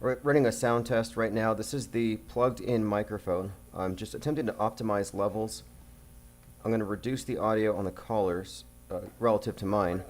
We're running a sound test right now. This is the plugged-in microphone. I'm just attempting to optimize levels. I'm going to reduce the audio on the callers relative to mine.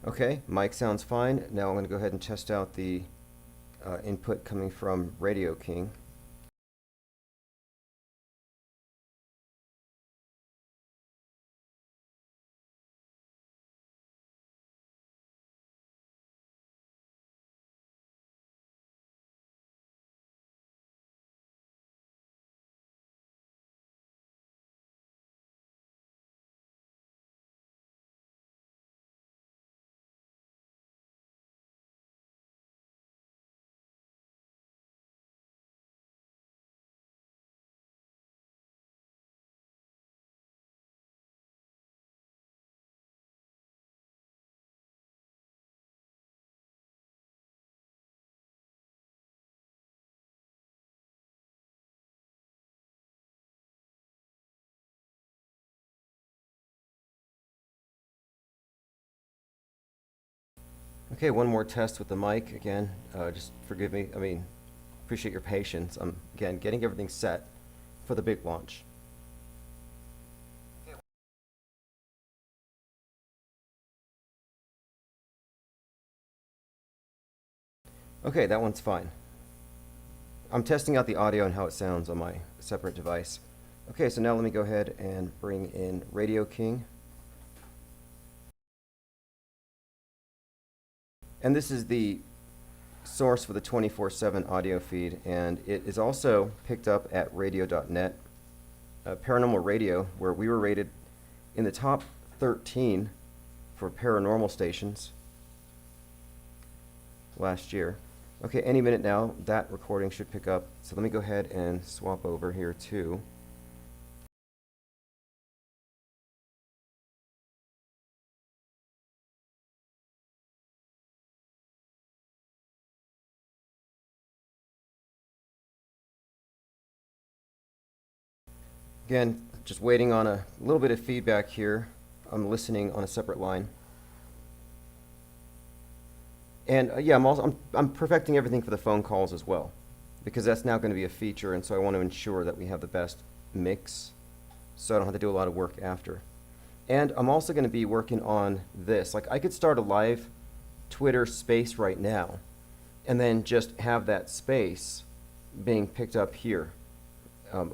Okay, mic sounds fine. Now I'm going to go ahead and test out the input coming from Radio King. Okay, one more test with the mic again. Just forgive me. Appreciate your patience. I'm again getting everything set for the big launch. Okay, that one's fine. I'm testing out the audio and how it sounds on my separate device. Okay, so now let me go ahead and bring in Radio King. And this is the source for the 24/7 audio feed, and it is also picked up at radio.net, Paranormal Radio, where we were rated in the top 13 for paranormal stations last year. Okay, any minute now, that recording should pick up. So let me go ahead and swap over here too. Again, just waiting on a little bit of feedback here. I'm listening on a separate line. And yeah, I'm perfecting everything for the phone calls as well, because that's now going to be a feature, and so I want to ensure that we have the best mix, so I don't have to do a lot of work after. And I'm also going to be working on this. Like, I could start a live Twitter space right now, and then just have that space being picked up here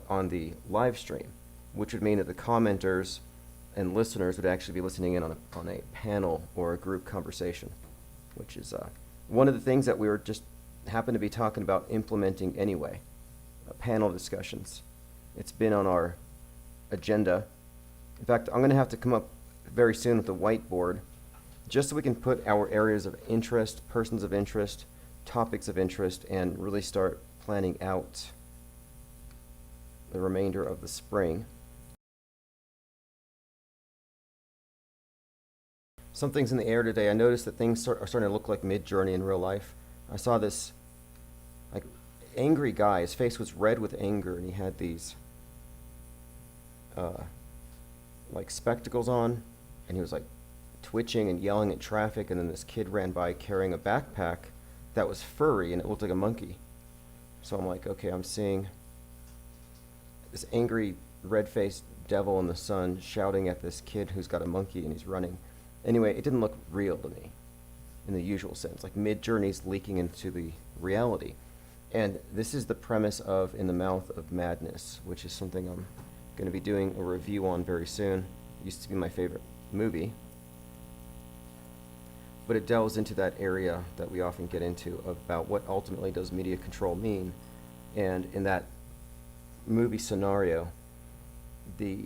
on the live stream, which would mean that the commenters and listeners would actually be listening in on a panel or a group conversation, which is one of the things that we were just happen to be talking about implementing anyway, panel discussions. It's been on our agenda. In fact, I'm going to have to come up very soon with a whiteboard just so we can put our areas of interest, persons of interest, topics of interest, and really start planning out the remainder of the spring. Something's in the air today. I noticed that things are starting to look like Mid-Journey in real life. I saw this like angry guy. His face was red with anger, and he had these like spectacles on, and he was like twitching and yelling at traffic, and then this kid ran by carrying a backpack that was furry, and it looked like a monkey. So I'm like, okay, I'm seeing this angry red-faced devil in the sun shouting at this kid who's got a monkey and he's running. Anyway, it didn't look real to me in the usual sense, like Mid-Journey's leaking into the reality. And this is the premise of In the Mouth of Madness, which is something I'm going to be doing a review on very soon. It used to be my favorite movie. But it delves into that area that we often get into about what ultimately does media control mean. And in that movie scenario, the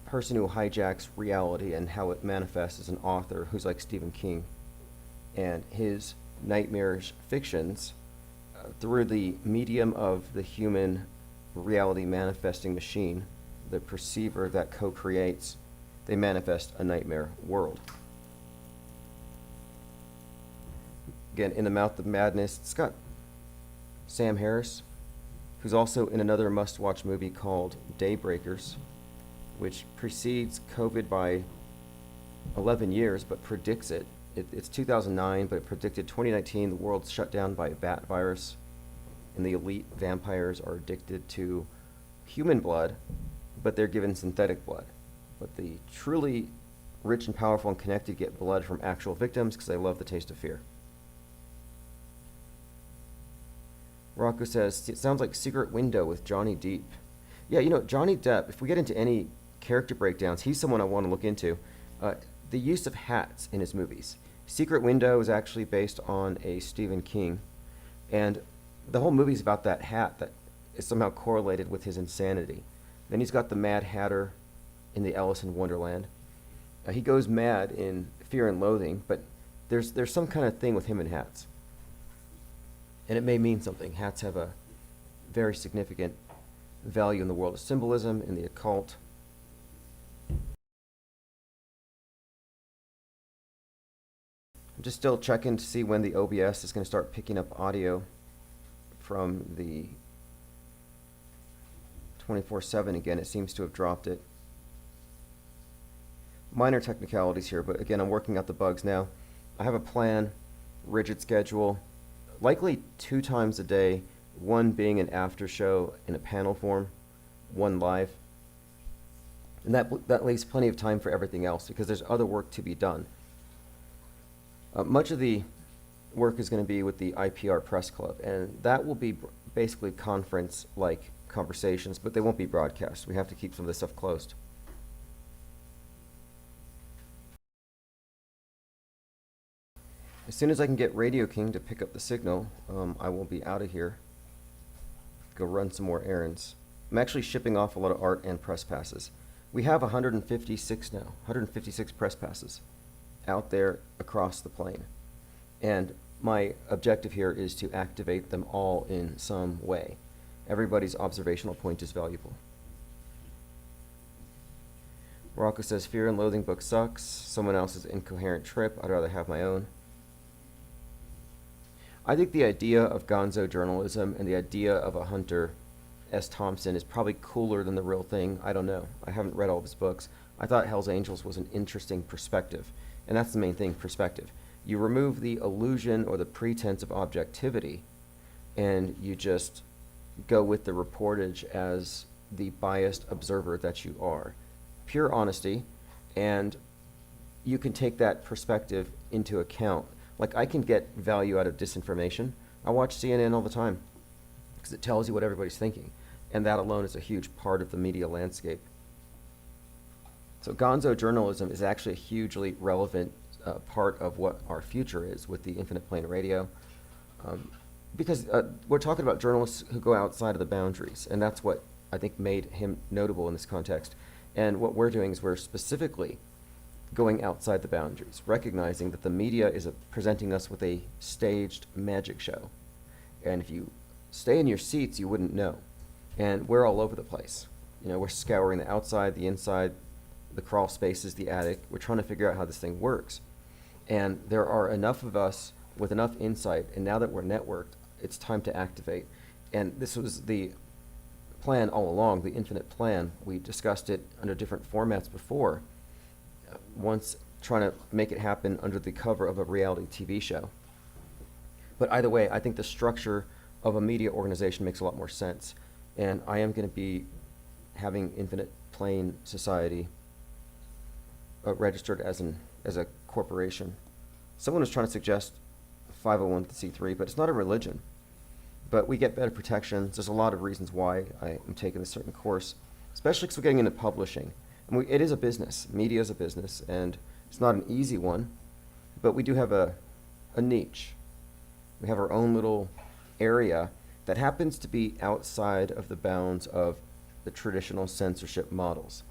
person who hijacks reality and how it manifests as an author who's like Stephen King, and his nightmarish fictions through the medium of the human reality manifesting machine, the perceiver that co-creates, they manifest a nightmare world. Again, In the Mouth of Madness, it's got Sam Harris, who's also in another must-watch movie called Daybreakers, which precedes COVID by 11 years, but predicts it. It's 2009, but it predicted 2019, the world's shut down by a bat virus, and the elite vampires are addicted to human blood, but they're given synthetic blood. But the truly rich and powerful and connected get blood from actual victims because they love the taste of fear. Rocco says, it sounds like Secret Window with Johnny Depp. Yeah, you know, Johnny Depp, if we get into any character breakdowns, he's someone I want to look into. The use of hats in his movies. Secret Window is actually based on a Stephen King, and the whole movie's about that hat that is somehow correlated with his insanity. Then he's got the Mad Hatter in the Alice in Wonderland. He goes mad in Fear and Loathing, but there's some kind of thing with him and hats. And it may mean something. Hats have a very significant value in the world of symbolism, in the occult. I'm just still checking to see when the OBS is going to start picking up audio from the 24/7 again. It seems to have dropped it. Minor technicalities here, but again, I'm working out the bugs now. I have a plan, rigid schedule, likely 2 times a day, one being an after show in a panel form, one live. And that leaves plenty of time for everything else because there's other work to be done. Much of the work is going to be with the IPR Press Club, and that will be basically conference-like conversations, but they won't be broadcast. We have to keep some of this stuff closed. As soon as I can get Radio King to pick up the signal, I will be out of here. Go run some more errands. I'm actually shipping off a lot of art and press passes. We have 156 now, 156 press passes out there across the plane. And my objective here is to activate them all in some way. Everybody's observational point is valuable. Rocco says, Fear and Loathing book sucks. Someone else's incoherent trip. I'd rather have my own. I think the idea of gonzo journalism and the idea of a Hunter S. Thompson is probably cooler than the real thing. I don't know. I haven't read all of his books. I thought Hell's Angels was an interesting perspective. And that's the main thing, perspective. You remove the illusion or the pretense of objectivity, and you just go with the reportage as the biased observer that you are. Pure honesty, and you can take that perspective into account. Like, I can get value out of disinformation. I watch CNN all the time because it tells you what everybody's thinking, and that alone is a huge part of the media landscape. So gonzo journalism is actually a hugely relevant part of what our future is with the Infinite Plane Radio, because we're talking about journalists who go outside of the boundaries, and that's what I think made him notable in this context. And what we're doing is we're specifically going outside the boundaries, recognizing that the media is presenting us with a staged magic show. And if you stay in your seats, you wouldn't know. And we're all over the place. You know, we're scouring the outside, the inside, the crawl spaces, the attic. We're trying to figure out how this thing works. And there are enough of us with enough insight, and now that we're networked, it's time to activate. And this was the plan all along, the infinite plan. We discussed it under different formats before, once trying to make it happen under the cover of a reality TV show. But either way, I think the structure of a media organization makes a lot more sense. And I am going to be having Infinite Plane Society registered as a corporation. Someone was trying to suggest 501c3, but it's not a religion. But we get better protections. There's a lot of reasons why I am taking a certain course, especially because we're getting into publishing. And it is a business. Media is a business, and it's not an easy one, but we do have a niche. We have our own little area that happens to be outside of the bounds of the traditional censorship models.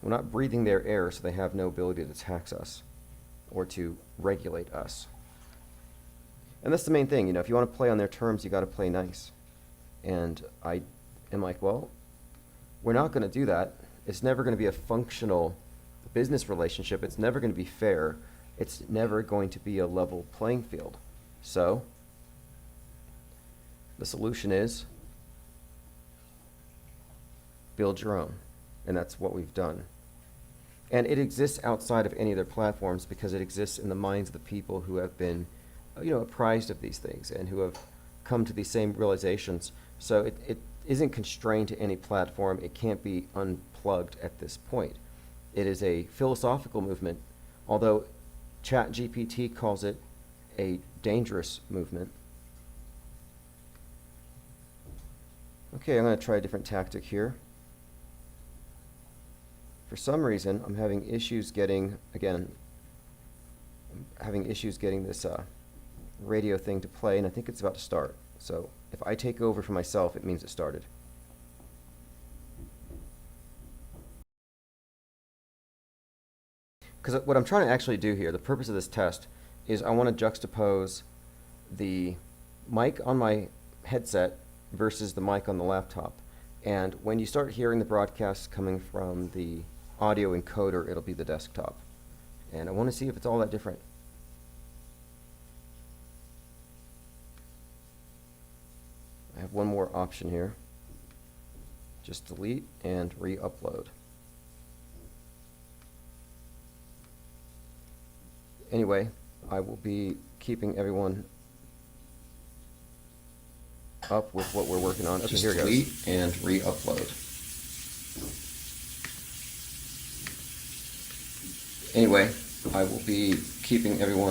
We're not breathing their air, so they have no ability to tax us or to regulate us. And that's the main thing. You know, if you want to play on their terms, you got to play nice. And I am like, well, we're not going to do that. It's never going to be a functional business relationship. It's never going to be fair. It's never going to be a level playing field. So, the solution is build your own. And that's what we've done. And it exists outside of any of their platforms because it exists in the minds of the people who have been, apprised of these things and who have come to these same realizations. So it isn't constrained to any platform. It can't be unplugged at this point. It is a philosophical movement, although ChatGPT calls it a dangerous movement. Okay, I'm going to try a different tactic here. For some reason, I'm having issues getting, this radio thing to play, and I think it's about to start. So if I take over for myself, it means it started. Because what I'm trying to actually do here, the purpose of this test, is I want to juxtapose the mic on my headset versus the mic on the laptop. And when you start hearing the broadcast coming from the audio encoder, it'll be the desktop. And I want to see if it's all that different. I have one more option here. Just delete and re-upload. Anyway, I will be keeping everyone up with what we're working on. Okay, here it goes. Delete and re-upload. Anyway, I will be keeping everyone.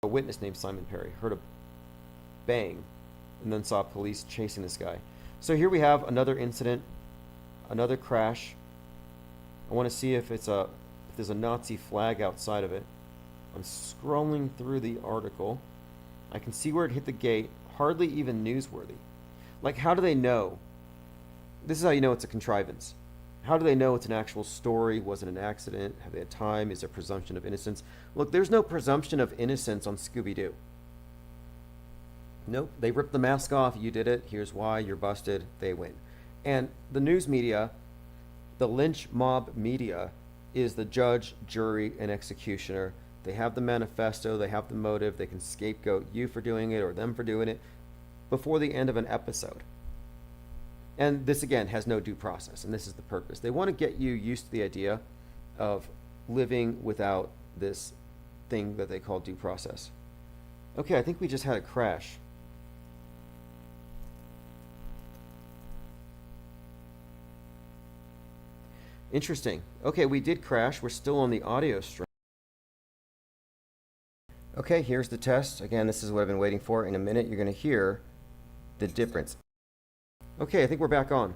A witness named Simon Perry heard a bang and then saw police chasing this guy. So here we have another incident, another crash. I want to see if there's a Nazi flag outside of it. I'm scrolling through the article. I can see where it hit the gate, hardly even newsworthy. Like, how do they know? This is how you know it's a contrivance. How do they know it's an actual story? Was it an accident? Have they had time? Is there presumption of innocence? Look, there's no presumption of innocence on Scooby-Doo. Nope, they ripped the mask off. You did it. Here's why. You're busted. They win. And the news media, the lynch mob media, is the judge, jury, and executioner. They have the manifesto. They have the motive. They can scapegoat you for doing it or them for doing it before the end of an episode. And this, again, has no due process, and this is the purpose. They want to get you used to the idea of living without this thing that they call due process. Okay, I think we just had a crash. Interesting. Okay, we did crash. We're still on the audio stream. Okay, here's the test. Again, this is what I've been waiting for. In a minute, you're going to hear the difference. Okay, I think we're back on.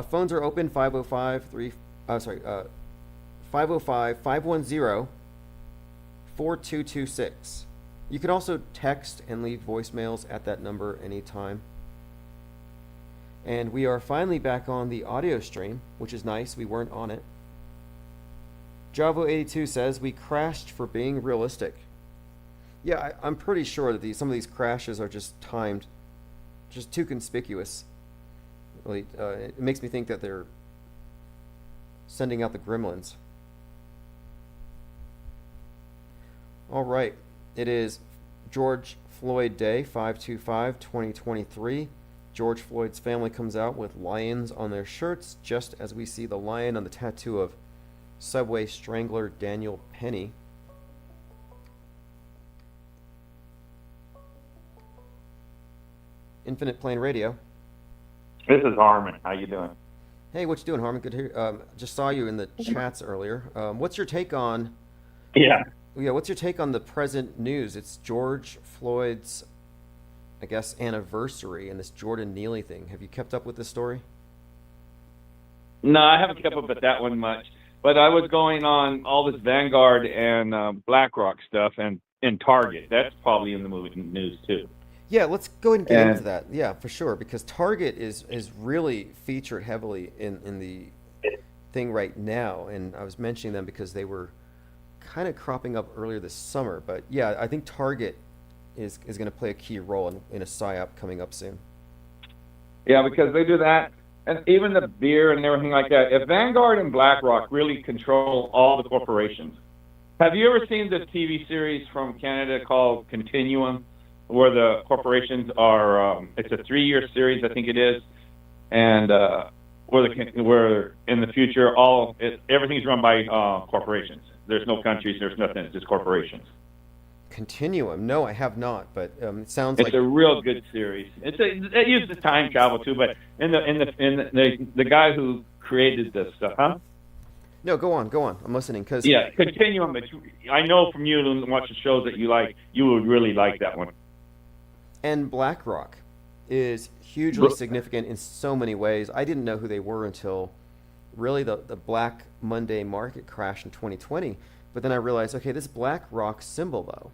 Phones are open 505-510-4226. You can also text and leave voicemails at that number anytime. And we are finally back on the audio stream, which is nice. We weren't on it. Javo82 says, we crashed for being realistic. Yeah, I'm pretty sure that some of these crashes are just timed, just too conspicuous. Really, it makes me think that they're sending out the gremlins. All right, it is George Floyd Day, 5/25/2023. George Floyd's family comes out with lions on their shirts, just as we see the lion on the tattoo of Subway strangler Daniel Penny. Infinite Plane Radio. This is Harmon. How you doing? Hey, what you doing, Harmon? Good to hear. Just saw you in the chats earlier. What's your take on? Yeah. Yeah, what's your take on the present news? It's George Floyd's, I guess, anniversary and this Jordan Neely thing. Have you kept up with this story? No, I haven't kept up with that one much, but I was going on all this Vanguard and BlackRock stuff and Target. That's probably in the movie news too. Yeah, let's go ahead and get into And that. Yeah, for sure, because Target is really featured heavily in the thing right now, and I was mentioning them because they were kind of cropping up earlier this summer. But yeah, I think Target is going to play a key role in a PSYOP coming up soon. yeah, because they do that, and even the beer and everything like that. If Vanguard and BlackRock really control all the corporations, have you ever seen the TV series from Canada called Continuum, where the corporations are? It's a 3-year series, I think it is, and where in the future everything's run by corporations. There's no countries, there's nothing. It's just corporations. Continuum? No, I have not, but it sounds It's like a real good series. It uses time travel too, but the guy who created this stuff, huh? no. Go on, go on. I'm listening because Yeah, Continuum. I know from you and watching shows that you like, you would really like that one. and BlackRock is hugely significant in so many ways. I didn't know who they were until really the Black Monday market crash in 2020. But then I realized, okay, this BlackRock symbol though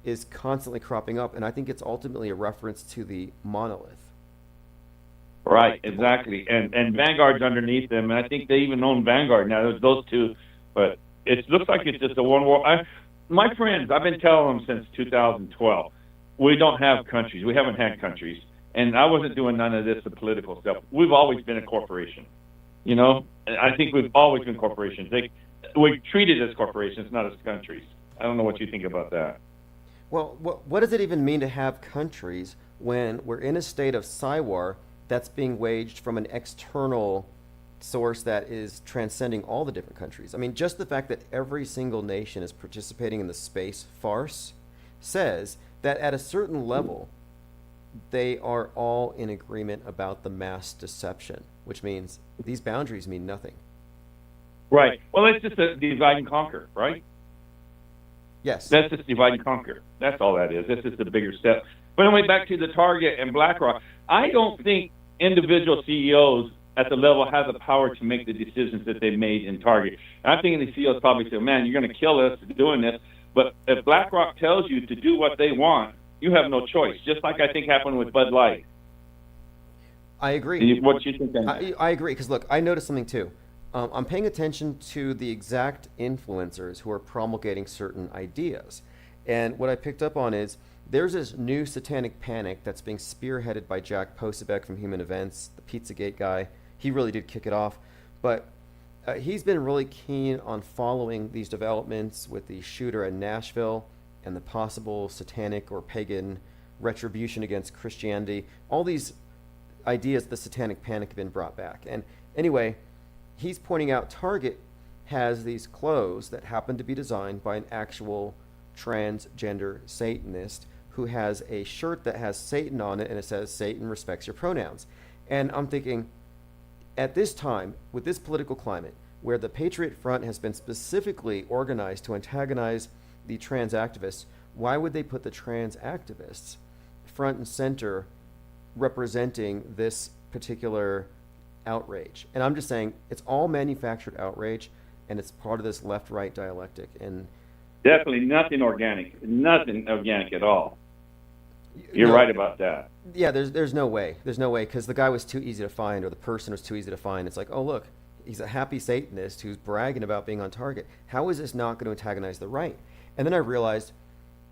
is constantly cropping up, and I think it's ultimately a reference to the monolith. Right, exactly. And Vanguard's underneath them, and I think they even own Vanguard now. There's those two, but it looks like it's just a one world. My friends, I've been telling them since 2012, we don't have countries. We haven't had countries, and I wasn't doing none of this, the political stuff. We've always been a corporation. You know, I think we've always been corporations. We're treated as corporations, not as countries. I don't know what you think about that. Well, what does it even mean to have countries when we're in a state of Psywar that's being waged from an external source that is transcending all the different countries? I mean, just the fact that every single nation is participating in the space farce says that at a certain level, they are all in agreement about the mass deception, which means these boundaries mean nothing. Right. Well, it's just a divide and conquer, right? Yes. That's just divide and conquer. That's all that is. That's just a bigger step. But anyway, back to the Target and BlackRock. I don't think individual CEOs at the level have the power to make the decisions that they made in Target. And I'm thinking the CEOs probably say, man, you're going to kill us doing this. But if BlackRock tells you to do what they want, you have no choice, just like I think happened with Bud Light. I agree. What you think? I agree because look, I noticed something too. I'm paying attention to the exact influencers who are promulgating certain ideas, and what I picked up on is there's this new satanic panic that's being spearheaded by Jack Posebek from Human Events, the Pizzagate guy. He really did kick it off, but he's been really keen on following these developments with the shooter in Nashville and the possible satanic or pagan retribution against Christianity. All these ideas of the satanic panic have been brought back, and anyway, he's pointing out Target has these clothes that happen to be designed by an actual transgender Satanist who has a shirt that has Satan on it and it says Satan respects your pronouns. And I'm thinking, at this time, with this political climate, where the Patriot Front has been specifically organized to antagonize the trans activists, why would they put the trans activists front and center representing this particular outrage? And I'm just saying it's all manufactured outrage, and it's part of this left-right dialectic. And Definitely nothing organic at all. You're no, right about that. yeah, there's no way, because the guy was too easy to find, or the person was too easy to find. It's like, oh look, he's a happy Satanist who's bragging about being on Target. How is this not going to antagonize the right? And then I realized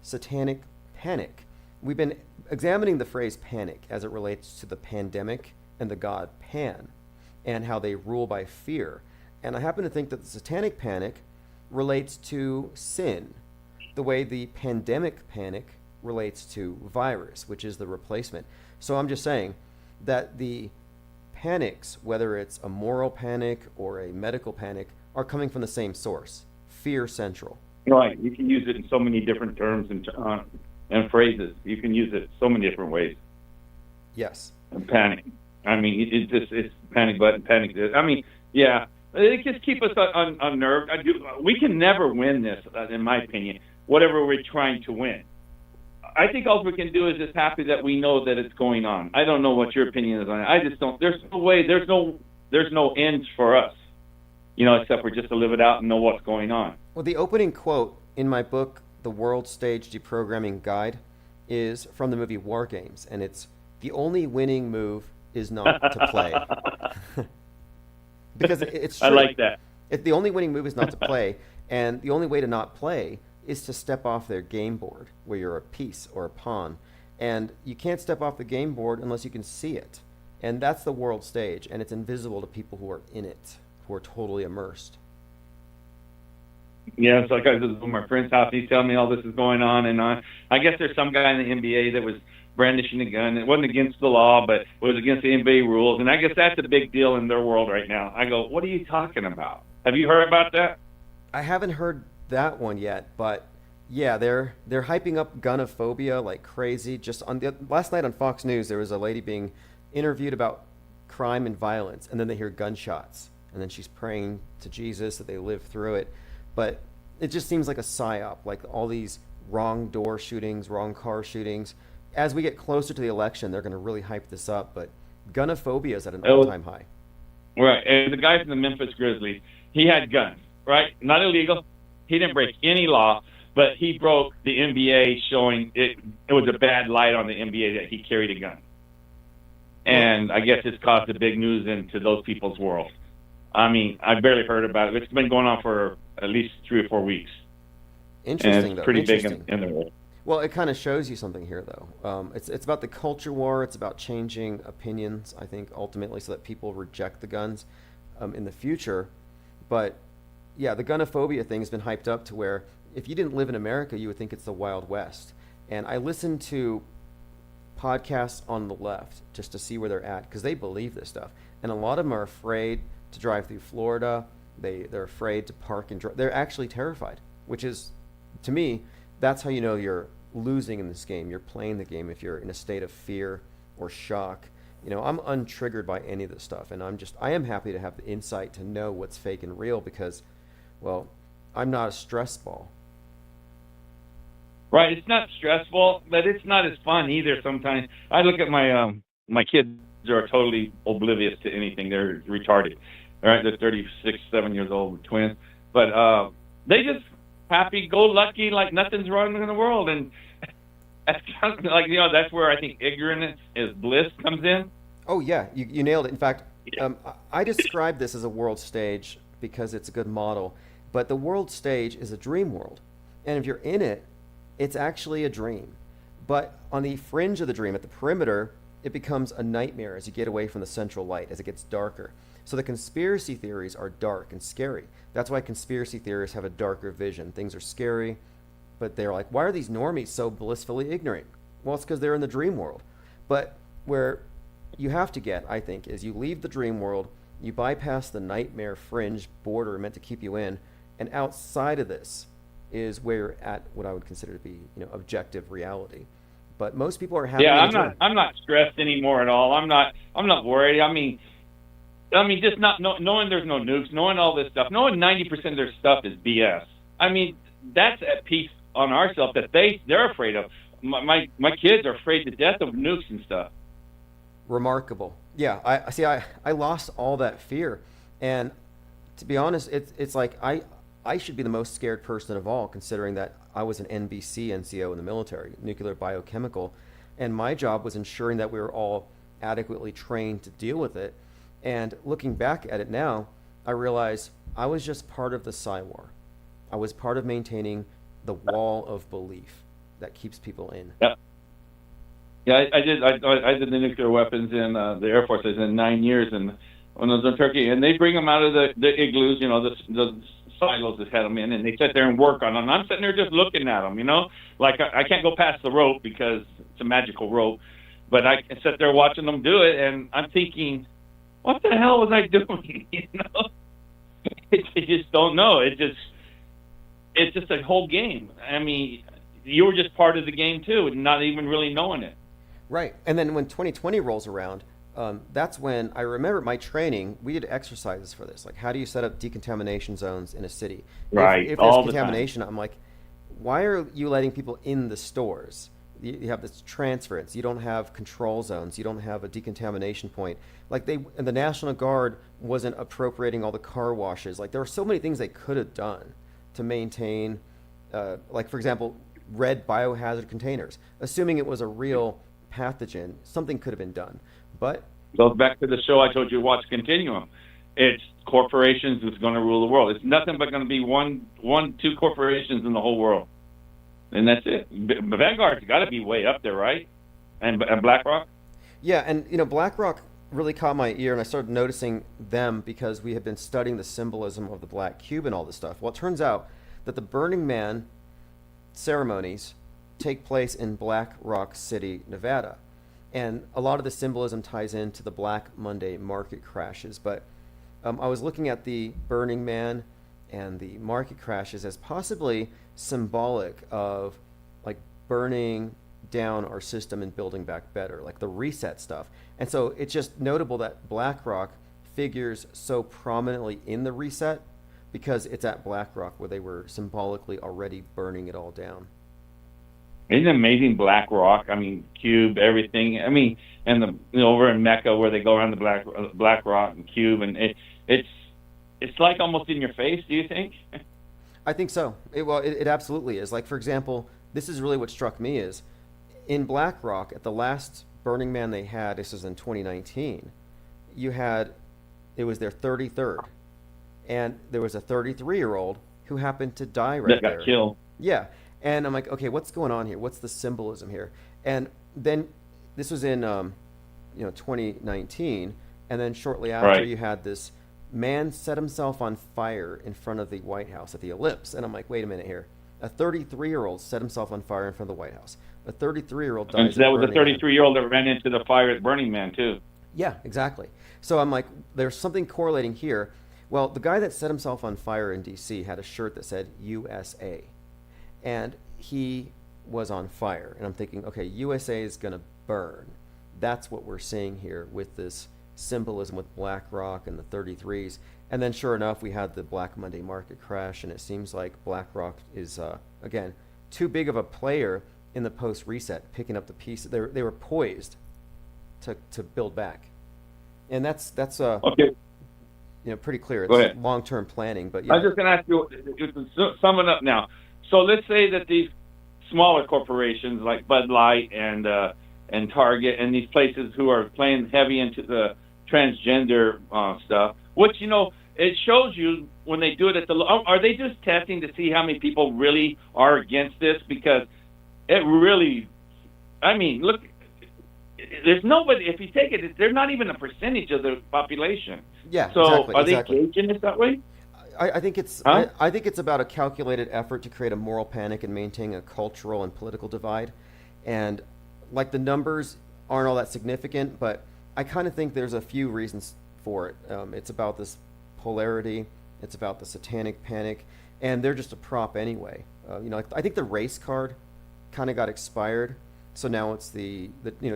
satanic panic. We've been examining the phrase panic as it relates to the pandemic and the god Pan and how they rule by fear. And I happen to think that the satanic panic relates to sin, the way the pandemic panic relates to virus, which is the replacement. So I'm just saying that the panics, whether it's a moral panic or a medical panic, are coming from the same source, fear central. Right. You can use it in so many different terms and phrases. You can use it so many different ways. Yes. And panic. I mean, it's panic button, panic this. I mean, yeah, it just keep us unnerved. We can never win this, in my opinion, whatever we're trying to win. I think all we can do is just happy that we know that it's going on. I don't know what your opinion is on it. I just don't. There's no way. There's no ends for us, except for just to live it out and know what's going on. Well, the opening quote in my book, The World Stage Deprogramming Guide, is from the movie War Games, and it's the only winning move is not to play. Because it's true. I like that. The only winning move is not to play, and the only way to not play is to step off their game board where you're a piece or a pawn. And you can't step off the game board unless you can see it. And that's the world stage, and it's invisible to people who are in it, who are totally immersed. Yeah, it's like I was at my friend's house. He's telling me all this is going on, and I guess there's some guy in the NBA that was brandishing a gun. It wasn't against the law, but it was against the NBA rules, and I guess that's a big deal in their world right now. I go, what are you talking about? Have you heard about that? I haven't heard that one yet, but yeah, they're hyping up gunophobia like crazy. Just last night on Fox News, there was a lady being interviewed about crime and violence, and then they hear gunshots, and then she's praying to Jesus that they live through it. But it just seems like a psyop, like all these wrong door shootings, wrong car shootings. As we get closer to the election, they're going to really hype this up, but gunophobia is at an all-time high. Right, and the guy from the Memphis Grizzlies, he had guns, right? Not illegal. He didn't break any law, but he broke the NBA, showing it was a bad light on the NBA that he carried a gun. And I guess it's caused a big news into those people's world. I mean, I barely heard about it. It's been going on for at least 3 or 4 weeks. Interesting, and it's pretty big in the world. Well, it kind of shows you something here, though. It's about the culture war. It's about changing opinions, I think, ultimately, so that people reject the guns in the future. But, yeah, the gunophobia thing has been hyped up to where if you didn't live in America, you would think it's the Wild West. And I listened to podcasts on the left just to see where they're at, because they believe this stuff. And a lot of them are afraid to drive through Florida. They're afraid to park and drive. They're actually terrified, which is, to me, that's how you know you're losing in this game. You're playing the game if you're in a state of fear or shock. I'm untriggered by any of this stuff, and I am happy to have the insight to know what's fake and real because, well, I'm not a stress ball. Right, it's not stressful, but it's not as fun either sometimes. I look at my kids are totally oblivious to anything. They're retarded. All right, they're 36, 7 years old, twins. But they just happy-go-lucky, like nothing's wrong in the world. And that's kind of like, that's where I think ignorance is bliss comes in. Oh, yeah, you nailed it. In fact, I describe this as a world stage because it's a good model. But the world stage is a dream world. And if you're in it, it's actually a dream. But on the fringe of the dream, at the perimeter, it becomes a nightmare as you get away from the central light, as it gets darker. So the conspiracy theories are dark and scary. That's why conspiracy theorists have a darker vision. Things are scary, but they're like, why are these normies so blissfully ignorant? Well, it's because they're in the dream world. But where you have to get, I think, is you leave the dream world, you bypass the nightmare fringe border meant to keep you in, and outside of this is where you're at what I would consider to be, objective reality. But most people are happy. Yeah, I'm not stressed anymore at all. I'm not worried. I mean, just not knowing there's no nukes, knowing all this stuff, knowing 90% of their stuff is BS. I mean, that's at peace on ourselves that they're afraid of. My kids are afraid to death of nukes and stuff. Remarkable. Yeah, I lost all that fear, and to be honest, it's like I should be the most scared person of all, considering that I was an NBC NCO in the military, nuclear biochemical, and my job was ensuring that we were all adequately trained to deal with it. And looking back at it now, I realize I was just part of the Psy-War. I was part of maintaining the wall of belief that keeps people in. Yeah. Yeah, I did the nuclear weapons in the Air Force. I was in 9 years, and when I was in Turkey, and they bring them out of the igloos, the silos that had them in, and they sit there and work on them. I'm sitting there just looking at them, like I can't go past the rope because it's a magical rope, but I can sit there watching them do it, and I'm thinking, what the hell was I doing? You just don't know. It's just a whole game. I mean, you were just part of the game too, not even really knowing it. Right. And then when 2020 rolls around, that's when I remember my training. We did exercises for this, like how do you set up decontamination zones in a city? Right, If there's all the time. contamination, I'm like, why are you letting people in the stores? You have this transference. You don't have control zones. You don't have a decontamination point. Like and the National Guard wasn't appropriating all the car washes. Like there were so many things they could have done to maintain, like for example, red biohazard containers. Assuming it was a real pathogen, something could have been done. But Goes back to the show I told you to watch, Continuum. It's corporations that's going to rule the world. It's nothing but going to be two corporations in the whole world, and that's it. Vanguard's got to be way up there, right? And BlackRock. yeah, and BlackRock really caught my ear, and I started noticing them because we had been studying the symbolism of the black cube and all this stuff. Well, it turns out that the Burning Man ceremonies take place in Black Rock City, Nevada. And a lot of the symbolism ties into the Black Monday market crashes. But I was looking at the Burning Man and the market crashes as possibly symbolic of like burning down our system and building back better, like the reset stuff. And so it's just notable that BlackRock figures so prominently in the reset because it's at BlackRock where they were symbolically already burning it all down. Isn't it amazing? BlackRock. I mean, Cube, everything. I mean, and over in Mecca where they go around the BlackRock and Cube, and it's like almost in your face. Do you think? I think so. It absolutely is. Like, for example, this is really what struck me is in BlackRock at the last Burning Man they had, this was in 2019, it was their 33rd. And there was a 33-year-old who happened to die right there. That got killed. Yeah. And I'm like, okay, what's going on here? What's the symbolism here? And then this was in 2019, and then shortly after Right. you had this man set himself on fire in front of the White House at the Ellipse. And I'm like, wait a minute here. A 33-year-old set himself on fire in front of the White House. A 33-year-old dies. And that at was a Burning Man. 33-year-old that ran into the fire at Burning Man too. Yeah, exactly. So I'm like, there's something correlating here. Well, the guy that set himself on fire in D.C. had a shirt that said USA. And he was on fire. And I'm thinking, okay, USA is going to burn. That's what we're seeing here with this symbolism with BlackRock and the 33s. And then sure enough, we had the Black Monday market crash. And it seems like BlackRock is, again, too big of a player in the post-reset, picking up the pieces. They were poised to build back. And that's Okay. pretty clear. Go It's ahead. long-term planning, but I yeah. was just going to ask you, sum it up now. So let's say that these smaller corporations like Bud Light and Target and these places who are playing heavy into the transgender stuff, which, it shows you when they do it are they just testing to see how many people really are against this? Because it really, I mean, look, there's nobody, if you take it, they're not even a percentage of the population. Yeah, So exactly, are they exactly. gauging it that way? I think it's Huh? I think it's about a calculated effort to create a moral panic and maintain a cultural and political divide. And like the numbers aren't all that significant, but I kind of think there's a few reasons for it. It's about this polarity. It's about the satanic panic, and they're just a prop anyway. I think the race card kind of got expired, so now it's the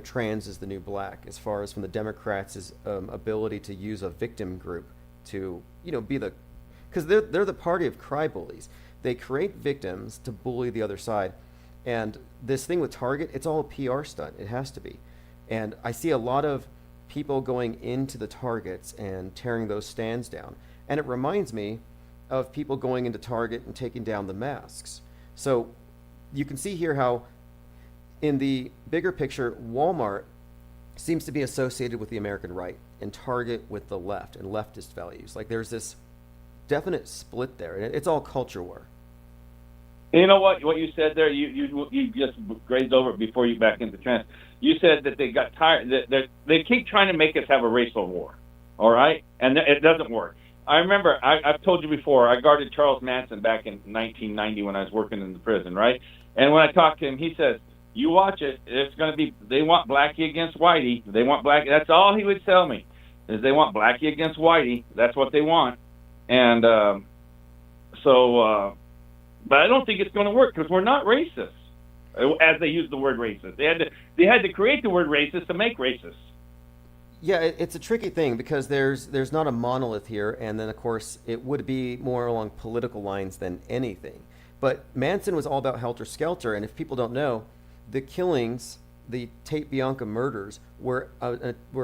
trans is the new black as far as from the Democrats' ability to use a victim group to be the because they're the party of cry bullies. They create victims to bully the other side, and this thing with Target, it's all a PR stunt. It has to be, and I see a lot of people going into the Targets and tearing those stands down, and it reminds me of people going into Target and taking down the masks. So you can see here how in the bigger picture, Walmart seems to be associated with the American right and Target with the left and leftist values. Like there's this definite split there, and it's all culture war. You know what you said there? You just grazed over it before you back into trans. You said that they got tired. That they keep trying to make us have a racial war, all right? And it doesn't work. I remember I've told you before. I guarded Charles Manson back in 1990 when I was working in the prison, right? And when I talked to him, he says, "You watch it. It's going to be. They want Blackie against Whitey. They want Blackie." That's all he would tell me is they want Blackie against Whitey. That's what they want. And but I don't think it's going to work because we're not racist, as they use the word racist. They had to create the word racist to make racist. Yeah, it's a tricky thing because there's not a monolith here, and then of course it would be more along political lines than anything. But Manson was all about helter skelter, and if people don't know, the killings, the Tate Bianca murders, were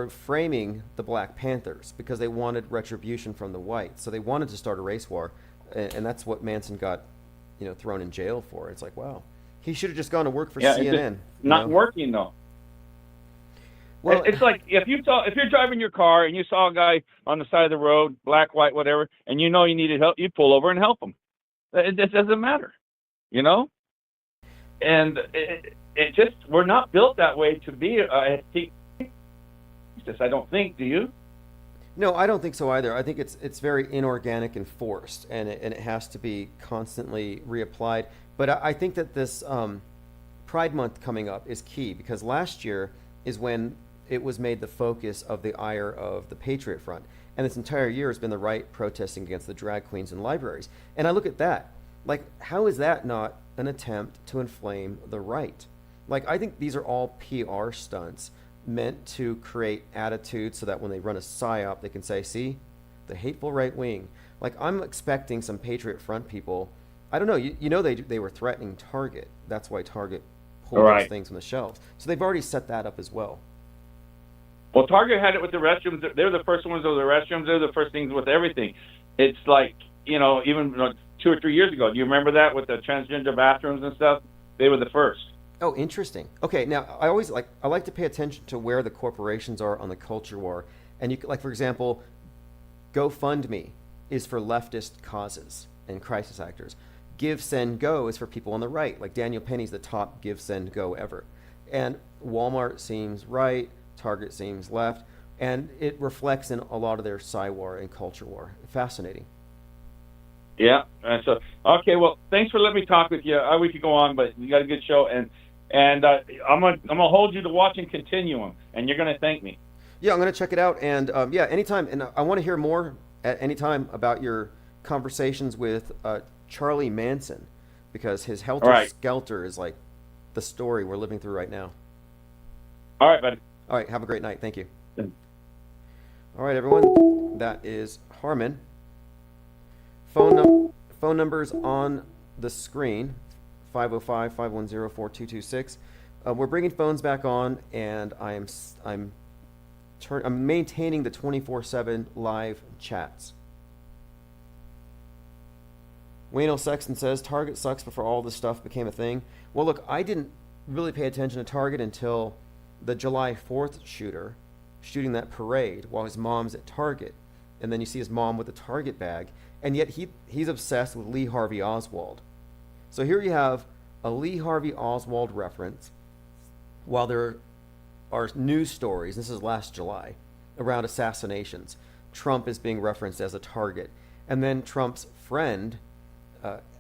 framing the Black Panthers because they wanted retribution from the whites, so they wanted to start a race war, and that's what Manson got, thrown in jail for. It's like, wow, he should have just gone to work for Yeah, it's CNN. just not working though. Well, It's like if you're driving your car and you saw a guy on the side of the road, black, white, whatever, and you know you needed help, you pull over and help him. It doesn't matter, you know. And it just we're not built that way to be a I don't think. Do you? No, I don't think so either. I think it's very inorganic and forced, and it has to be constantly reapplied. But I think that this Pride Month coming up is key because last year is when it was made the focus of the ire of the Patriot Front, and this entire year has been the right protesting against the drag queens in libraries. And I look at that, like, how is that not an attempt to inflame the right? Like, I think these are all PR stunts meant to create attitude so that when they run a psyop, they can say, see, the hateful right wing. Like, I'm expecting some Patriot Front people. I don't know. You know they were threatening Target. That's why Target pulled those things from the shelves. So they've already set that up as well. Well, Target had it with the restrooms. They were the first ones with the restrooms. They were the first things with everything. It's like, even 2 or 3 years ago. Do you remember that with the transgender bathrooms and stuff? They were the first. Oh, interesting. Okay, now I like to pay attention to where the corporations are on the culture war. And for example, GoFundMe is for leftist causes and crisis actors. Give, Send, Go is for people on the right. Like Daniel Penny's the top Give, Send, Go ever. And Walmart seems right. Target seems left. And it reflects in a lot of their psy-war and culture war. Fascinating. Yeah. So, okay, well, thanks for letting me talk with you. We could go on, but you got a good show. And I'm gonna hold you to watching Continuum, and you're gonna thank me. Yeah, I'm gonna check it out. And yeah, anytime. And I want to hear more at any time about your conversations with Charlie Manson, because his Helter Skelter is like the story we're living through right now. All right, buddy. All right, have a great night. Thank you. Yeah. All right, everyone. That is Harmon. Phone numbers on the screen, 505-510-4226. We're bringing phones back on, and I'm maintaining the 24/7 live chats. Wayne L. Sexton says, Target sucks before all this stuff became a thing. Well, look, I didn't really pay attention to Target until the July 4th shooter shooting that parade while his mom's at Target. And then you see his mom with a Target bag. And yet he's obsessed with Lee Harvey Oswald. So here you have a Lee Harvey Oswald reference while there are news stories, this is last July, around assassinations. Trump is being referenced as a target. And then Trump's friend,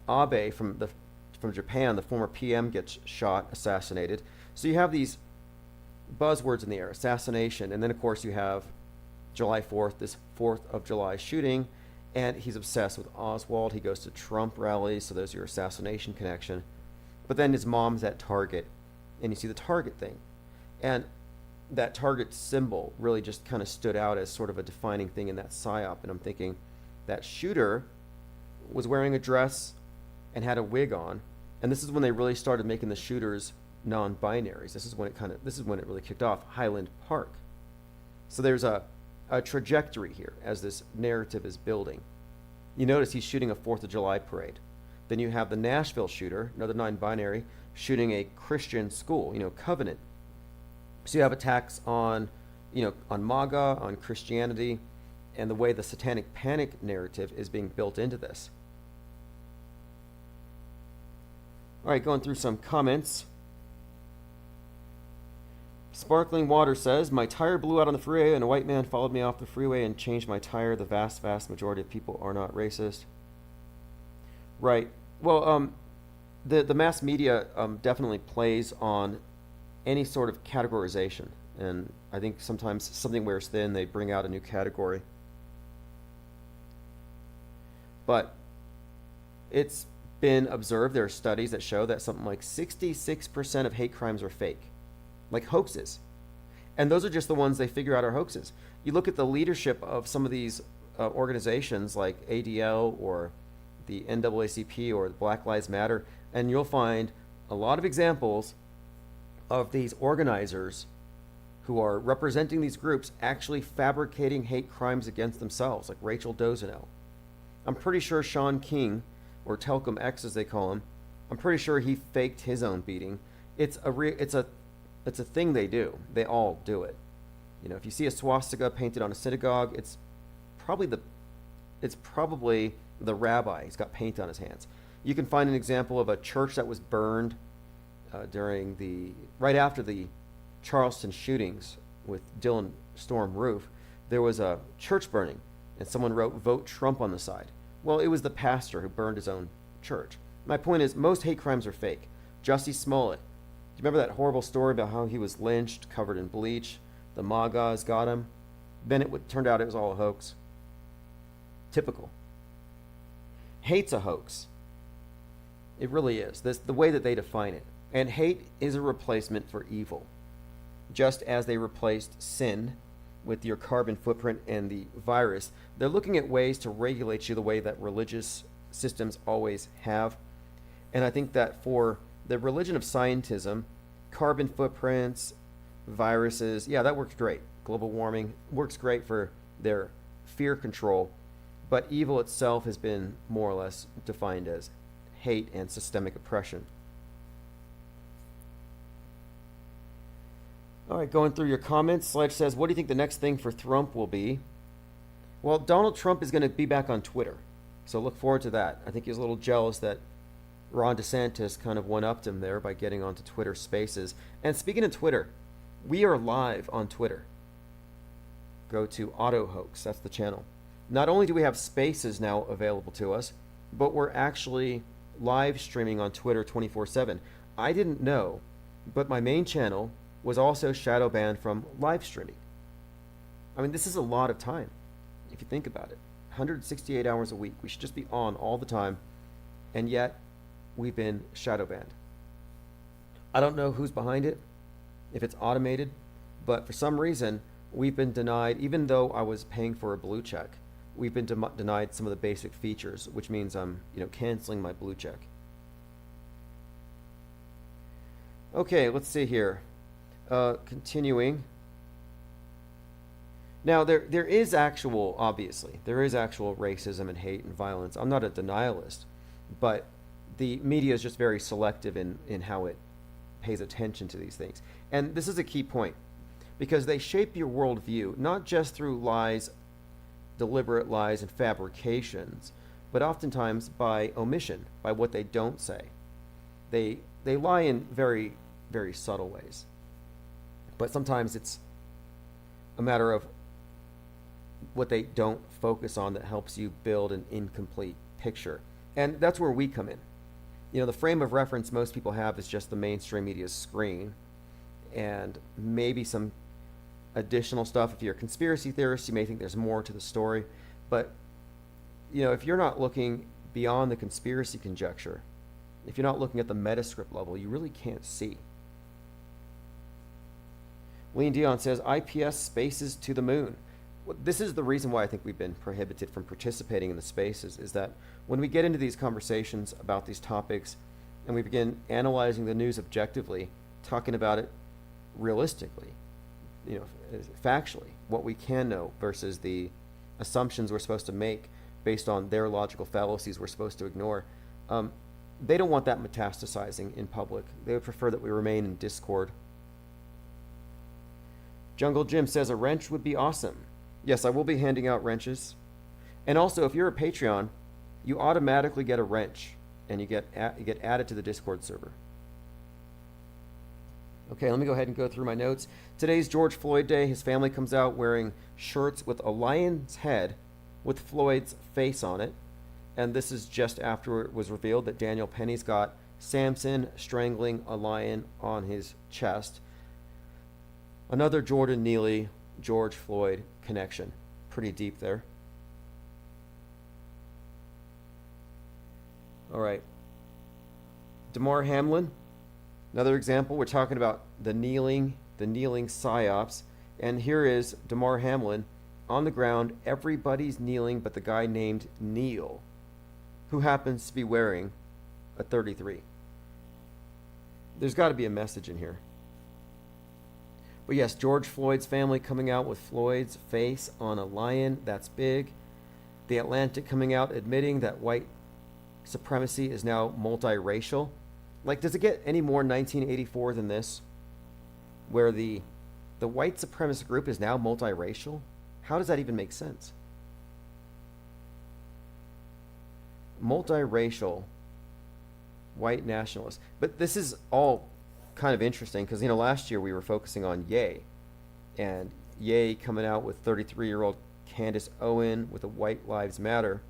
Abe from Japan, the former PM, gets shot, assassinated. So you have these buzzwords in the air, assassination, and then of course you have July 4th, this 4th of July shooting, and he's obsessed with Oswald. He goes to Trump rallies, so there's your assassination connection. But then his mom's at Target, and you see the Target thing. And that Target symbol really just kind of stood out as sort of a defining thing in that psyop, and I'm thinking that shooter was wearing a dress and had a wig on, and this is when they really started making the shooters non-binaries. This is when it really kicked off. Highland Park. So there's a trajectory here as this narrative is building. You notice he's shooting a 4th of July parade. Then you have the Nashville shooter, another non-binary, shooting a Christian school, Covenant. So you have attacks on MAGA, on Christianity, and the way the satanic panic narrative is being built into this. All right, going through some comments. Sparkling Water says, my tire blew out on the freeway and a white man followed me off the freeway and changed my tire. The vast, vast majority of people are not racist. Right. Well, the mass media definitely plays on any sort of categorization. And I think sometimes something wears thin, they bring out a new category. But it's been observed, there are studies that show that something like 66% of hate crimes are fake. Like hoaxes. And those are just the ones they figure out are hoaxes. You look at the leadership of some of these organizations like ADL or the NAACP or Black Lives Matter, and you'll find a lot of examples of these organizers who are representing these groups actually fabricating hate crimes against themselves, like Rachel Dozanel. I'm pretty sure Sean King, or Telcom X as they call him, I'm pretty sure he faked his own beating. It's a thing they do. They all do it. You know, if you see a swastika painted on a synagogue, it's probably the rabbi. He's got paint on his hands. You can find an example of a church that was burned right after the Charleston shootings with Dylan Storm Roof. There was a church burning, and someone wrote "Vote Trump" on the side. Well, it was the pastor who burned his own church. My point is, most hate crimes are fake. Jussie Smollett. Do you remember that horrible story about how he was lynched, covered in bleach? The MAGAs got him. Then turned out it was all a hoax. Typical. Hate's a hoax. It really is. The way that they define it. And hate is a replacement for evil. Just as they replaced sin with your carbon footprint and the virus, they're looking at ways to regulate you the way that religious systems always have. And I think that for the religion of scientism, carbon footprints, viruses, yeah, that works great. Global warming works great for their fear control, but evil itself has been more or less defined as hate and systemic oppression. All right, going through your comments, Sledge says, what do you think the next thing for Trump will be? Well, Donald Trump is going to be back on Twitter, so look forward to that. I think he was a little jealous that Ron DeSantis kind of one-upped him there by getting onto Twitter Spaces. And speaking of Twitter, we are live on Twitter. Go to Auto Hoax, that's the channel. Not only do we have Spaces now available to us, but we're actually live streaming on Twitter 24/7. I didn't know, but my main channel was also shadow banned from live streaming. I mean, this is a lot of time, if you think about it. 168 hours a week. We should just be on all the time, and yet we've been shadow banned. I don't know who's behind it, if it's automated, but for some reason, we've been denied, even though I was paying for a blue check, we've been denied some of the basic features, which means I'm, canceling my blue check. Okay, let's see here. Continuing. Now, there is actual racism and hate and violence. I'm not a denialist, but the media is just very selective in how it pays attention to these things. And this is a key point, because they shape your worldview, not just through lies, deliberate lies and fabrications, but oftentimes by omission, by what they don't say. They lie in very, very subtle ways. But sometimes it's a matter of what they don't focus on that helps you build an incomplete picture. And that's where we come in. The frame of reference most people have is just the mainstream media's screen, and maybe some additional stuff. If you're a conspiracy theorist, you may think there's more to the story. But, if you're not looking beyond the conspiracy conjecture, if you're not looking at the metascript level, you really can't see. Lean Dion says, IPS Spaces to the moon. Well, this is the reason why I think we've been prohibited from participating in the spaces, is that when we get into these conversations about these topics and we begin analyzing the news objectively, talking about it realistically, factually, what we can know versus the assumptions we're supposed to make based on their logical fallacies we're supposed to ignore, they don't want that metastasizing in public. They would prefer that we remain in Discord. Jungle Jim says a wrench would be awesome. Yes, I will be handing out wrenches. And also, if you're a Patreon, you automatically get a wrench, and you get added to the Discord server. Okay, let me go ahead and go through my notes. Today's George Floyd Day. His family comes out wearing shirts with a lion's head with Floyd's face on it. And this is just after it was revealed that Daniel Penny's got Samson strangling a lion on his chest. Another Jordan Neely, George Floyd connection. Pretty deep there. All right. Damar Hamlin, another example. We're talking about the kneeling the kneeling psyops. And here is Damar Hamlin on the ground. Everybody's kneeling but the guy named Neil, who happens to be wearing a 33. There's got to be a message in here. But yes, George Floyd's family coming out with Floyd's face on a lion. That's big. The Atlantic coming out admitting that white supremacy is now multiracial. Like, does it get any more 1984 than this? Where the white supremacist group is now multiracial? How does that even make sense? Multiracial white nationalists. But this is all kind of interesting because, last year we were focusing on Ye. And Ye coming out with 33-year-old Candace Owen with a White Lives Matter,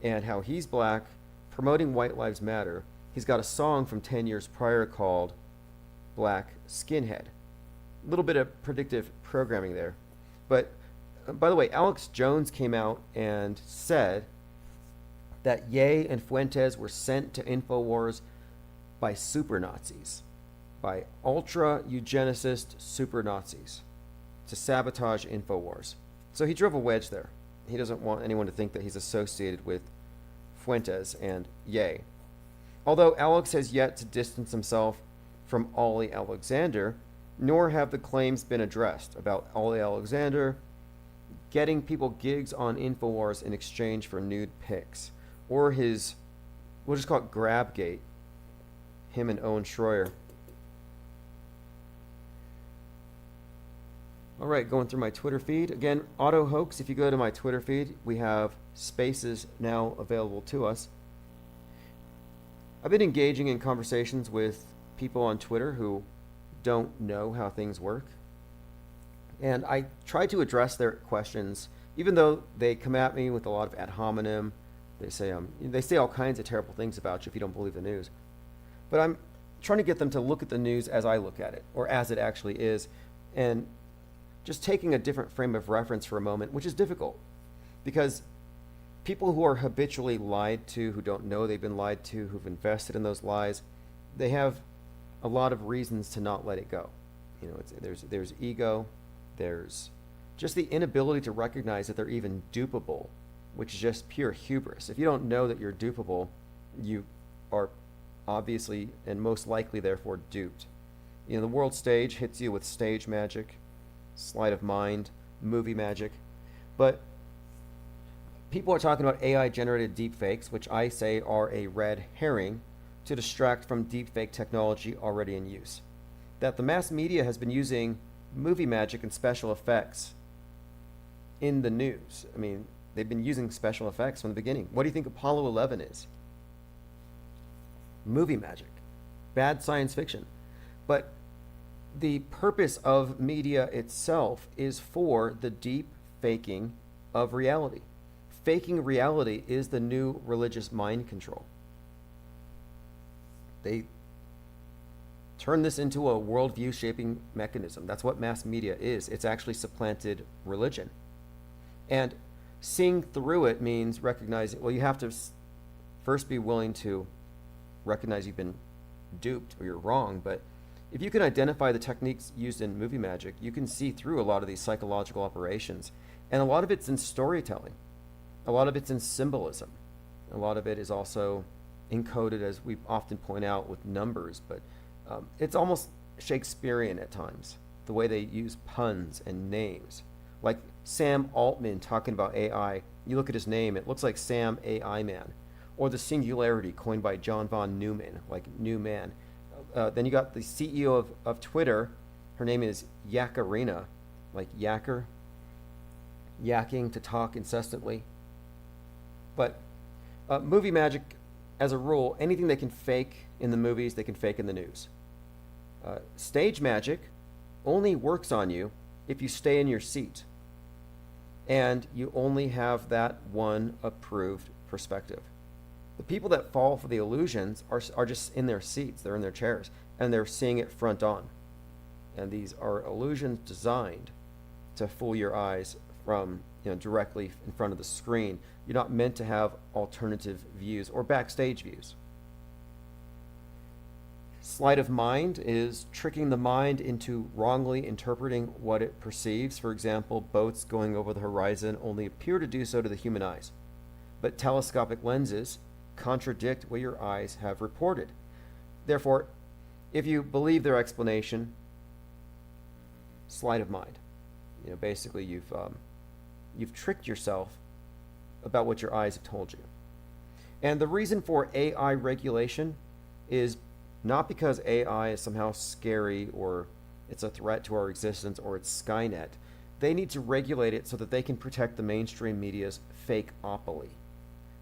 and how he's black, promoting White Lives Matter. He's got a song from 10 years prior called Black Skinhead. A little bit of predictive programming there. But, by the way, Alex Jones came out and said that Ye and Fuentes were sent to InfoWars by super Nazis, by ultra eugenicist super Nazis, to sabotage InfoWars. So he drove a wedge there. He doesn't want anyone to think that he's associated with Fuentes and Ye. Although Alex has yet to distance himself from Ollie Alexander, nor have the claims been addressed about Ollie Alexander getting people gigs on InfoWars in exchange for nude pics, or his, we'll just call it Grabgate, him and Owen Schroyer. All right, going through my Twitter feed. Again, Auto Hoax, if you go to my Twitter feed, we have spaces now available to us. I've been engaging in conversations with people on Twitter who don't know how things work. And I try to address their questions, even though they come at me with a lot of ad hominem. They say all kinds of terrible things about you if you don't believe the news. But I'm trying to get them to look at the news as I look at it, or as it actually is, and just taking a different frame of reference for a moment, which is difficult. Because people who are habitually lied to, who don't know they've been lied to, who've invested in those lies, they have a lot of reasons to not let it go. There's ego, there's just the inability to recognize that they're even dupable, which is just pure hubris. If you don't know that you're dupable, you are obviously and most likely therefore duped. The world stage hits you with stage magic, sleight of mind, movie magic, but people are talking about AI-generated deepfakes, which I say are a red herring to distract from deepfake technology already in use. That the mass media has been using movie magic and special effects in the news. I mean, they've been using special effects from the beginning. What do you think Apollo 11 is? Movie magic. Bad science fiction. But the purpose of media itself is for the deep faking of reality. Faking reality is the new religious mind control. They turn this into a worldview shaping mechanism. That's what mass media is. It's actually supplanted religion. And seeing through it means recognizing, well, you have to first be willing to recognize you've been duped or you're wrong, but if you can identify the techniques used in movie magic, you can see through a lot of these psychological operations. And a lot of it's in storytelling. A lot of it's in symbolism. A lot of it is also encoded, as we often point out, with numbers, but it's almost Shakespearean at times, the way they use puns and names. Like Sam Altman talking about AI. You look at his name, it looks like Sam AI Man. Or the singularity coined by John von Neumann, like new man. Then you got the CEO of Twitter. Her name is Yakarina, like yacker, yakking, to talk incessantly. But movie magic, as a rule, anything they can fake in the movies, they can fake in the news. Stage magic only works on you if you stay in your seat. And you only have that one approved perspective. The people that fall for the illusions are just in their seats, they're in their chairs, and they're seeing it front on. And these are illusions designed to fool your eyes from directly in front of the screen. You're not meant to have alternative views or backstage views. Sleight of mind is tricking the mind into wrongly interpreting what it perceives. For example, boats going over the horizon only appear to do so to the human eyes, but telescopic lenses contradict what your eyes have reported. Therefore, if you believe their explanation, sleight of mind. Basically, you've tricked yourself about what your eyes have told you. And the reason for AI regulation is not because AI is somehow scary or it's a threat to our existence or it's Skynet. They need to regulate it so that they can protect the mainstream media's fake-opoly.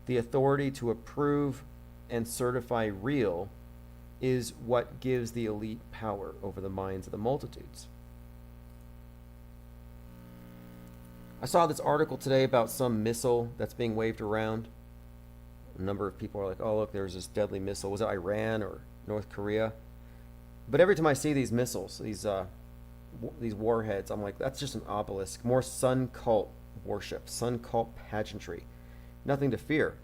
The authority to approve and certify real is what gives the elite power over the minds of the multitudes. I saw this article today about some missile that's being waved around. A number of people are like, oh, look, there's this deadly missile. Was it Iran or North Korea? But every time I see these missiles, these warheads, I'm like, that's just an obelisk. More sun cult worship, sun cult pageantry. Nothing to fear.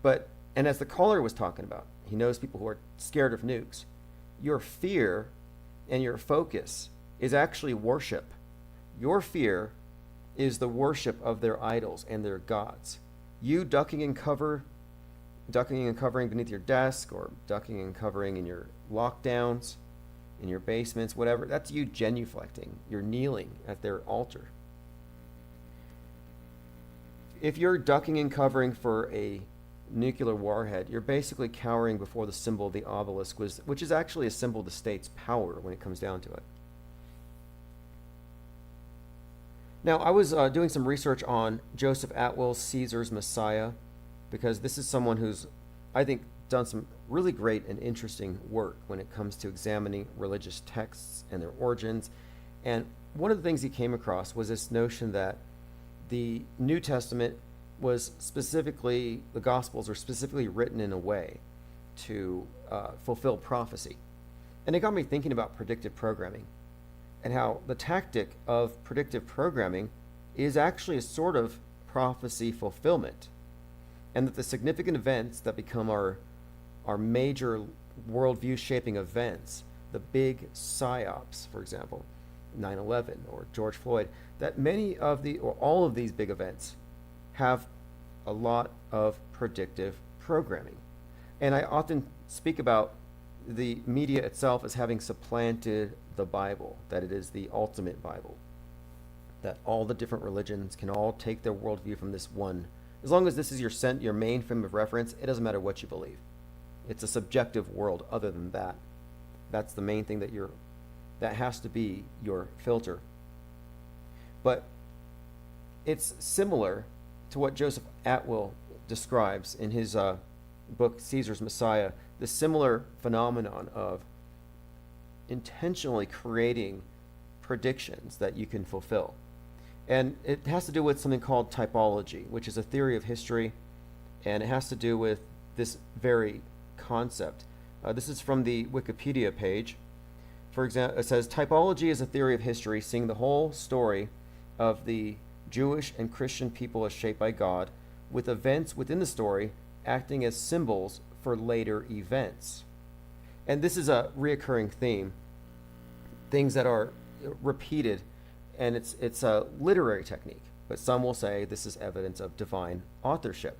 And as the caller was talking about, he knows people who are scared of nukes. Your fear and your focus is actually worship. Your fear is the worship of their idols and their gods. You ducking and covering beneath your desk, or ducking and covering in your lockdowns, in your basements, whatever, that's you genuflecting. You're kneeling at their altar. If you're ducking and covering for a nuclear warhead, you're basically cowering before the symbol of the obelisk, which is actually a symbol of the state's power when it comes down to it. Now, I was doing some research on Joseph Atwill's Caesar's Messiah, because this is someone who's, I think, done some really great and interesting work when it comes to examining religious texts and their origins. And one of the things he came across was this notion that the New Testament was specifically, the Gospels are specifically written in a way to fulfill prophecy. And it got me thinking about predictive programming and how the tactic of predictive programming is actually a sort of prophecy fulfillment. And that the significant events that become our major worldview shaping events, the big psyops, for example, 9/11 or George Floyd, that many of or all of these big events have a lot of predictive programming. And I often speak about the media itself as having supplanted the Bible, that it is the ultimate Bible, that all the different religions can all take their worldview from this one. As long as this is your main frame of reference, it doesn't matter what you believe. It's a subjective world. Other than that, that's the main thing that has to be your filter. But it's similar to what Joseph Atwill describes in his book Caesar's Messiah, the similar phenomenon of intentionally creating predictions that you can fulfill. And it has to do with something called typology, which is a theory of history, and it has to do with this very concept. This is from the Wikipedia page. For example, it says, typology is a theory of history seeing the whole story of the Jewish and Christian people as shaped by God, with events within the story acting as symbols for later events. And this is a reoccurring theme, things that are repeated, and it's a literary technique, but some will say this is evidence of divine authorship.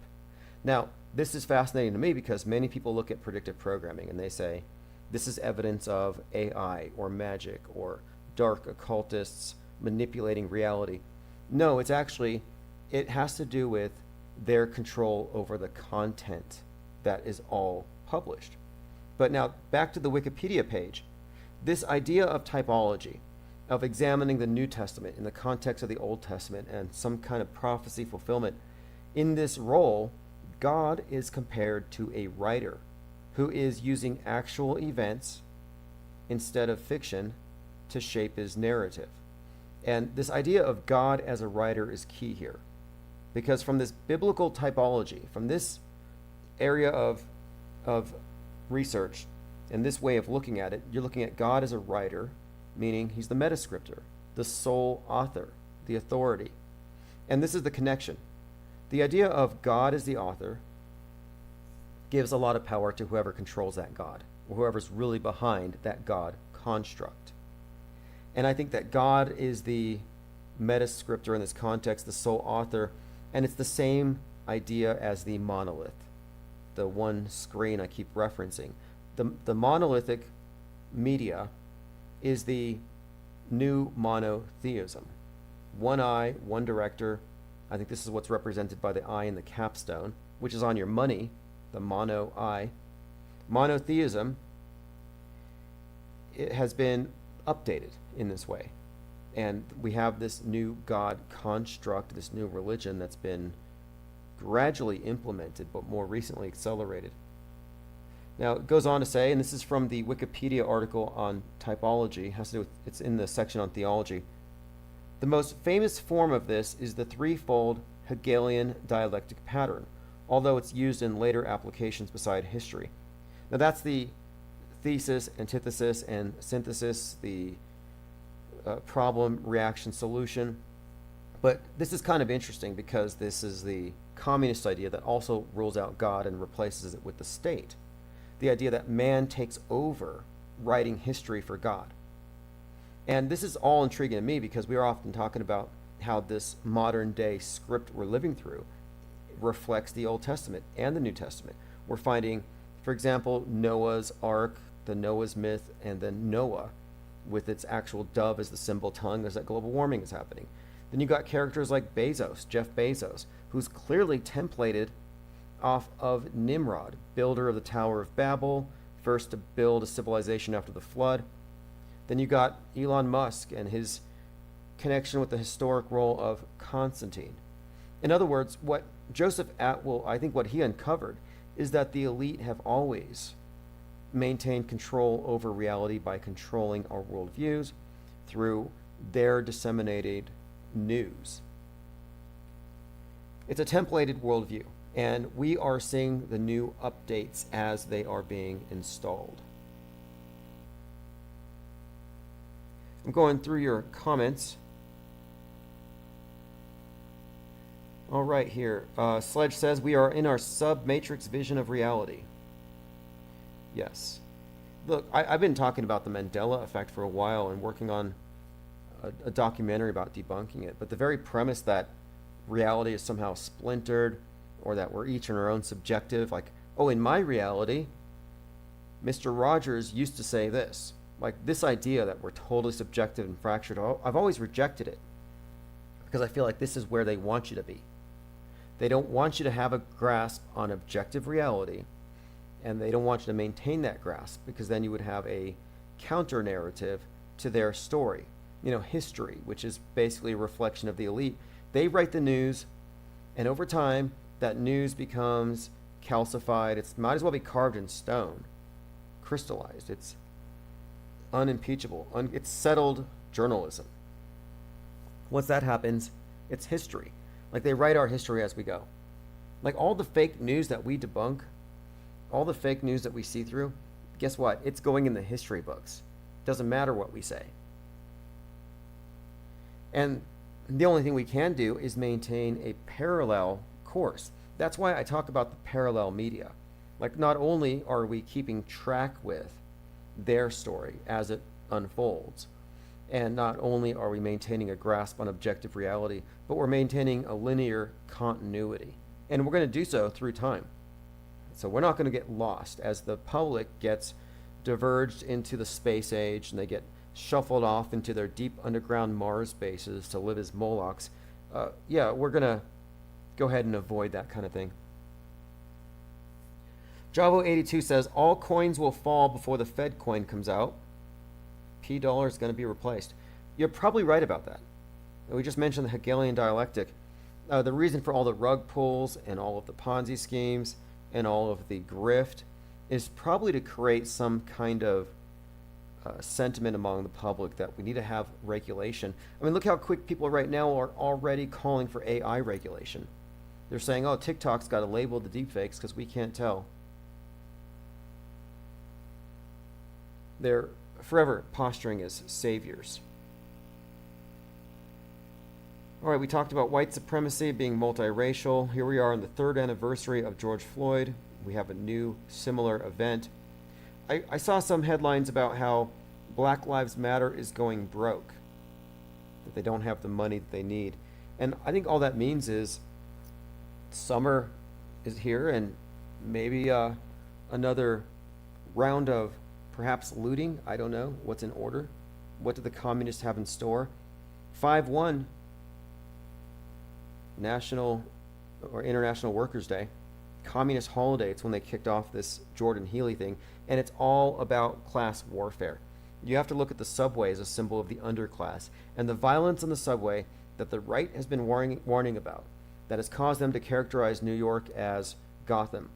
Now, this is fascinating to me because many people look at predictive programming and they say this is evidence of AI or magic or dark occultists manipulating reality. No, it has to do with their control over the content that is all published. But now, back to the Wikipedia page. This idea of typology, of examining the New Testament in the context of the Old Testament and some kind of prophecy fulfillment, in this role, God is compared to a writer who is using actual events instead of fiction to shape his narrative. And this idea of God as a writer is key here, because from this biblical typology, from this area of research and this way of looking at it, you're looking at God as a writer, meaning he's the metascriptor, the sole author, the authority. And this is the connection. The idea of God as the author gives a lot of power to whoever controls that God. or whoever's really behind that God construct. And I think that God is the metascriptor in this context, the sole author, and it's the same idea as the monolith, the one screen I keep referencing. The monolithic media is the new monotheism. One eye, one director. I think this is what's represented by the eye in the capstone, which is on your money, the mono eye. Monotheism, it has been updated in this way. And we have this new God construct, this new religion that's been gradually implemented, but more recently accelerated. Now, it goes on to say, and this is from the Wikipedia article on typology, has to do with, it's in the section on theology. The most famous form of this is the threefold Hegelian dialectic pattern, although it's used in later applications beside history. Now, that's the thesis, antithesis, and synthesis, the problem, reaction, solution. But this is kind of interesting because this is the communist idea that also rules out God and replaces it with the state. The idea that man takes over writing history for God. And this is all intriguing to me because we are often talking about how this modern day script we're living through reflects the Old Testament and the New Testament. We're finding, for example, Noah's Ark, the Noah's myth, and then Noah with its actual dove as the symbol telling us that global warming is happening. Then you got characters like Bezos, Jeff Bezos, who's clearly templated off of Nimrod, builder of the Tower of Babel, first to build a civilization after the flood. Then you got Elon Musk and his connection with the historic role of Constantine. In other words, what Joseph Atwill, I think what he uncovered is that the elite have always maintained control over reality by controlling our worldviews through their disseminated news. It's a templated worldview, and we are seeing the new updates as they are being installed. I'm going through your comments. All right, here. Sledge says, we are in our sub-matrix vision of reality. Yes. Look, I've been talking about the Mandela effect for a while and working on a documentary about debunking it. But the very premise that reality is somehow splintered or that we're each in our own subjective, like, oh, in my reality, Mr. Rogers used to say this. Like this idea that we're totally subjective and fractured, I've always rejected it because I feel like this is where they want you to be. They don't want you to have a grasp on objective reality, and they don't want you to maintain that grasp because then you would have a counter narrative to their story. You know, history, which is basically a reflection of the elite. They write the news, and over time, that news becomes calcified. It might as well be carved in stone, crystallized. It's unimpeachable. It's settled journalism. Once that happens, it's history. Like they write our history as we go. Like all the fake news that we debunk, all the fake news that we see through, guess what? It's going in the history books. Doesn't matter what we say. And the only thing we can do is maintain a parallel course. That's why I talk about the parallel media. Like not only are we keeping track with their story as it unfolds, and not only are we maintaining a grasp on objective reality, but we're maintaining a linear continuity. And we're going to do so through time. So we're not going to get lost as the public gets diverged into the space age and they get shuffled off into their deep underground Mars bases to live as Molochs. Yeah, we're going to go ahead and avoid that kind of thing. Javo82 says, all coins will fall before the Fed coin comes out. P dollar is going to be replaced. You're probably right about that. We just mentioned the Hegelian dialectic. The reason for all the rug pulls and all of the Ponzi schemes and all of the grift is probably to create some kind of sentiment among the public that we need to have regulation. I mean, look how quick people right now are already calling for AI regulation. They're saying, oh, TikTok's got to label the deepfakes because we can't tell. They're forever posturing as saviors. All right, we talked about white supremacy being multiracial. Here we are on the 3rd anniversary of George Floyd. We have a new similar event. I saw some headlines about how Black Lives Matter is going broke, that they don't have the money that they need. And I think all that means is summer is here, and maybe another round of perhaps looting. I don't know what's in order. What do the communists have in store? 5/1, National or International Workers' Day, communist holiday. It's when they kicked off this Jordan Healy thing, and it's all about class warfare. You have to look at the subway as a symbol of the underclass, and the violence on the subway that the right has been warning about, that has caused them to characterize New York as Gotham.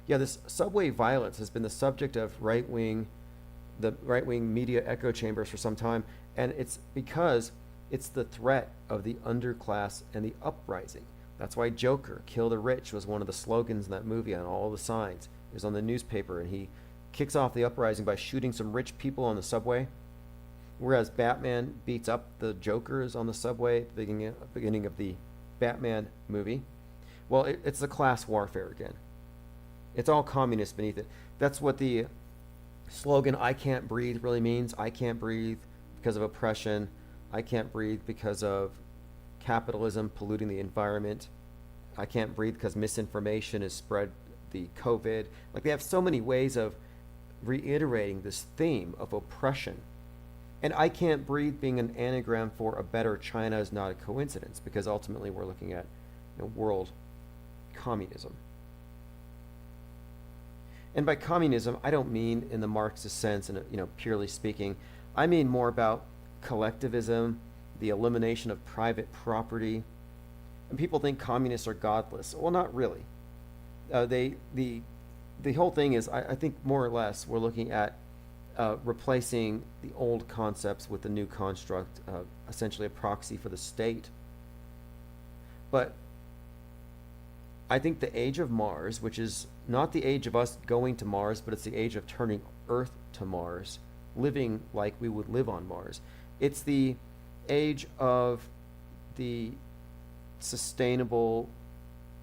Yeah, this subway violence has been the subject of the right-wing media echo chambers for some time, and it's because it's the threat of the underclass and the uprising. That's why Joker, Kill the Rich, was one of the slogans in that movie on all the signs. It was on the newspaper, and he kicks off the uprising by shooting some rich people on the subway, whereas Batman beats up the Jokers on the subway at the beginning of the Batman movie. Well, it's the class warfare again. It's all communist beneath it. That's what the slogan "I can't breathe" really means. I can't breathe because of oppression. I can't breathe because of capitalism polluting the environment. I can't breathe because misinformation has spread the COVID. Like, they have so many ways of reiterating this theme of oppression. And I can't breathe being an anagram for a better China is not a coincidence, because ultimately we're looking at, world communism. And by communism, I don't mean in the Marxist sense, and purely speaking. I mean more about collectivism, the elimination of private property. And people think communists are godless. Well, not really. The whole thing is, I think more or less, we're looking at replacing the old concepts with the new construct, essentially a proxy for the state. But I think the age of Mars, which is not the age of us going to Mars, but it's the age of turning Earth to Mars, living like we would live on Mars. It's the age of the sustainable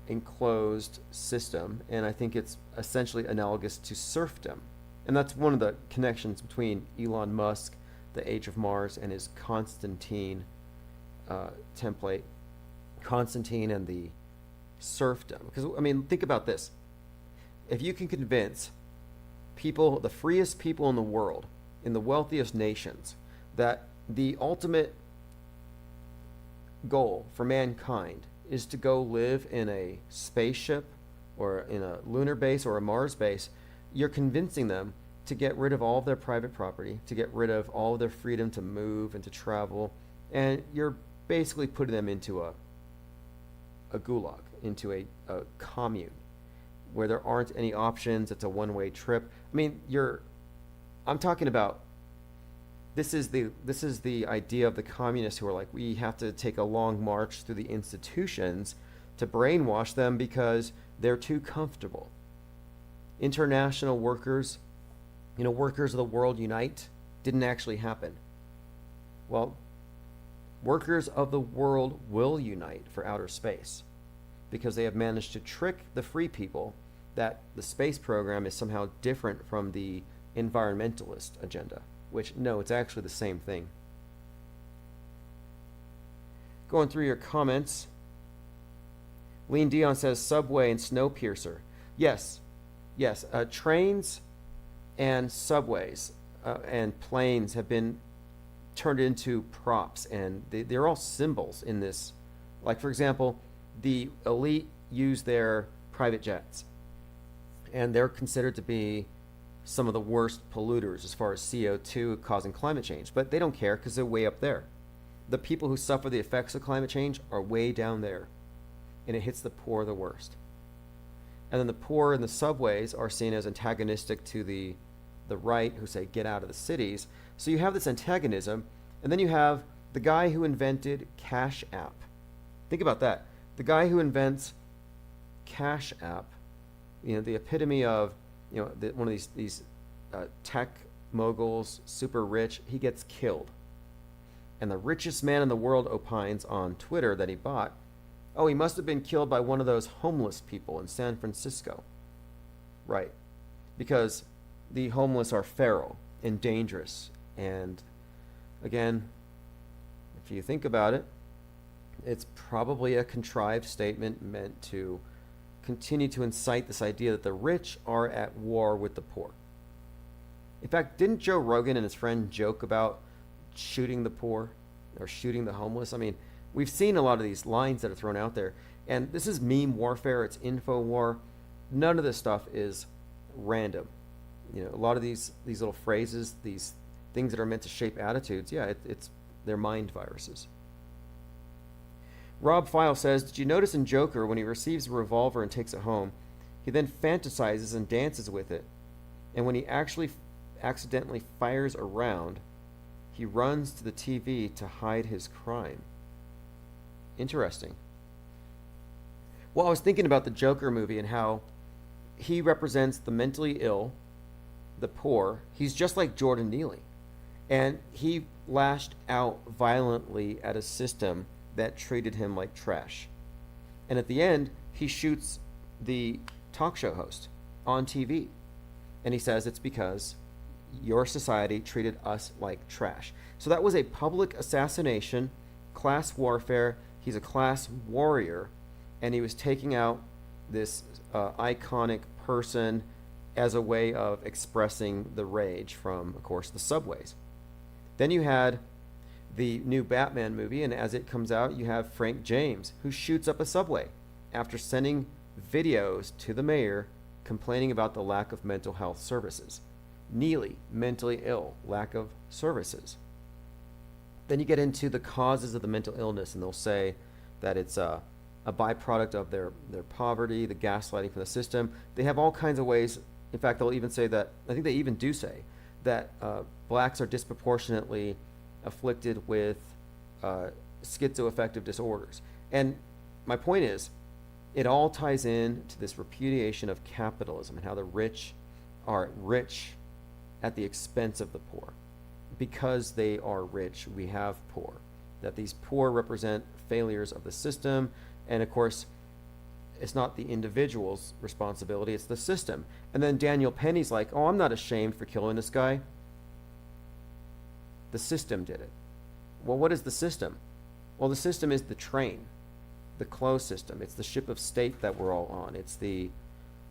enclosed system, and I think it's essentially analogous to serfdom. And that's one of the connections between Elon Musk, the age of Mars, and his Constantine template, Constantine and the serfdom. Because, think about this. If you can convince people, the freest people in the world, in the wealthiest nations, that the ultimate goal for mankind is to go live in a spaceship or in a lunar base or a Mars base, you're convincing them to get rid of all of their private property, to get rid of all of their freedom to move and to travel, and you're basically putting them into a gulag, into a commune where there aren't any options. It's a one-way trip. I'm talking about, this is the idea of the communists who are like, we have to take a long march through the institutions to brainwash them because they're too comfortable. International workers, workers of the world unite, didn't actually happen. Well, workers of the world will unite for outer space because they have managed to trick the free people that the space program is somehow different from the environmentalist agenda, which, no, it's actually the same thing. Going through your comments, Lean Dion says subway and Snowpiercer. Yes, trains and subways and planes have been turned into props, and they're all symbols in this. Like, for example, the elite use their private jets, and they're considered to be some of the worst polluters as far as CO2 causing climate change, but they don't care because they're way up there. The people who suffer the effects of climate change are way down there, and it hits the poor the worst. And then the poor in the subways are seen as antagonistic to the right, who say get out of the cities. So you have this antagonism, and then you have the guy who invented Cash App. Think about that. The guy who invents Cash App, the epitome of one of these tech moguls, super rich, he gets killed. And the richest man in the world opines on Twitter that he bought, oh, he must have been killed by one of those homeless people in San Francisco. Right. Because the homeless are feral and dangerous. And again, if you think about it, it's probably a contrived statement meant to continue to incite this idea that the rich are at war with the poor. In fact, didn't Joe Rogan and his friend joke about shooting the poor or shooting the homeless? I mean, we've seen a lot of these lines that are thrown out there, and this is meme warfare, it's info war. None of this stuff is random. You know, a lot of these little phrases, these things that are meant to shape attitudes, yeah, they're mind viruses. Rob File says, did you notice in Joker when he receives a revolver and takes it home, he then fantasizes and dances with it, and when he actually accidentally fires a round, he runs to the TV to hide his crime. Interesting. Well, I was thinking about the Joker movie and how he represents the mentally ill, the poor. He's just like Jordan Neely. And he lashed out violently at a system that treated him like trash. And at the end, he shoots the talk show host on TV. And he says it's because your society treated us like trash. So that was a public assassination, class warfare. He's a class warrior, and he was taking out this iconic person as a way of expressing the rage from, of course, the subways. Then you had the new Batman movie, and as it comes out, you have Frank James, who shoots up a subway after sending videos to the mayor complaining about the lack of mental health services. Neely, mentally ill, lack of services. Then you get into the causes of the mental illness, and they'll say that it's a byproduct of their poverty, the gaslighting from the system. They have all kinds of ways. In fact, they'll even say that, I think they even do say, that blacks are disproportionately afflicted with schizoaffective disorders. And my point is, it all ties in to this repudiation of capitalism and how the rich are rich at the expense of the poor. Because they are rich, we have poor. That these poor represent failures of the system, and of course, it's not the individual's responsibility, it's the system. And then Daniel Penny's like, oh, I'm not ashamed for killing this guy. The system did it. Well, what is the system? Well, the system is the train, the closed system. It's the ship of state that we're all on. It's the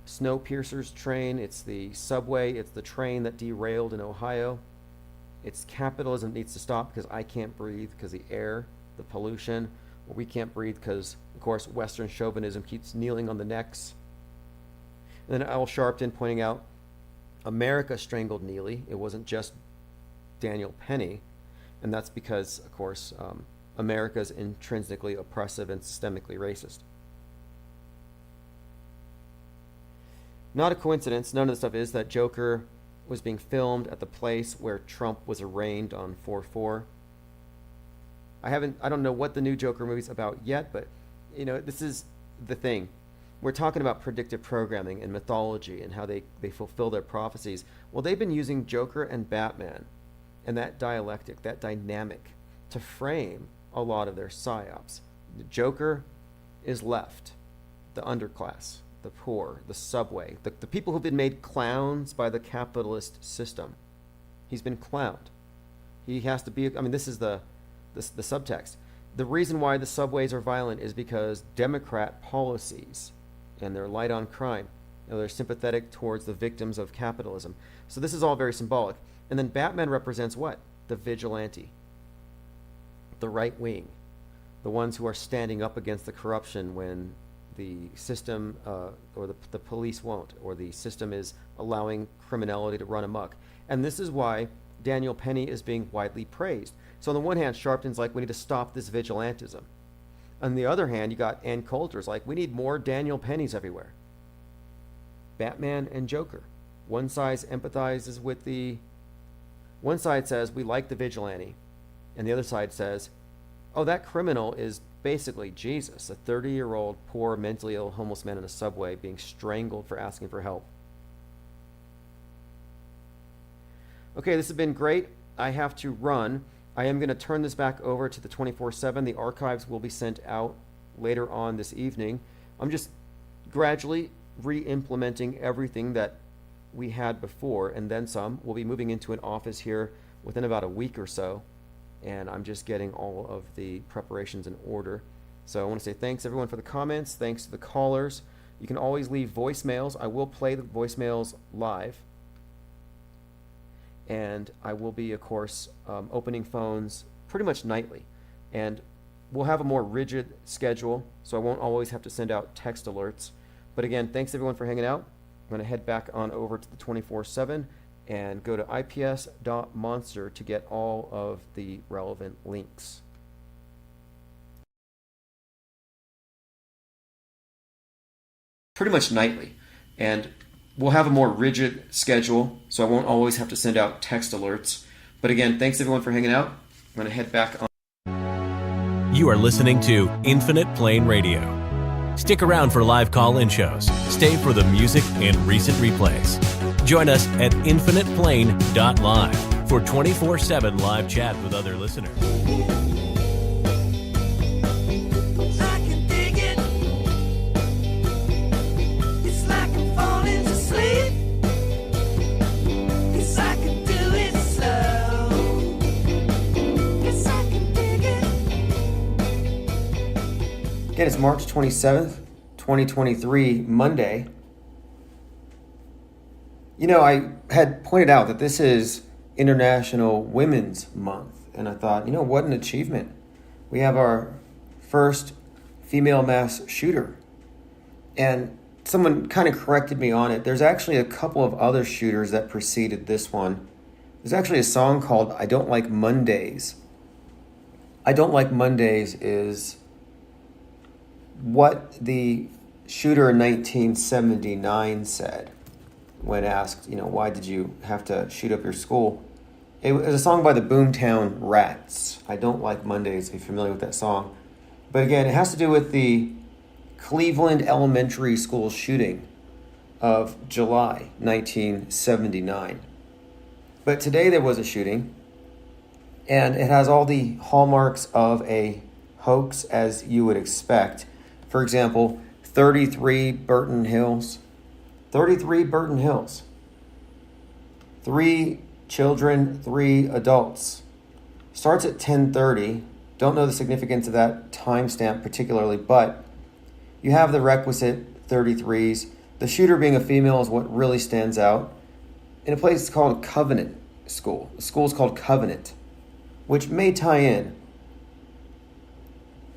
Snowpiercer's train. It's the subway. It's the train that derailed in Ohio. It's capitalism needs to stop because I can't breathe because the air, the pollution. Well, we can't breathe because, of course, Western chauvinism keeps kneeling on the necks. And then Al Sharpton pointing out, America strangled Neely. It wasn't just Daniel Penny. And that's because, of course, America is intrinsically oppressive and systemically racist. Not a coincidence, none of the stuff is, that Joker was being filmed at the place where Trump was arraigned on 4/4. I don't know what the new Joker movie's about yet, but you know, this is the thing. We're talking about predictive programming and mythology and how they fulfill their prophecies. Well, they've been using Joker and Batman and that dialectic, that dynamic, to frame a lot of their psyops. The Joker is left, the underclass, the poor, the subway, the people who've been made clowns by the capitalist system. He's been clowned. He has to be, I mean, this is the subtext. The reason why the subways are violent is because Democrat policies and they're light on crime. You know, they're sympathetic towards the victims of capitalism. So this is all very symbolic. And then Batman represents what? The vigilante, the right wing, the ones who are standing up against the corruption when the system or the police won't, or the system is allowing criminality to run amok. And this is why Daniel Penny is being widely praised. So on the one hand, Sharpton's like, we need to stop this vigilantism. On the other hand, you got Ann Coulter's like, we need more Daniel Pennies everywhere. Batman and Joker. One side empathizes with one side says, we like the vigilante. And the other side says, oh, that criminal is basically Jesus, a 30-year-old, poor, mentally ill, homeless man in a subway being strangled for asking for help. Okay, this has been great. I have to run. I am going to turn this back over to the 24/7. The archives will be sent out later on this evening. I'm just gradually re-implementing everything that we had before and then some. We'll be moving into an office here within about a week or so, and I'm just getting all of the preparations in order. So I want to say thanks everyone for the comments. Thanks to the callers. You can always leave voicemails. I will play the voicemails live. And I will be, of course, opening phones pretty much nightly. And we'll have a more rigid schedule, so I won't always have to send out text alerts. But again, thanks everyone for hanging out. I'm going to head back on over to the 24/7 and go to ips.monster to get all of the relevant links. Pretty much nightly. And we'll have a more rigid schedule, so I won't always have to send out text alerts. But again, thanks everyone for hanging out. I'm going to head back on. You are listening to Infinite Plane Radio. Stick around for live call-in shows. Stay for the music and recent replays. Join us at infiniteplane.live for 24/7 live chat with other listeners. I can dig it. It's like I'm falling asleep. 'Cause I can do it slow. 'Cause I can dig it. Again, it's March 27th, 2023, Monday. You know, I had pointed out that this is International Women's Month, and I thought, you know, what an achievement. We have our first female mass shooter. And someone kind of corrected me on it. There's actually a couple of other shooters that preceded this one. There's actually a song called I Don't Like Mondays. I Don't Like Mondays is what the shooter in 1979 said when asked, you know, why did you have to shoot up your school? It was a song by the Boomtown Rats. I Don't Like Mondays, if you're familiar with that song. But again, it has to do with the Cleveland Elementary School shooting of July 1979. But today there was a shooting, and it has all the hallmarks of a hoax as you would expect. For example, 33 Burton Hills. 33 Burton Hills. 3 children, 3 adults. Starts at 10:30. Don't know the significance of that timestamp particularly, but you have the requisite 33s. The shooter being a female is what really stands out. In a place called Covenant School. The school is called Covenant, which may tie in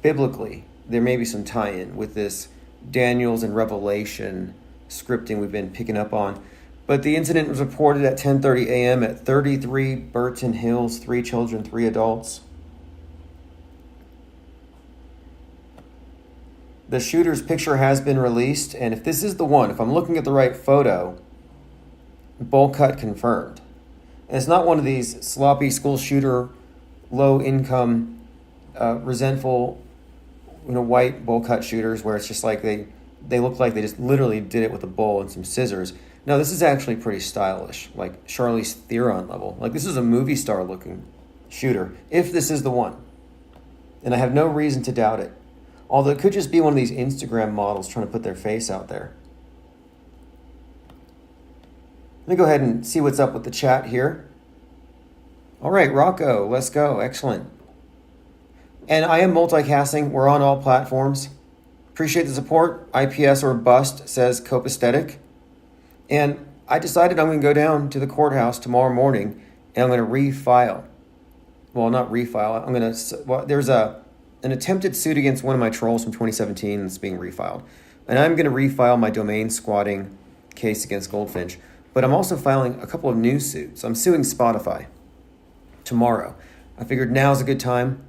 biblically. There may be some tie-in with this Daniels and Revelation scripting we've been picking up on. But the incident was reported at 10:30 a.m. at 33 Burton Hills, 3 children, 3 adults. The shooter's picture has been released, and if this is the one, if I'm looking at the right photo, bowl cut confirmed. And it's not one of these sloppy school shooter, low-income, resentful, white bowl cut shooters where it's just like they look like they just literally did it with a bowl and some scissors. No, this is actually pretty stylish, like Charlize Theron level. Like this is a movie star looking shooter, if this is the one. And I have no reason to doubt it. Although it could just be one of these Instagram models trying to put their face out there. Let me go ahead and see what's up with the chat here. All right, Rocco, let's go. Excellent. And I am multicasting. We're on all platforms. Appreciate the support. IPS or bust, says Copaesthetic. And I decided I'm going to go down to the courthouse tomorrow morning and I'm going to refile. Well, not refile. There's an attempted suit against one of my trolls from 2017 that's being refiled. And I'm going to refile my domain squatting case against Goldfinch. But I'm also filing a couple of new suits. I'm suing Spotify tomorrow. I figured now's a good time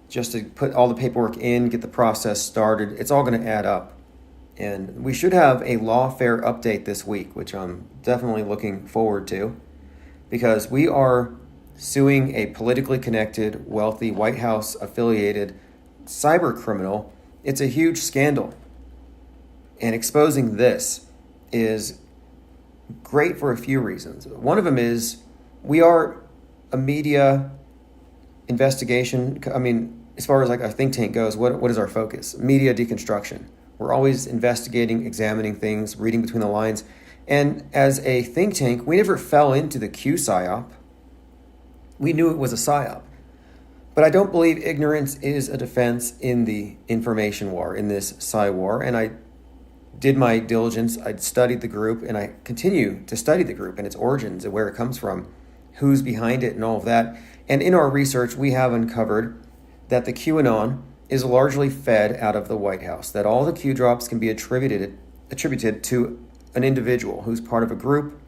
just to put all the paperwork in, get the process started. It's all going to add up. And we should have a lawfare update this week, which I'm definitely looking forward to, because we are suing a politically connected, wealthy, White House affiliated cyber criminal. It's a huge scandal. And exposing this is great for a few reasons. One of them is we are a media investigation. I mean, as far as like our think tank goes, what is our focus? Media deconstruction. We're always investigating, examining things, reading between the lines. And as a think tank, we never fell into the Q psyop. We knew it was a psyop. But I don't believe ignorance is a defense in the information war, in this psy war. And I did my diligence. I studied the group, and I continue to study the group and its origins and where it comes from, who's behind it and all of that. And in our research, we have uncovered that the QAnon is largely fed out of the White House, that all the Q drops can be attributed to an individual who's part of a group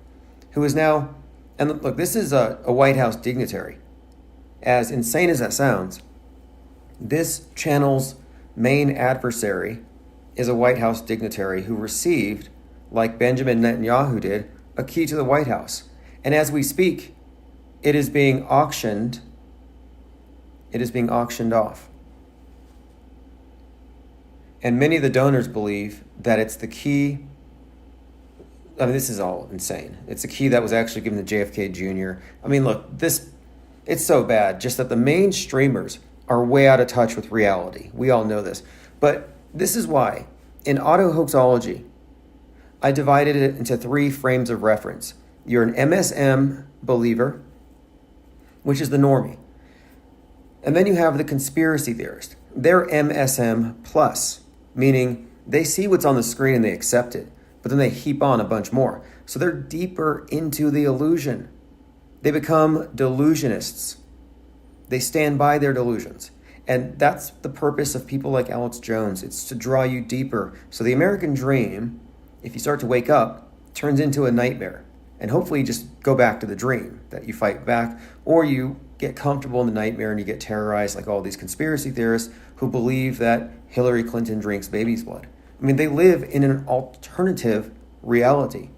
who is now, and look, this is a White House dignitary. As insane as that sounds, this channel's main adversary is a White House dignitary who received, like Benjamin Netanyahu did, a key to the White House. And as we speak, it is being auctioned. It is being auctioned off. And many of the donors believe that it's the key. I mean, this is all insane. It's a key that was actually given to JFK Jr. I mean, look, it's so bad, just that the mainstreamers are way out of touch with reality. We all know this. But this is why, in auto-hoaxology, I divided it into 3 frames of reference. You're an MSM believer, which is the normie. And then you have the conspiracy theorist. They're MSM plus, meaning they see what's on the screen and they accept it, but then they heap on a bunch more. So they're deeper into the illusion. They become delusionists. They stand by their delusions. And that's the purpose of people like Alex Jones. It's to draw you deeper. So the American dream, if you start to wake up, turns into a nightmare. And hopefully you just go back to the dream, that you fight back, or you get comfortable in the nightmare and you get terrorized like all these conspiracy theorists who believe that Hillary Clinton drinks baby's blood. I mean, they live in an alternative reality.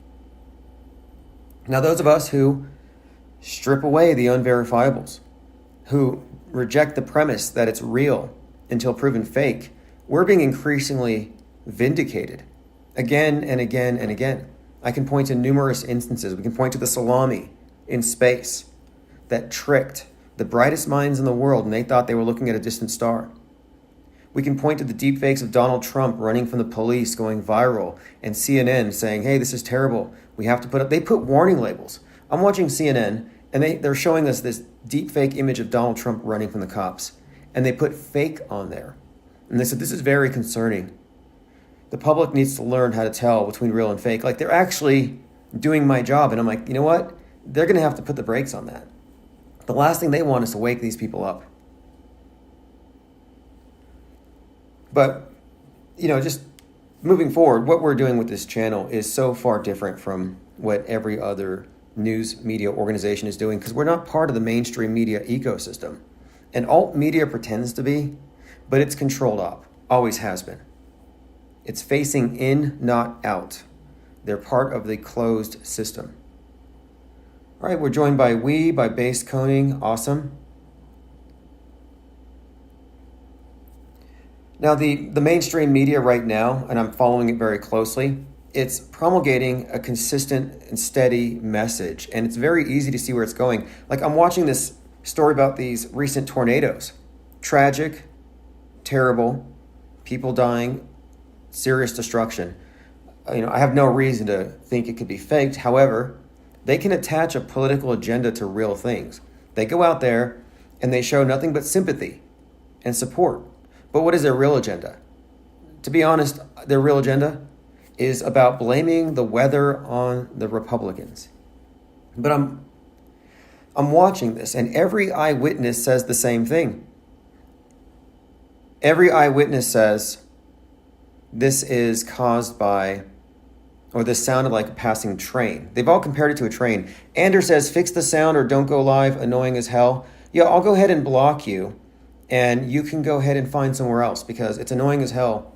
Now, those of us who strip away the unverifiables, who reject the premise that it's real until proven fake, we're being increasingly vindicated again and again and again. I can point to numerous instances. We can point to the salami in space that tricked the brightest minds in the world, and they thought they were looking at a distant star. We can point to the deepfakes of Donald Trump running from the police going viral, and CNN saying, hey, this is terrible. We have to put up, they put warning labels. I'm watching CNN, and they're showing us this deepfake image of Donald Trump running from the cops, and they put fake on there. And they said, this is very concerning. The public needs to learn how to tell between real and fake. Like, they're actually doing my job. And I'm like, you know what? They're going to have to put the brakes on that. The last thing they want is to wake these people up. But, just moving forward, what we're doing with this channel is so far different from what every other news media organization is doing, because we're not part of the mainstream media ecosystem. And alt media pretends to be, but it's controlled up. Always has been. It's facing in, not out. They're part of the closed system. All right, we're joined by by Base Koning. Awesome. Now, the mainstream media right now, and I'm following it very closely, it's promulgating a consistent and steady message, and it's very easy to see where it's going. Like, I'm watching this story about these recent tornadoes. Tragic, terrible, people dying, serious destruction. I have no reason to think it could be faked. However, they can attach a political agenda to real things. They go out there and they show nothing but sympathy and support. But what is their real agenda? To be honest, their real agenda is about blaming the weather on the Republicans. But I'm watching this, and every eyewitness says the same thing. Every eyewitness says this is caused by, or this sounded like a passing train. They've all compared it to a train. Anders says, fix the sound or don't go live, annoying as hell. Yeah, I'll go ahead and block you, and you can go ahead and find somewhere else, because it's annoying as hell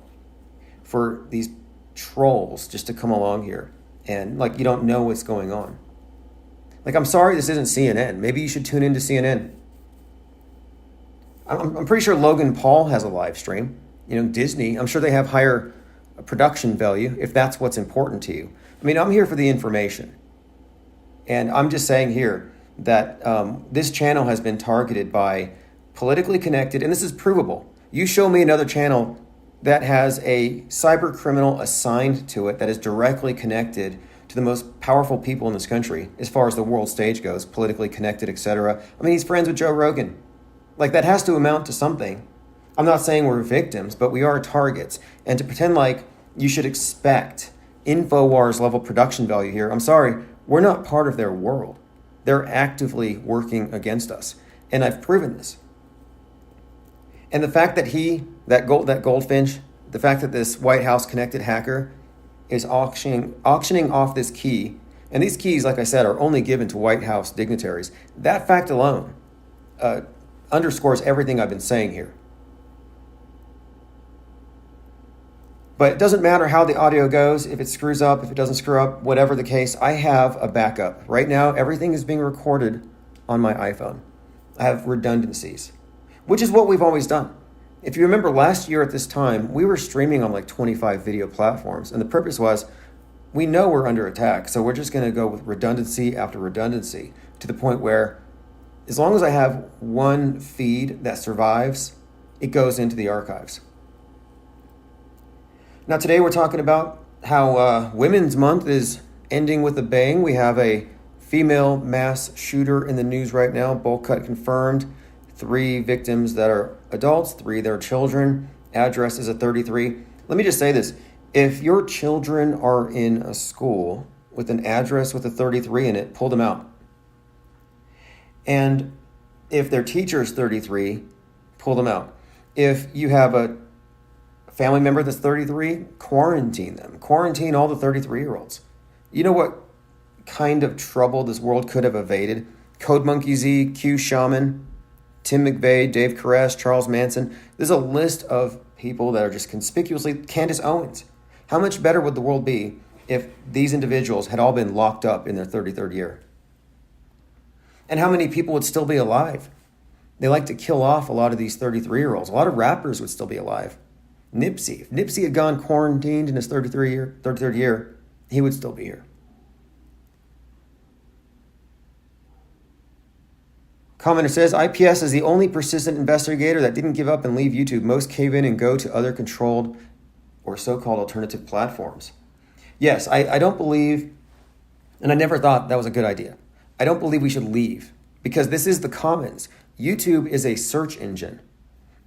for these trolls just to come along here and you don't know what's going on. I'm sorry this isn't CNN. Maybe you should tune into CNN. I'm pretty sure Logan Paul has a live stream. Disney, I'm sure they have higher production value if that's what's important to you. I'm here for the information. And I'm just saying here that this channel has been targeted by politically connected, and this is provable. You show me another channel that has a cyber criminal assigned to it that is directly connected to the most powerful people in this country, as far as the world stage goes, politically connected, etc. I mean, he's friends with Joe Rogan. Like, that has to amount to something. I'm not saying we're victims, but we are targets. And to pretend like you should expect InfoWars level production value here, I'm sorry, we're not part of their world. They're actively working against us. And I've proven this. And the fact that that Goldfinch, the fact that this White House connected hacker is auctioning off this key, and these keys, like I said, are only given to White House dignitaries, that fact alone underscores everything I've been saying here. But it doesn't matter how the audio goes, if it screws up, if it doesn't screw up, whatever the case, I have a backup. Right now, everything is being recorded on my iPhone. I have redundancies, which is what we've always done. If you remember last year at this time, we were streaming on like 25 video platforms, and the purpose was, we know we're under attack, so we're just going to go with redundancy after redundancy to the point where as long as I have one feed that survives, it goes into the archives. Now today we're talking about how Women's Month is ending with a bang. We have a female mass shooter in the news right now, bowl cut confirmed. 3 victims that are adults, 3 that are children. Address is a 33. Let me just say this. If your children are in a school with an address with a 33 in it, pull them out. And if their teacher is 33, pull them out. If you have a family member that's 33, quarantine them. Quarantine all the 33-year-olds. You know what kind of trouble this world could have evaded? Code Monkey Z, Q Shaman, Tim McVeigh, Dave Koresh, Charles Manson. There's a list of people that are just conspicuously... Candace Owens. How much better would the world be if these individuals had all been locked up in their 33rd year? And how many people would still be alive? They like to kill off a lot of these 33-year-olds. A lot of rappers would still be alive. Nipsey. If Nipsey had gone quarantined in his 33rd year, he would still be here. Commenter says, IPS is the only persistent investigator that didn't give up and leave YouTube. Most cave in and go to other controlled or so-called alternative platforms. Yes, I don't believe, and I never thought that was a good idea. I don't believe we should leave because this is the commons. YouTube is a search engine.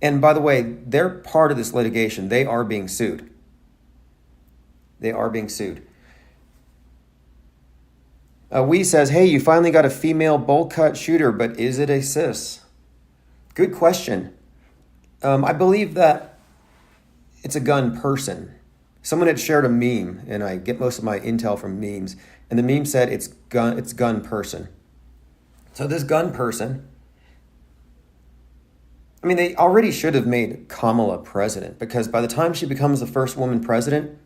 And by the way, they're part of this litigation. They are being sued. They are being sued. Wee says, hey, you finally got a female bowl cut shooter, but is it a cis? Good question. I believe that it's a gun person. Someone had shared a meme, and I get most of my intel from memes, and the meme said it's gun person. So this gun person, I mean, they already should have made Kamala president because by the time she becomes the first woman president,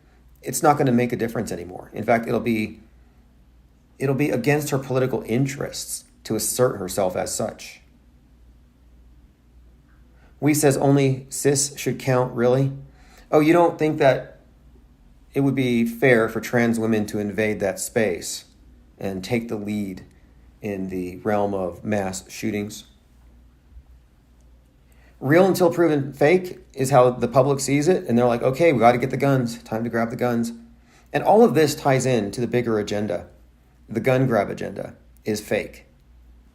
it's not going to make a difference anymore. In fact, it'll be against her political interests to assert herself as such. Wee says only cis should count, really? Oh, you don't think that it would be fair for trans women to invade that space and take the lead in the realm of mass shootings? Real until proven fake is how the public sees it. And they're like, okay, we got to get the guns. Time to grab the guns. And all of this ties in to the bigger agenda. The gun grab agenda is fake.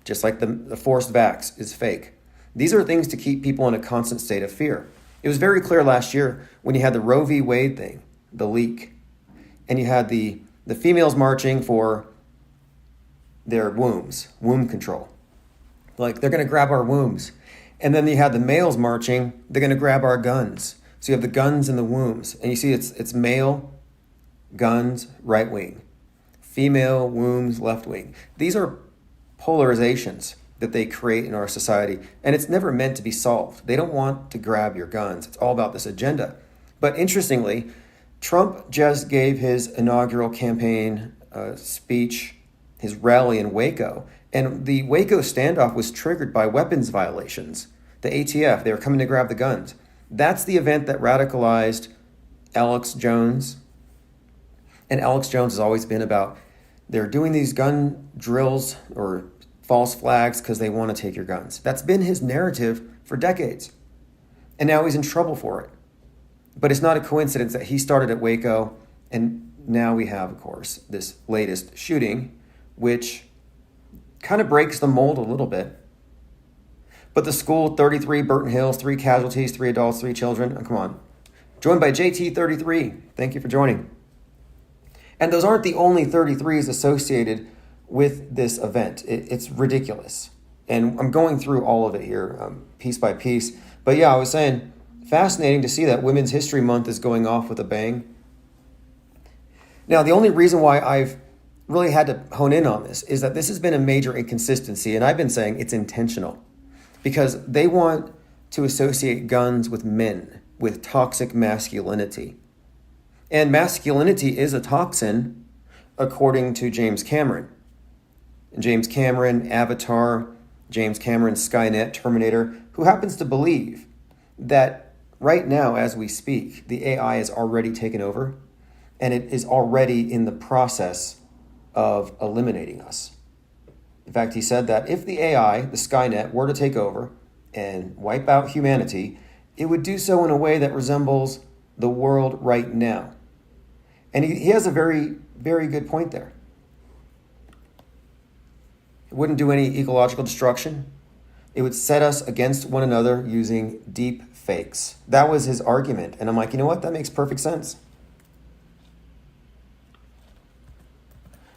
Just like the forced vax is fake. These are things to keep people in a constant state of fear. It was very clear last year when you had the Roe v. Wade thing, the leak, and you had the females marching for their wombs, womb control. Like, they're going to grab our wombs. And then you had the males marching, they're going to grab our guns. So you have the guns and the wombs. And you see it's male, guns, right wing. Female, wombs, left wing. These are polarizations that they create in our society. And it's never meant to be solved. They don't want to grab your guns. It's all about this agenda. But interestingly, Trump just gave his inaugural campaign speech, his rally in Waco. And the Waco standoff was triggered by weapons violations. The ATF, they were coming to grab the guns. That's the event that radicalized Alex Jones. And Alex Jones has always been about, they're doing these gun drills or false flags because they want to take your guns. That's been his narrative for decades. And now he's in trouble for it. But it's not a coincidence that he started at Waco and now we have, of course, this latest shooting, which kind of breaks the mold a little bit. But the school, 33, Burton Hills, 3 casualties, 3 adults, 3 children. Oh, come on. Joined by JT33. Thank you for joining. And those aren't the only 33s associated with this event. It's ridiculous. And I'm going through all of it here, piece by piece. But yeah, I was saying, fascinating to see that Women's History Month is going off with a bang. Now, the only reason why I've really had to hone in on this is that this has been a major inconsistency, and I've been saying it's intentional because they want to associate guns with men, with toxic masculinity. And masculinity is a toxin, according to James Cameron. James Cameron, Avatar, James Cameron, Skynet, Terminator, who happens to believe that right now, as we speak, the AI is already taken over, and it is already in the process of eliminating us. In fact, he said that if the AI, the Skynet, were to take over and wipe out humanity, it would do so in a way that resembles the world right now. And he has a very, very good point there. It wouldn't do any ecological destruction. It would set us against one another using deep fakes. That was his argument. And I'm like, you know what? That makes perfect sense.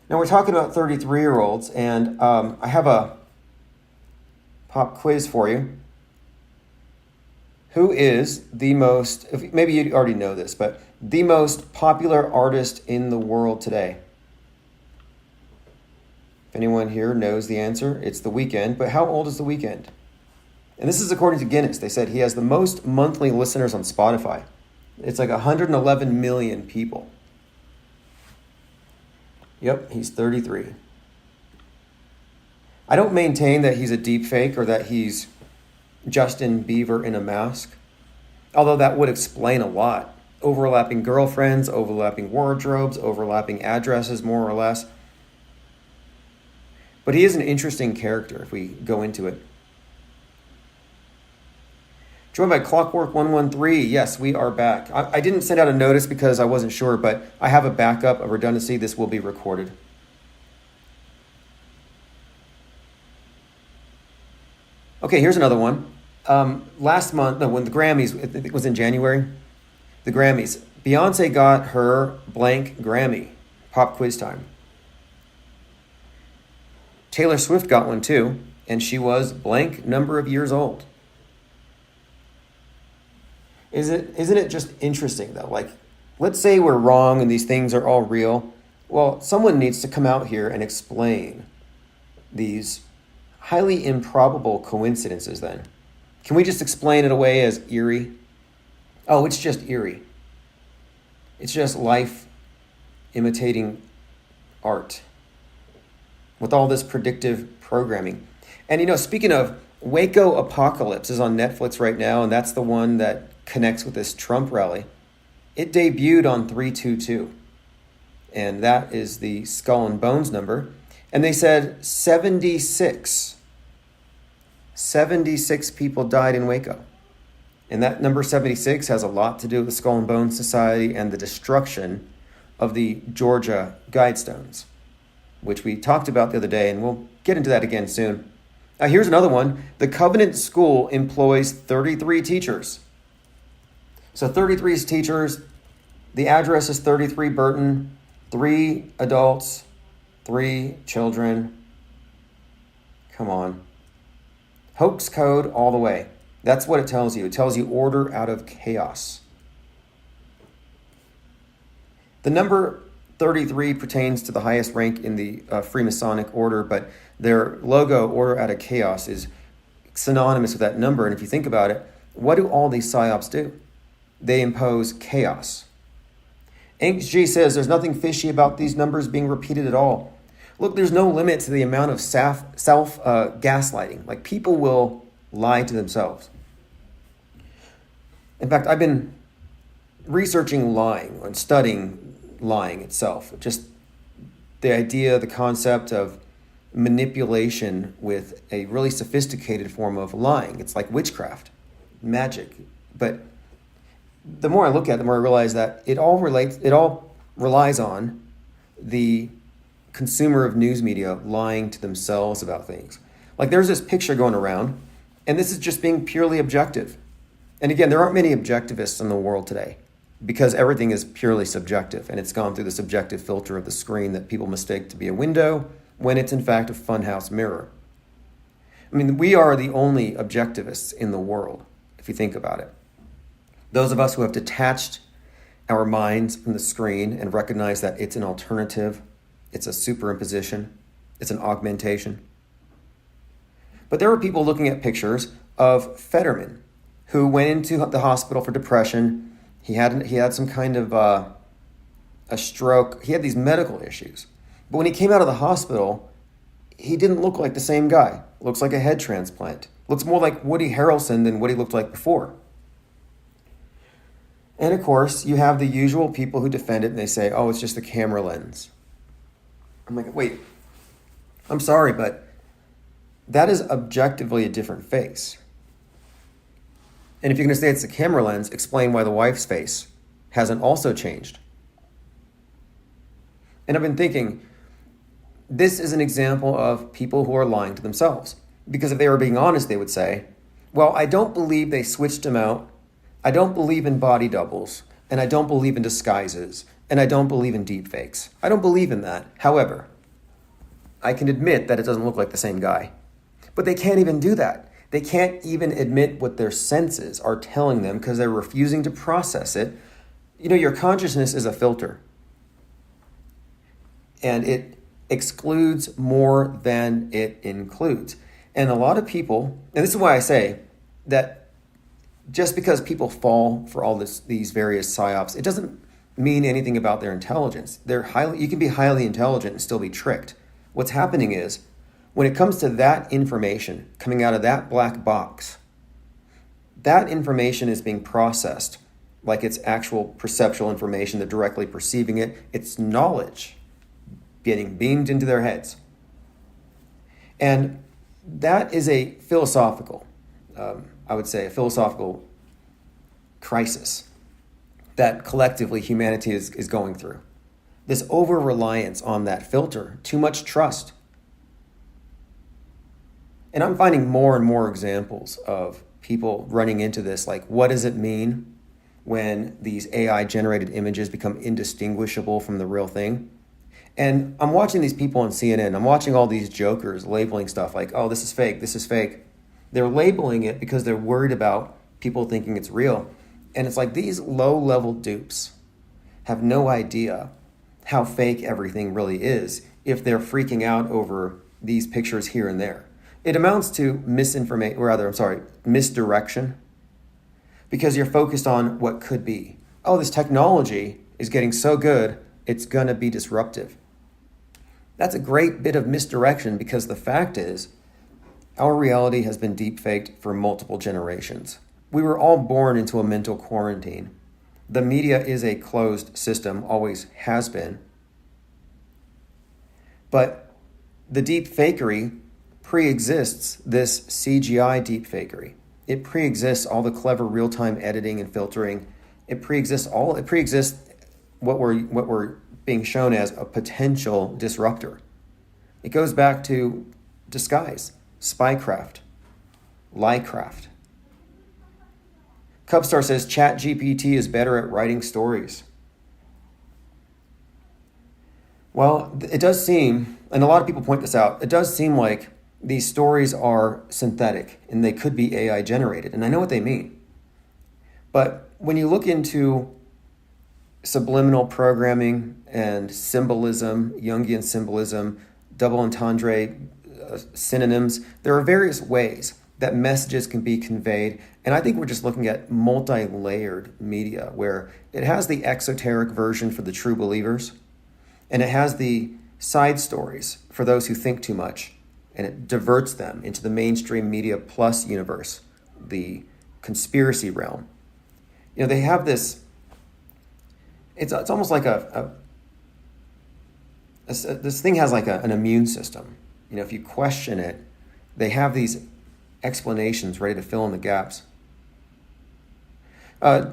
Now we're talking about 33-year-olds, and I have a pop quiz for you. Who is the most, maybe you already know this, but the most popular artist in the world today? If anyone here knows the answer, it's The Weeknd. But how old is The Weeknd? And this is according to Guinness. They said he has the most monthly listeners on Spotify. It's like 111 million people. Yep, he's 33. I don't maintain that he's a deep fake or that he's Justin Bieber in a mask, although that would explain a lot. Overlapping girlfriends, overlapping wardrobes, overlapping addresses, more or less. But he is an interesting character if we go into it. Joined by Clockwork 113. Yes, we are back. I didn't send out a notice because I wasn't sure, but I have a backup, a redundancy. This will be recorded. Okay, here's another one. Last month, no, when the Grammys, it was in January, the Grammys, Beyonce got her blank Grammy. Pop quiz time. Taylor Swift got one too, and she was blank number of years old. Isn't it just interesting though? Like, let's say we're wrong and these things are all real. Well, someone needs to come out here and explain these highly improbable coincidences then. Can we just explain it away as eerie? Oh, it's just eerie. It's just life imitating art with all this predictive programming. And you know, speaking of, Waco Apocalypse is on Netflix right now, and that's the one that connects with this Trump rally. It debuted on 322, and that is the Skull and Bones number. And they said 76 people died in Waco. And that number 76 has a lot to do with the Skull and Bones Society and the destruction of the Georgia Guidestones, which we talked about the other day, and we'll get into that again soon. Here's another one. The Covenant School employs 33 teachers. So 33 teachers, the address is 33 Burton, 3 adults, 3 children. Come on. Hoax code all the way. That's what it tells you. It tells you order out of chaos. The number 33 pertains to the highest rank in the Freemasonic order, but their logo, order out of chaos, is synonymous with that number. And if you think about it, what do all these psyops do? They impose chaos. HG says there's nothing fishy about these numbers being repeated at all. Look, there's no limit to the amount of self-gaslighting. Like, people will lie to themselves. In fact, I've been researching lying and studying lying itself. Just the idea, the concept of manipulation with a really sophisticated form of lying. It's like witchcraft, magic. But the more I look at it, the more I realize that it all relies on the consumer of news media lying to themselves about things. Like there's this picture going around, and this is just being purely objective. And again, there aren't many objectivists in the world today because everything is purely subjective, and it's gone through the subjective filter of the screen that people mistake to be a window when it's in fact a funhouse mirror. I mean, we are the only objectivists in the world, if you think about it. Those of us who have detached our minds from the screen and recognize that it's an alternative, it's a superimposition, it's an augmentation. But there were people looking at pictures of Fetterman, who went into the hospital for depression. He had some kind of a stroke. He had these medical issues. But when he came out of the hospital, he didn't look like the same guy. Looks like a head transplant. Looks more like Woody Harrelson than what he looked like before. And of course, you have the usual people who defend it and they say, oh, it's just the camera lens. I'm like, wait, I'm sorry, but that is objectively a different face. And if you're going to say it's the camera lens, explain why the wife's face hasn't also changed. And I've been thinking, this is an example of people who are lying to themselves. Because if they were being honest, they would say, well, I don't believe they switched him out. I don't believe in body doubles. And I don't believe in disguises. And I don't believe in deep fakes. I don't believe in that. However, I can admit that it doesn't look like the same guy. But they can't even do that. They can't even admit what their senses are telling them because they're refusing to process it. You know, your consciousness is a filter. And it excludes more than it includes. And a lot of people, and this is why I say that just because people fall for all these various psyops, it doesn't mean anything about their intelligence. You can be highly intelligent and still be tricked. What's happening is, when it comes to that information coming out of that black box, that information is being processed like it's actual perceptual information. They're directly perceiving it. It's knowledge getting beamed into their heads. And that is a philosophical, I would say, a philosophical crisis that collectively humanity is going through. This over-reliance on that filter, too much trust. And I'm finding more and more examples of people running into this, like, what does it mean when these AI-generated images become indistinguishable from the real thing? And I'm watching these people on CNN. I'm watching all these jokers labeling stuff like, oh, this is fake, this is fake. They're labeling it because they're worried about people thinking it's real. And it's like these low-level dupes have no idea how fake everything really is if they're freaking out over these pictures here and there. It amounts to misdirection, because you're focused on what could be. Oh, this technology is getting so good, it's going to be disruptive. That's a great bit of misdirection, because the fact is, our reality has been deep-faked for multiple generations. We were all born into a mental quarantine. The media is a closed system, always has been. But the deep fakery pre-exists this CGI deep fakery. It pre-exists all the clever real-time editing and filtering. It pre-exists what we're being shown as a potential disruptor. It goes back to disguise, spycraft, liecraft. Cubstar says ChatGPT is better at writing stories. Well, it does seem, and a lot of people point this out, it does seem like these stories are synthetic and they could be AI generated. And I know what they mean. But when you look into subliminal programming and symbolism, Jungian symbolism, double entendre synonyms, there are various ways that messages can be conveyed. And I think we're just looking at multi-layered media where it has the exoteric version for the true believers, and it has the side stories for those who think too much, and it diverts them into the mainstream media plus universe, the conspiracy realm. You know, they have this, it's almost like this thing has like an immune system. You know, if you question it, they have these explanations ready to fill in the gaps.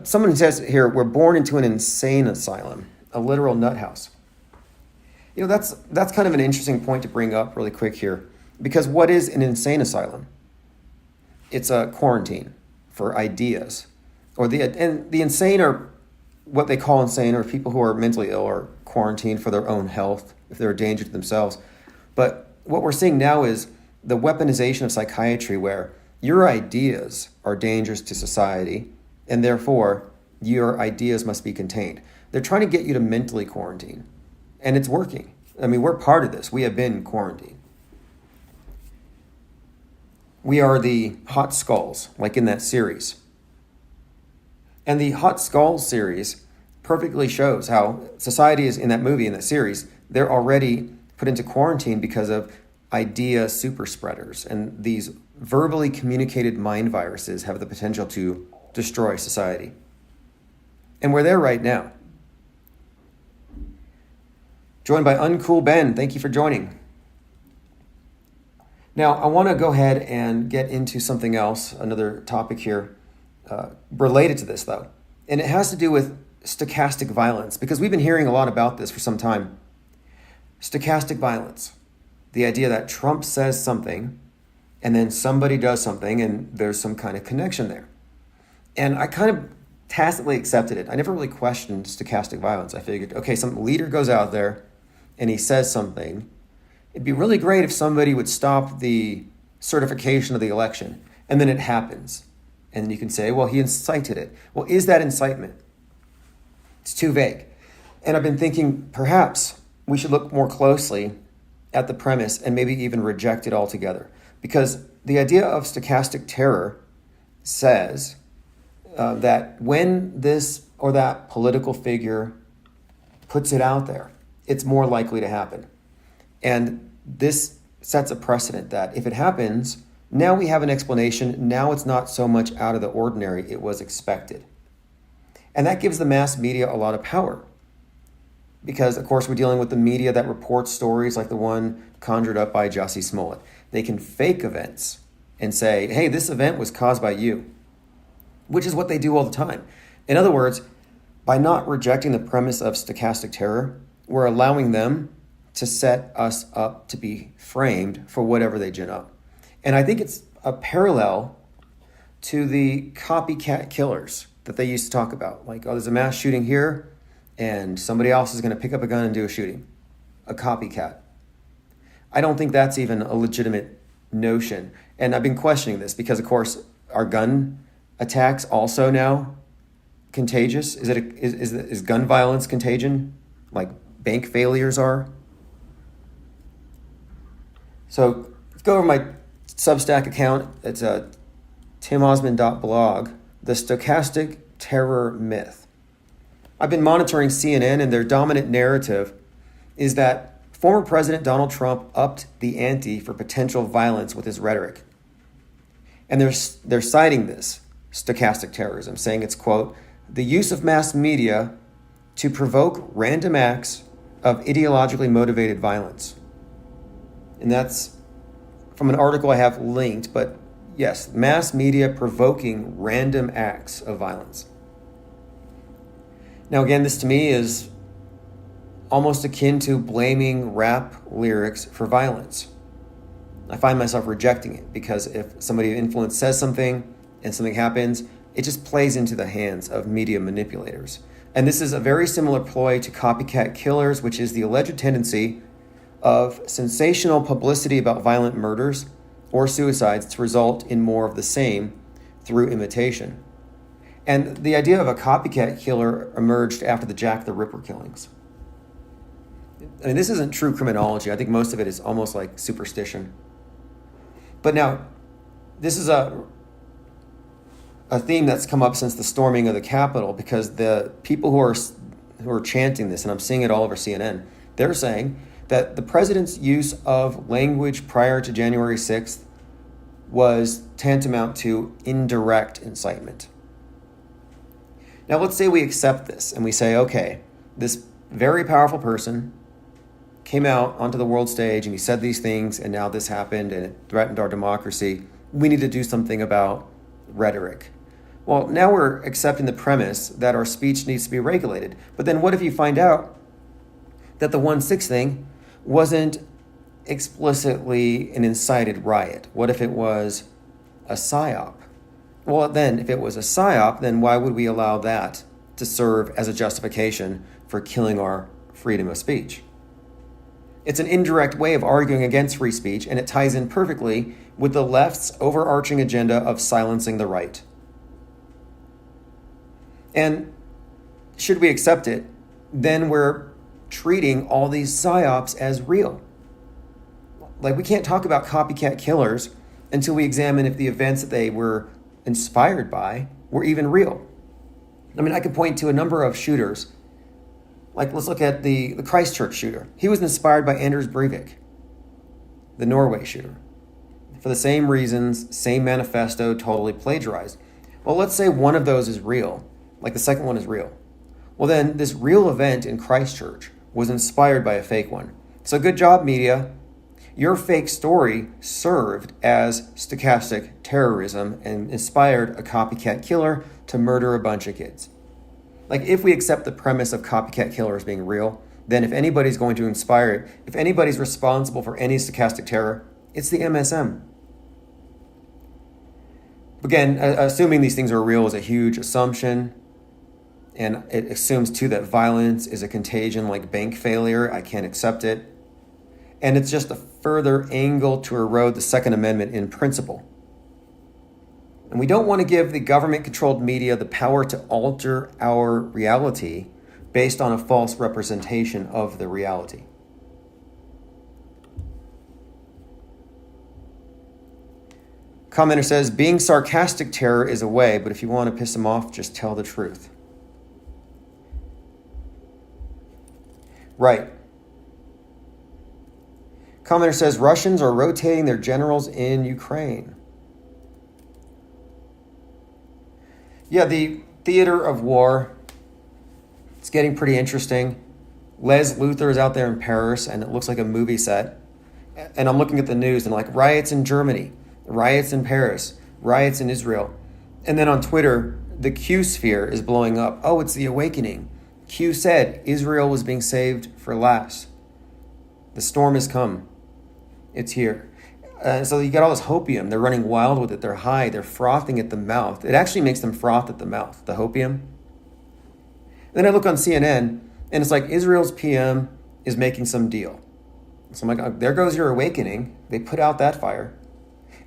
Someone says here, we're born into an insane asylum. a literal nut house. You know, that's kind of an interesting point to bring up really quick here, because what is an insane asylum? It's a quarantine for ideas, and the insane are what they call insane, or people who are mentally ill or quarantined for their own health if they're a danger to themselves. But what we're seeing now is the weaponization of psychiatry, where your ideas are dangerous to society, and therefore your ideas must be contained. They're trying to get you to mentally quarantine, and it's working. I mean, we're part of this. We have been quarantined. We are the hot skulls, like in that series. And the Hot Skulls series perfectly shows how society is, in that movie, in that series, they're already put into quarantine because of idea super spreaders. And these verbally communicated mind viruses have the potential to destroy society. And we're there right now. Joined by Uncool Ben. Thank you for joining. Now, I want to go ahead and get into something else, another topic here, related to this, though. And it has to do with stochastic violence, because we've been hearing a lot about this for some time. Stochastic violence, the idea that Trump says something, and then somebody does something, and there's some kind of connection there. And I kind of tacitly accepted it. I never really questioned stochastic violence. I figured, okay, some leader goes out there, and he says something. It'd be really great if somebody would stop the certification of the election, and then it happens. And then you can say, well, he incited it. Well, is that incitement? It's too vague. And I've been thinking perhaps we should look more closely at the premise and maybe even reject it altogether. Because the idea of stochastic terror says that when this or that political figure puts it out there, it's more likely to happen. And this sets a precedent that if it happens, now we have an explanation. Now it's not so much out of the ordinary. It was expected. And that gives the mass media a lot of power. Because, of course, we're dealing with the media that reports stories like the one conjured up by Jussie Smollett. They can fake events and say, hey, this event was caused by you, which is what they do all the time. In other words, by not rejecting the premise of stochastic terror, we're allowing them to set us up to be framed for whatever they gin up. And I think it's a parallel to the copycat killers that they used to talk about. Like, oh, there's a mass shooting here, and somebody else is going to pick up a gun and do a shooting. A copycat. I don't think that's even a legitimate notion. And I've been questioning this because, of course, are gun attacks also now contagious? Is gun violence contagion like bank failures are? So let's go over my Substack account. It's timosman.blog, the stochastic terror myth. I've been monitoring CNN, and their dominant narrative is that former President Donald Trump upped the ante for potential violence with his rhetoric. And they're citing this stochastic terrorism, saying it's, quote, the use of mass media to provoke random acts of ideologically motivated violence. And that's from an article I have linked, but yes, mass media provoking random acts of violence. Now, again, this to me is almost akin to blaming rap lyrics for violence. I find myself rejecting it because if somebody of influence says something and something happens, it just plays into the hands of media manipulators. And this is a very similar ploy to copycat killers, which is the alleged tendency of sensational publicity about violent murders or suicides to result in more of the same through imitation. And the idea of a copycat killer emerged after the Jack the Ripper killings. I mean, this isn't true criminology. I think most of it is almost like superstition. But now, this is a theme that's come up since the storming of the Capitol, because the people who are chanting this, and I'm seeing it all over CNN, they're saying that the president's use of language prior to January 6th was tantamount to indirect incitement. Now, let's say we accept this and we say, okay, this very powerful person came out onto the world stage and he said these things, and now this happened and it threatened our democracy. We need to do something about rhetoric. Well, now we're accepting the premise that our speech needs to be regulated. But then what if you find out that the 1-6 thing wasn't explicitly an incited riot? What if it was a psyop? Well, then, if it was a psyop, then why would we allow that to serve as a justification for killing our freedom of speech? It's an indirect way of arguing against free speech, and it ties in perfectly with the left's overarching agenda of silencing the right. And should we accept it, then we're treating all these psyops as real. Like, we can't talk about copycat killers until we examine if the events that they were inspired by were even real. I mean, I could point to a number of shooters. Like, let's look at the Christchurch shooter. He was inspired by Anders Breivik, the Norway shooter. For the same reasons, same manifesto, totally plagiarized. Well, let's say one of those is real, like the second one is real. Well, then this real event in Christchurch was inspired by a fake one. So good job, media. Your fake story served as stochastic terrorism and inspired a copycat killer to murder a bunch of kids. Like, if we accept the premise of copycat killers being real, then if anybody's going to inspire it, if anybody's responsible for any stochastic terror, it's the MSM. Again, assuming these things are real is a huge assumption. And it assumes, too, that violence is a contagion like bank failure. I can't accept it. And it's just a further angle to erode the Second Amendment in principle. And we don't want to give the government-controlled media the power to alter our reality based on a false representation of the reality. Commenter says, being sarcastic terror is a way, but if you want to piss them off, just tell the truth. Right. Commenter says, Russians are rotating their generals in Ukraine. Yeah, the theater of war, it's getting pretty interesting. Les Luthor is out there in Paris, and it looks like a movie set. And I'm looking at the news, and like riots in Germany, riots in Paris, riots in Israel. And then on Twitter, the Q sphere is blowing up. Oh, it's the awakening. Q said Israel was being saved for last. The storm has come. It's here. So you got all this hopium. They're running wild with it. They're high. They're frothing at the mouth. It actually makes them froth at the mouth, the hopium. Then I look on CNN, and it's like Israel's PM is making some deal. So I'm like, oh, there goes your awakening. They put out that fire.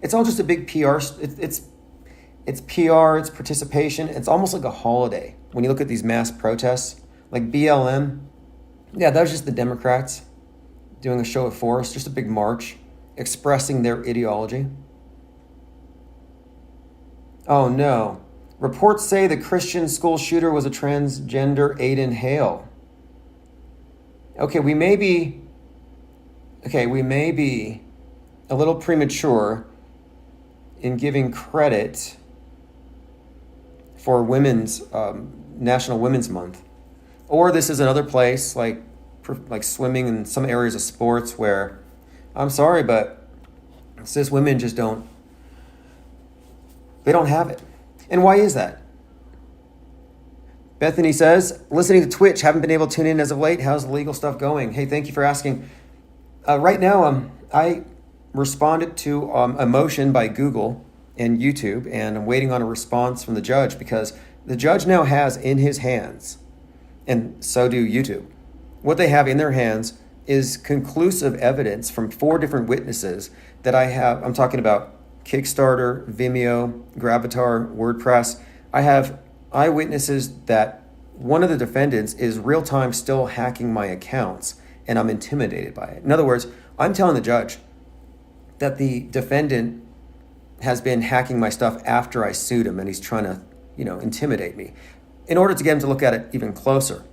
It's all just a big PR. It's PR. It's participation. It's almost like a holiday when you look at these mass protests. Like BLM, yeah, that was just the Democrats doing a show of force, just a big march, expressing their ideology. Oh no. Reports say the Christian school shooter was a transgender Aiden Hale. Okay, we may be a little premature in giving credit for National Women's Month. Or this is another place like swimming in some areas of sports where, I'm sorry, but cis women just don't have it. And why is that? Bethany says, listening to Twitch, haven't been able to tune in as of late. How's the legal stuff going? Hey, thank you for asking. Right now, I responded to a motion by Google and YouTube, and I'm waiting on a response from the judge because the judge now has in his hands, and so do YouTube, what they have in their hands is conclusive evidence from 4 different witnesses that I have. I'm talking about Kickstarter, Vimeo, Gravatar, WordPress. I have eyewitnesses that one of the defendants is real-time still hacking my accounts, and I'm intimidated by it. In other words, I'm telling the judge that the defendant has been hacking my stuff after I sued him, and he's trying to, intimidate me in order to get him to look at it even closer.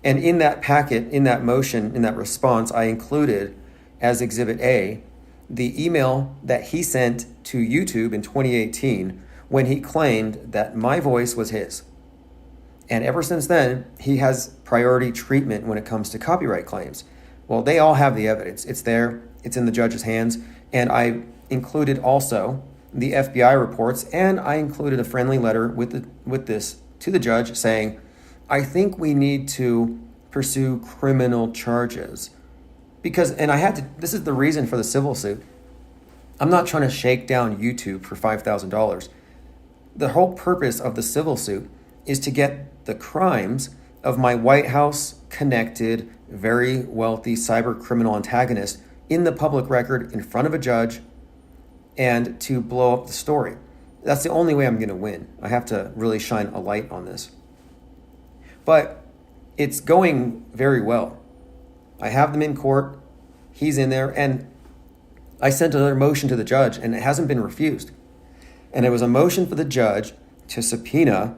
And in that packet, in that motion, in that response, I included as Exhibit A the email that he sent to YouTube in 2018 when he claimed that my voice was his. And ever since then, he has priority treatment when it comes to copyright claims. Well, they all have the evidence. It's there. It's in the judge's hands. And I included also the FBI reports, and I included a friendly letter with this to the judge saying, I think we need to pursue criminal charges. Because, and I had to, this is the reason for the civil suit. I'm not trying to shake down YouTube for $5,000. The whole purpose of the civil suit is to get the crimes of my White House connected, very wealthy cyber criminal antagonist in the public record in front of a judge and to blow up the story. That's the only way I'm going to win. I have to really shine a light on this. But it's going very well. I have them in court. He's in there. And I sent another motion to the judge, and it hasn't been refused. And it was a motion for the judge to subpoena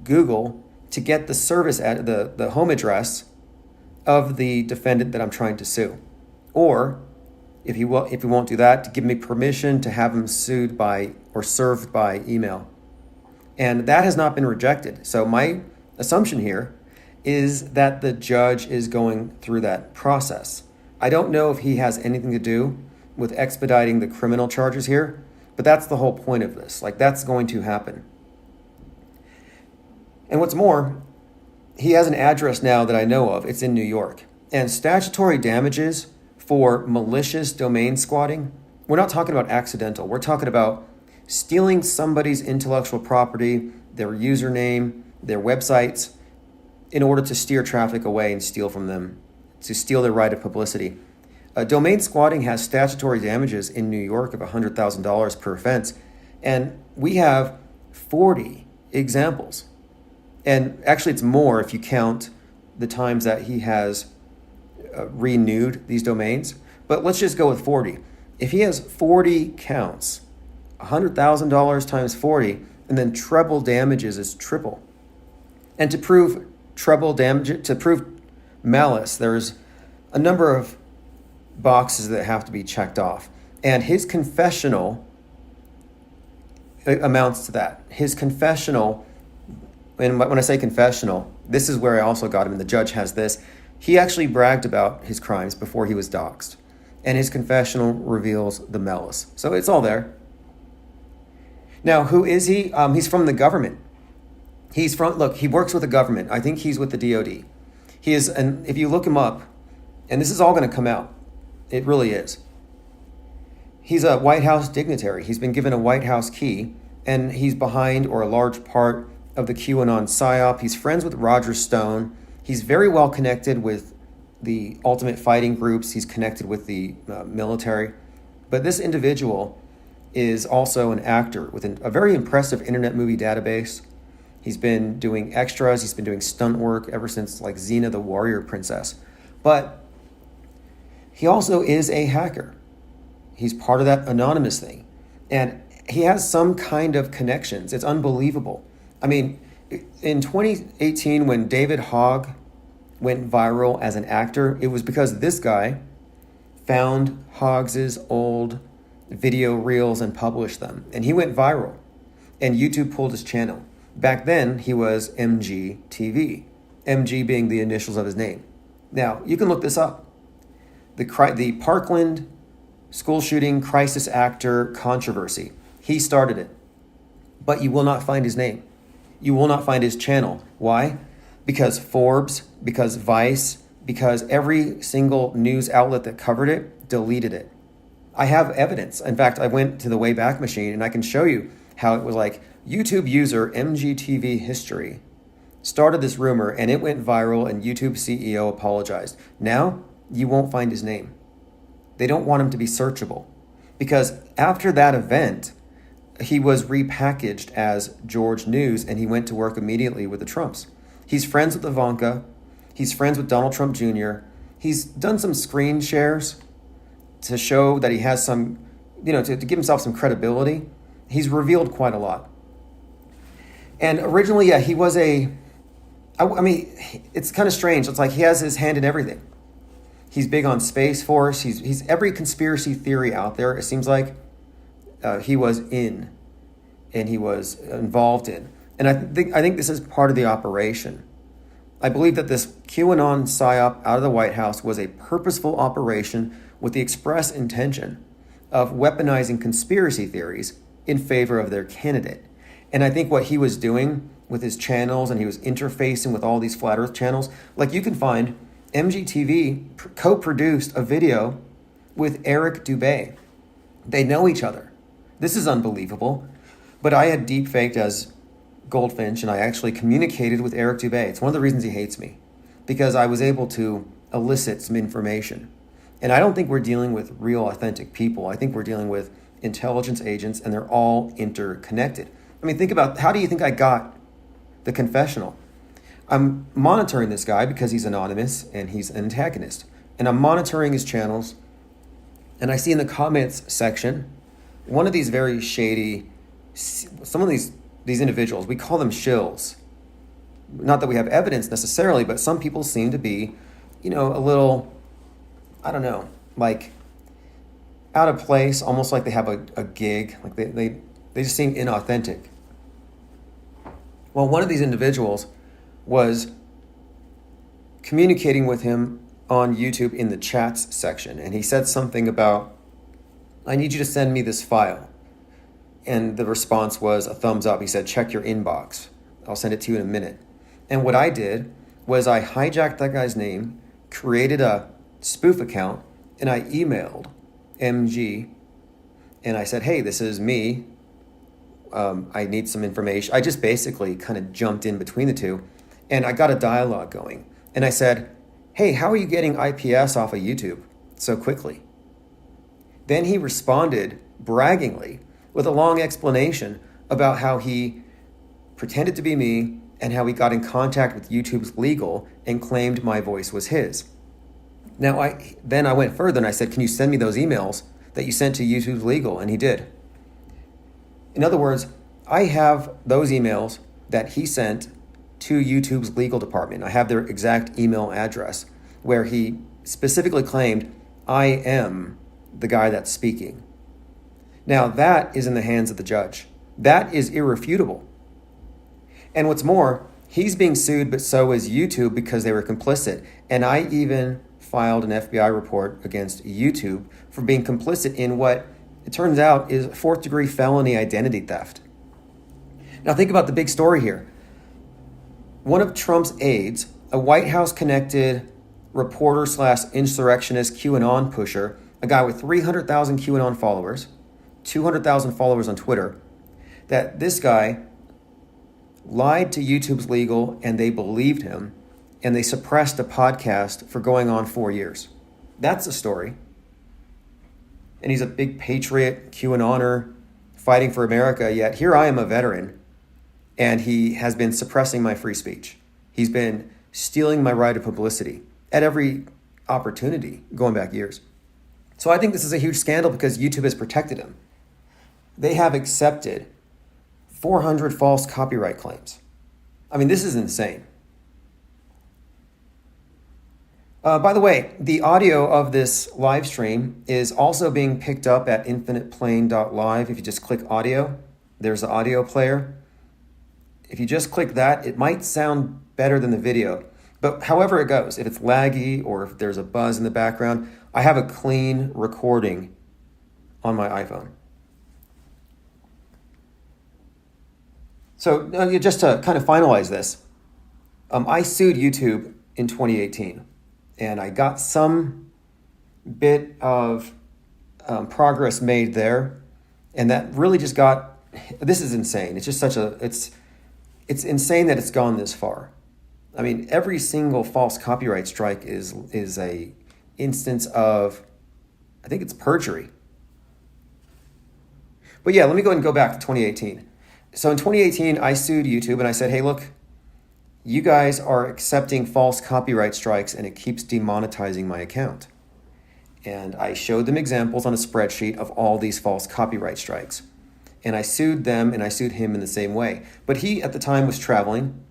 Google to get the service at the home address of the defendant that I'm trying to sue. Or, if he won't do that, to give me permission to have him sued by or served by email. And that has not been rejected. So my assumption here is that the judge is going through that process. I don't know if he has anything to do with expediting the criminal charges here, but that's the whole point of this. Like, that's going to happen. And what's more, he has an address now that I know of. It's in New York. And statutory damages for malicious domain squatting, we're not talking about accidental. We're talking about stealing somebody's intellectual property, their username, their websites, in order to steer traffic away and steal from them, to steal their right of publicity. Domain squatting has statutory damages in New York of $100,000 per offense. And we have 40 examples. And actually, it's more if you count the times that he has renewed these domains. But let's just go with 40. If he has 40 counts, $100,000 times 40, and then treble damages is triple. And to prove treble damage, to prove malice, there's a number of boxes that have to be checked off. And his confessional amounts to that. His confessional, and when I say confessional, this is where I also got him, and the judge has this. He actually bragged about his crimes before he was doxxed. And his confessional reveals the malice. So it's all there. Now, who is he? He's from the government. He works with the government. I think he's with the DOD. He is, and if you look him up, and this is all going to come out, it really is. He's a White House dignitary. He's been given a White House key, and he's behind or a large part of the QAnon PSYOP. He's friends with Roger Stone. He's very well connected with the Ultimate Fighting groups. He's connected with the military. But this individual is also an actor with a very impressive Internet Movie Database. He's been doing extras. He's been doing stunt work ever since like Xena the Warrior Princess. But he also is a hacker. He's part of that anonymous thing. And he has some kind of connections. It's unbelievable. I mean, in 2018, when David Hogg went viral as an actor, it was because this guy found Hoggs's old video reels and published them. And he went viral. And YouTube pulled his channel. Back then, he was MGTV. MG being the initials of his name. Now, you can look this up. The Parkland school shooting crisis actor controversy. He started it. But you will not find his name. You will not find his channel. Why? Because Forbes, because Vice, because every single news outlet that covered it deleted it. I have evidence. In fact, I went to the Wayback Machine and I can show you how it was like YouTube user MGTV history started this rumor and it went viral and YouTube CEO apologized. Now, you won't find his name. They don't want him to be searchable because after that event, he was repackaged as George News and he went to work immediately with the Trumps. He's friends with Ivanka. He's friends with Donald Trump Jr. He's done some screen shares to show that he has some, to give himself some credibility. He's revealed quite a lot. And originally, he was I mean, it's kind of strange. It's like he has his hand in everything. He's big on Space Force. He's every conspiracy theory out there, it seems like, he was in and he was involved in. And I think this is part of the operation. I believe that this QAnon PSYOP out of the White House was a purposeful operation with the express intention of weaponizing conspiracy theories in favor of their candidate. And I think what he was doing with his channels, and he was interfacing with all these flat earth channels, like you can find MGTV co-produced a video with Eric Dubay. They know each other. This is unbelievable. But I had deep faked as Goldfinch, and I actually communicated with Eric Dubay. It's one of the reasons he hates me, because I was able to elicit some information. And I don't think we're dealing with real, authentic people. I think we're dealing with intelligence agents, and they're all interconnected. I mean, think about, how do you think I got the confessional? I'm monitoring this guy because he's anonymous and he's an antagonist. And I'm monitoring his channels, and I see in the comments section, one of these very shady, some of these individuals, we call them shills. Not that we have evidence necessarily, but some people seem to be, a little, I don't know, like out of place, almost like they have a gig, like they just seem inauthentic. Well, one of these individuals was communicating with him on YouTube in the chats section, and he said something about, I need you to send me this file. And the response was a thumbs up. He said, check your inbox. I'll send it to you in a minute. And what I did was I hijacked that guy's name, created a spoof account, and I emailed MG, and I said, hey, this is me. I need some information. I just basically kind of jumped in between the two, and I got a dialogue going. And I said, hey, how are you getting IPS off of YouTube so quickly? Then he responded braggingly with a long explanation about how he pretended to be me and how he got in contact with YouTube's legal and claimed my voice was his. Now, I went further and I said, can you send me those emails that you sent to YouTube's legal? And he did. In other words, I have those emails that he sent to YouTube's legal department. I have their exact email address where he specifically claimed, I am the guy that's speaking. Now, that is in the hands of the judge. That is irrefutable. And what's more, he's being sued, but so is YouTube because they were complicit. And I even filed an FBI report against YouTube for being complicit in what it turns out is fourth-degree felony identity theft. Now think about the big story here. One of Trump's aides, a White House-connected reporter/insurrectionist QAnon pusher, a guy with 300,000 QAnon followers, 200,000 followers on Twitter, that this guy lied to YouTube's legal and they believed him, and they suppressed a podcast for going on 4 years. That's the story. And he's a big patriot, QAnoner, fighting for America, yet here I am, a veteran, and he has been suppressing my free speech. He's been stealing my right of publicity at every opportunity, going back years. So I think this is a huge scandal because YouTube has protected him. They have accepted 400 false copyright claims. I mean, this is insane. By the way, the audio of this live stream is also being picked up at infiniteplane.live. If you just click audio, there's the audio player. If you just click that, it might sound better than the video. But however it goes, if it's laggy or if there's a buzz in the background, I have a clean recording on my iPhone. So just to kind of finalize this, I sued YouTube in 2018, and I got some bit of progress made there, and that really just got, this is insane. It's just it's insane that it's gone this far. I mean, every single false copyright strike is a instance of, I think it's perjury. But yeah, let me go ahead and go back to 2018. So in 2018, I sued YouTube and I said, hey, look, you guys are accepting false copyright strikes and it keeps demonetizing my account. And I showed them examples on a spreadsheet of all these false copyright strikes. And I sued them and I sued him in the same way. But he, at the time, was traveling.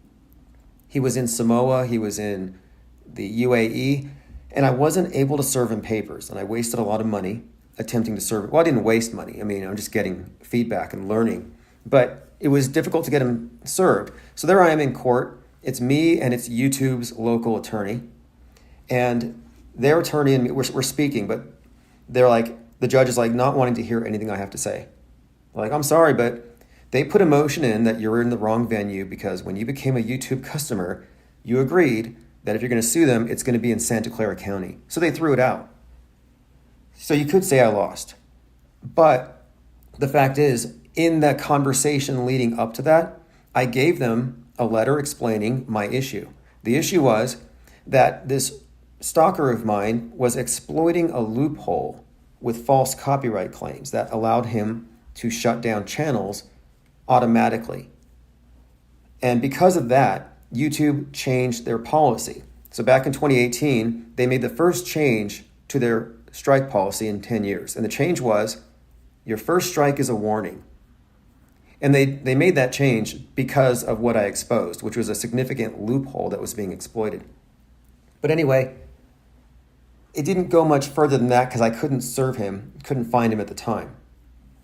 He was in Samoa, he was in the UAE, and I wasn't able to serve him papers. And I wasted a lot of money attempting to serve. Well, I didn't waste money. I mean, I'm just getting feedback and learning. But it was difficult to get him served. So there I am in court. It's me and it's YouTube's local attorney. And their attorney and me, we're speaking, but they're like, the judge is like not wanting to hear anything I have to say. Like, I'm sorry, but they put a motion in that you're in the wrong venue because when you became a YouTube customer, you agreed that if you're going to sue them, it's going to be in Santa Clara County. So they threw it out. So you could say I lost. But the fact is, in that conversation leading up to that, I gave them a letter explaining my issue. The issue was that this stalker of mine was exploiting a loophole with false copyright claims that allowed him to shut down channels automatically. And because of that, YouTube changed their policy. So back in 2018, they made the first change to their strike policy in 10 years. And the change was, your first strike is a warning. And they made that change because of what I exposed, which was a significant loophole that was being exploited. But anyway, it didn't go much further than that because I couldn't serve him, couldn't find him at the time.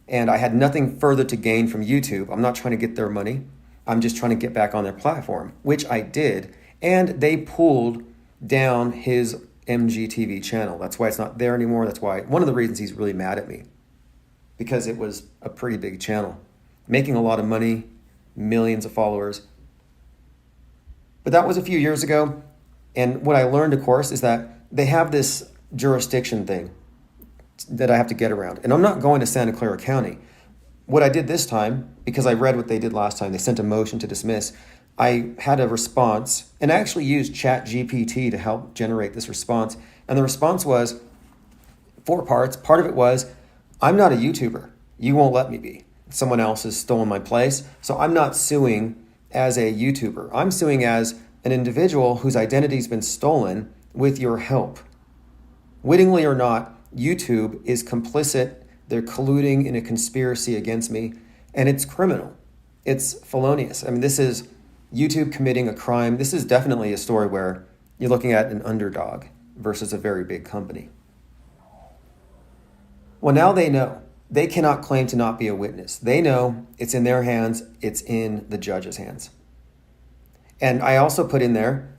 And I had nothing further to gain from YouTube. I'm not trying to get their money. I'm just trying to get back on their platform, which I did. And they pulled down his MGTV channel. That's why it's not there anymore. That's why, one of the reasons he's really mad at me, because it was a pretty big channel, making a lot of money, millions of followers. But that was a few years ago. And what I learned, of course, is that they have this jurisdiction thing that I have to get around. And I'm not going to Santa Clara County. What I did this time, because I read what they did last time, they sent a motion to dismiss. I had a response, and I actually used ChatGPT to help generate this response. And the response was 4 parts. Part of it was, I'm not a YouTuber. You won't let me be. Someone else has stolen my place. So I'm not suing as a YouTuber. I'm suing as an individual whose identity's been stolen with your help. Wittingly or not, YouTube is complicit. They're colluding in a conspiracy against me, and it's criminal. It's felonious. I mean, this is YouTube committing a crime. This is definitely a story where you're looking at an underdog versus a very big company. Well, now they know. They cannot claim to not be a witness. They know it's in their hands. It's in the judge's hands. And I also put in there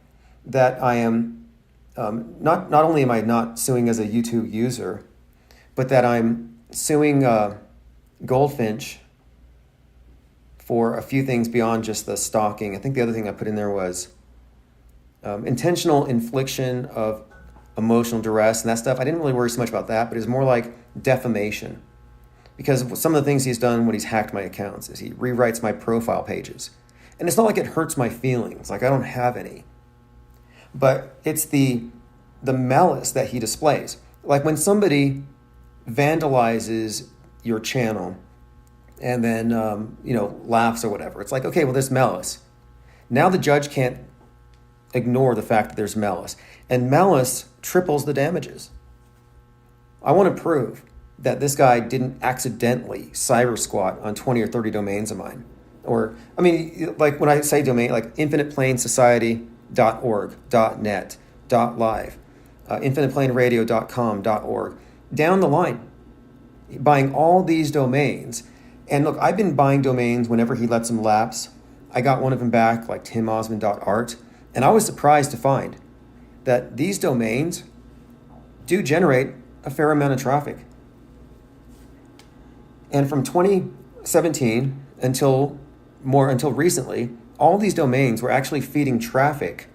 that I am, not only am I not suing as a YouTube user, but that I'm suing Goldfinch for a few things beyond just the stalking. I think the other thing I put in there was intentional infliction of emotional duress and that stuff. I didn't really worry so much about that, but it was more like defamation. Because some of the things he's done when he's hacked my accounts is he rewrites my profile pages. And it's not like it hurts my feelings, like I don't have any. But it's the malice that he displays. Like when somebody vandalizes your channel and then laughs or whatever, it's like, okay, well, there's malice. Now the judge can't ignore the fact that there's malice. And malice triples the damages. I want to prove that this guy didn't accidentally cyber squat on 20 or 30 domains of mine. Or, I mean, like when I say domain, like infiniteplainsociety.org, .net, .live, infiniteplainradio.com.org, down the line, buying all these domains. And look, I've been buying domains whenever he lets them lapse. I got one of them back, like timosman.art, and I was surprised to find that these domains do generate a fair amount of traffic. And from 2017 until recently, all these domains were actually feeding traffic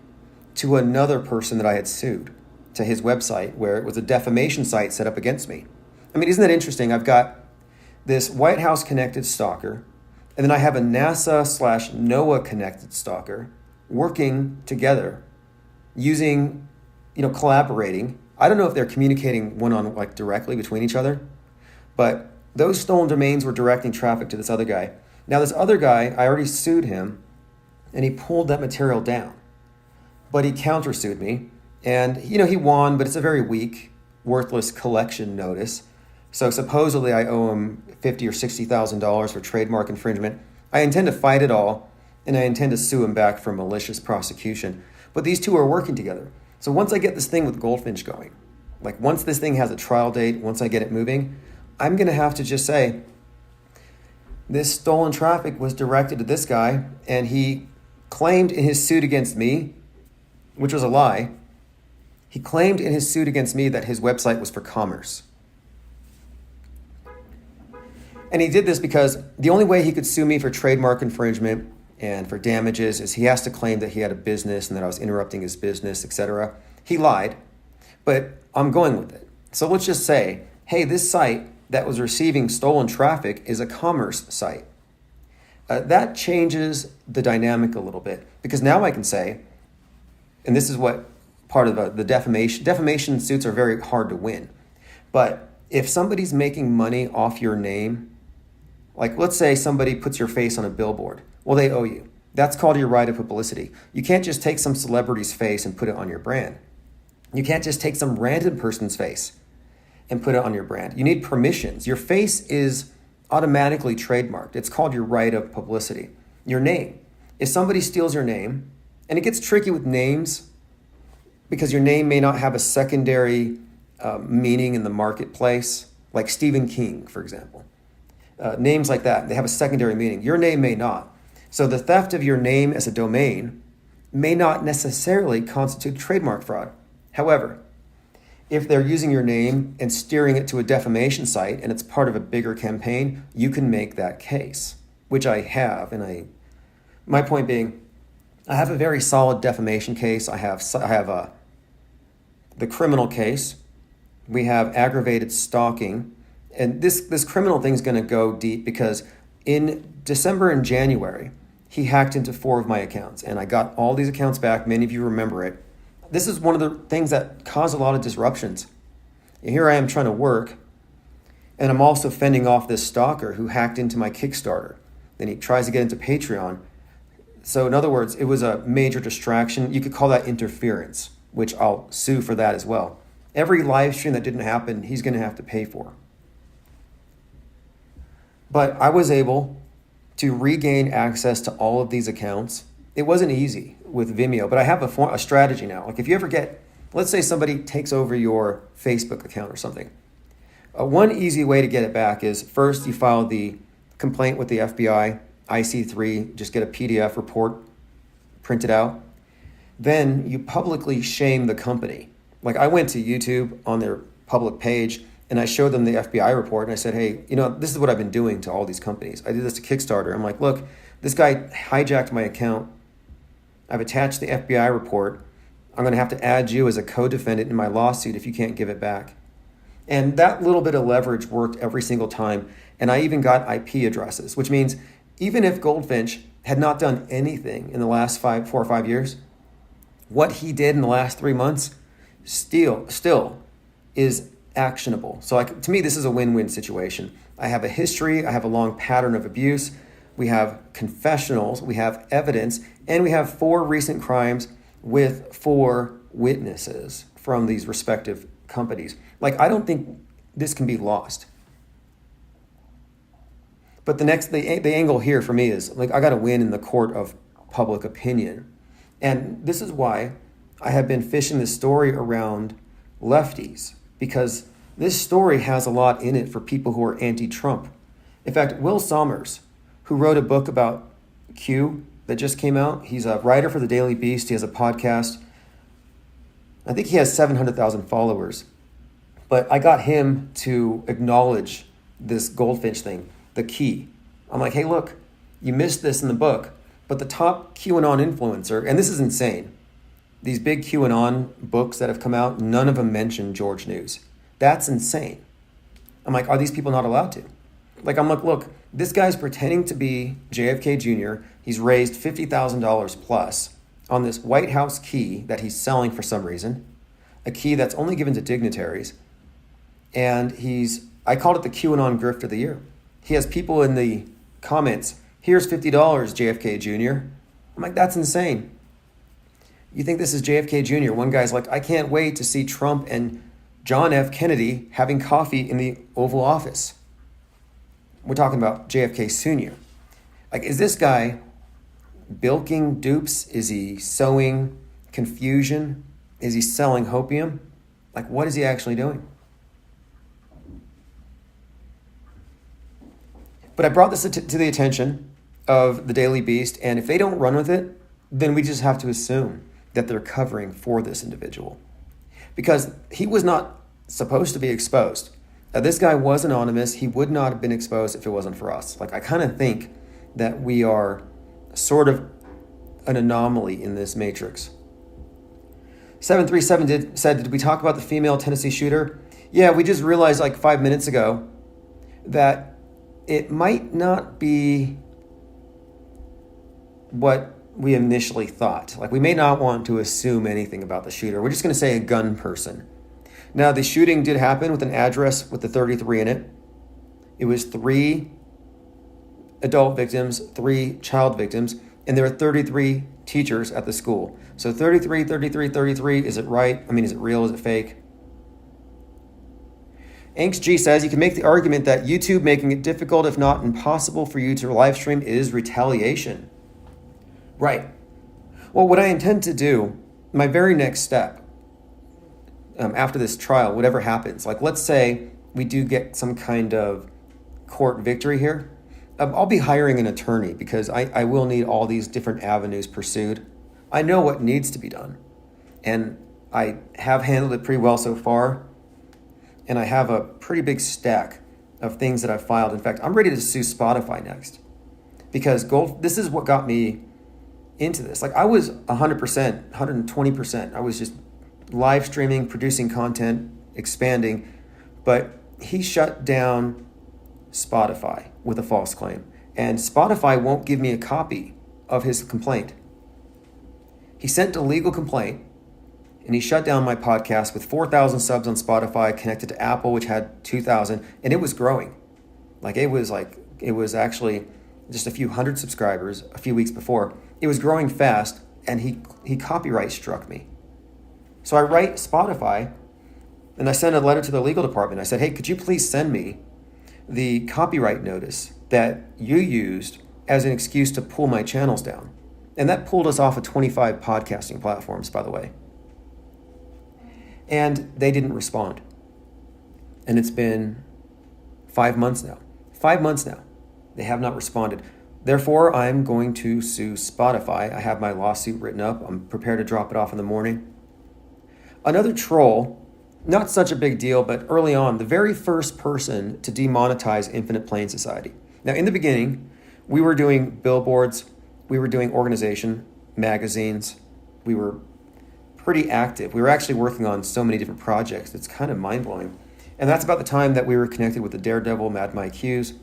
to another person that I had sued, to his website, where it was a defamation site set up against me. I mean, isn't that interesting? I've got this White House connected stalker, and then I have a NASA/NOAA connected stalker working together, using, collaborating. I don't know if they're communicating directly between each other, but those stolen domains were directing traffic to this other guy. Now, this other guy, I already sued him, and he pulled that material down. But he countersued me, and, he won, but it's a very weak, worthless collection notice. So supposedly I owe him $50,000 or $60,000 for trademark infringement. I intend to fight it all, and I intend to sue him back for malicious prosecution. But these two are working together. So once I get this thing with Goldfinch going, like once this thing has a trial date, once I get it moving, I'm going to have to just say, this stolen traffic was directed to this guy, and he claimed in his suit against me, which was a lie, he claimed in his suit against me that his website was for commerce. And he did this because the only way he could sue me for trademark infringement and for damages is he has to claim that he had a business and that I was interrupting his business, etc. He lied, but I'm going with it. So let's just say, hey, this site that was receiving stolen traffic is a commerce site. That changes the dynamic a little bit, because now I can say, and this is what part of the defamation suits are very hard to win. But if somebody's making money off your name, like let's say somebody puts your face on a billboard, well, they owe you. That's called your right of publicity. You can't just take some celebrity's face and put it on your brand. You can't just take some random person's face and put it on your brand. You need permissions. Your face is automatically trademarked. It's called your right of publicity. Your name. If somebody steals your name, and it gets tricky with names because your name may not have a secondary meaning in the marketplace, like Stephen King, for example. Names like that, they have a secondary meaning. Your name may not. So the theft of your name as a domain may not necessarily constitute trademark fraud. However, if they're using your name and steering it to a defamation site and it's part of a bigger campaign, you can make that case, which I have. And my point being, I have a very solid defamation case. I have the criminal case. We have aggravated stalking. And this criminal thing is going to go deep because in December and January, he hacked into 4 of my accounts. And I got all these accounts back. Many of you remember it. This is one of the things that caused a lot of disruptions. And here I am trying to work, and I'm also fending off this stalker who hacked into my Kickstarter. Then he tries to get into Patreon. So in other words, it was a major distraction. You could call that interference, which I'll sue for that as well. Every live stream that didn't happen, he's going to have to pay for. But I was able to regain access to all of these accounts. It wasn't easy with Vimeo, but I have a strategy now. Like if you ever get, let's say somebody takes over your Facebook account or something. One easy way to get it back is first you file the complaint with the FBI, IC3, just get a PDF report printed out. Then you publicly shame the company. Like I went to YouTube on their public page and I showed them the FBI report and I said, hey, this is what I've been doing to all these companies. I did this to Kickstarter. I'm like, look, this guy hijacked my account. I've attached the FBI report. I'm going to have to add you as a co-defendant in my lawsuit if you can't give it back. And that little bit of leverage worked every single time. And I even got IP addresses, which means even if Goldfinch had not done anything in the last 4 or 5 years, what he did in the last 3 months still is actionable. So to me, this is a win-win situation. I have a history. I have a long pattern of abuse. We have confessionals, we have evidence, and we have 4 recent crimes with 4 witnesses from these respective companies. Like, I don't think this can be lost. But the angle here for me is, like, I got to win in the court of public opinion. And this is why I have been fishing this story around lefties, because this story has a lot in it for people who are anti-Trump. In fact, Will Sommers, who wrote a book about Q that just came out. He's a writer for the Daily Beast. He has a podcast. I think he has 700,000 followers. But I got him to acknowledge this Goldfinch thing, the key. I'm like, hey, look, you missed this in the book, but the top QAnon influencer, and this is insane, these big QAnon books that have come out, none of them mention George News. That's insane. I'm like, are these people not allowed to? I'm like, look, this guy's pretending to be JFK Jr. He's raised $50,000 plus on this White House key that he's selling for some reason, a key that's only given to dignitaries. And I called it the QAnon Grift of the Year. He has people in the comments, here's $50, JFK Jr. I'm like, that's insane. You think this is JFK Jr.? One guy's like, I can't wait to see Trump and John F. Kennedy having coffee in the Oval Office. We're talking about JFK Sr. Like, is this guy bilking dupes? Is he sowing confusion? Is he selling hopium? Like, what is he actually doing? But I brought this to the attention of the Daily Beast, and if they don't run with it, then we just have to assume that they're covering for this individual. Because he was not supposed to be exposed. This guy was anonymous. He would not have been exposed if it wasn't for us. Like, I kind of think that we are sort of an anomaly in this matrix. 737 said, did we talk about the female Tennessee shooter? Yeah, we just realized like 5 minutes ago that it might not be what we initially thought. Like, we may not want to assume anything about the shooter. We're just going to say a gun person. Now, the shooting did happen with an address with the 33 in it. It was 3 adult victims, 3 child victims, and there were 33 teachers at the school. So 33, 33, 33, is it right? I mean, is it real? Is it fake? Angst G says, you can make the argument that YouTube making it difficult, if not impossible, for you to live stream is retaliation. Right. Well, what I intend to do, my very next step, after this trial, whatever happens, like let's say we do get some kind of court victory here, I'll be hiring an attorney because I will need all these different avenues pursued. I know what needs to be done, and I have handled it pretty well so far, and I have a pretty big stack of things that I've filed. In fact, I'm ready to sue Spotify next because this is what got me into this. Like, I was 100%, 120%. I was just live streaming, producing content, expanding, but he shut down Spotify with a false claim. And Spotify won't give me a copy of his complaint. He sent a legal complaint and he shut down my podcast with 4,000 subs on Spotify, connected to Apple, which had 2,000, and it was growing. It was actually just a few hundred subscribers a few weeks before. It was growing fast, and he copyright struck me. So I write Spotify, and I send a letter to the legal department. I said, hey, could you please send me the copyright notice that you used as an excuse to pull my channels down? And that pulled us off of 25 podcasting platforms, by the way. And they didn't respond. And it's been 5 months now. 5 months now. They have not responded. Therefore, I'm going to sue Spotify. I have my lawsuit written up. I'm prepared to drop it off in the morning. Another troll, not such a big deal, but early on, the very first person to demonetize Infinite Plane Society. Now, in the beginning, we were doing billboards, we were doing organization, magazines, we were pretty active. We were actually working on so many different projects. It's kind of mind-blowing. And that's about the time that we were connected with the Daredevil, Mad Mike Hughes.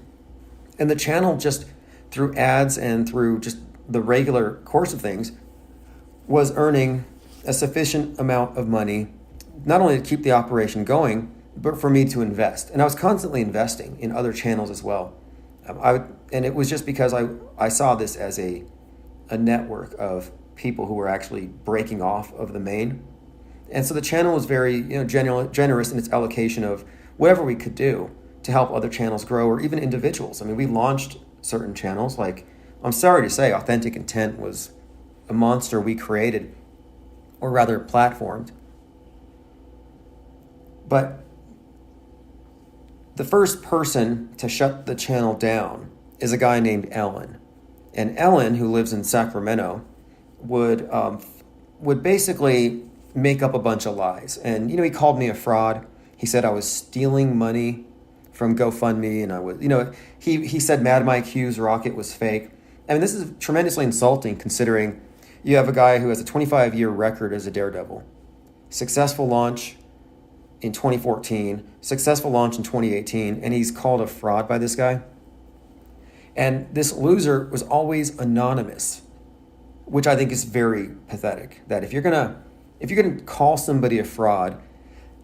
And the channel, just through ads and through just the regular course of things, was earning a sufficient amount of money, not only to keep the operation going, but for me to invest. And I was constantly investing in other channels as well. And it was just because I saw this as a network of people who were actually breaking off of the main. And so the channel was very generous in its allocation of whatever we could do to help other channels grow, or even individuals. I mean, we launched certain channels, like, I'm sorry to say, Authentic Intent was a monster we created, or rather platformed. But the first person to shut the channel down is a guy named Ellen. And Ellen, who lives in Sacramento, would basically make up a bunch of lies. And, he called me a fraud. He said I was stealing money from GoFundMe, and I was, he said Mad Mike Hughes' rocket was fake. I mean, this is tremendously insulting considering you have a guy who has a 25-year record as a daredevil. Successful launch in 2014, successful launch in 2018, and he's called a fraud by this guy. And this loser was always anonymous, which I think is very pathetic. That if you're gonna call somebody a fraud,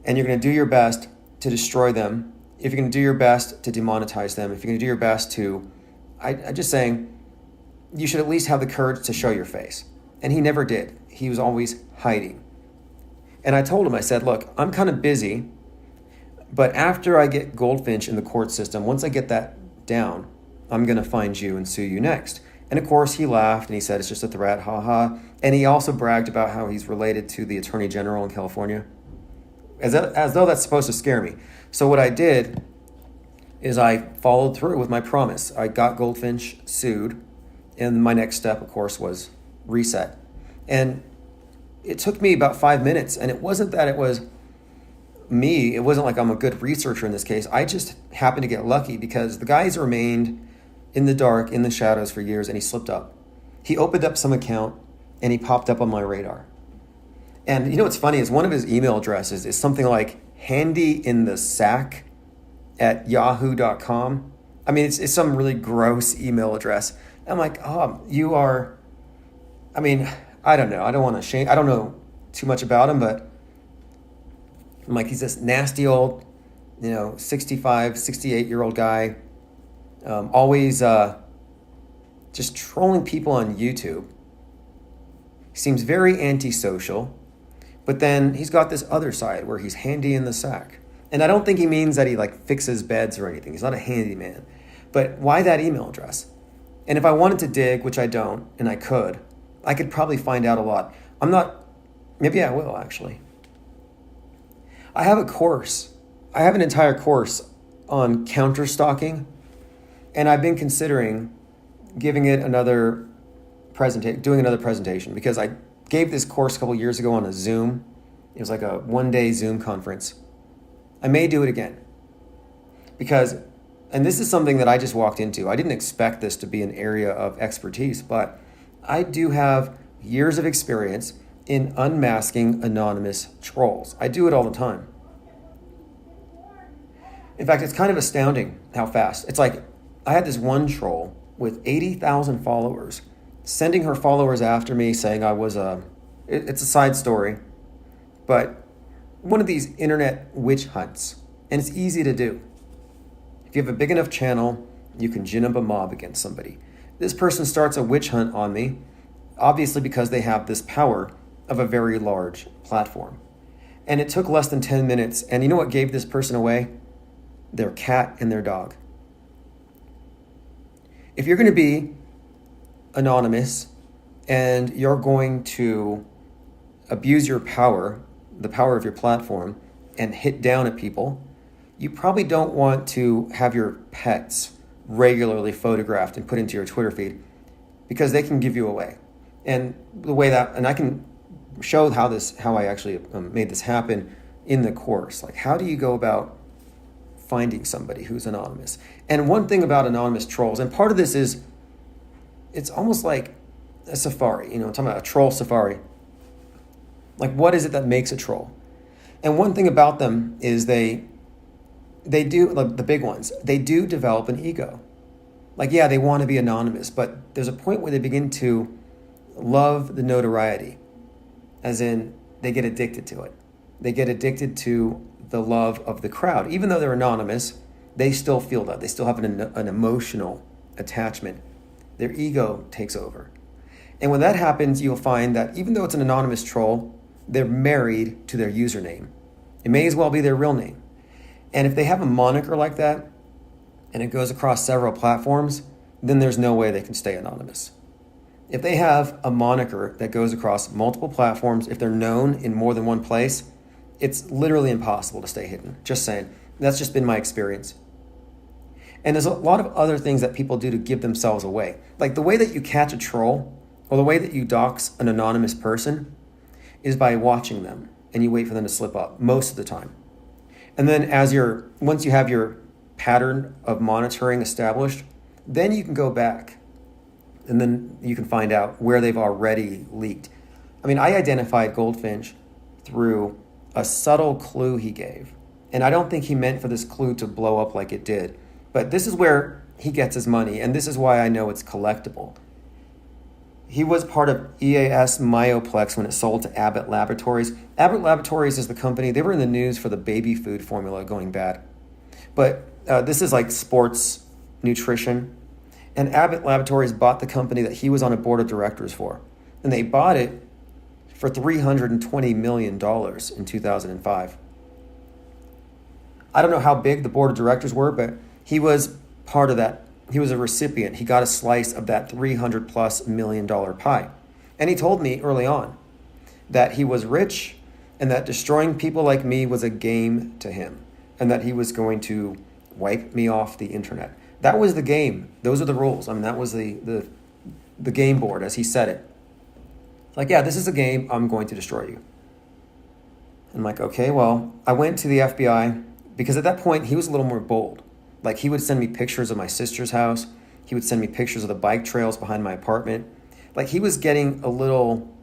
and you're gonna do your best to destroy them, if you're gonna do your best to demonetize them, if you're gonna do your best to, I just saying, you should at least have the courage to show your face. And he never did. He was always hiding. And I told him, I said, look, I'm kind of busy, but after I get Goldfinch in the court system, once I get that down, I'm going to find you and sue you next. And of course, he laughed and he said, it's just a threat, haha. And he also bragged about how he's related to the Attorney General in California, as though that's supposed to scare me. So what I did is I followed through with my promise. I got Goldfinch sued, and my next step, of course, was reset. And it took me about 5 minutes, and it wasn't that it was me. It wasn't like I'm a good researcher in this case. I just happened to get lucky because the guy's remained in the dark, in the shadows for years, and he slipped up. He opened up some account and he popped up on my radar. And you know what's funny is one of his email addresses is something like handyinthesack@yahoo.com. I mean, it's some really gross email address. I'm like, oh, you are, I mean, I don't know. I don't want to shame, I don't know too much about him, but I'm like, he's this nasty old, 65, 68-year-old guy, always just trolling people on YouTube. He seems very antisocial, but then he's got this other side where he's handy in the sack. And I don't think he means that he like fixes beds or anything. He's not a handyman. But why that email address? And if I wanted to dig, which I don't, and I could probably find out a lot. Maybe I will actually. I have a course. I have an entire course on counter stalking, and I've been considering giving it doing another presentation, because I gave this course a couple years ago on a Zoom. It was like a one-day Zoom conference. I may do it again and this is something that I just walked into. I didn't expect this to be an area of expertise, but I do have years of experience in unmasking anonymous trolls. I do it all the time. In fact, it's kind of astounding how fast. It's like I had this one troll with 80,000 followers sending her followers after me saying I was it's a side story, but one of these internet witch hunts. And it's easy to do. If you have a big enough channel, you can gin up a mob against somebody. This person starts a witch hunt on me, obviously because they have this power of a very large platform. And it took less than 10 minutes. And you know what gave this person away? Their cat and their dog. If you're going to be anonymous and you're going to abuse your power, the power of your platform, and hit down at people, you probably don't want to have your pets regularly photographed and put into your Twitter feed, because they can give you away. And I can show how I actually made this happen in the course. Like, how do you go about finding somebody who's anonymous? And one thing about anonymous trolls, and part of this is, it's almost like a safari, I'm talking about a troll safari. Like, what is it that makes a troll? And one thing about them is they do, like the big ones, they do develop an ego. Like, yeah, they want to be anonymous, but there's a point where they begin to love the notoriety, as in they get addicted to it. They get addicted to the love of the crowd. Even though they're anonymous, they still feel that. They still have an emotional attachment. Their ego takes over. And when that happens, you'll find that even though it's an anonymous troll, they're married to their username. It may as well be their real name. And if they have a moniker like that, and it goes across several platforms, then there's no way they can stay anonymous. If they have a moniker that goes across multiple platforms, if they're known in more than one place, it's literally impossible to stay hidden. Just saying. That's just been my experience. And there's a lot of other things that people do to give themselves away. Like the way that you catch a troll, or the way that you dox an anonymous person, is by watching them, and you wait for them to slip up most of the time. And then once you have your pattern of monitoring established, then you can go back and then you can find out where they've already leaked. I mean, I identified Goldfinch through a subtle clue he gave. And I don't think he meant for this clue to blow up like it did. But this is where he gets his money, and this is why I know it's collectible. He was part of EAS Myoplex when it sold to Abbott Laboratories. Abbott Laboratories is the company, they were in the news for the baby food formula going bad. But this is like sports nutrition. And Abbott Laboratories bought the company that he was on a board of directors for. And they bought it for $320 million in 2005. I don't know how big the board of directors were, but he was part of that. He was a recipient. He got a slice of that $300+ million pie. And he told me early on that he was rich and that destroying people like me was a game to him, and that he was going to wipe me off the internet. That was the game. Those are the rules. I mean, that was the game board, as he said it. Like, yeah, this is a game. I'm going to destroy you. I'm like, okay, well, I went to the FBI because at that point he was a little more bold. Like he would send me pictures of my sister's house. He would send me pictures of the bike trails behind my apartment. Like he was getting a little,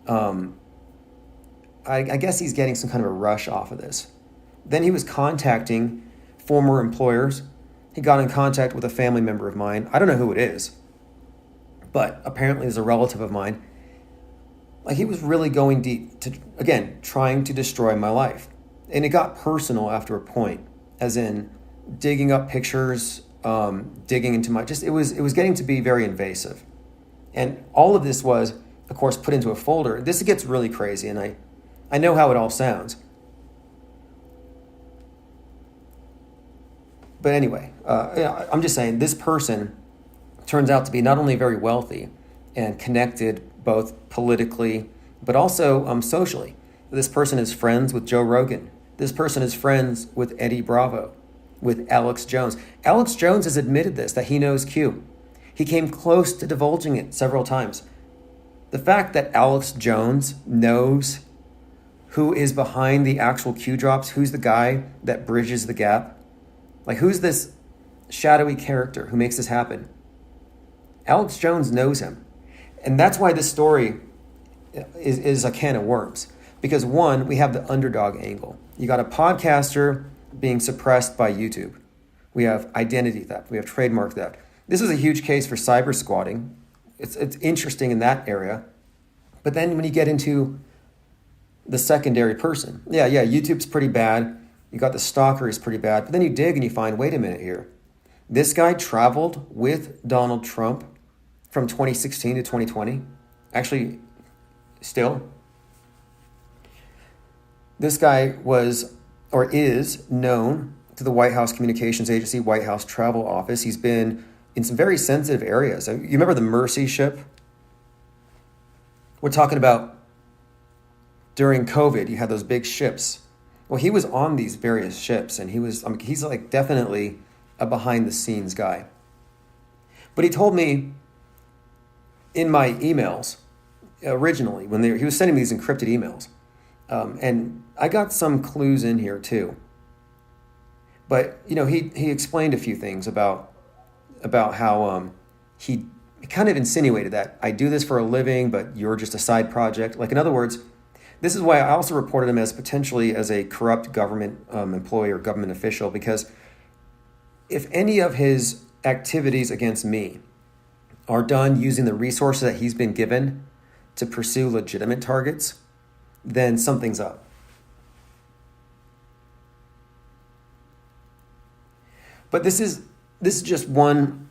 I guess he's getting some kind of a rush off of this. Then he was contacting former employers. He got in contact with a family member of mine. I don't know who it is, but apparently it's a relative of mine. Like he was really going deep to, again, trying to destroy my life. And it got personal after a point, as in digging up pictures, digging into my, it was getting to be very invasive. And all of this was, of course, put into a folder. This gets really crazy, and I know how it all sounds. But anyway, I'm just saying this person turns out to be not only very wealthy and connected both politically, but also socially. This person is friends with Joe Rogan. This person is friends with Eddie Bravo, with Alex Jones. Alex Jones has admitted this, that he knows Q. He came close to divulging it several times. The fact that Alex Jones knows who is behind the actual Q drops, who's the guy that bridges the gap, like who's this shadowy character who makes this happen? Alex Jones knows him. And that's why this story is a can of worms. Because one, we have the underdog angle. You got a podcaster being suppressed by YouTube. We have identity theft. We have trademark theft. This is a huge case for cyber squatting. It's interesting in that area. But then when you get into the secondary person, yeah, YouTube's pretty bad. You got the stalker is pretty bad. But then you dig and you find, wait a minute here. This guy traveled with Donald Trump from 2016 to 2020. Actually, still. This guy was or is known to the White House Communications Agency, White House Travel Office. He's been in some very sensitive areas. You remember the Mercy ship? We're talking about during COVID, you had those big ships. Well, he was on these various ships, and he's like definitely a behind the scenes guy. But he told me in my emails originally, when he was sending me these encrypted emails, and I got some clues in here too. But he explained a few things about how he kind of insinuated that I do this for a living, but you're just a side project. Like in other words, this is why I also reported him as potentially as a corrupt government employee or government official, because if any of his activities against me are done using the resources that he's been given to pursue legitimate targets, then something's up. But this is just one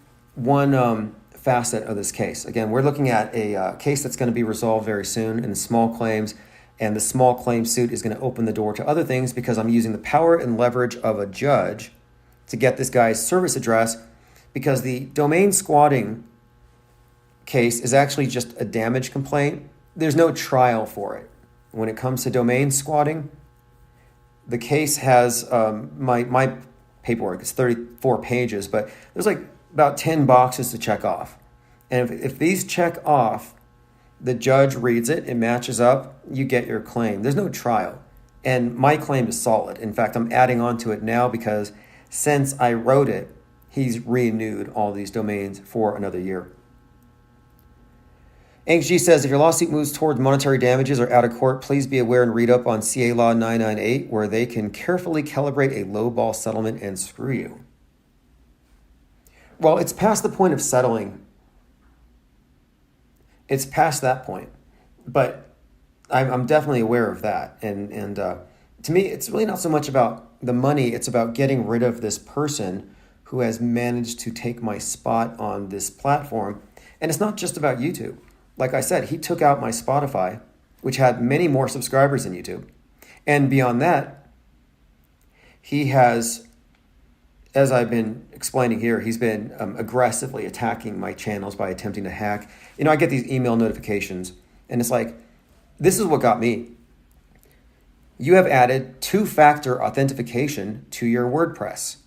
facet of this case. Again, we're looking at a case that's going to be resolved very soon in the small claims, and the small claim suit is going to open the door to other things because I'm using the power and leverage of a judge to get this guy's service address, because the domain squatting case is actually just a damage complaint. There's no trial for it. When it comes to domain squatting, the case has my paperwork. It's 34 pages, but there's like about 10 boxes to check off. And if these check off, the judge reads it, it matches up, you get your claim. There's no trial. And my claim is solid. In fact, I'm adding on to it now because since I wrote it, he's renewed all these domains for another year. AngsG says, if your lawsuit moves toward monetary damages or out of court, please be aware and read up on CA Law 998, where they can carefully calibrate a lowball settlement and screw you. Well, it's past the point of settling. It's past that point. But I'm definitely aware of that. And to me, it's really not so much about the money. It's about getting rid of this person who has managed to take my spot on this platform. And it's not just about YouTube. Like I said, he took out my Spotify, which had many more subscribers than YouTube. And beyond that, he has, as I've been explaining here, he's been aggressively attacking my channels by attempting to hack. I get these email notifications, and it's like, this is what got me. You have added 2-factor authentication to your WordPress.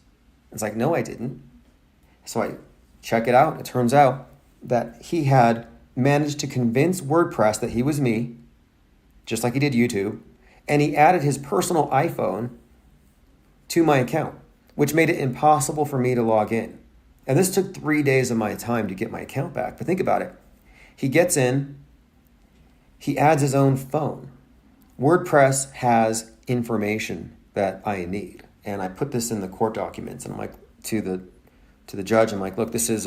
It's like, no, I didn't. So I check it out. It turns out that he had managed to convince WordPress that he was me, just like he did YouTube, and he added his personal iPhone to my account, which made it impossible for me to log in. And this took 3 days of my time to get my account back. But think about it. He gets in, he adds his own phone. WordPress has information that I need. And I put this in the court documents, and I'm like, to the judge, I'm like, look, this is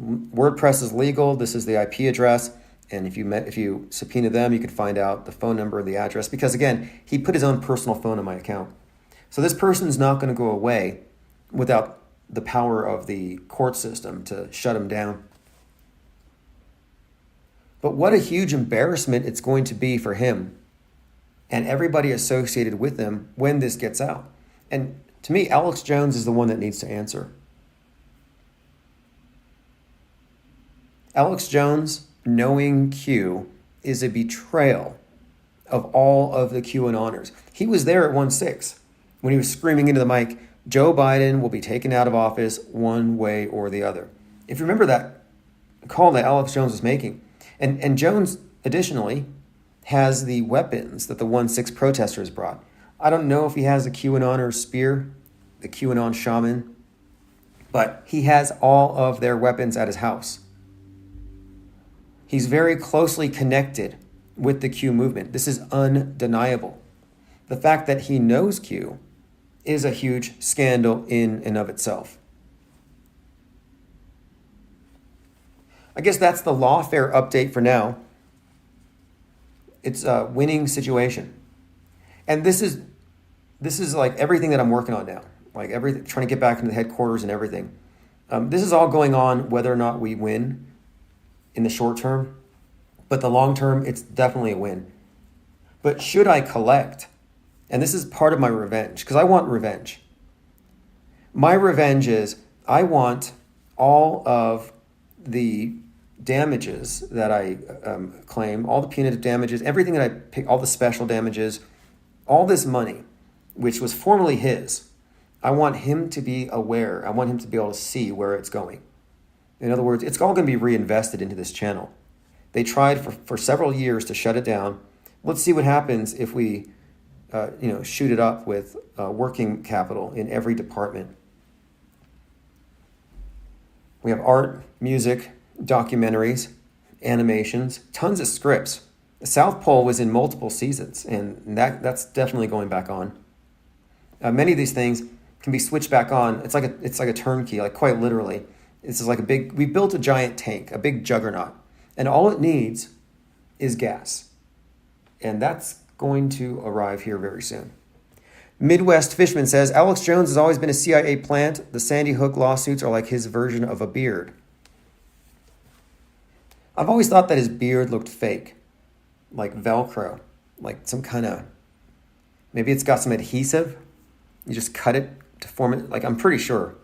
WordPress is legal. This is the IP address. And if you subpoena them, you can find out the phone number, the address. Because again, he put his own personal phone in my account. So this person's not going to go away without the power of the court system to shut him down. But what a huge embarrassment it's going to be for him and everybody associated with him when this gets out. And to me, Alex Jones is the one that needs to answer. Alex Jones knowing Q is a betrayal of all of the QAnoners. He was there at 1-6 when he was screaming into the mic, Joe Biden will be taken out of office one way or the other. If you remember that call that Alex Jones was making, and Jones additionally has the weapons that the 1-6 protesters brought. I don't know if he has a QAnoner spear, the QAnon shaman, but he has all of their weapons at his house. He's very closely connected with the Q movement. This is undeniable. The fact that he knows Q is a huge scandal in and of itself. I guess that's the lawfare update for now. It's a winning situation. And this is like everything that I'm working on now. Like everything, trying to get back into the headquarters and everything. This is all going on whether or not we win in the short term. But the long term, it's definitely a win. But should I collect? And this is part of my revenge, because I want revenge. My revenge is I want all of the damages that I claim, all the punitive damages, everything that I pick, all the special damages, all this money, which was formerly his. I want him to be aware. I want him to be able to see where it's going. In other words, it's all going to be reinvested into this channel. They tried for several years to shut it down. Let's see what happens if we shoot it up with working capital in every department. We have art, music, documentaries, animations, tons of scripts. The South Pole was in multiple seasons, and that's definitely going back on. Many of these things can be switched back on. It's like a turnkey, like quite literally. This is like we built a giant tank, a big juggernaut, and all it needs is gas. And that's going to arrive here very soon. Midwest Fishman says, Alex Jones has always been a CIA plant. The Sandy Hook lawsuits are like his version of a beard. I've always thought that his beard looked fake, like Velcro, like some kind of, maybe it's got some adhesive. You just cut it to form it. Like, I'm pretty sure.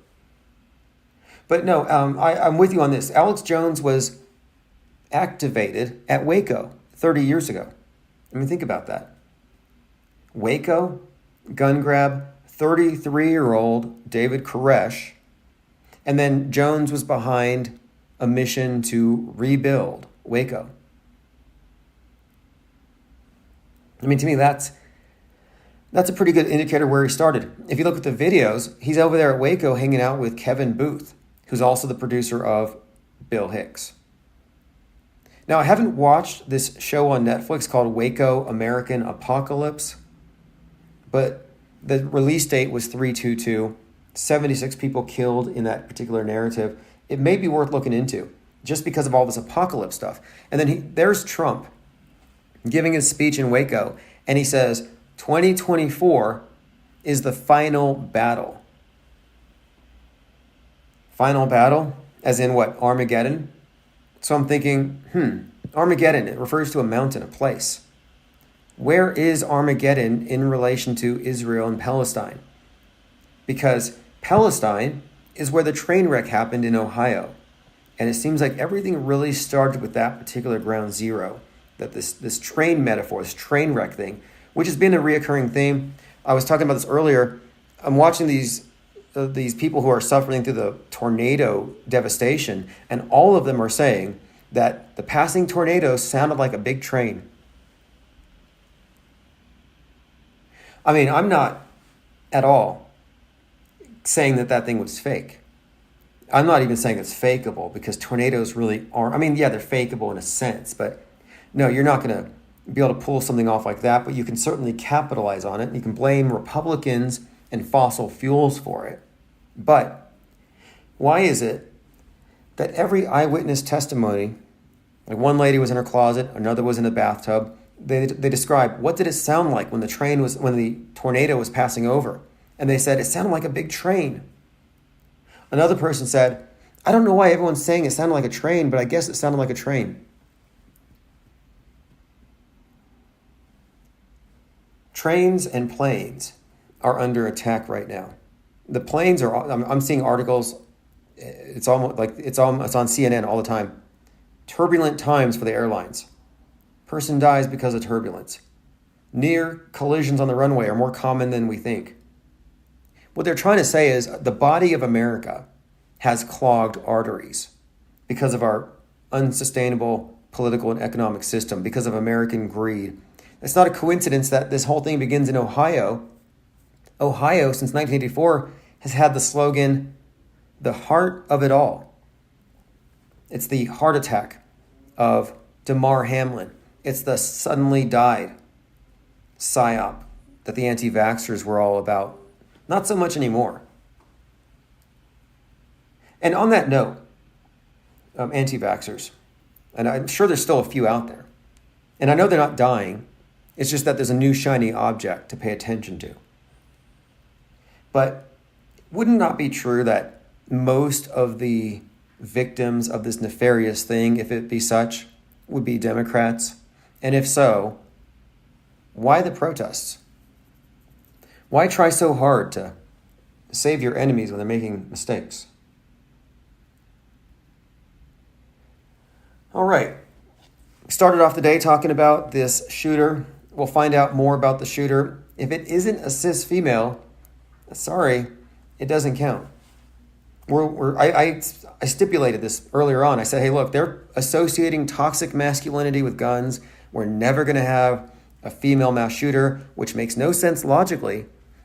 But no, I'm with you on this. Alex Jones was activated at Waco 30 years ago. I mean, think about that. Waco, gun grab, 33-year-old David Koresh, and then Jones was behind a mission to rebuild Waco. I mean, to me, that's a pretty good indicator where he started. If you look at the videos, he's over there at Waco hanging out with Kevin Booth, who's also the producer of Bill Hicks. Now, I haven't watched this show on Netflix called Waco American Apocalypse, but the release date was 3/22, 76 people killed in that particular narrative. It may be worth looking into just because of all this apocalypse stuff. And then there's Trump giving his speech in Waco, and he says, 2024 is the final battle. Final battle? As in what, Armageddon? So I'm thinking, Armageddon, it refers to a mountain, a place. Where is Armageddon in relation to Israel and Palestine? Because Palestine is where the train wreck happened in Ohio. And it seems like everything really started with that particular ground zero. That this train metaphor, this train wreck thing, which has been a reoccurring theme. I was talking about this earlier. I'm watching these people who are suffering through the tornado devastation, and all of them are saying that the passing tornado sounded like a big train. I mean, I'm not at all saying that that thing was fake. I'm not even saying it's fakeable, because tornadoes really aren't. I mean, yeah, they're fakeable in a sense, but no, you're not going to be able to pull something off like that, but you can certainly capitalize on it. You can blame Republicans and fossil fuels for it. But why is it that every eyewitness testimony, like one lady was in her closet, another was in the bathtub, they described, what did it sound like when the tornado was passing over? And they said, it sounded like a big train. Another person said, I don't know why everyone's saying it sounded like a train, but I guess it sounded like a train. Trains and planes are under attack right now. The planes are, I'm seeing articles, it's on CNN all the time. Turbulent times for the airlines. Person dies because of turbulence. Near collisions on the runway are more common than we think. What they're trying to say is the body of America has clogged arteries because of our unsustainable political and economic system, because of American greed. It's not a coincidence that this whole thing begins in Ohio. Ohio, since 1984, has had the slogan, the heart of it all. It's the heart attack of Damar Hamlin. It's the suddenly died psyop that the anti-vaxxers were all about. Not so much anymore. And on that note, anti-vaxxers, and I'm sure there's still a few out there, and I know they're not dying, it's just that there's a new shiny object to pay attention to. But wouldn't it not be true that most of the victims of this nefarious thing, if it be such, would be Democrats? And if so, why the protests? Why try so hard to save your enemies when they're making mistakes? All right. We started off the day talking about this shooter. We'll find out more about the shooter. If it isn't a cis female, sorry, it doesn't count. I stipulated this earlier on. I said, hey, look, they're associating toxic masculinity with guns. We're never going to have a female mass shooter, which makes no sense logically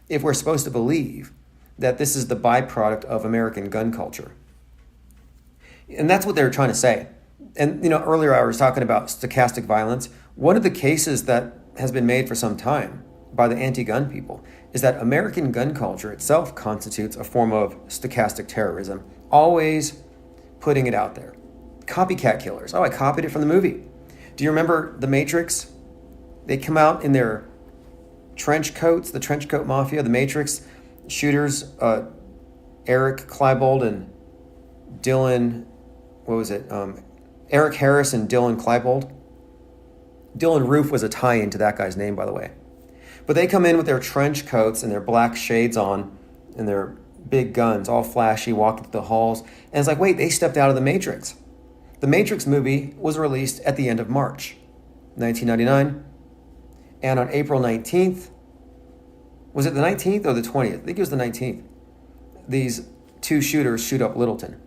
if we're supposed to believe that this is the byproduct of American gun culture. And that's what they were trying to say. And, earlier I was talking about stochastic violence. One of the cases that has been made for some time by the anti-gun people is that American gun culture itself constitutes a form of stochastic terrorism, always putting it out there. Copycat killers. Oh, I copied it from the movie. Do you remember The Matrix? They come out in their trench coats, the trench coat mafia, the Matrix shooters, Eric Klebold and Dylan, Eric Harris and Dylan Klebold. Dylan Roof was a tie-in to that guy's name, by the way. But they come in with their trench coats and their black shades on and their big guns, all flashy, walking through the halls. And it's like, wait, they stepped out of The Matrix. The Matrix movie was released at the end of March 1999. And on April 19th, was it the 19th or the 20th? I think it was the 19th. These two shooters shoot up Littleton.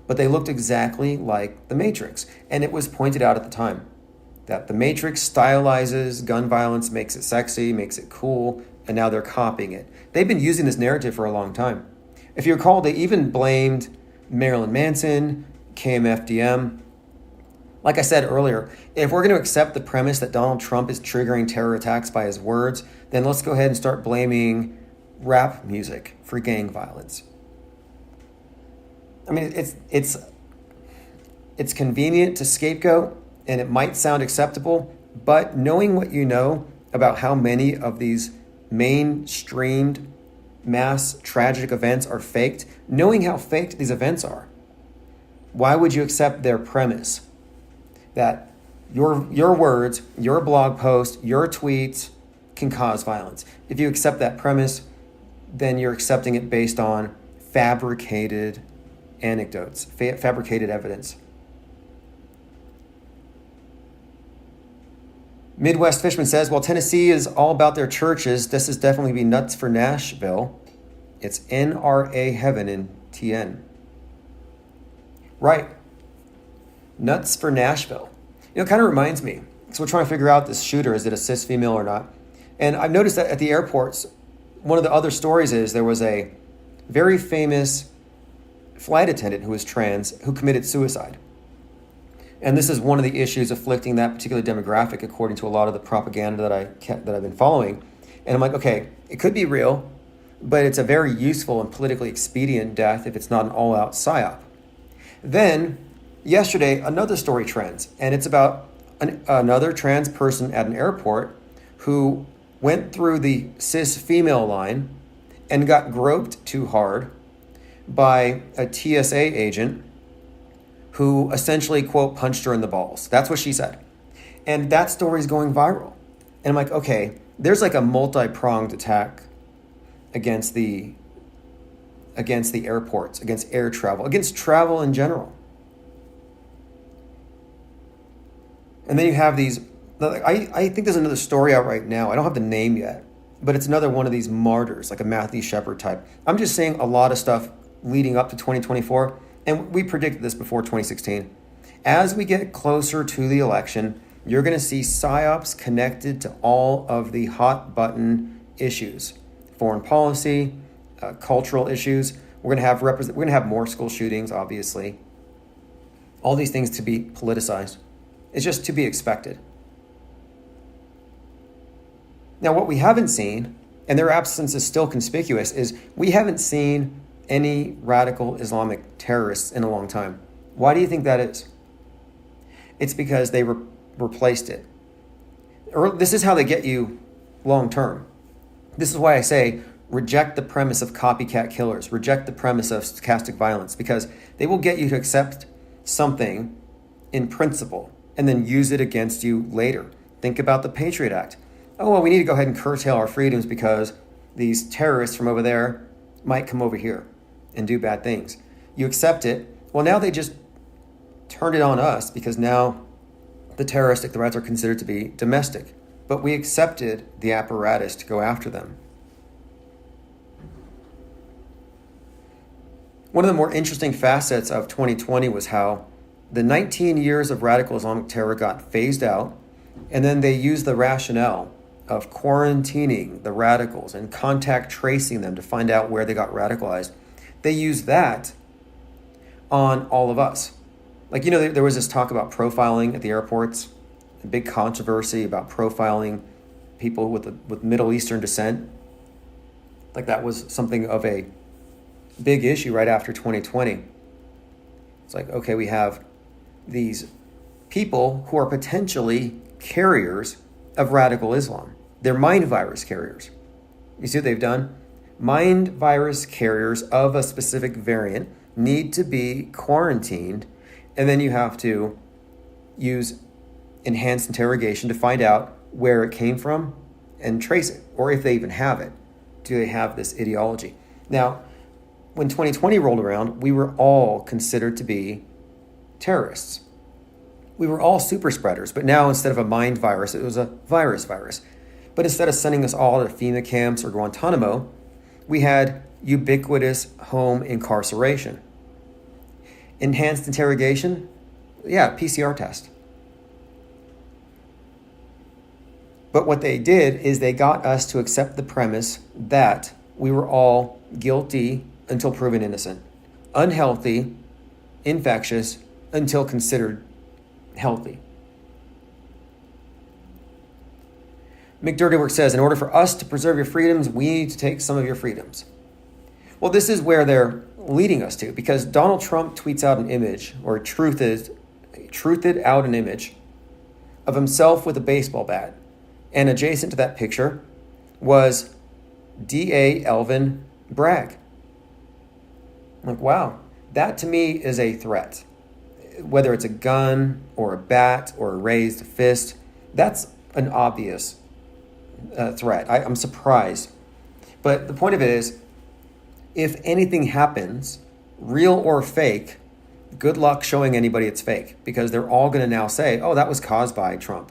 But they looked exactly like The Matrix. And it was pointed out at the time that The Matrix stylizes gun violence, makes it sexy, makes it cool, and now they're copying it. They've been using this narrative for a long time. If you recall, they even blamed Marilyn Manson, KMFDM. Like I said earlier, if we're going to accept the premise that Donald Trump is triggering terror attacks by his words, then let's go ahead and start blaming rap music for gang violence. I mean, it's convenient to scapegoat, and it might sound acceptable, but knowing what you know about how many of these mainstreamed mass tragic events are faked, knowing how faked these events are, why would you accept their premise that your words, your blog post, your tweets can cause violence? If you accept that premise, then you're accepting it based on fabricated anecdotes, fabricated evidence. Midwest Fishman says, well, Tennessee is all about their churches. This is definitely be nuts for Nashville. It's NRA heaven in TN. Right. Nuts for Nashville. It kind of reminds me, so we're trying to figure out this shooter, is it a cis female or not? And I've noticed that at the airports, one of the other stories is there was a very famous flight attendant who was trans who committed suicide. And this is one of the issues afflicting that particular demographic, according to a lot of the propaganda that I've been following. And I'm like, okay, it could be real, but it's a very useful and politically expedient death if it's not an all-out psyop. Then, yesterday, another story trends, and it's about another trans person at an airport who went through the cis female line and got groped too hard by a TSA agent who essentially, quote, punched her in the balls. That's what she said. And that story's going viral. And I'm like, okay, there's like a multi-pronged attack against the airports, against air travel, against travel in general. And then you have these, I think there's another story out right now. I don't have the name yet, but it's another one of these martyrs, like a Matthew Shepard type. I'm just saying a lot of stuff leading up to 2024, and we predicted this before 2016. As we get closer to the election, you're going to see psyops connected to all of the hot button issues, foreign policy, cultural issues. We're going to have more school shootings, obviously. All these things to be politicized. It's just to be expected. Now, what we haven't seen, and their absence is still conspicuous, is we haven't seen any radical Islamic terrorists in a long time. Why do you think that is? It's because they replaced it. This is how they get you long term. This is why I say reject the premise of copycat killers, reject the premise of stochastic violence, because they will get you to accept something in principle and then use it against you later. Think about the Patriot Act. Oh, well, we need to go ahead and curtail our freedoms because these terrorists from over there might come over here and do bad things. You accept it. Well, now they just turned it on us because now the terroristic threats are considered to be domestic. But we accepted the apparatus to go after them. One of the more interesting facets of 2020 was how the 19 years of radical Islamic terror got phased out, and then they used the rationale of quarantining the radicals and contact tracing them to find out where they got radicalized. They used that on all of us. Like, there was this talk about profiling at the airports, a big controversy about profiling people with Middle Eastern descent. Like that was something of a big issue right after 2020. It's like, okay, we have these people who are potentially carriers of radical Islam. They're mind virus carriers. You see what they've done? Mind virus carriers of a specific variant need to be quarantined, and then you have to use enhanced interrogation to find out where it came from and trace it, or if they even have it. Do they have this ideology? Now, when 2020 rolled around, we were all considered to be terrorists. We were all super spreaders, but now instead of a mind virus, it was a virus. But instead of sending us all to FEMA camps or Guantanamo, we had ubiquitous home incarceration. Enhanced interrogation? Yeah, PCR test. But what they did is they got us to accept the premise that we were all guilty until proven innocent, unhealthy, infectious, until considered healthy. McDirtywork says, in order for us to preserve your freedoms, we need to take some of your freedoms. Well, this is where they're leading us to, because Donald Trump tweets out an image, or truthed out an image of himself with a baseball bat. And adjacent to that picture was D.A. Elvin Bragg. I'm like, wow, that to me is a threat. Whether it's a gun or a bat or a raised fist, that's an obvious threat. I'm surprised. But the point of it is, if anything happens, real or fake, good luck showing anybody it's fake, because they're all going to now say, oh, that was caused by Trump.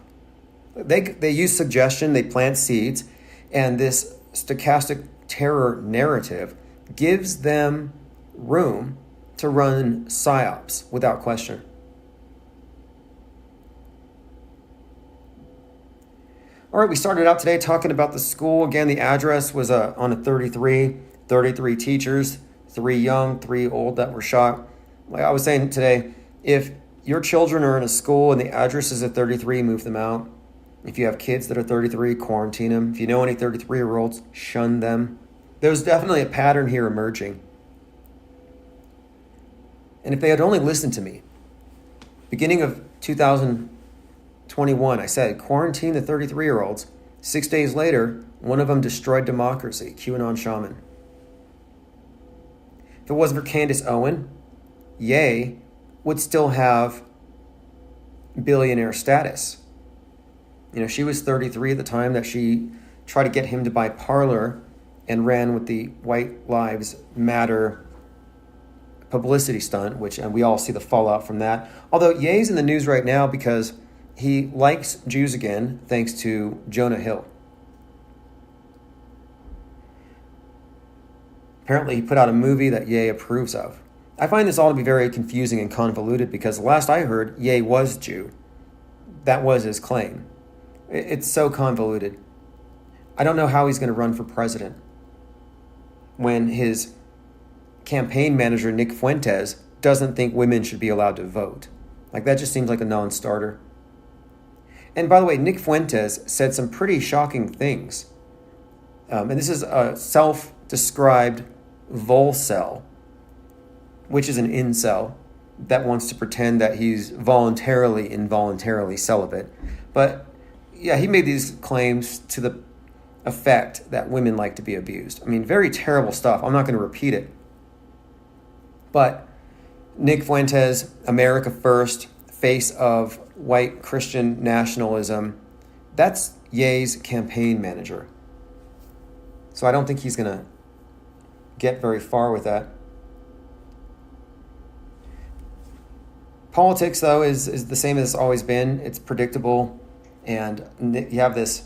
They use suggestion, they plant seeds, and this stochastic terror narrative gives them room to run psyops without question. All right, we started out today talking about the school. Again, the address was on a 33 teachers, 3 young, 3 old that were shot. Like I was saying today, if your children are in a school and the address is at 33, move them out. If you have kids that are 33, quarantine them. If you know any 33-year-olds, shun them. There's definitely a pattern here emerging. And if they had only listened to me, beginning of 2021, I said, quarantine the 33-year-olds. 6 days later, one of them destroyed democracy, QAnon shaman. If it wasn't for Candace Owen, Ye would still have billionaire status. You know, she was 33 at the time that she tried to get him to buy Parler and ran with the White Lives Matter publicity stunt, and we all see the fallout from that. Although Ye's in the news right now because he likes Jews again, thanks to Jonah Hill. Apparently, he put out a movie that Ye approves of. I find this all to be very confusing and convoluted because last I heard, Ye was Jew. That was his claim. It's so convoluted. I don't know how he's going to run for president when his campaign manager, Nick Fuentes, doesn't think women should be allowed to vote. Like, that just seems like a non-starter. And by the way, Nick Fuentes said some pretty shocking things. And this is a self-described volcel, which is an incel that wants to pretend that he's involuntarily celibate. But yeah, he made these claims to the effect that women like to be abused. I mean, very terrible stuff. I'm not going to repeat it. But Nick Fuentes, America First, face of white Christian nationalism, that's Ye's campaign manager. So I don't think he's going to get very far with that. Politics, though, is the same as it's always been. It's predictable. And you have this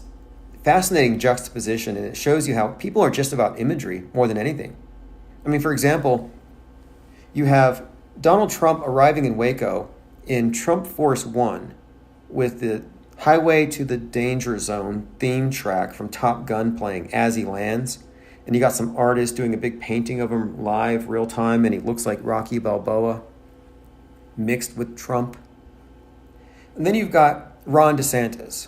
fascinating juxtaposition, and it shows you how people are just about imagery more than anything. I mean, for example, you have Donald Trump arriving in Waco in Trump Force One with the Highway to the Danger Zone theme track from Top Gun playing as he lands. And you got some artist doing a big painting of him live, real time, and he looks like Rocky Balboa mixed with Trump. And then you've got Ron DeSantis.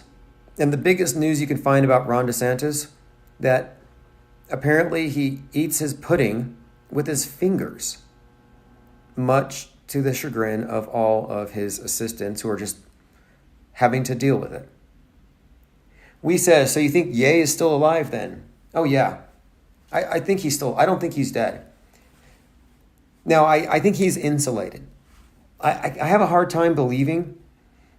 And the biggest news you can find about Ron DeSantis, that apparently he eats his pudding with his fingers, much to the chagrin of all of his assistants who are just having to deal with it. We said, so you think Ye is still alive then? Oh yeah, I think he's still, I don't think he's dead. Now, I think he's insulated. I have a hard time believing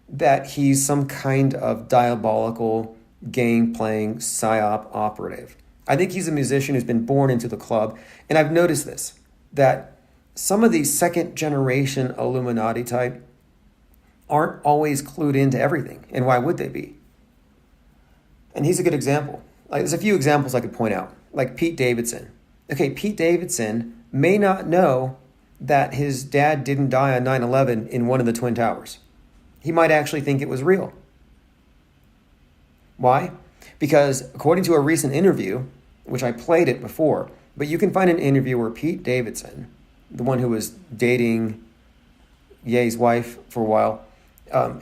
that he's some kind of diabolical game-playing psyop operative. I think he's a musician who's been born into the club. And I've noticed this, that some of these second-generation Illuminati type aren't always clued into everything. And why would they be? And he's a good example. Like, there's a few examples I could point out, like Pete Davidson. Okay, Pete Davidson may not know that his dad didn't die on 9/11 in one of the Twin Towers. He might actually think it was real. Why? Because according to a recent interview, which I played it before, but you can find an interview where Pete Davidson, the one who was dating Ye's wife for a while,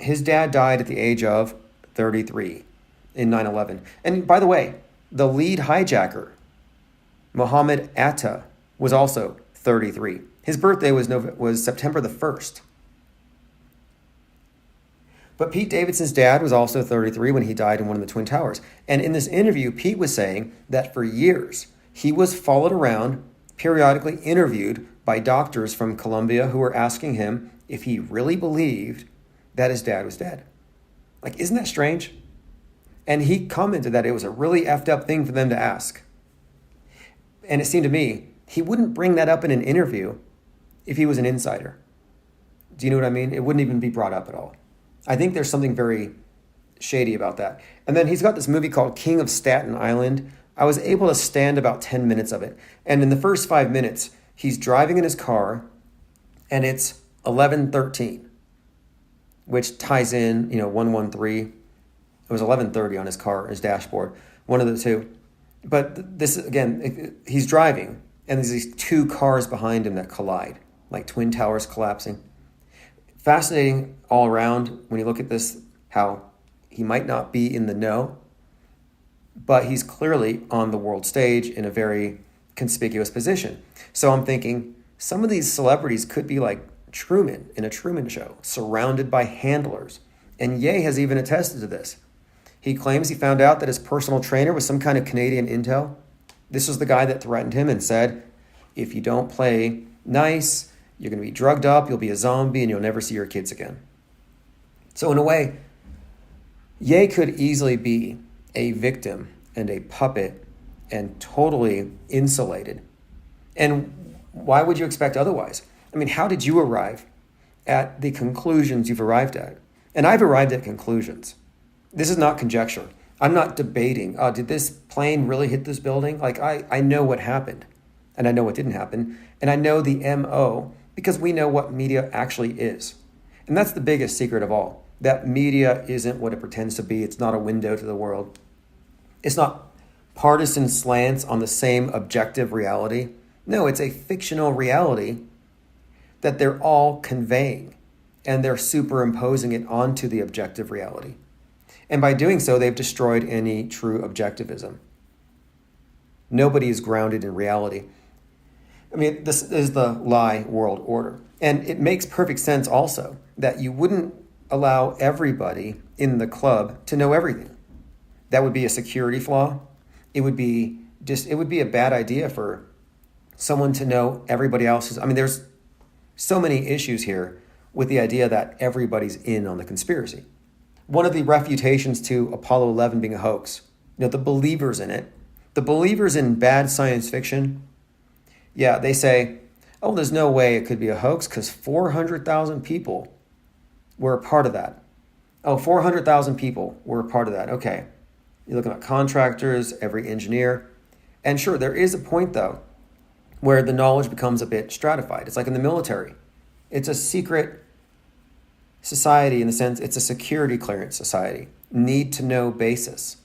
his dad died at the age of 33 in 9/11. And by the way, the lead hijacker, Mohammed Atta, was also 33. His birthday was September the 1st. But Pete Davidson's dad was also 33 when he died in one of the Twin Towers. And in this interview, Pete was saying that for years, he was followed around, periodically interviewed by doctors from Columbia who were asking him if he really believed that his dad was dead. Like, isn't that strange? And he commented that it was a really effed up thing for them to ask. And it seemed to me, he wouldn't bring that up in an interview if he was an insider. Do you know what I mean? It wouldn't even be brought up at all. I think there's something very shady about that. And then he's got this movie called King of Staten Island. I was able to stand about 10 minutes of it. And in the first 5 minutes, he's driving in his car and it's 11:13, which ties in, 113 It was 11:30 on his car, his dashboard, one of the two. But this, again, he's driving, and there's these two cars behind him that collide, like twin towers collapsing. Fascinating all around when you look at this, how he might not be in the know, but he's clearly on the world stage in a very conspicuous position. So I'm thinking some of these celebrities could be like Truman in a Truman Show, surrounded by handlers. And Ye has even attested to this. He claims he found out that his personal trainer was some kind of Canadian intel. This was the guy that threatened him and said, if you don't play nice, you're going to be drugged up, you'll be a zombie, and you'll never see your kids again. So in a way, Ye could easily be a victim and a puppet and totally insulated. And why would you expect otherwise? I mean, how did you arrive at the conclusions you've arrived at? And I've arrived at conclusions. This is not conjecture. I'm not debating, did this plane really hit this building? Like, I know what happened, and I know what didn't happen, and I know the MO because we know what media actually is. And that's the biggest secret of all, that media isn't what it pretends to be. It's not a window to the world. It's not partisan slants on the same objective reality. No, it's a fictional reality that they're all conveying, and they're superimposing it onto the objective reality. And by doing so, they've destroyed any true objectivism. Nobody is grounded in reality. I mean, this is the lie world order. And it makes perfect sense also that you wouldn't allow everybody in the club to know everything. That would be a security flaw. It would be a bad idea for someone to know everybody else's. I mean, there's so many issues here with the idea that everybody's in on the conspiracy. One of the refutations to Apollo 11 being a hoax, the believers in it, the believers in bad science fiction, yeah, they say, oh, there's no way it could be a hoax because 400,000 people were a part of that. Oh, 400,000 people were a part of that. Okay. You're looking at contractors, every engineer. And sure, there is a point, though, where the knowledge becomes a bit stratified. It's like in the military. It's a secret society in the sense it's a security clearance society, need to know basis.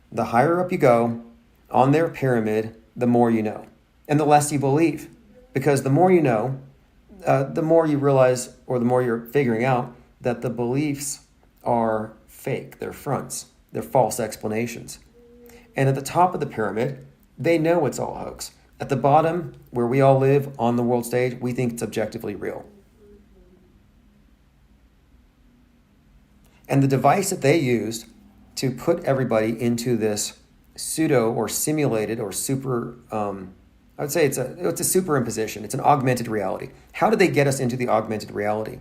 The higher up you go on their pyramid, the more you know, and the less you believe, because the more you know, the more you realize, or the more you're figuring out that the beliefs are fake, they're fronts, they're false explanations. And at the top of the pyramid, they know it's all hoax. At the bottom, where we all live on the world stage, we think it's objectively real. And the device that they used to put everybody into this pseudo or simulated or super, I would say it's a superimposition. It's an augmented reality. How did they get us into the augmented reality?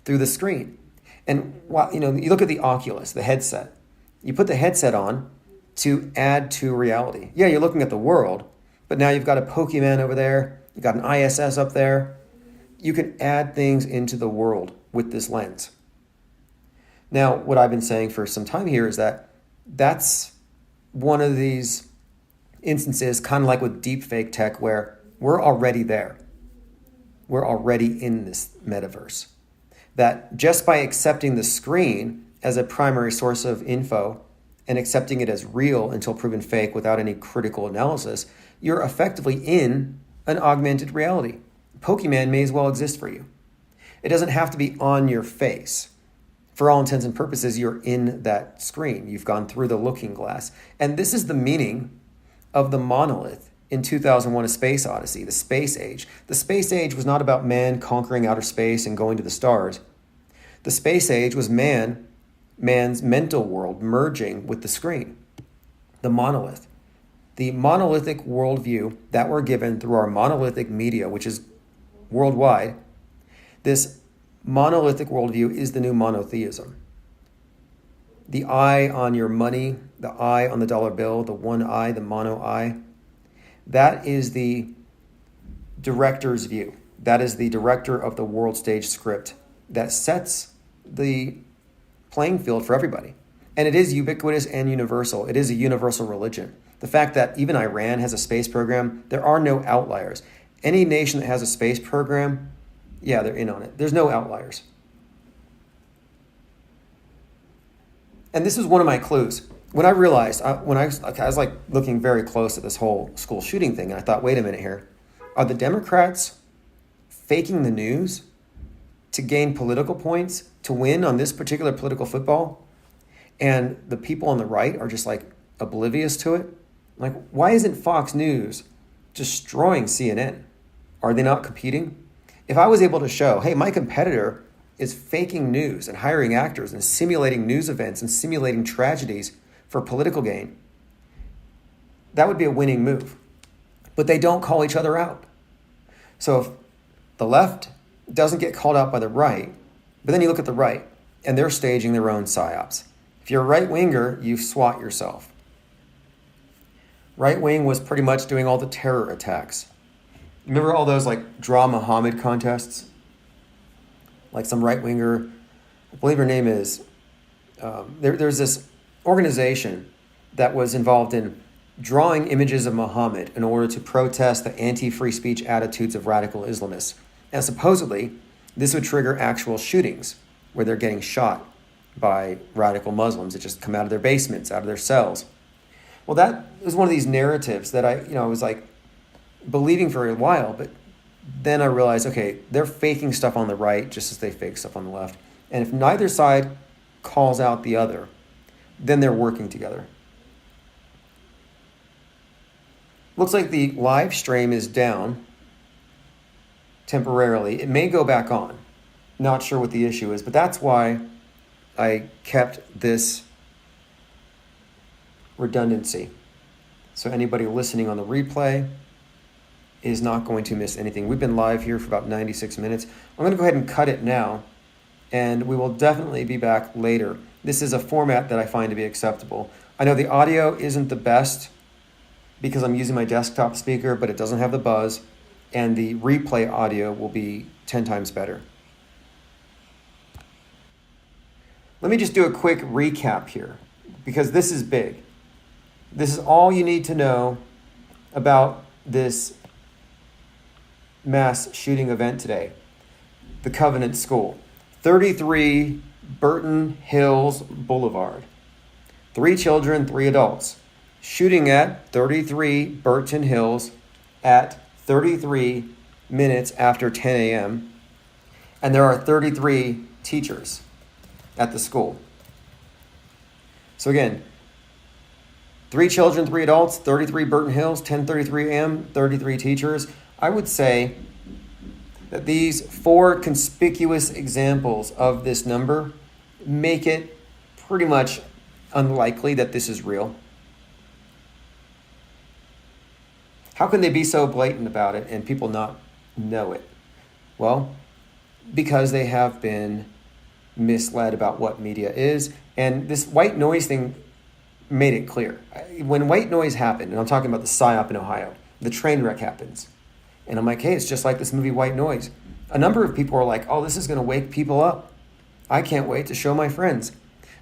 Through the screen. And while, you look at the Oculus, the headset. You put the headset on to add to reality. Yeah, you're looking at the world, but now you've got a Pokemon over there. You've got an ISS up there. You can add things into the world with this lens. Now, what I've been saying for some time here is that that's one of these instances, kind of like with deepfake tech, where we're already there. We're already in this metaverse. That just by accepting the screen as a primary source of info and accepting it as real until proven fake without any critical analysis, you're effectively in an augmented reality. Pokemon may as well exist for you. It doesn't have to be on your face. For all intents and purposes, you're in that screen. You've gone through the looking glass. And this is the meaning of the monolith in 2001: A Space Odyssey, the space age. The space age was not about man conquering outer space and going to the stars. The space age was man's mental world merging with the screen. The monolith. The monolithic worldview that we're given through our monolithic media, which is worldwide, this monolithic worldview is the new monotheism. The eye on your money, the eye on the dollar bill, the one eye, the mono eye, that is the director's view. That is the director of the world stage script that sets the playing field for everybody. And it is ubiquitous and universal. It is a universal religion. The fact that even Iran has a space program, there are no outliers. Any nation that has a space program, yeah, they're in on it. There's no outliers. And this is one of my clues. When I realized, when I was like looking very close at this whole school shooting thing, and I thought, wait a minute here. Are the Democrats faking the news to gain political points, to win on this particular political football? And the people on the right are just like oblivious to it? Like, why isn't Fox News destroying CNN? Are they not competing? If I was able to show, hey, my competitor is faking news and hiring actors and simulating news events and simulating tragedies for political gain, that would be a winning move. But they don't call each other out. So if the left doesn't get called out by the right, but then you look at the right and they're staging their own psyops. If you're a right-winger, you swat yourself. Right wing was pretty much doing all the terror attacks. Remember all those like Draw Muhammad contests? Like some right-winger, I believe her name is, there's this organization that was involved in drawing images of Muhammad in order to protest the anti-free speech attitudes of radical Islamists. And supposedly, this would trigger actual shootings where they're getting shot by radical Muslims that just come out of their basements, out of their cells. Well, that was one of these narratives that I was like believing for a while, but then I realized, okay, they're faking stuff on the right just as they fake stuff on the left. And if neither side calls out the other, then they're working together. Looks like the live stream is down temporarily. It may go back on. Not sure what the issue is, but that's why I kept this redundancy. So anybody listening on the replay is not going to miss anything. We've been live here for about 96 minutes. I'm going to go ahead and cut it now, and we will definitely be back later. This is a format that I find to be acceptable. I know the audio isn't the best because I'm using my desktop speaker, but it doesn't have the buzz, and the replay audio will be 10 times better. Let me just do a quick recap here, because this is big. This is all you need to know about this mass shooting event today. The Covenant School, 33 Burton Hills Boulevard. 3 children, 3 adults. Shooting at 33 Burton Hills at 33 minutes after 10 a.m. And there are 33 teachers at the school. So again, 3 children, 3 adults, 33 Burton Hills, 10:33 a.m., 33 teachers. I would say that these 4 conspicuous examples of this number make it pretty much unlikely that this is real. How can they be so blatant about it and people not know it? Well, because they have been misled about what media is. And this white noise thing made it clear. When white noise happened, and I'm talking about the PSYOP in Ohio, the train wreck happens. And I'm like, hey, it's just like this movie White Noise. A number of people are like, oh, this is going to wake people up. I can't wait to show my friends.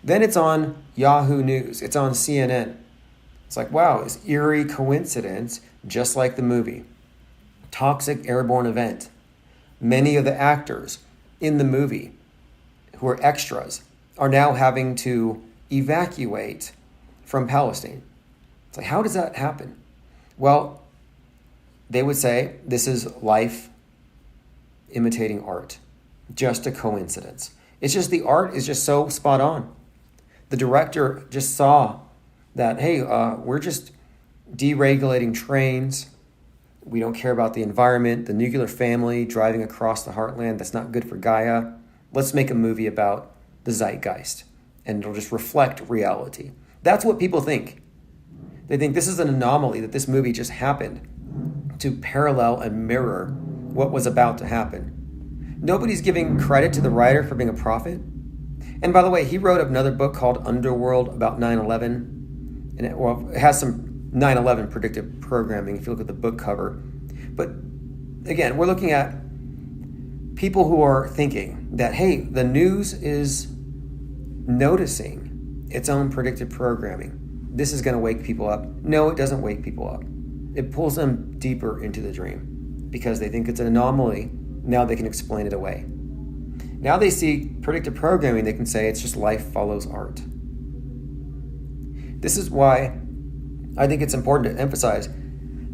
Then it's on Yahoo News. It's on CNN. It's like, wow, it's eerie coincidence, just like the movie. Toxic airborne event. Many of the actors in the movie who are extras are now having to evacuate from Palestine. It's like, how does that happen? Well, they would say this is life imitating art. Just a coincidence. It's just the art is just so spot on. The director just saw that, hey, we're just deregulating trains. We don't care about the environment, the nuclear family driving across the heartland. That's not good for Gaia. Let's make a movie about the zeitgeist, and it'll just reflect reality. That's what people think. They think this is an anomaly, that this movie just happened to parallel and mirror what was about to happen. Nobody's giving credit to the writer for being a prophet. And by the way, he wrote another book called Underworld about 9/11. And it has some 9/11 predictive programming if you look at the book cover. But again, we're looking at people who are thinking that, hey, the news is noticing its own predictive programming. This is going to wake people up. No, it doesn't wake people up. It pulls them deeper into the dream because they think it's an anomaly. Now they can explain it away. Now they see predictive programming, they can say it's just life follows art. This is why I think it's important to emphasize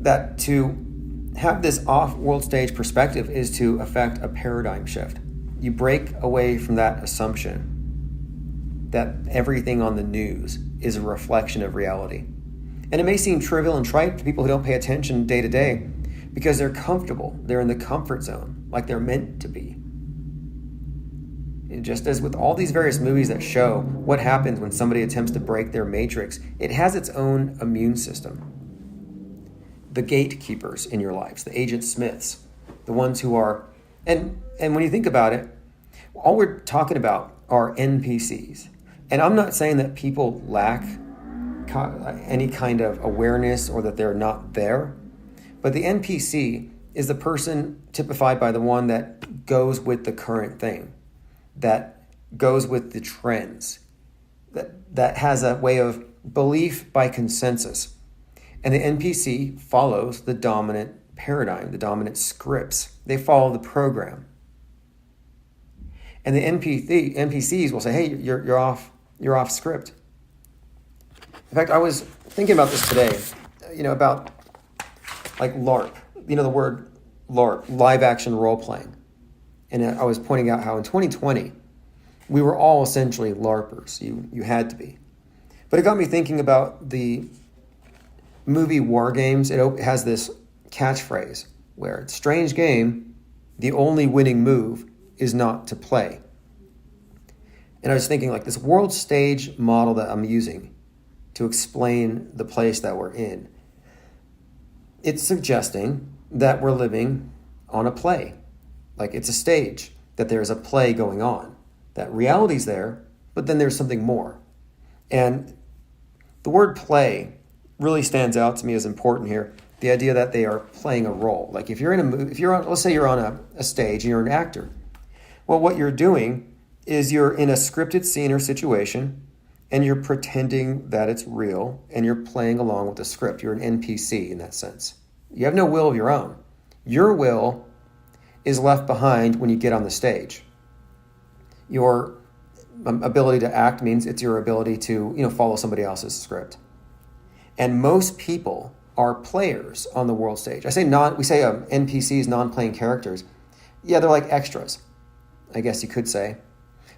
that to have this off-world stage perspective is to affect a paradigm shift. You break away from that assumption that everything on the news is a reflection of reality. And it may seem trivial and trite to people who don't pay attention day to day because they're comfortable. They're in the comfort zone, like they're meant to be. And just as with all these various movies that show what happens when somebody attempts to break their matrix, it has its own immune system. The gatekeepers in your lives, the Agent Smiths, the ones who are, and when you think about it, all we're talking about are NPCs. And I'm not saying that people lack any kind of awareness or that they're not there, but the NPC is the person typified by the one that goes with the current thing, that goes with the trends, that has a way of belief by consensus. And the NPC follows the dominant paradigm, the dominant scripts. They follow the program. And the NPCs will say, hey, you're off script. In fact, I was thinking about this today, about like LARP, the word LARP, live action role playing. And I was pointing out how in 2020, we were all essentially LARPers. You had to be. But it got me thinking about the movie War Games. It has this catchphrase where it's strange game, the only winning move is not to play. And I was thinking like this world stage model that I'm using to explain the place that we're in, it's suggesting that we're living on a play. Like it's a stage, that there's a play going on, that reality's there, but then there's something more. And the word play really stands out to me as important here. The idea that they are playing a role. Like if you're in a movie, let's say you're on a stage and you're an actor. Well, what you're doing is you're in a scripted scene or situation and you're pretending that it's real and you're playing along with the script. You're an NPC in that sense. You have no will of your own. Your will is left behind when you get on the stage. Your ability to act means it's your ability to, follow somebody else's script. And most people are players on the world stage. We say NPCs, non-playing characters. Yeah, they're like extras, I guess you could say.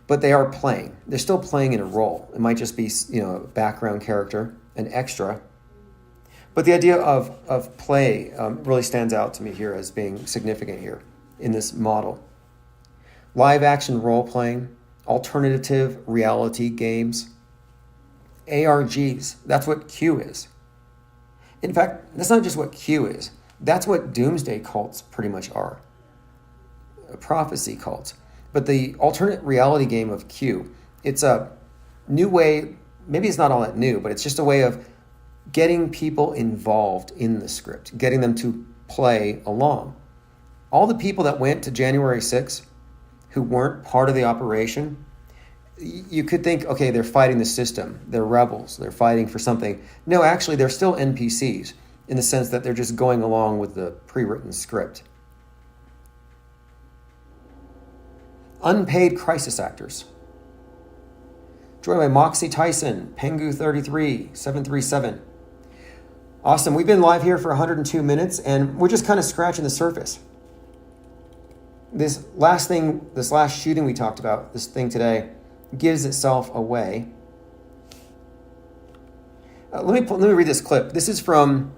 But they are playing. They're still playing in a role. It might just be, a background character, an extra. But the idea of play really stands out to me here as being significant here in this model. Live action role playing, alternative reality games, ARGs, that's what Q is. In fact, that's not just what Q is. That's what doomsday cults pretty much are. Prophecy cults. But the alternate reality game of Q, it's a new way, maybe it's not all that new, but it's just a way of getting people involved in the script, getting them to play along. All the people that went to January 6th who weren't part of the operation, you could think, okay, they're fighting the system. They're rebels. They're fighting for something. No, actually, they're still NPCs in the sense that they're just going along with the pre-written script. Unpaid crisis actors. Joined by Moxie Tyson, Pengu 33, 737. Austin, we've been live here for 102 minutes, and we're just kind of scratching the surface. This last shooting we talked about, this thing today, gives itself away. Let me read this clip. This is from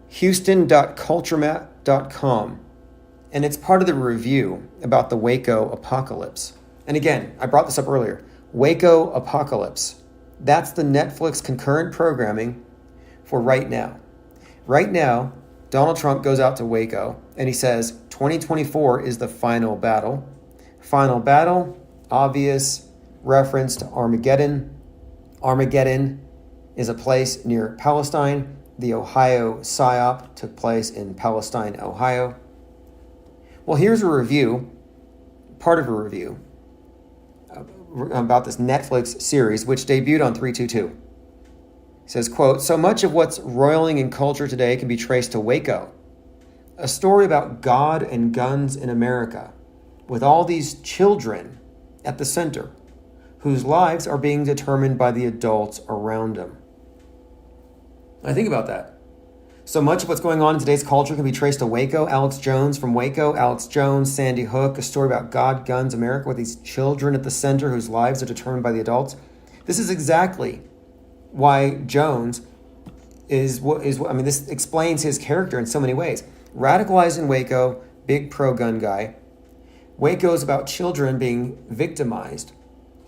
houston.culturemat.com, and it's part of the review about the Waco apocalypse. And again, I brought this up earlier. Waco apocalypse. That's the Netflix concurrent programming for right now. Right now, Donald Trump goes out to Waco and he says 2024 is the final battle. Final battle, obvious reference to Armageddon. Armageddon is a place near Palestine. The Ohio PSYOP took place in Palestine, Ohio. Well, here's a review, part of a review, about this Netflix series, which debuted on 322. It says, quote, "So much of what's roiling in culture today can be traced to Waco, a story about God and guns in America, with all these children at the center, whose lives are being determined by the adults around them." I think about that. So much of what's going on in today's culture can be traced to Waco. Alex Jones from Waco, Alex Jones, Sandy Hook, a story about God, guns, America with these children at the center whose lives are determined by the adults. This is exactly why Jones is what I mean, this explains his character in so many ways. Radicalized in Waco, big pro-gun guy. Waco is about children being victimized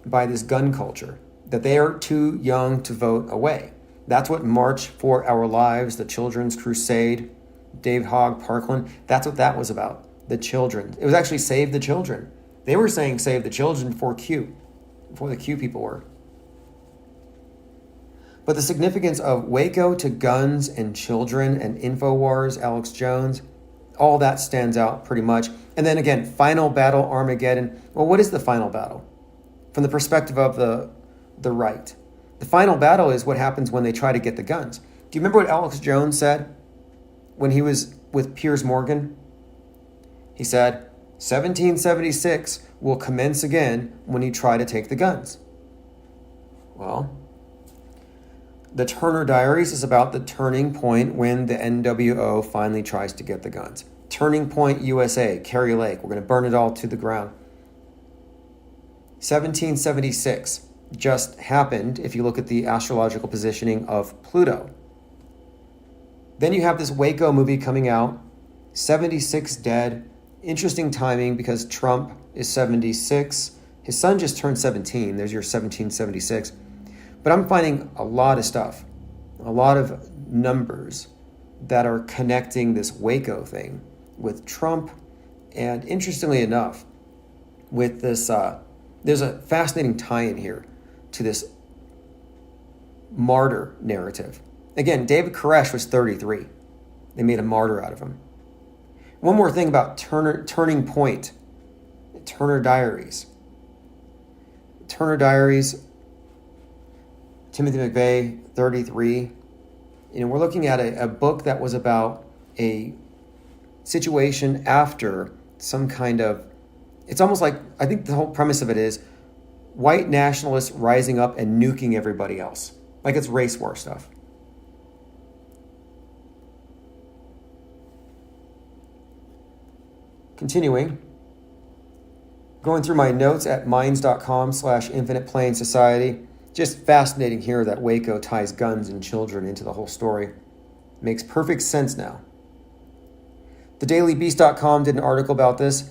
by this gun culture, that they are too young to vote away. That's what March for Our Lives, the Children's Crusade, Dave Hogg, Parkland, that's what that was about, the children. It was actually Save the Children. They were saying Save the Children before the Q people were. But the significance of Waco to guns and children and InfoWars, Alex Jones, all that stands out pretty much. And then again, Final Battle, Armageddon. Well, what is the final battle? From the perspective of the right. The final battle is what happens when they try to get the guns. Do you remember what Alex Jones said when he was with Piers Morgan? He said, 1776 will commence again when you try to take the guns. Well, the Turner Diaries is about the turning point when the NWO finally tries to get the guns. Turning Point USA, Kerry Lake, we're going to burn it all to the ground. 1776 just happened if you look at the astrological positioning of Pluto. Then you have this Waco movie coming out, 76 dead. Interesting timing because Trump is 76. His son just turned 17. There's your 1776. But I'm finding a lot of stuff, a lot of numbers that are connecting this Waco thing with Trump. And interestingly enough, with this, there's a fascinating tie-in here to this martyr narrative. Again, David Koresh was 33. They made a martyr out of him. One more thing about Turning Point, Turner Diaries. Turner Diaries, Timothy McVeigh, 33. We're looking at a book that was about a situation after some kind of, it's almost like, I think the whole premise of it is white nationalists rising up and nuking everybody else. Like it's race war stuff. Continuing, going through my notes at minds.com/Infinite Plane Society. Just fascinating here that Waco ties guns and children into the whole story. Makes perfect sense now. TheDailyBeast.com did an article about this.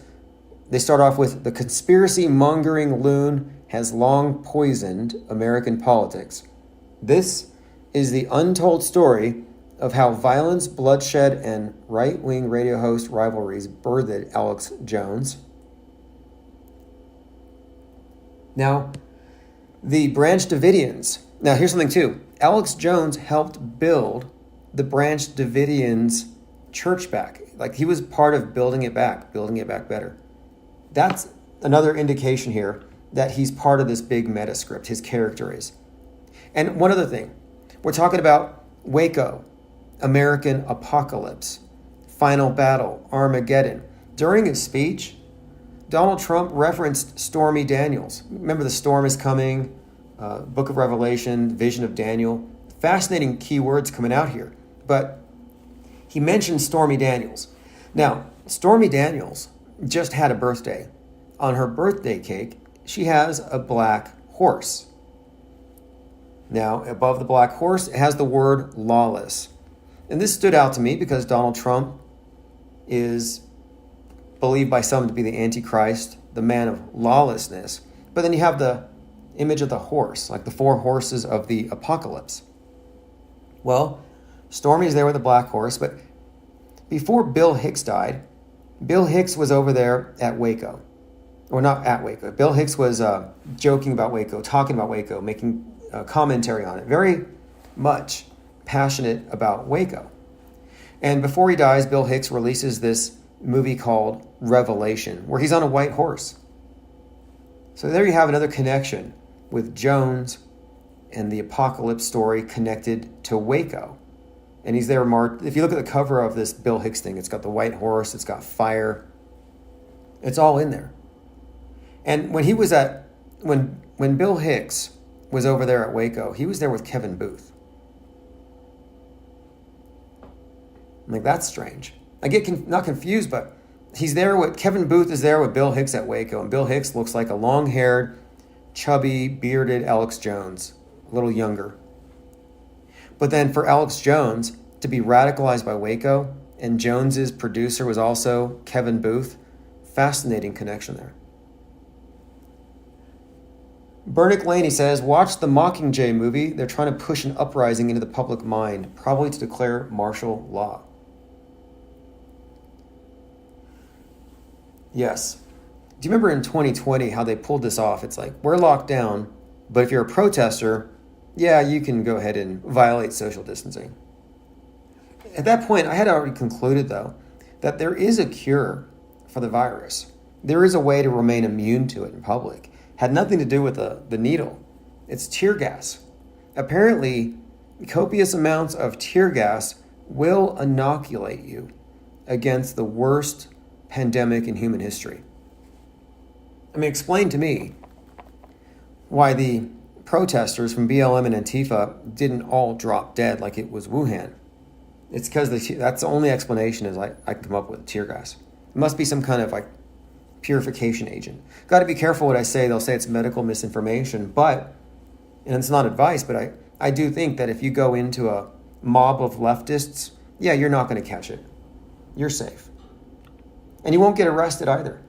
They start off with, the conspiracy-mongering loon has long poisoned American politics. This is the untold story of how violence, bloodshed, and right-wing radio host rivalries birthed Alex Jones. Now, the Branch Davidians. Now, here's something too. Alex Jones helped build the Branch Davidians church back. Like he was part of building it back better. That's another indication here that he's part of this big meta script. His character is. And one other thing. We're talking about Waco, American Apocalypse, Final Battle, Armageddon. During his speech, Donald Trump referenced Stormy Daniels. Remember, the storm is coming, Book of Revelation, Vision of Daniel. Fascinating keywords coming out here. But he mentioned Stormy Daniels. Now, Stormy Daniels just had a birthday. On her birthday cake, she has a black horse. Now, above the black horse, it has the word lawless. And this stood out to me because Donald Trump is believed by some to be the Antichrist, the man of lawlessness. But then you have the image of the horse, like the four horses of the apocalypse. Well, Stormy's there with the black horse, but before Bill Hicks died, Bill Hicks was over there at Waco. Or not at Waco. Bill Hicks was joking about Waco, talking about Waco, making commentary on it. Very much passionate about Waco. And before he dies, Bill Hicks releases this movie called Revelation, where he's on a white horse. So there you have another connection with Jones and the apocalypse story connected to Waco. And he's there marked. If you look at the cover of this Bill Hicks thing, it's got the white horse, it's got fire. It's all in there. And when he was when Bill Hicks was over there at Waco, he was there with Kevin Booth. I'm like, that's strange. I get not confused, but he's there with Kevin Booth is there with Bill Hicks at Waco, and Bill Hicks looks like a long-haired, chubby, bearded Alex Jones, a little younger. But then for Alex Jones to be radicalized by Waco, and Jones's producer was also Kevin Booth, fascinating connection there. Bernick Laney says, watch the Mockingjay movie. They're trying to push an uprising into the public mind, probably to declare martial law. Yes. Do you remember in 2020 how they pulled this off? It's like, we're locked down, but if you're a protester, yeah, you can go ahead and violate social distancing. At that point, I had already concluded, though, that there is a cure for the virus. There is a way to remain immune to it in public. Had nothing to do with the needle. It's tear gas. Apparently, copious amounts of tear gas will inoculate you against the worst pandemic in human history. I mean, explain to me why the protesters from BLM and Antifa didn't all drop dead like it was Wuhan. It's because that's the only explanation is I can come up with, tear gas. It must be some kind of like purification agent. Got to be careful what I say. They'll say it's medical misinformation, but, and it's not advice, but I do think that if you go into a mob of leftists, yeah, you're not going to catch it. You're safe. And you won't get arrested either.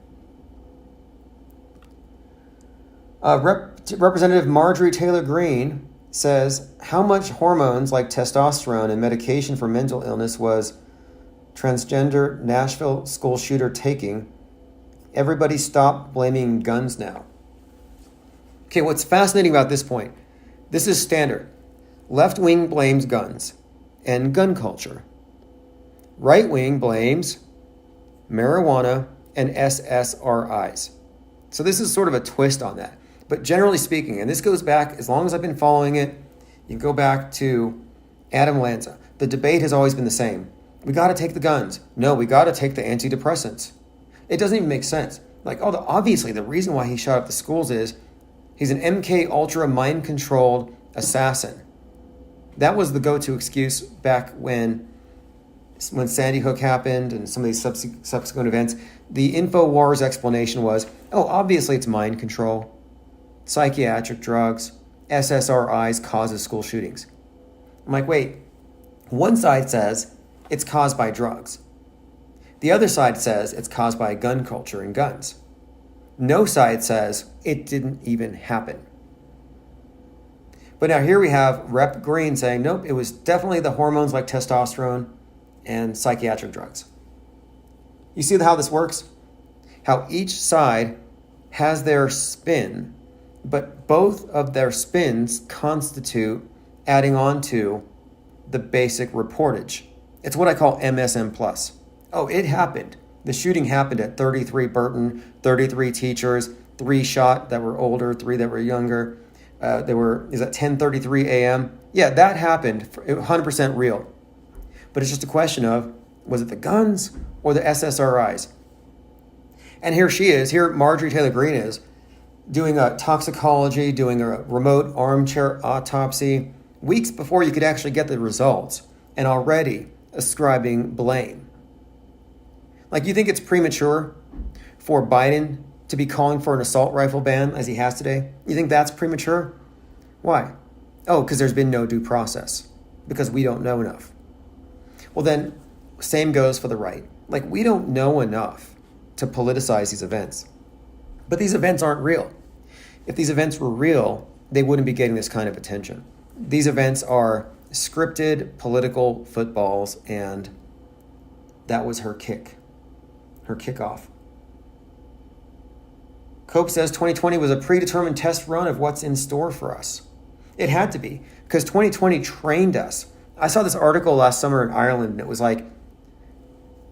Representative Marjorie Taylor Greene says, how much hormones like testosterone and medication for mental illness was transgender Nashville school shooter taking? Everybody stop blaming guns now. Okay, what's fascinating about this point, this is standard. Left wing blames guns and gun culture. Right wing blames marijuana and SSRIs. So this is sort of a twist on that. But generally speaking, and this goes back, as long as I've been following it, you can go back to Adam Lanza. The debate has always been the same. We got to take the guns. No, we got to take the antidepressants. It doesn't even make sense. Like, obviously the reason why he shot up the schools is he's an MK Ultra mind-controlled assassin. That was the go-to excuse back when Sandy Hook happened and some of these subsequent events. The InfoWars explanation was, obviously it's mind control. Psychiatric drugs, SSRIs causes school shootings. I'm like, wait, one side says it's caused by drugs. The other side says it's caused by gun culture and guns. No side says it didn't even happen. But now here we have Rep. Greene saying, nope, it was definitely the hormones like testosterone and psychiatric drugs. You see how this works? How each side has their spin, but both of their spins constitute adding on to the basic reportage. It's what I call MSM+. It happened. The shooting happened at 33 Burton, 33 teachers, 3 shot that were older, 3 that were younger. Is at 10:33 a.m. Yeah, that happened, 100% real. But it's just a question of, was it the guns or the SSRIs? And here Marjorie Taylor Greene is, doing a toxicology, doing a remote armchair autopsy, weeks before you could actually get the results, and already ascribing blame. Like, you think it's premature for Biden to be calling for an assault rifle ban as he has today? You think that's premature? Why? Because there's been no due process. Because we don't know enough. Well then, same goes for the right. Like, we don't know enough to politicize these events. But these events aren't real. If these events were real, they wouldn't be getting this kind of attention. These events are scripted political footballs, and that was her kickoff. Cope says 2020 was a predetermined test run of what's in store for us. It had to be, because 2020 trained us. I saw this article last summer in Ireland, and it was like,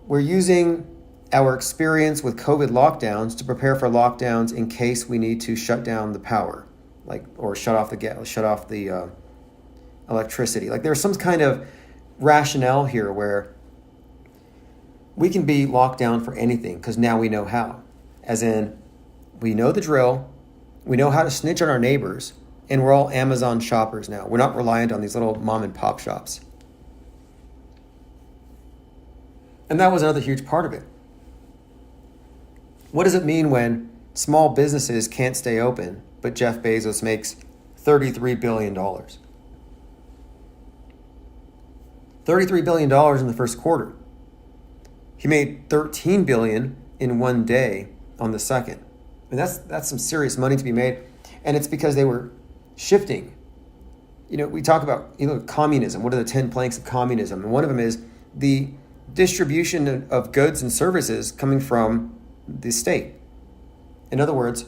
we're using our experience with COVID lockdowns to prepare for lockdowns in case we need to shut down the power, or shut off the electricity. Like, there's some kind of rationale here where we can be locked down for anything because now we know how. As in, we know the drill, we know how to snitch on our neighbors, and we're all Amazon shoppers now. We're not reliant on these little mom and pop shops. And that was another huge part of it. What does it mean when small businesses can't stay open, but Jeff Bezos makes $33 billion? $33 billion in the first quarter. He made $13 billion in one day on the second. And that's some serious money to be made. And it's because they were shifting. We talk about communism. What are the 10 planks of communism? And one of them is the distribution of goods and services coming from the state. In other words,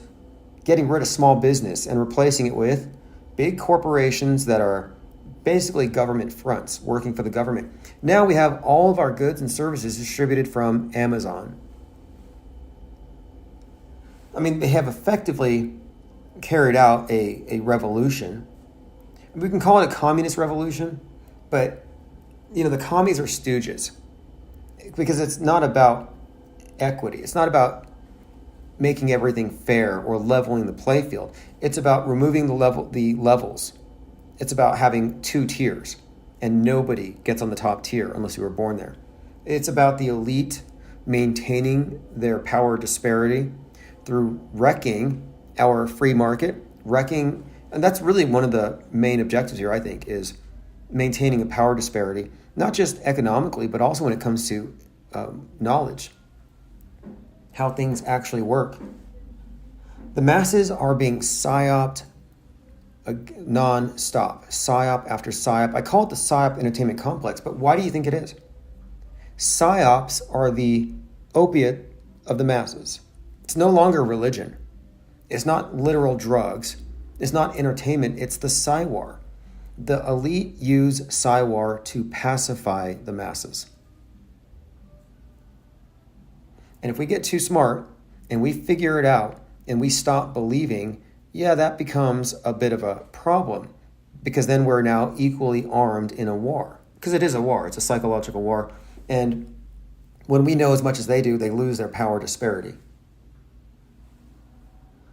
getting rid of small business and replacing it with big corporations that are basically government fronts working for the government. Now we have all of our goods and services distributed from Amazon. I mean, they have effectively carried out a revolution. We can call it a communist revolution, but the commies are stooges because it's not about equity. It's not about making everything fair or leveling the playfield. It's about removing the levels. It's about having two tiers, and nobody gets on the top tier unless you were born there. It's about the elite maintaining their power disparity through wrecking our free market, and that's really one of the main objectives here, I think, is maintaining a power disparity, not just economically, but also when it comes to knowledge, how things actually work. The masses are being psyoped non-stop, psyop after psyop. I call it the psyop entertainment complex, but why do you think it is? Psyops are the opiate of the masses. It's no longer religion. It's not literal drugs. It's not entertainment. It's the psywar. The elite use psywar to pacify the masses. And if we get too smart and we figure it out and we stop believing, that becomes a bit of a problem, because then we're now equally armed in a war. Because it is a war. It's a psychological war. And when we know as much as they do, they lose their power disparity.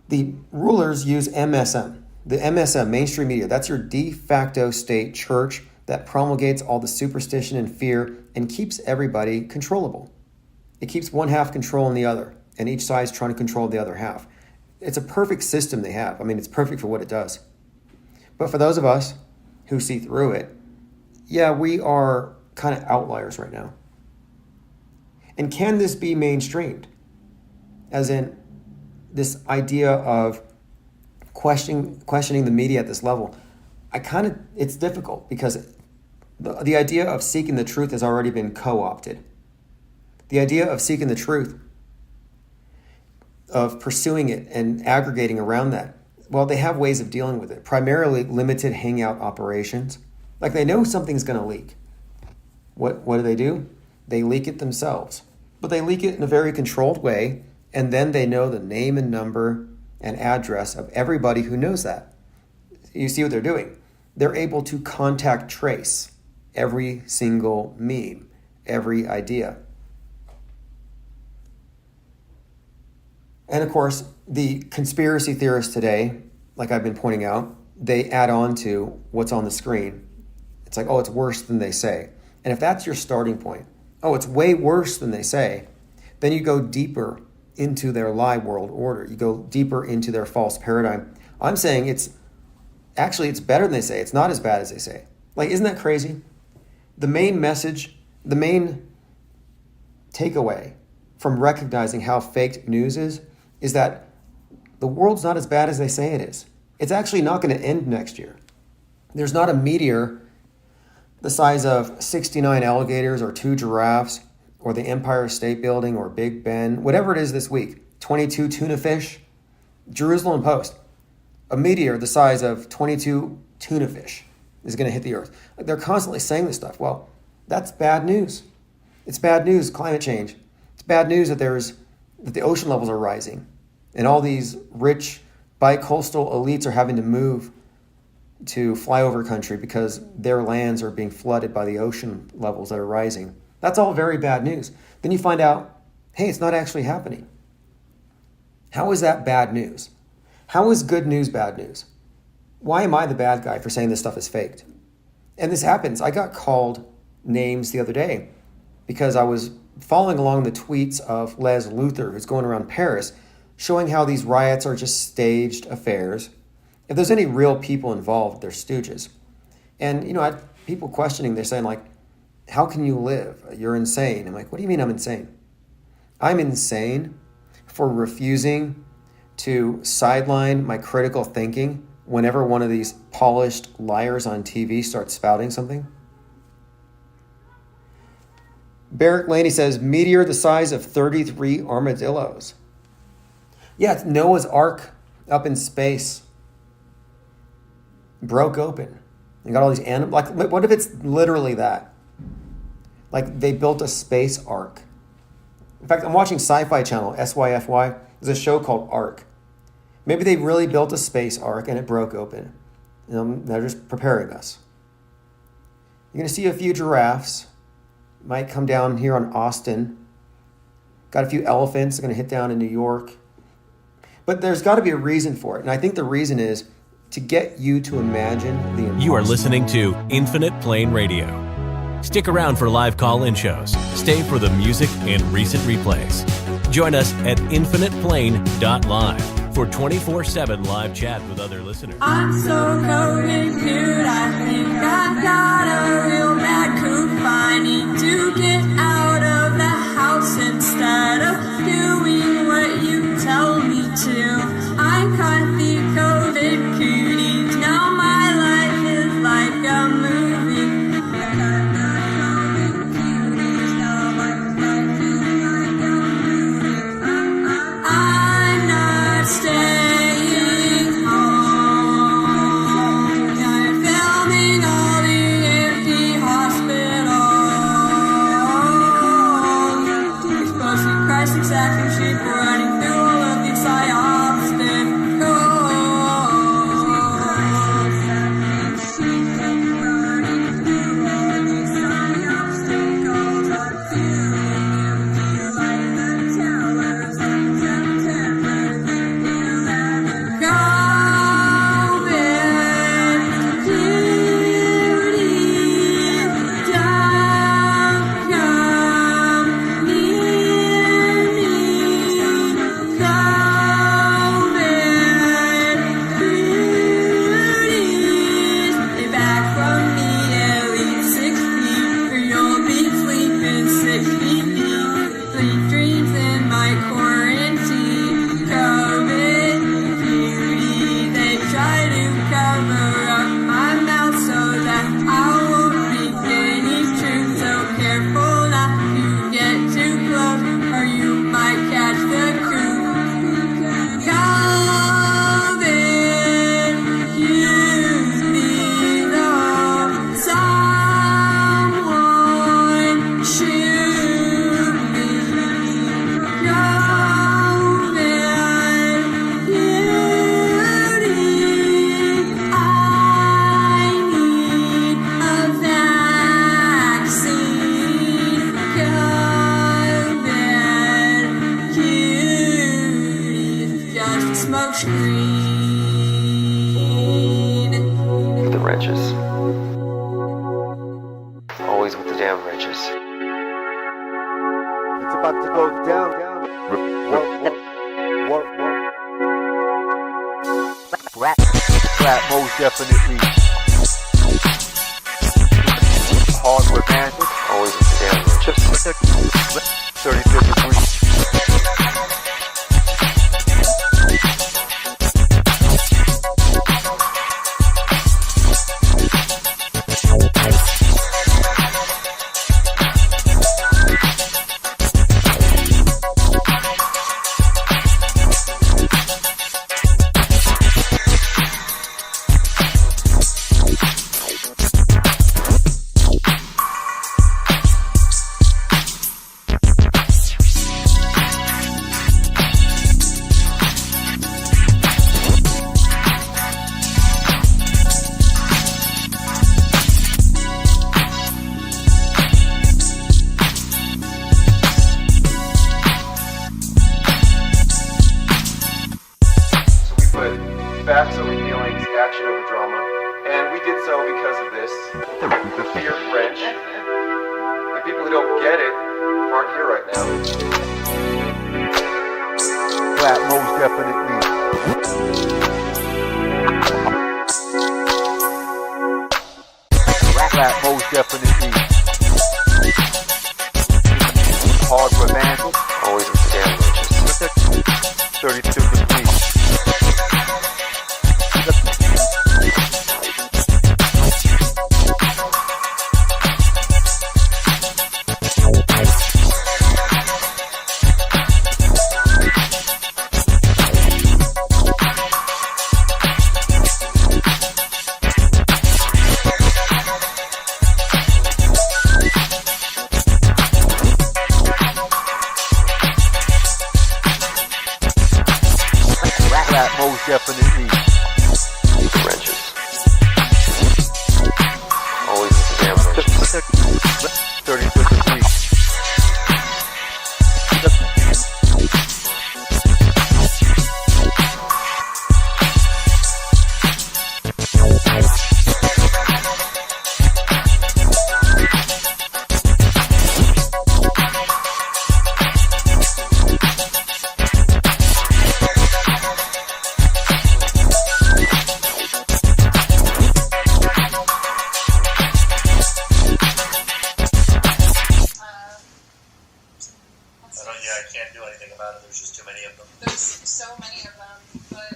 The rulers use MSM. The MSM, mainstream media, that's your de facto state church that promulgates all the superstition and fear and keeps everybody controllable. It keeps one half controlling the other, and each side's trying to control the other half. It's a perfect system they have. I mean, it's perfect for what it does. But for those of us who see through it, we are kind of outliers right now. And can this be mainstreamed? As in, this idea of questioning the media at this level, it's difficult because the idea of seeking the truth has already been co-opted. The idea of seeking the truth, of pursuing it and aggregating around that, they have ways of dealing with it, primarily limited hangout operations. Like they know something's going to leak. What do? They leak it themselves. But they leak it in a very controlled way, and then they know the name and number and address of everybody who knows that. You see what they're doing? They're able to contact trace every single meme, every idea. And of course, the conspiracy theorists today, like I've been pointing out, they add on to what's on the screen. It's like, it's worse than they say. And if that's your starting point, it's way worse than they say, then you go deeper into their lie world order. You go deeper into their false paradigm. I'm saying it's better than they say. It's not as bad as they say. Like, isn't that crazy? The main message, the main takeaway from recognizing how faked news is that the world's not as bad as they say it is. It's actually not going to end next year. There's not a meteor the size of 69 alligators or 2 giraffes or the Empire State Building or Big Ben, whatever it is this week, 22 tuna fish, Jerusalem Post. A meteor the size of 22 tuna fish is going to hit the earth. They're constantly saying this stuff. Well, that's bad news. It's bad news, climate change. It's bad news that the ocean levels are rising and all these rich bi-coastal elites are having to move to flyover country because their lands are being flooded by the ocean levels that are rising. That's all very bad news. Then you find out, hey, it's not actually happening. How is that bad news? How is good news bad news? Why am I the bad guy for saying this stuff is faked? And this happens. I got called names the other day because I was following along the tweets of Les Luther, who's going around Paris, showing how these riots are just staged affairs. If there's any real people involved, they're stooges. And, I had people questioning, they're saying, like, how can you live? You're insane. I'm like, what do you mean I'm insane? I'm insane for refusing to sideline my critical thinking whenever one of these polished liars on TV starts spouting something. Barrick Laney says, meteor the size of 33 armadillos. Yeah, it's Noah's Ark up in space. Broke open. And got all these animals. Like, what if it's literally that? Like, they built a space ark. In fact, I'm watching Sci-Fi Channel, SYFY. There's a show called Ark. Maybe they really built a space ark and it broke open. They're just preparing us. You're going to see a few giraffes. Might come down here on Austin. Got a few elephants. They're going to hit down in New York. But there's got to be a reason for it. And I think the reason is to get you to imagine the impossible. You are listening to Infinite Plane Radio. Stick around for live call-in shows. Stay for the music and recent replays. Join us at infiniteplane.live for 24/7 live chat with other listeners. I'm so COVID, dude. I think I've got a real bad coop. I need to get out of the house instead of doing what you tell me to. I caught the COVID cooties. Now my life is like a movie. I'm not staying home. I'm filming all the empty hospitals. Exposing Christ and sacrifice, running through all of these psyops. With the wrenches. Always with the damn wrenches. It's about to go down. Rap, most definitely. Hardware bandit. Always with the damn wrenches. 35th degree. Facts over feelings, action over drama. And we did so because of this. The fear wrench. And people who don't get it aren't here right now. Flat, most definitely. Flat, most definitely. Hard for vandals. Always with the damn roaches. 32 degrees. Flat, most definitely. Wrenches. Always with the damn wrenches. 32 degrees. I can't do anything about it. There's just too many of them. There's so many of them, but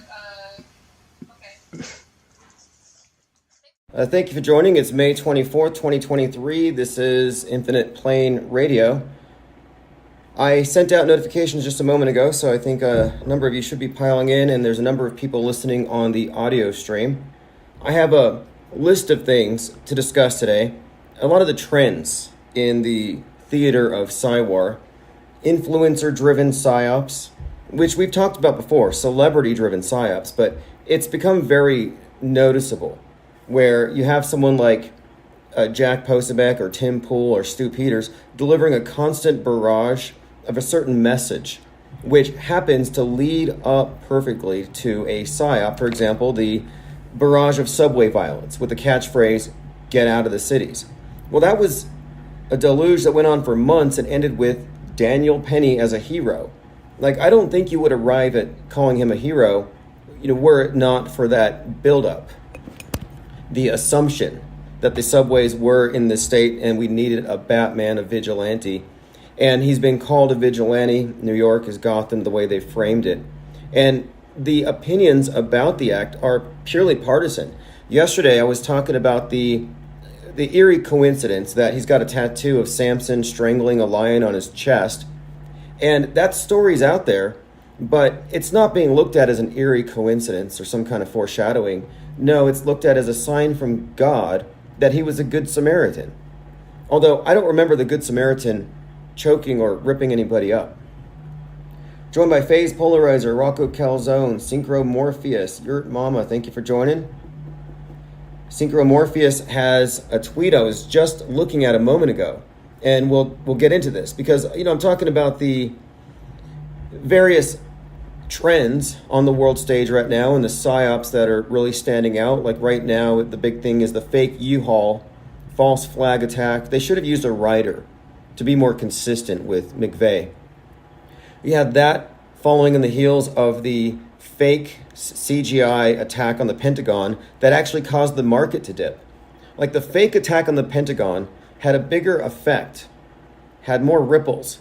okay. Thank you for joining. It's May 24th, 2023. This is Infinite Plane Radio. I sent out notifications just a moment ago, so I think a number of you should be piling in, and there's a number of people listening on the audio stream. I have a list of things to discuss today. A lot of the trends in the theater of Psywar, influencer-driven psyops, which we've talked about before, celebrity-driven psyops, but it's become very noticeable, where you have someone like Jack Posebek or Tim Pool or Stu Peters delivering a constant barrage of a certain message, which happens to lead up perfectly to a psyop. For example, the barrage of subway violence with the catchphrase, "Get out of the cities." Well, that was a deluge that went on for months and ended with Daniel Penny as a hero. Like, I don't think you would arrive at calling him a hero, were it not for that buildup. The assumption that the subways were in the state and we needed a Batman, a vigilante. And he's been called a vigilante. New York is Gotham, the way they framed it. And the opinions about the act are purely partisan. Yesterday, I was talking about the eerie coincidence that he's got a tattoo of Samson strangling a lion on his chest. And that story's out there, but it's not being looked at as an eerie coincidence or some kind of foreshadowing. No, it's looked at as a sign from God that he was a good Samaritan. Although I don't remember the Good Samaritan choking or ripping anybody up. Joined by Phase Polarizer, Rocco Calzone, Synchro Morpheus, Yurt Mama, thank you for joining. Synchro Morpheus has a tweet I was just looking at a moment ago, and we'll get into this because I'm talking about the various trends on the world stage right now and the psyops that are really standing out. Like right now, the big thing is the fake U-Haul false flag attack. They should have used a writer to be more consistent with McVeigh. You had that following in the heels of the fake CGI attack on the Pentagon that actually caused the market to dip. Like the fake attack on the Pentagon had a bigger effect, had more ripples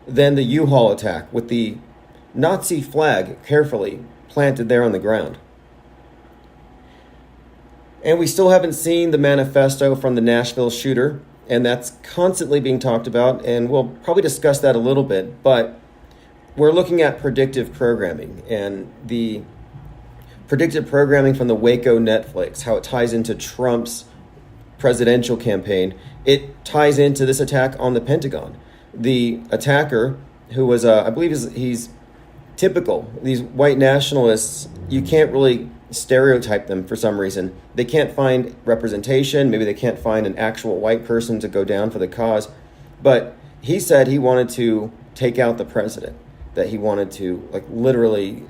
than the U-Haul attack with the Nazi flag carefully planted there on the ground. And we still haven't seen the manifesto from the Nashville shooter, and that's constantly being talked about, and we'll probably discuss that a little bit, but we're looking at predictive programming and the predictive programming from the Waco Netflix, how it ties into Trump's presidential campaign. It ties into this attack on the Pentagon. The attacker, who was, I believe he's typical. These white nationalists, you can't really stereotype them for some reason. They can't find representation. Maybe they can't find an actual white person to go down for the cause. But he said he wanted to take out the president, that he wanted to literally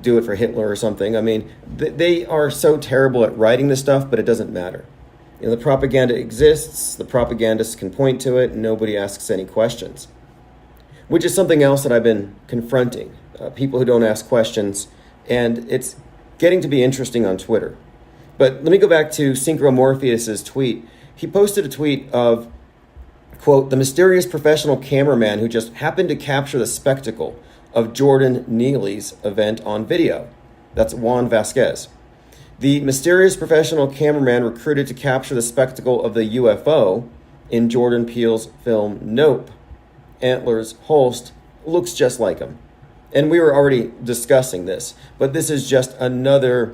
do it for Hitler or something. I mean, they are so terrible at writing this stuff, but it doesn't matter. The propaganda exists, the propagandists can point to it, and nobody asks any questions. Which is something else that I've been confronting. People who don't ask questions, and it's getting to be interesting on Twitter. But let me go back to Synchromorpheus's tweet. He posted a tweet of, quote, "the mysterious professional cameraman who just happened to capture the spectacle of Jordan Neely's event on video." That's Juan Vasquez. The mysterious professional cameraman recruited to capture the spectacle of the UFO in Jordan Peele's film Nope. Antlers Holst looks just like him. And we were already discussing this, but this is just another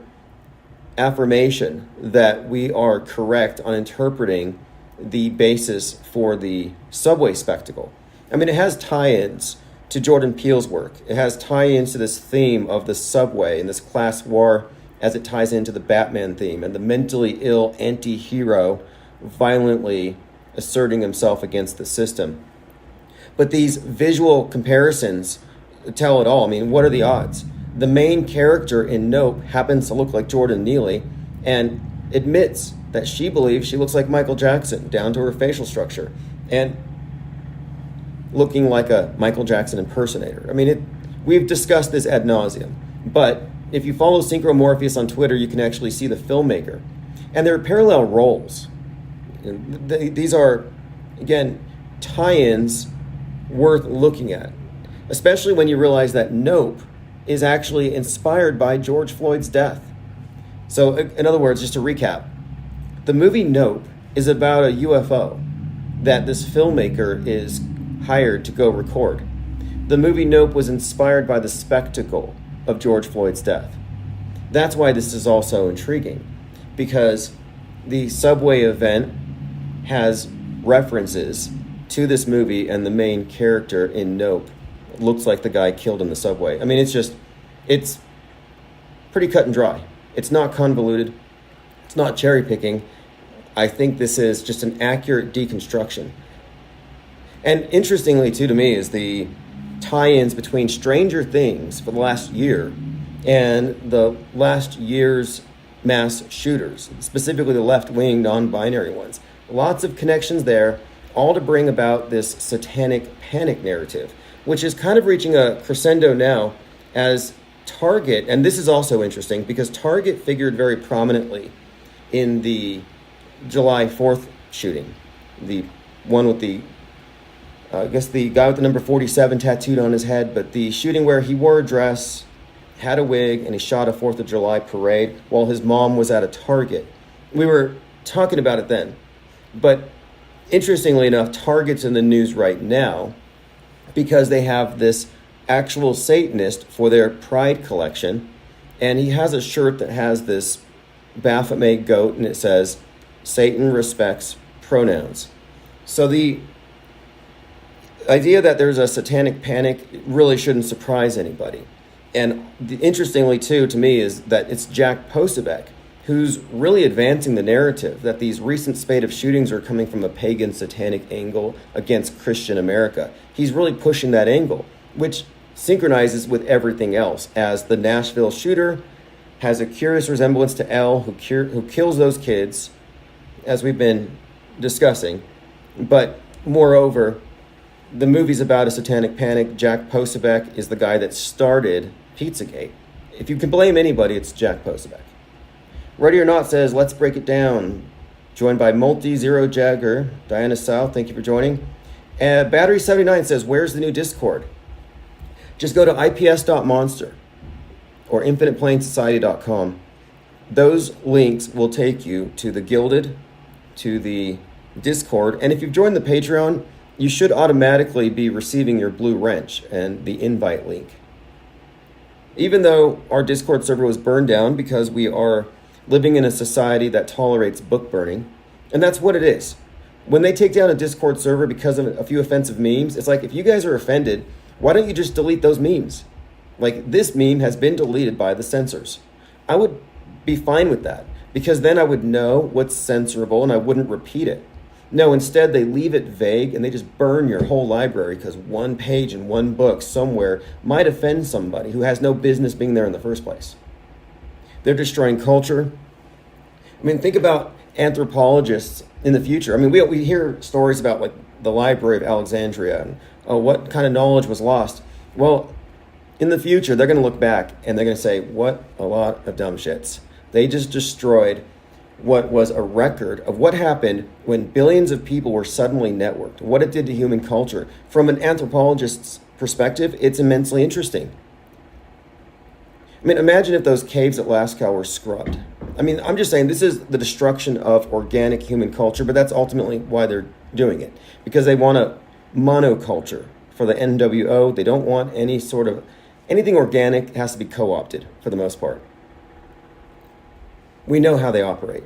affirmation that we are correct on interpreting the basis for the subway spectacle. I mean, it has tie-ins to Jordan Peele's work. It has tie-ins to this theme of the subway and this class war as it ties into the Batman theme and the mentally ill anti-hero violently asserting himself against the system. But these visual comparisons tell it all. I mean, what are the odds? The main character in Nope happens to look like Jordan Neely and admits that she believes she looks like Michael Jackson down to her facial structure and looking like a Michael Jackson impersonator. I mean, we've discussed this ad nauseum, but if you follow Synchromorpheus on Twitter, you can actually see the filmmaker. And there are parallel roles. These are, again, tie-ins worth looking at, especially when you realize that Nope is actually inspired by George Floyd's death. So, in other words, just to recap, the movie Nope is about a UFO that this filmmaker is hired to go record. The movie Nope was inspired by the spectacle of George Floyd's death. That's why this is also intriguing, because the subway event has references to this movie, and the main character in Nope looks like the guy killed in the subway. I mean, it's pretty cut and dry. It's not convoluted. It's not cherry picking. I think this is just an accurate deconstruction. And interestingly, too, to me, is the tie-ins between Stranger Things for the last year and the last year's mass shooters, specifically the left-wing, non-binary ones. Lots of connections there, all to bring about this satanic panic narrative, which is kind of reaching a crescendo now as Target, and this is also interesting because Target figured very prominently in the July 4th shooting, the one with the I guess the guy with the number 47 tattooed on his head, but the shooting where he wore a dress, had a wig, and he shot a 4th of July parade while his mom was at a Target. We were talking about it then. But interestingly enough, Target's in the news right now because they have this actual Satanist for their Pride collection, and he has a shirt that has this Baphomet goat, and it says, "Satan respects pronouns." So the idea that there's a satanic panic really shouldn't surprise anybody. And interestingly, too, to me, is that it's Jack Posobiec who's really advancing the narrative that these recent spate of shootings are coming from a pagan satanic angle against Christian America. He's really pushing that angle, which synchronizes with everything else, as the Nashville shooter has a curious resemblance to Elle, who kills those kids, as we've been discussing. But moreover, the movie's about a satanic panic. Jack Posobiec is the guy that started Pizzagate. If you can blame anybody, it's Jack Posobiec. Ready or Not says, let's break it down. Joined by Multi-Zero Jagger. Diana South, thank you for joining. Battery 79 says, where's the new Discord? Just go to ips.monster or infiniteplainsociety.com. Those links will take you to the Gilded, to the Discord, and if you've joined the Patreon, you should automatically be receiving your blue wrench and the invite link. Even though our Discord server was burned down because we are living in a society that tolerates book burning, and that's what it is. When they take down a Discord server because of a few offensive memes, it's like, if you guys are offended, why don't you just delete those memes? Like, this meme has been deleted by the censors. I would be fine with that, because then I would know what's censorable and I wouldn't repeat it. No, instead they leave it vague and they just burn your whole library because one page in one book somewhere might offend somebody who has no business being there in the first place. They're destroying culture. I mean, think about anthropologists in the future. I mean, we hear stories about like the Library of Alexandria and what kind of knowledge was lost. Well, in the future, they're going to look back and they're going to say, what a lot of dumb shits. They just destroyed what was a record of what happened when billions of people were suddenly networked, what it did to human culture. From an anthropologist's perspective, it's immensely interesting. I mean, imagine if those caves at Lascaux were scrubbed. I mean, I'm just saying this is the destruction of organic human culture, but that's ultimately why they're doing it. Because they want a monoculture for the NWO. They don't want anything organic has to be co-opted for the most part. We know how they operate.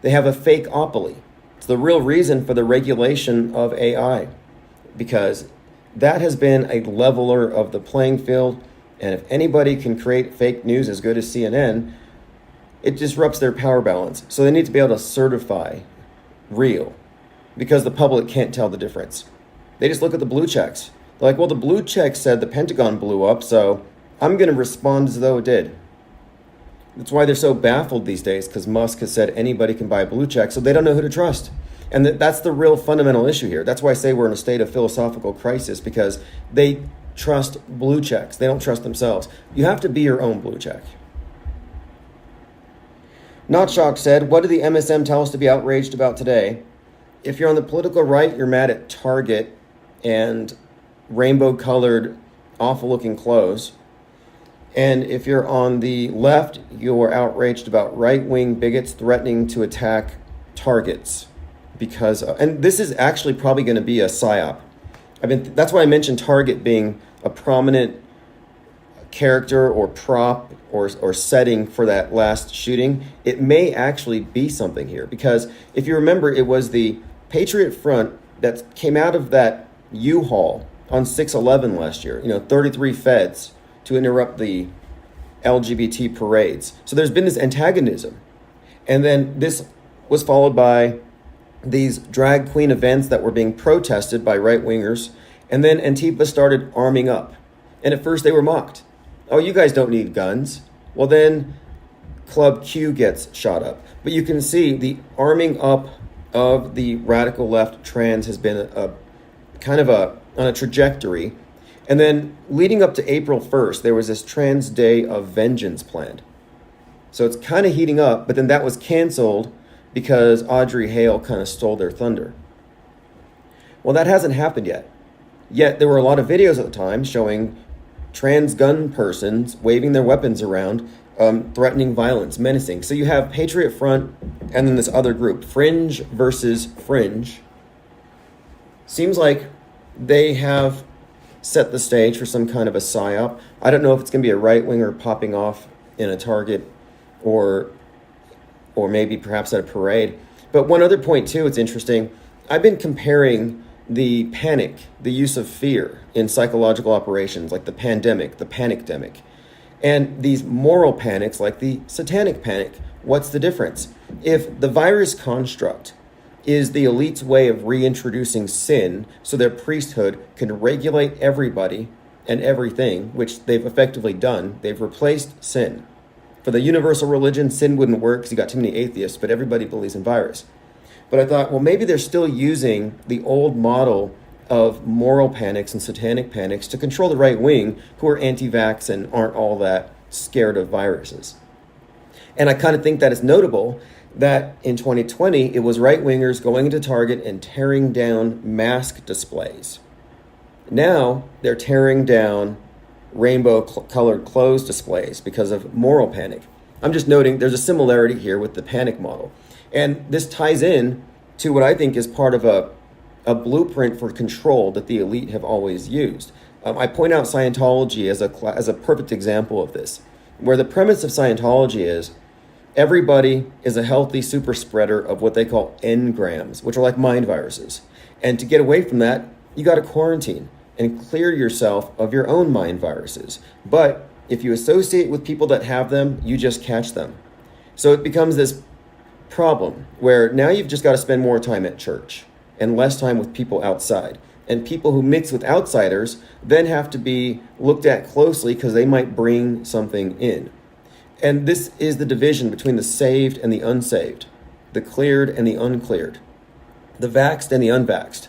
They have a fake-opoly. It's the real reason for the regulation of AI, because that has been a leveler of the playing field. And if anybody can create fake news as good as CNN, it disrupts their power balance. So they need to be able to certify real, because the public can't tell the difference. They just look at the blue checks. They're like, well, the blue check said the Pentagon blew up, so I'm going to respond as though it did. That's why they're so baffled these days, because Musk has said anybody can buy a blue check, so they don't know who to trust. And that's the real fundamental issue here. That's why I say we're in a state of philosophical crisis, because they trust blue checks. They don't trust themselves. You have to be your own blue check. Not Shock said, what did the MSM tell us to be outraged about today? If you're on the political right, you're mad at Target and rainbow-colored, awful-looking clothes. And if you're on the left, you're outraged about right-wing bigots threatening to attack targets. And this is actually probably going to be a psyop. That's why I mentioned Target being a prominent character or prop or setting for that last shooting. It may actually be something here, because if you remember, it was the Patriot Front that came out of that U-Haul on 6/11 last year. 33 feds to interrupt the LGBT parades. So there's been this antagonism. And then this was followed by these drag queen events that were being protested by right-wingers. And then Antifa started arming up. And at first they were mocked. Oh, you guys don't need guns. Well, then Club Q gets shot up. But you can see the arming up of the radical left trans has been on a trajectory. And then leading up to April 1st, there was this Trans Day of Vengeance planned. So it's kind of heating up, but then that was canceled because Audrey Hale kind of stole their thunder. Well, that hasn't happened yet. Yet there were a lot of videos at the time showing trans gun persons waving their weapons around, threatening violence, menacing. So you have Patriot Front and then this other group, Fringe versus Fringe. Seems like they have set the stage for some kind of a psyop. I don't know if it's going to be a right-winger popping off in a Target or maybe perhaps at a parade. But one other point too, it's interesting. I've been comparing the panic, the use of fear in psychological operations like the pandemic, the panicdemic, and these moral panics like the satanic panic. What's the difference? If the virus construct is the elite's way of reintroducing sin so their priesthood can regulate everybody and everything, which they've effectively done, they've replaced sin. For the universal religion, sin wouldn't work because you got too many atheists, but everybody believes in virus. But I thought, well, maybe they're still using the old model of moral panics and satanic panics to control the right wing who are anti-vax and aren't all that scared of viruses. And I kind of think that it's notable that in 2020, it was right-wingers going into Target and tearing down mask displays. Now they're tearing down rainbow-colored clothes displays because of moral panic. I'm just noting there's a similarity here with the panic model. And this ties in to what I think is part of a blueprint for control that the elite have always used. I point out Scientology as a perfect example of this, where the premise of Scientology is everybody is a healthy super spreader of what they call engrams, which are like mind viruses. And to get away from that, you got to quarantine and clear yourself of your own mind viruses. But if you associate with people that have them, you just catch them. So it becomes this problem where now you've just got to spend more time at church and less time with people outside. And people who mix with outsiders then have to be looked at closely because they might bring something in. And this is the division between the saved and the unsaved. the cleared and the uncleared, the vaxxed and the unvaxxed.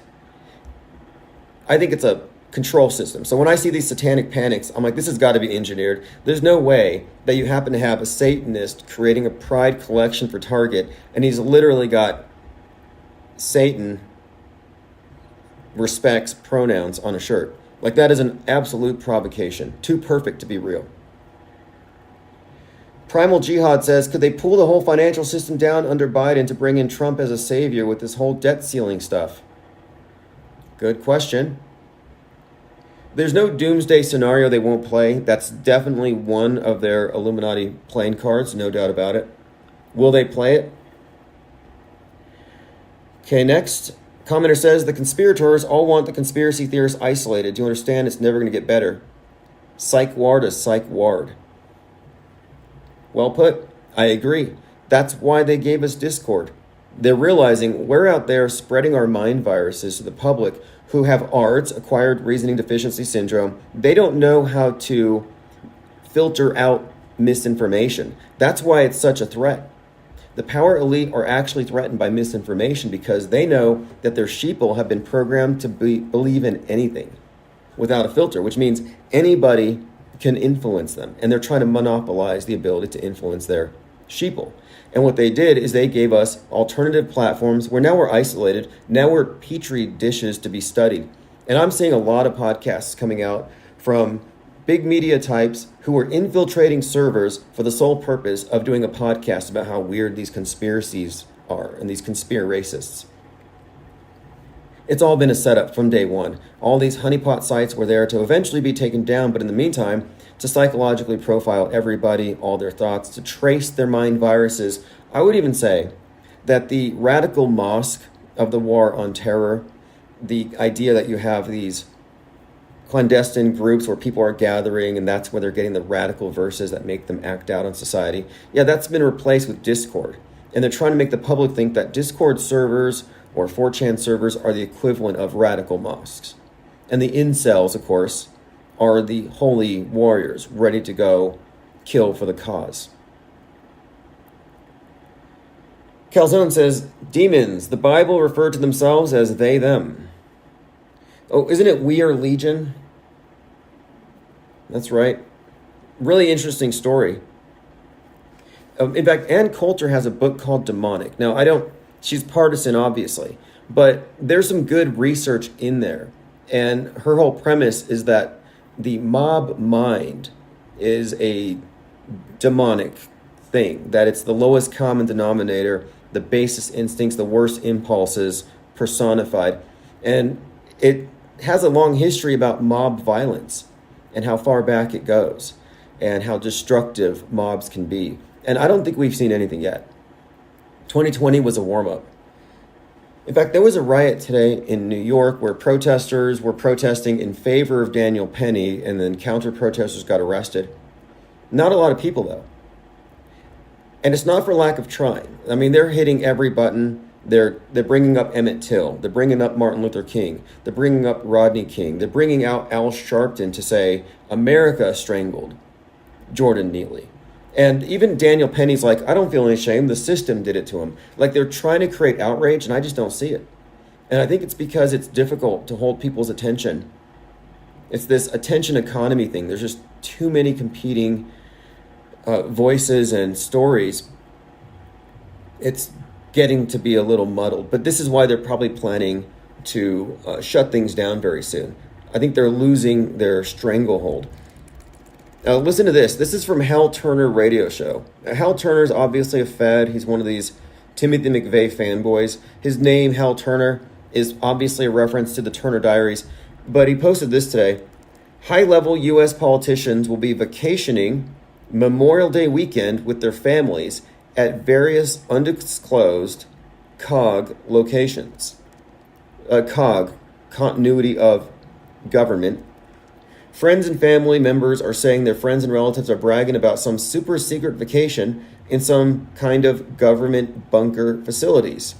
I think it's a control system. So when I see these satanic panics, I'm like, this has got to be engineered. There's no way that you happen to have a Satanist creating a pride collection for Target, and he's literally got Satan respects pronouns on a shirt. Like, that is an absolute provocation. Too perfect to be real. Primal Jihad says, could they pull the whole financial system down under Biden to bring in Trump as a savior with this whole debt ceiling stuff? Good question. There's no doomsday scenario they won't play. That's definitely one of their Illuminati playing cards, no doubt about it. Will they play it? Okay, next. Commenter says, the conspirators all want the conspiracy theorists isolated. Do you understand? It's never going to get better. Psych ward is psych ward. Well put. I agree. That's why they gave us Discord. They're realizing we're out there spreading our mind viruses to the public who have ARDS, acquired reasoning deficiency syndrome. They don't know how to filter out misinformation. That's why it's such a threat. The power elite are actually threatened by misinformation because they know that their sheeple have been programmed to believe in anything without a filter, which means anybody can influence them. And they're trying to monopolize the ability to influence their sheeple. And what they did is they gave us alternative platforms where now we're isolated. Now we're petri dishes to be studied. And I'm seeing a lot of podcasts coming out from big media types who are infiltrating servers for the sole purpose of doing a podcast about how weird these conspiracies are and these conspiracists. It's all been a setup from day one. All these honeypot sites were there to eventually be taken down, but in the meantime, to psychologically profile everybody, all their thoughts, to trace their mind viruses. I would even say that the radical mosque of the war on terror, the idea that you have these clandestine groups where people are gathering and that's where they're getting the radical verses that make them act out on society. Yeah, that's been replaced with Discord. And they're trying to make the public think that Discord servers or 4chan servers are the equivalent of radical mosques. And the incels, of course, are the holy warriors ready to go kill for the cause. Calzone says, demons, the Bible referred to themselves as they, them. Oh, isn't it we are legion? That's right. Really interesting story. In fact, Ann Coulter has a book called Demonic. Now, she's partisan, obviously, but there's some good research in there. And her whole premise is that the mob mind is a demonic thing, that it's the lowest common denominator, the basest instincts, the worst impulses personified. And it has a long history about mob violence and how far back it goes and how destructive mobs can be. And I don't think we've seen anything yet. 2020 was a warm-up. In fact, there was a riot today in New York where protesters were protesting in favor of Daniel Penny, and then counter-protesters got arrested. Not a lot of people, though. And it's not for lack of trying. I mean, they're hitting every button. They're bringing up Emmett Till. They're bringing up Martin Luther King. They're bringing up Rodney King. They're bringing out Al Sharpton to say, America strangled Jordan Neely. And even Daniel Penny's like, I don't feel any shame. The system did it to him. Like, they're trying to create outrage, and I just don't see it. And I think it's because it's difficult to hold people's attention. It's this attention economy thing. There's just too many competing voices and stories. It's getting to be a little muddled. But this is why they're probably planning to shut things down very soon. I think they're losing their stranglehold. Now, listen to this. This is from Hal Turner radio show. Now, Hal Turner's obviously a Fed. He's one of these Timothy McVeigh fanboys. His name, Hal Turner, is obviously a reference to the Turner Diaries. But he posted this today. High-level U.S. politicians will be vacationing Memorial Day weekend with their families at various undisclosed COG locations. COG, continuity of government. Friends and family members are saying their friends and relatives are bragging about some super secret vacation in some kind of government bunker facilities.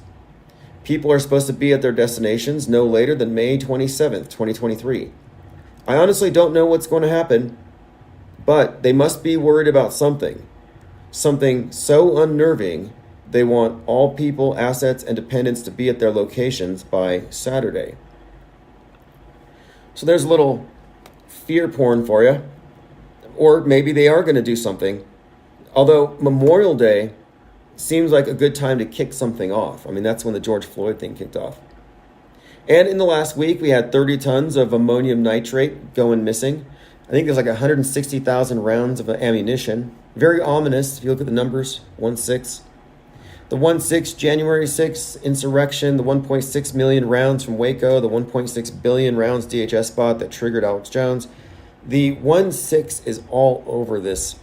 People are supposed to be at their destinations no later than May 27th, 2023. I honestly don't know what's going to happen, but they must be worried about something. Something so unnerving They want all people, assets, and dependents to be at their locations by Saturday. So there's a little fear porn for you. Or maybe they are going to do something. Although Memorial Day seems like a good time to kick something off. I mean, that's when the George Floyd thing kicked off. And in the last week, we had 30 tons of ammonium nitrate going missing. I think there's like 160,000 rounds of ammunition. Very ominous if you look at the numbers, 1-6. The 1-6, January 6th insurrection, the 1.6 million rounds from Waco, the 1.6 billion rounds DHS bought that triggered Alex Jones. The 1-6 is all over this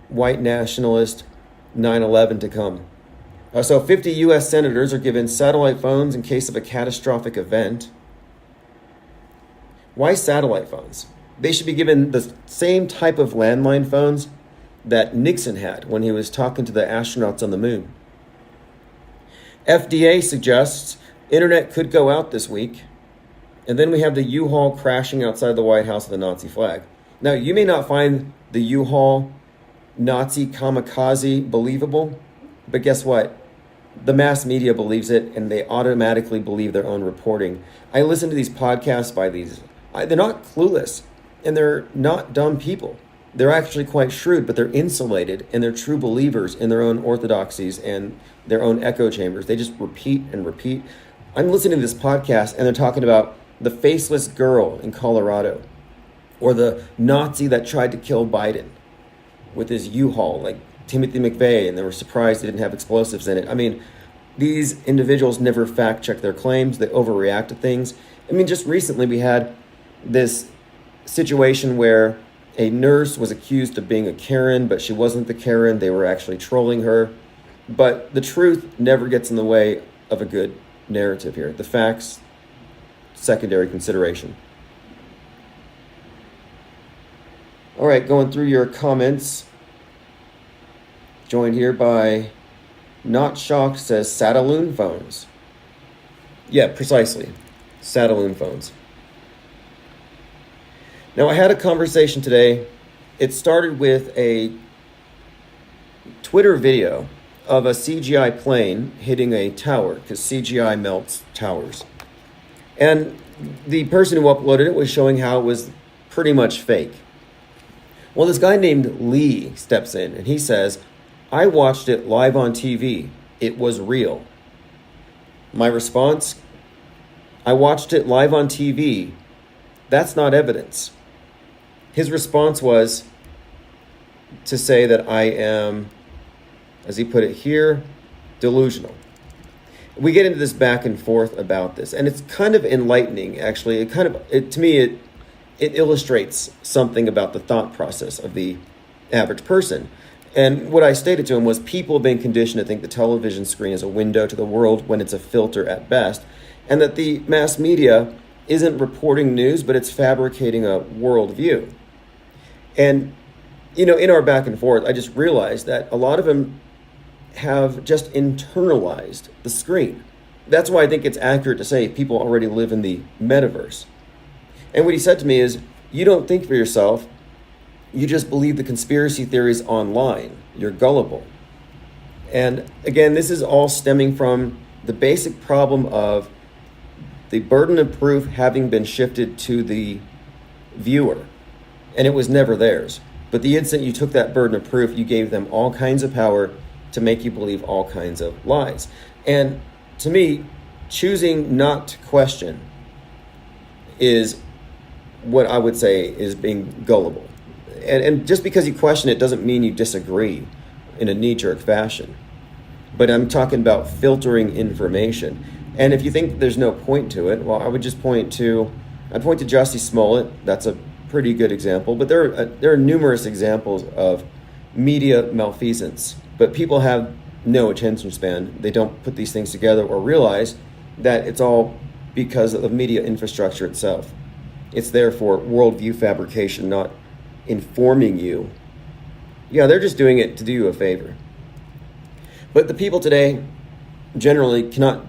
white nationalist 9/11 to come. So 50 U.S. senators are given satellite phones in case of a catastrophic event. Why satellite phones? They should be given the same type of landline phones that Nixon had when he was talking to the astronauts on the moon. FDA suggests internet could go out this week. And then we have the U-Haul crashing outside the White House with a Nazi flag. Now, you may not find the U-Haul Nazi kamikaze believable, but guess what? The mass media believes it, and they automatically believe their own reporting. I listen to these podcasts by they're not clueless, and they're not dumb people. They're actually quite shrewd, but they're insulated, and they're true believers in their own orthodoxies and their own echo chambers. They just repeat and repeat. I'm listening to this podcast, and they're talking about the faceless girl in Colorado, or the Nazi that tried to kill Biden with his U-Haul, like Timothy McVeigh, and they were surprised they didn't have explosives in it. I mean, these individuals never fact-check their claims. They overreact to things. I mean, just recently we had this situation where a nurse was accused of being a Karen, but she wasn't the Karen. They were actually trolling her. But the truth never gets in the way of a good narrative here. The facts, secondary consideration. All right, going through your comments. Joined here by Not Shocked says Sataloon phones. Yeah, precisely. Sataloon phones. Now, I had a conversation today. It started with a Twitter video of a CGI plane hitting a tower, because CGI melts towers. And the person who uploaded it was showing how it was pretty much fake. Well, this guy named Lee steps in and he says, I watched it live on TV. It was real. My response, I watched it live on TV. That's not evidence. His response was to say that I am, as he put it here, delusional. We get into this back and forth about this, and it's kind of enlightening, actually. To me, it illustrates something about the thought process of the average person. And what I stated to him was people have been conditioned to think the television screen is a window to the world when it's a filter at best, and that the mass media isn't reporting news, but it's fabricating a worldview. And, you know, in our back and forth, I just realized that a lot of them have just internalized the screen. That's why I think it's accurate to say people already live in the metaverse. And what he said to me is, you don't think for yourself, you just believe the conspiracy theories online. You're gullible. And again, this is all stemming from the basic problem of the burden of proof having been shifted to the viewer. And it was never theirs. But the instant you took that burden of proof, you gave them all kinds of power to make you believe all kinds of lies. And to me, choosing not to question is what I would say is being gullible. And just because you question it doesn't mean you disagree in a knee-jerk fashion. But I'm talking about filtering information. And if you think there's no point to it, well, I'd point to Jussie Smollett. That's a pretty good example. But there are numerous examples of media malfeasance. But people have no attention span. They don't put these things together or realize that it's all because of the media infrastructure itself. It's there for worldview fabrication, not informing you. Yeah, they're just doing it to do you a favor. But the people today generally cannot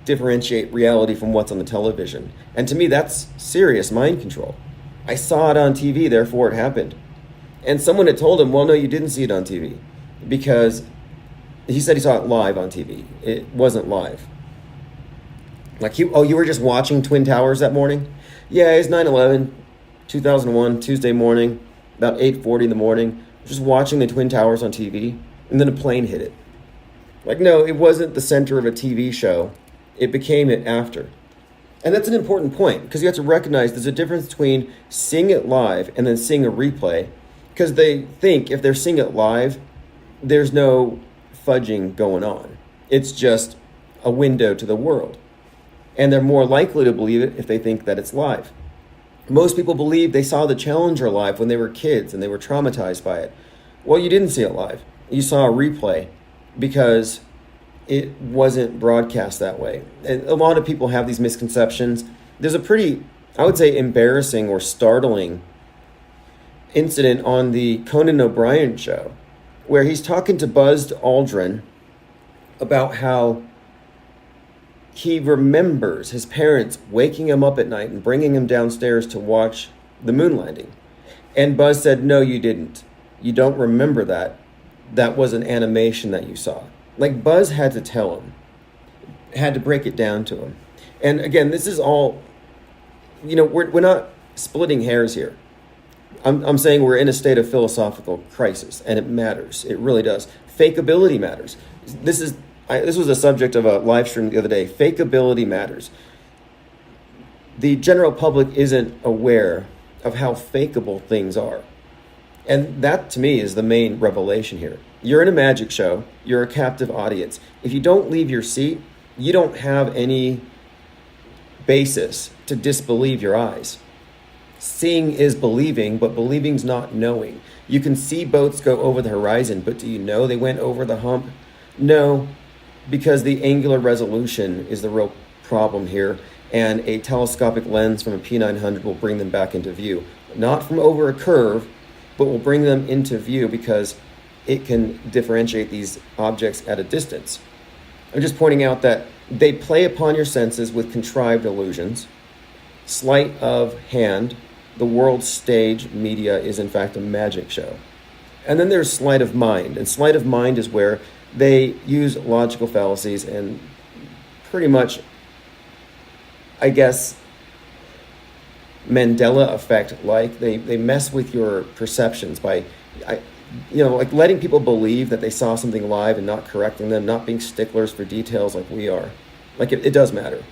differentiate reality from what's on the television. And to me, that's serious mind control. I saw it on TV, therefore it happened. And someone had told him, well, no, you didn't see it on TV. Because he said he saw it live on TV. It wasn't live. Like, you were just watching Twin Towers that morning? Yeah, it's 9/11, 2001, Tuesday morning, about 8:40 in the morning. Just watching the Twin Towers on TV, and then a plane hit it. Like, no, it wasn't the center of a TV show. It became it after. And that's an important point, because you have to recognize there's a difference between seeing it live and then seeing a replay, because they think if they're seeing it live, there's no fudging going on. It's just a window to the world. And they're more likely to believe it if they think that it's live. Most people believe they saw the Challenger live when they were kids and they were traumatized by it. Well, you didn't see it live. You saw a replay because it wasn't broadcast that way. And a lot of people have these misconceptions. There's a pretty, I would say, embarrassing or startling incident on the Conan O'Brien show where he's talking to Buzz Aldrin about how he remembers his parents waking him up at night and bringing him downstairs to watch the moon landing. And Buzz said, no, you didn't. You don't remember that. That was an animation that you saw. Like, Buzz had to tell him, had to break it down to him. And again, this is all, we're not splitting hairs here. I'm saying we're in a state of philosophical crisis, and it matters. It really does. Fakeability matters. This was a subject of a live stream the other day. Fakeability matters. The general public isn't aware of how fakeable things are. And that, to me, is the main revelation here. You're in a magic show. You're a captive audience. If you don't leave your seat, you don't have any basis to disbelieve your eyes. Seeing is believing, but believing's not knowing. You can see boats go over the horizon, but do you know they went over the hump? No, because the angular resolution is the real problem here, and a telescopic lens from a P900 will bring them back into view. Not from over a curve, but will bring them into view because it can differentiate these objects at a distance. I'm just pointing out that they play upon your senses with contrived illusions. Sleight of hand, the world stage media is in fact a magic show. And then there's sleight of mind, and sleight of mind is where they use logical fallacies and pretty much, I guess, Mandela effect, like they mess with your perceptions by, like letting people believe that they saw something live and not correcting them, not being sticklers for details like we are. Like it does matter.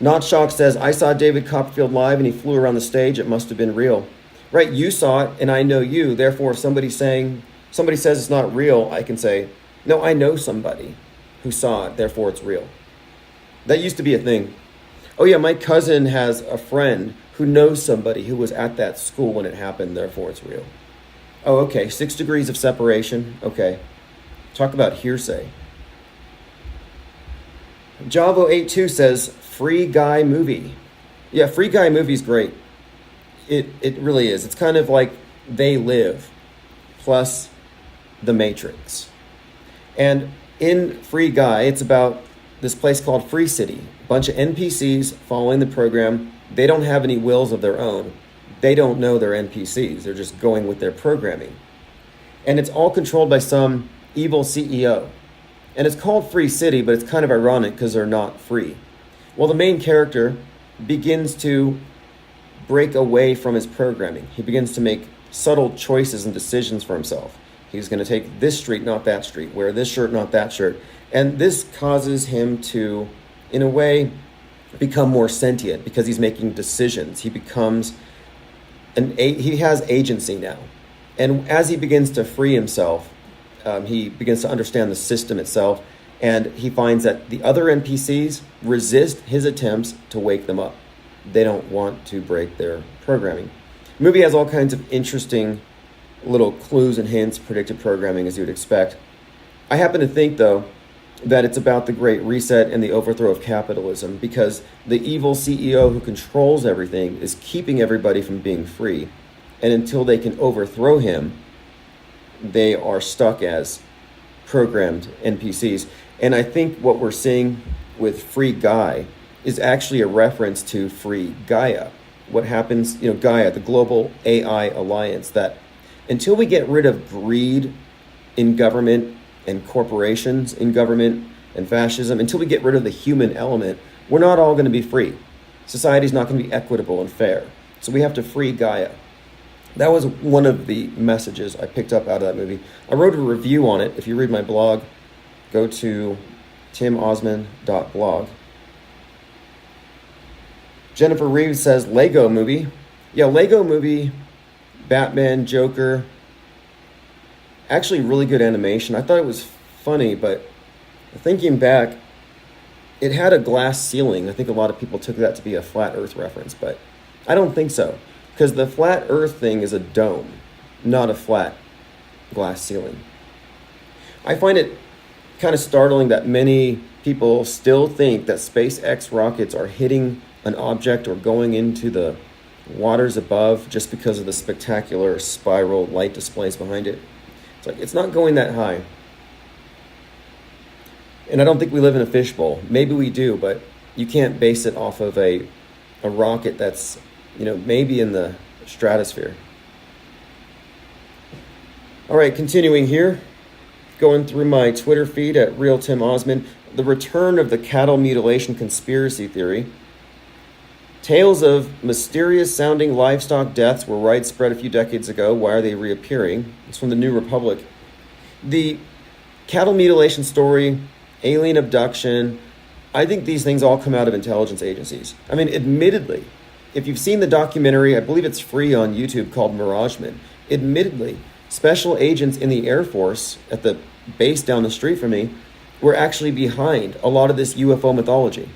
Not Shock says, I saw David Copperfield live and he flew around the stage. It must have been real. Right, you saw it and I know you. Therefore, if somebody says it's not real, I can say, no, I know somebody who saw it. Therefore, it's real. That used to be a thing. Oh yeah, my cousin has a friend who knows somebody who was at that school when it happened. Therefore, it's real. Oh, okay, 6 degrees of separation. Okay, talk about hearsay. Javo82 says, Free Guy movie. Yeah, Free Guy movie's great. It really is. It's kind of like They Live plus The Matrix. And in Free Guy, it's about this place called Free City. A bunch of NPCs following the program. They don't have any wills of their own. They don't know they're NPCs. They're just going with their programming. And it's all controlled by some evil CEO. And it's called Free City, but it's kind of ironic because they're not free. Well, the main character begins to break away from his programming. He begins to make subtle choices and decisions for himself. He's going to take this street, not that street, wear this shirt, not that shirt. And this causes him to, in a way, become more sentient because he's making decisions. He becomes he has agency now. And as he begins to free himself, he begins to understand the system itself, and he finds that the other NPCs resist his attempts to wake them up. They don't want to break their programming. The movie has all kinds of interesting little clues and hints, predictive programming as you would expect. I happen to think, though, that it's about the Great Reset and the overthrow of capitalism because the evil CEO who controls everything is keeping everybody from being free. And until they can overthrow him, they are stuck as programmed NPCs. And I think what we're seeing with Free Guy is actually a reference to Free Gaia. What happens, Gaia, the global AI alliance, that until we get rid of greed in government and corporations in government and fascism, until we get rid of the human element, we're not all going to be free. Society's not going to be equitable and fair. So we have to free Gaia. That was one of the messages I picked up out of that movie. I wrote a review on it. If you read my blog, go to timosman.blog. Jennifer Reeves says Lego movie. Yeah, Lego movie, Batman, Joker. Actually, really good animation. I thought it was funny, but thinking back, it had a glass ceiling. I think a lot of people took that to be a flat Earth reference, but I don't think so. Because the flat Earth thing is a dome, not a flat glass ceiling. I find it kind of startling that many people still think that SpaceX rockets are hitting an object or going into the waters above just because of the spectacular spiral light displays behind it. It's like, it's not going that high. And I don't think we live in a fishbowl. Maybe we do, but you can't base it off of a rocket that's, maybe in the stratosphere. All right, continuing here. Going through my Twitter feed at Real Tim Osman. The return of the cattle mutilation conspiracy theory. Tales of mysterious sounding livestock deaths were widespread a few decades ago. Why are they reappearing? It's from the New Republic. The cattle mutilation story, alien abduction, I think these things all come out of intelligence agencies. I mean, admittedly, if you've seen the documentary, I believe it's free on YouTube, called Mirageman, admittedly, special agents in the Air Force at the base down the street from me were actually behind a lot of this UFO mythology.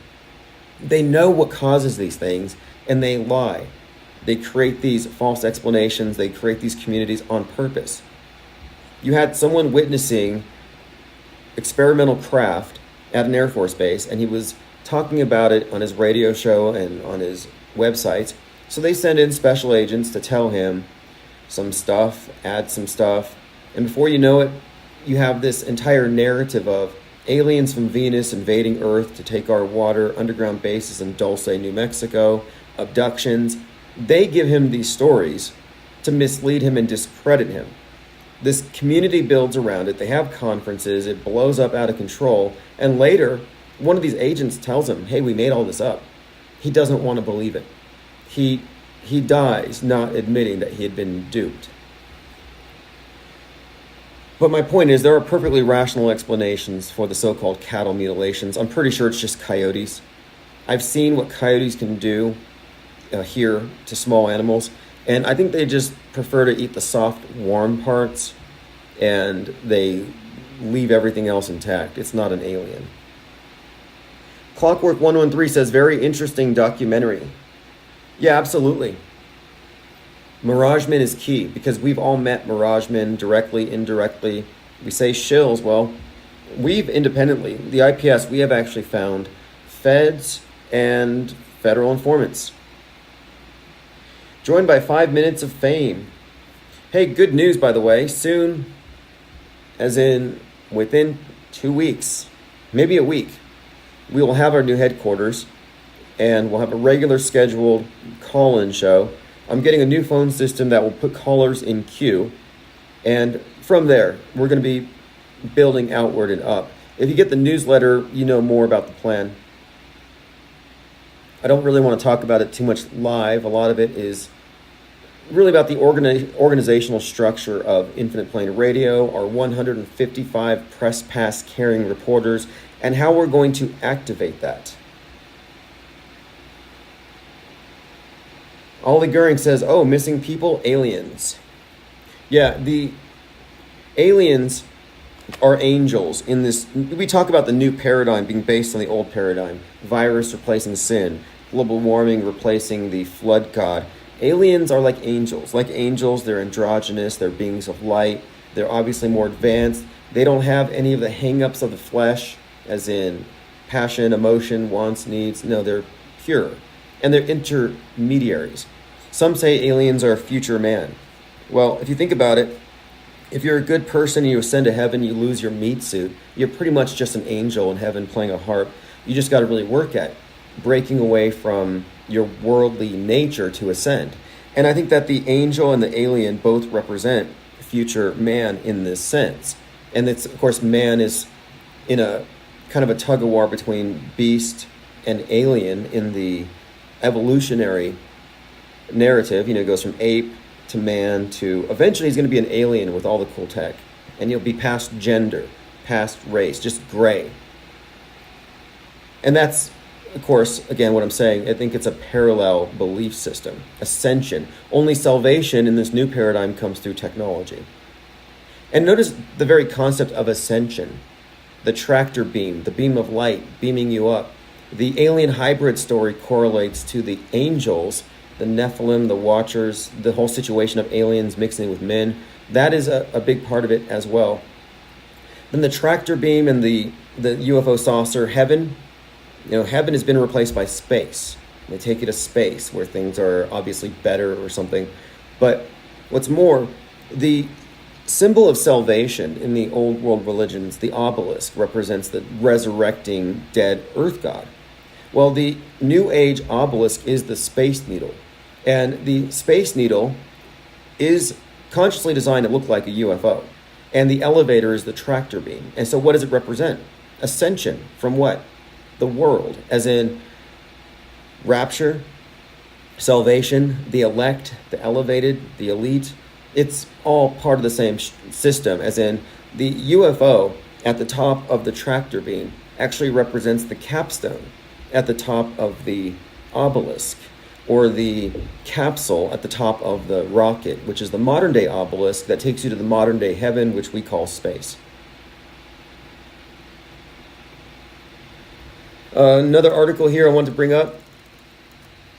They know what causes these things, and they lie. They create these false explanations. They create these communities on purpose. You had someone witnessing experimental craft at an Air Force base, and he was talking about it on his radio show and on his websites. So they send in special agents to tell him some stuff, add some stuff, and before you know it, you have this entire narrative of aliens from Venus invading Earth to take our water, underground bases in Dulce, New Mexico, abductions. They give him these stories to mislead him and discredit him. This community builds around it. They have conferences. It blows up out of control. And later, one of these agents tells him, hey, we made all this up. He doesn't want to believe it. He dies not admitting that he had been duped. But my point is, there are perfectly rational explanations for the so-called cattle mutilations. I'm pretty sure it's just coyotes. I've seen what coyotes can do here to small animals, and I think they just prefer to eat the soft, warm parts, and they leave everything else intact. It's not an alien. Clockwork 113 says, very interesting documentary. Yeah, absolutely. Mirageman is key, because we've all met Mirageman directly, indirectly. We say shills. Well, we've independently, the IPS, we have actually found feds and federal informants. Joined by 5 minutes of fame. Hey, good news, by the way. Soon, as in within 2 weeks, maybe a week, we will have our new headquarters, and we'll have a regular scheduled call-in show. I'm getting a new phone system that will put callers in queue, and from there, we're going to be building outward and up. If you get the newsletter, you know more about the plan. I don't really want to talk about it too much live. A lot of it is really about the organizational structure of Infinite Plane Radio, our 155 press pass carrying reporters, and how we're going to activate that. Ollie Goering says, oh, missing people, aliens. Yeah, the aliens are angels in this. We talk about the new paradigm being based on the old paradigm. Virus replacing sin. Global warming replacing the flood god. Aliens are like angels. Like angels, they're androgynous. They're beings of light. They're obviously more advanced. They don't have any of the hang-ups of the flesh, as in passion, emotion, wants, needs. No, they're pure. And they're intermediaries. Some say aliens are future man. Well, if you think about it, if you're a good person and you ascend to heaven, you lose your meat suit, you're pretty much just an angel in heaven playing a harp. You just got to really work at breaking away from your worldly nature to ascend. And I think that the angel and the alien both represent future man in this sense. And it's, of course, man is in a kind of a tug of war between beast and alien in the evolutionary narrative. You know, it goes from ape to man to eventually he's going to be an alien with all the cool tech. And he'll be past gender, past race, just gray. And that's, of course, again, what I'm saying, I think it's a parallel belief system, ascension. Only salvation in this new paradigm comes through technology. And notice the very concept of ascension, the tractor beam, the beam of light beaming you up. The alien hybrid story correlates to the angels, the Nephilim, the Watchers, the whole situation of aliens mixing with men. That is a big part of it as well. Then the tractor beam and the UFO saucer, heaven. You know, heaven has been replaced by space. They take you to space where things are obviously better or something. But what's more, the symbol of salvation in the old world religions, the obelisk, represents the resurrecting dead earth god. Well, the New Age obelisk is the Space Needle. And the Space Needle is consciously designed to look like a UFO. And the elevator is the tractor beam. And so what does it represent? Ascension from what? The world, as in rapture, salvation, the elect, the elevated, the elite. It's all part of the same system, as in the UFO at the top of the tractor beam actually represents the capstone at the top of the obelisk, or the capsule at the top of the rocket, which is the modern day obelisk that takes you to the modern day heaven, which we call space. Another article here I want to bring up.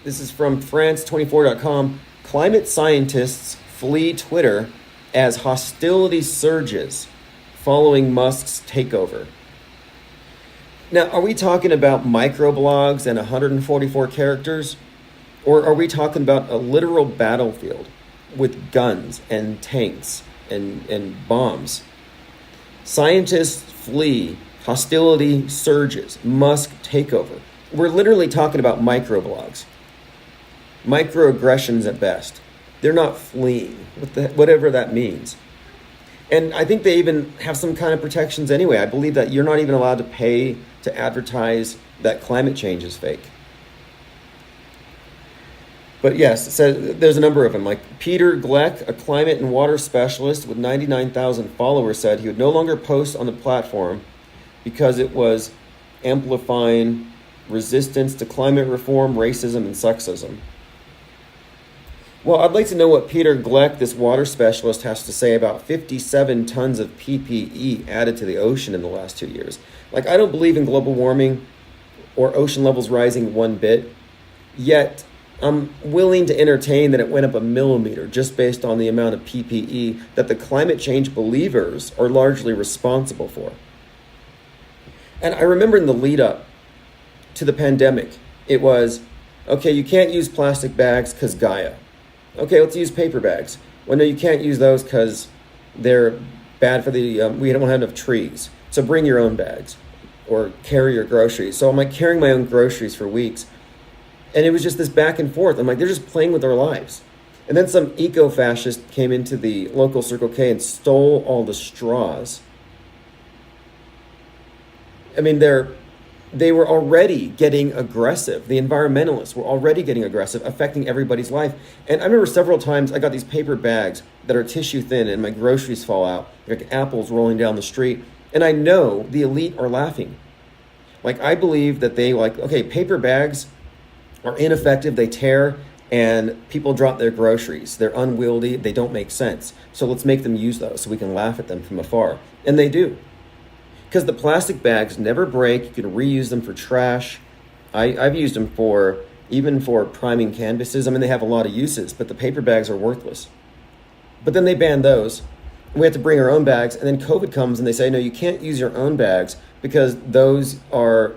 This is from France24.com. Climate scientists flee Twitter as hostility surges following Musk's takeover. Now, are we talking about microblogs and 144 characters? Or are we talking about a literal battlefield with guns and tanks and bombs? Scientists flee. Hostility surges. Musk takeover. We're literally talking about microblogs. Microaggressions at best. They're not fleeing, whatever that means. And I think they even have some kind of protections anyway. I believe that you're not even allowed to pay to advertise that climate change is fake. But yes, it says there's a number of them. Like Peter Gleck, a climate and water specialist with 99,000 followers, said he would no longer post on the platform because it was amplifying resistance to climate reform, racism, and sexism. Well, I'd like to know what Peter Gleck, this water specialist, has to say about 57 tons of PPE added to the ocean in the last 2 years. Like, I don't believe in global warming or ocean levels rising one bit, yet I'm willing to entertain that it went up a millimeter just based on the amount of PPE that the climate change believers are largely responsible for. And I remember in the lead up to the pandemic, it was, okay, you can't use plastic bags because Gaia. Okay, let's use paper bags. Well, no, you can't use those because they're bad for the, we don't have enough trees. So bring your own bags or carry your groceries. So I'm like carrying my own groceries for weeks. And it was just this back and forth. I'm like, they're just playing with their lives. And then some eco-fascist came into the local Circle K and stole all the straws. I mean, they were already getting aggressive. The environmentalists were already getting aggressive, affecting everybody's life. And I remember several times I got these paper bags that are tissue thin and my groceries fall out, like apples rolling down the street. And I know the elite are laughing. Like, I believe that they okay, paper bags are ineffective, they tear, and people drop their groceries. They're unwieldy, they don't make sense. So let's make them use those so we can laugh at them from afar. And they do. Because the plastic bags never break, you can reuse them for trash. I've used them even for priming canvases. I mean, they have a lot of uses, but the paper bags are worthless. But then they banned those. We have to bring our own bags, and then COVID comes and they say, no, you can't use your own bags because those are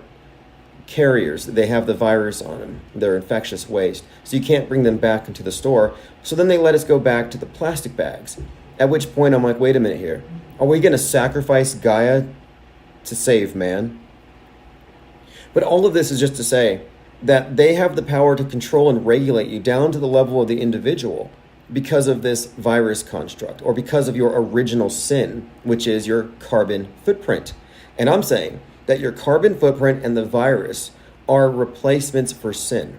carriers. They have the virus on them. They're infectious waste. So you can't bring them back into the store. So then they let us go back to the plastic bags. At which point I'm like, wait a minute here. Are we going to sacrifice Gaia to save man? But all of this is just to say that they have the power to control and regulate you down to the level of the individual. because of this virus construct or because of your original sin, which is your carbon footprint. And I'm saying that your carbon footprint and the virus are replacements for sin.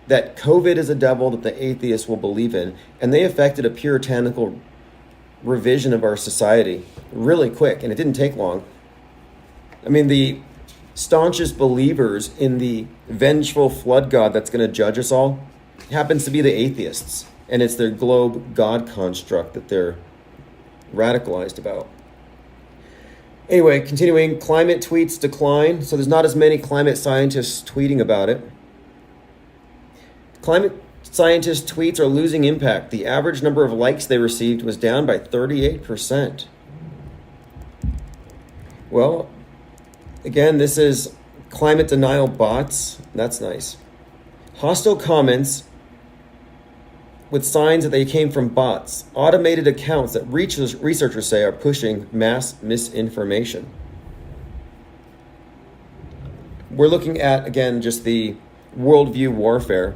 That COVID is a devil that the atheists will believe in, and they affected a puritanical revision of our society really quick, and it didn't take long. I mean, the staunchest believers in the vengeful flood god that's going to judge us all happens to be the atheists, and it's their globe god construct that they're radicalized about. Anyway, continuing, climate tweets decline, so there's not as many climate scientists tweeting about it. Climate scientists' tweets are losing impact. The average number of likes they received was down by 38%. Well, again, this is climate denial bots. That's nice. Hostile comments with signs that they came from bots. Automated accounts that researchers say are pushing mass misinformation. We're looking at, again, just the worldview warfare.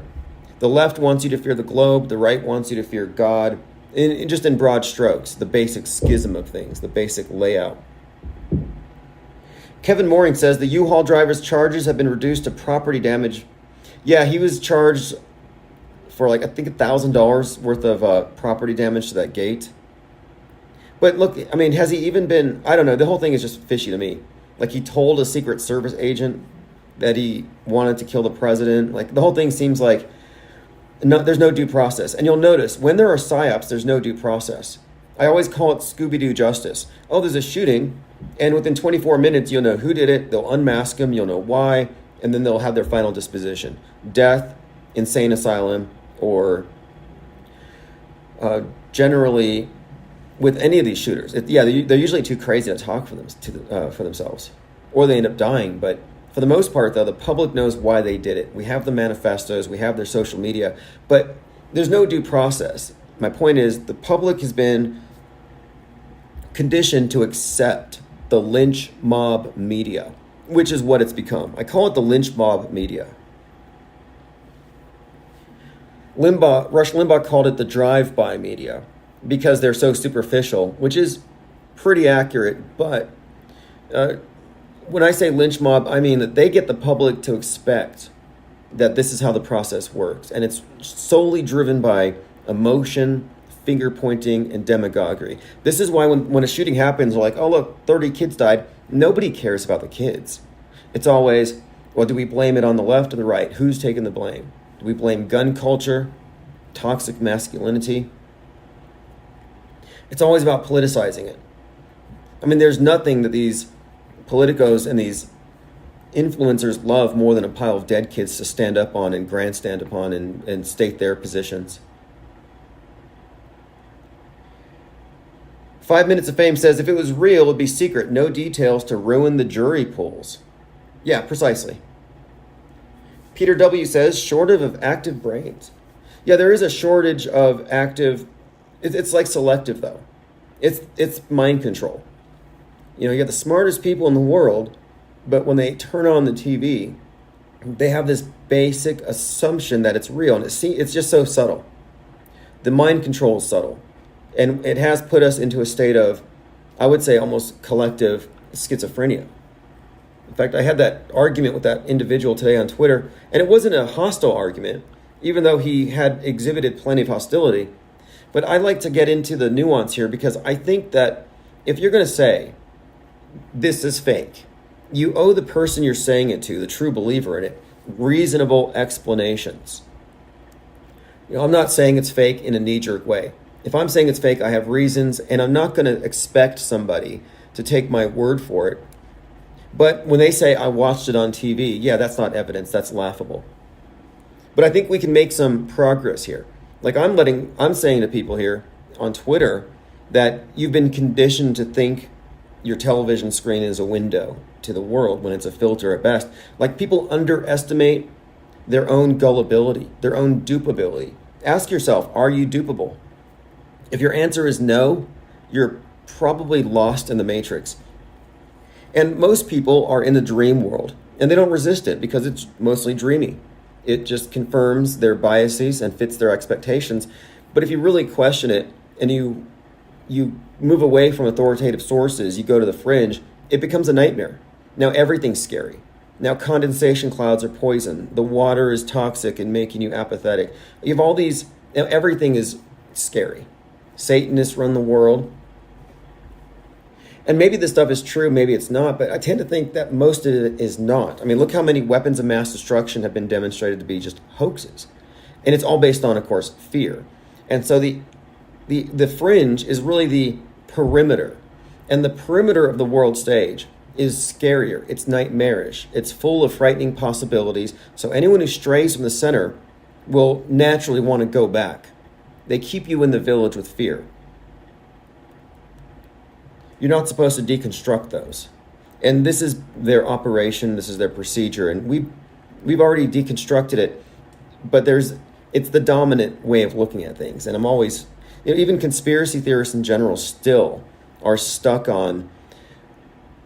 The left wants you to fear the globe. The right wants you to fear God. Just in broad strokes, the basic schism of things, the basic layout. Kevin Mooring says the U-Haul driver's charges have been reduced to property damage. Yeah, he was charged for I think $1,000 worth of property damage to that gate. But look, I mean, has he even been, I don't know, the whole thing is just fishy to me. Like, he told a Secret Service agent that he wanted to kill the president. Like, the whole thing seems like there's no due process. And you'll notice, when there are psyops, there's no due process. I always call it Scooby-Doo justice. Oh, there's a shooting, and within 24 minutes, you'll know who did it, they'll unmask him, you'll know why, and then they'll have their final disposition. Death, insane asylum, or generally with any of these shooters. They're usually too crazy to talk for themselves, or they end up dying. But for the most part, though, the public knows why they did it. We have the manifestos, we have their social media, but there's no due process. My point is, the public has been conditioned to accept the lynch mob media, which is what it's become. I call it the lynch mob media. Rush Limbaugh called it the drive-by media because they're so superficial, which is pretty accurate. But when I say lynch mob, I mean that they get the public to expect that this is how the process works. And it's solely driven by emotion, finger pointing, and demagoguery. This is why when a shooting happens, they're like, oh, look, 30 kids died. Nobody cares about the kids. It's always, well, do we blame it on the left or the right? Who's taking the blame? Do we blame gun culture, toxic masculinity? It's always about politicizing it. I mean, there's nothing that these politicos and these influencers love more than a pile of dead kids to stand up on and grandstand upon and state their positions. 5 Minutes of Fame says, if it was real, it would be secret. No details to ruin the jury pools. Yeah, precisely. Peter W. says, shortage of active brains. Yeah, there is a shortage of active, it's like selective though. It's mind control. You got the smartest people in the world, but when they turn on the TV, they have this basic assumption that it's real, and it's just so subtle. The mind control is subtle, and it has put us into a state of, I would say, almost collective schizophrenia. In fact, I had that argument with that individual today on Twitter, and it wasn't a hostile argument, even though he had exhibited plenty of hostility. But I like to get into the nuance here, because I think that if you're going to say this is fake, you owe the person you're saying it to, the true believer in it, reasonable explanations. I'm not saying it's fake in a knee-jerk way. If I'm saying it's fake, I have reasons, and I'm not going to expect somebody to take my word for it. But when they say, I watched it on TV, yeah, that's not evidence, that's laughable. But I think we can make some progress here. Like I'm saying to people here on Twitter that you've been conditioned to think your television screen is a window to the world when it's a filter at best. Like, people underestimate their own gullibility, their own dupability. Ask yourself, are you dupable? If your answer is no, you're probably lost in the matrix. And most people are in the dream world, and they don't resist it because it's mostly dreamy. It just confirms their biases and fits their expectations. But if you really question it and you move away from authoritative sources, you go to the fringe, it becomes a nightmare. Now everything's scary. Now condensation clouds are poison. The water is toxic and making you apathetic. You have all these, now everything is scary. Satanists run the world. And maybe this stuff is true, maybe it's not, but I tend to think that most of it is not. I mean, look how many weapons of mass destruction have been demonstrated to be just hoaxes. And it's all based on, of course, fear. And so the fringe is really the perimeter. And the perimeter of the world stage is scarier. It's nightmarish. It's full of frightening possibilities. So anyone who strays from the center will naturally want to go back. They keep you in the village with fear. You're not supposed to deconstruct those. And this is their operation, this is their procedure. And we've already deconstructed it, but it's the dominant way of looking at things. And I'm always, even conspiracy theorists in general still are stuck on,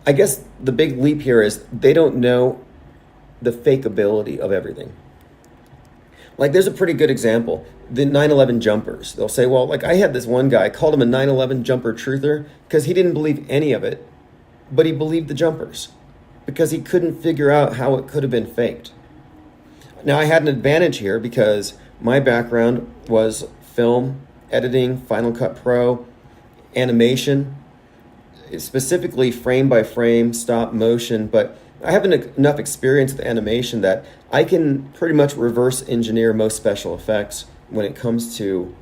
I guess the big leap here is they don't know the fakeability of everything. Like, there's a pretty good example. The 9/11 jumpers. They'll say, well, like, I had this one guy, I called him a 9/11 jumper truther because he didn't believe any of it, but he believed the jumpers because he couldn't figure out how it could have been faked. Now, I had an advantage here because my background was film, editing, Final Cut Pro, animation, specifically frame by frame, stop motion, but I have enough experience with animation that I can pretty much reverse engineer most special effects when it comes to,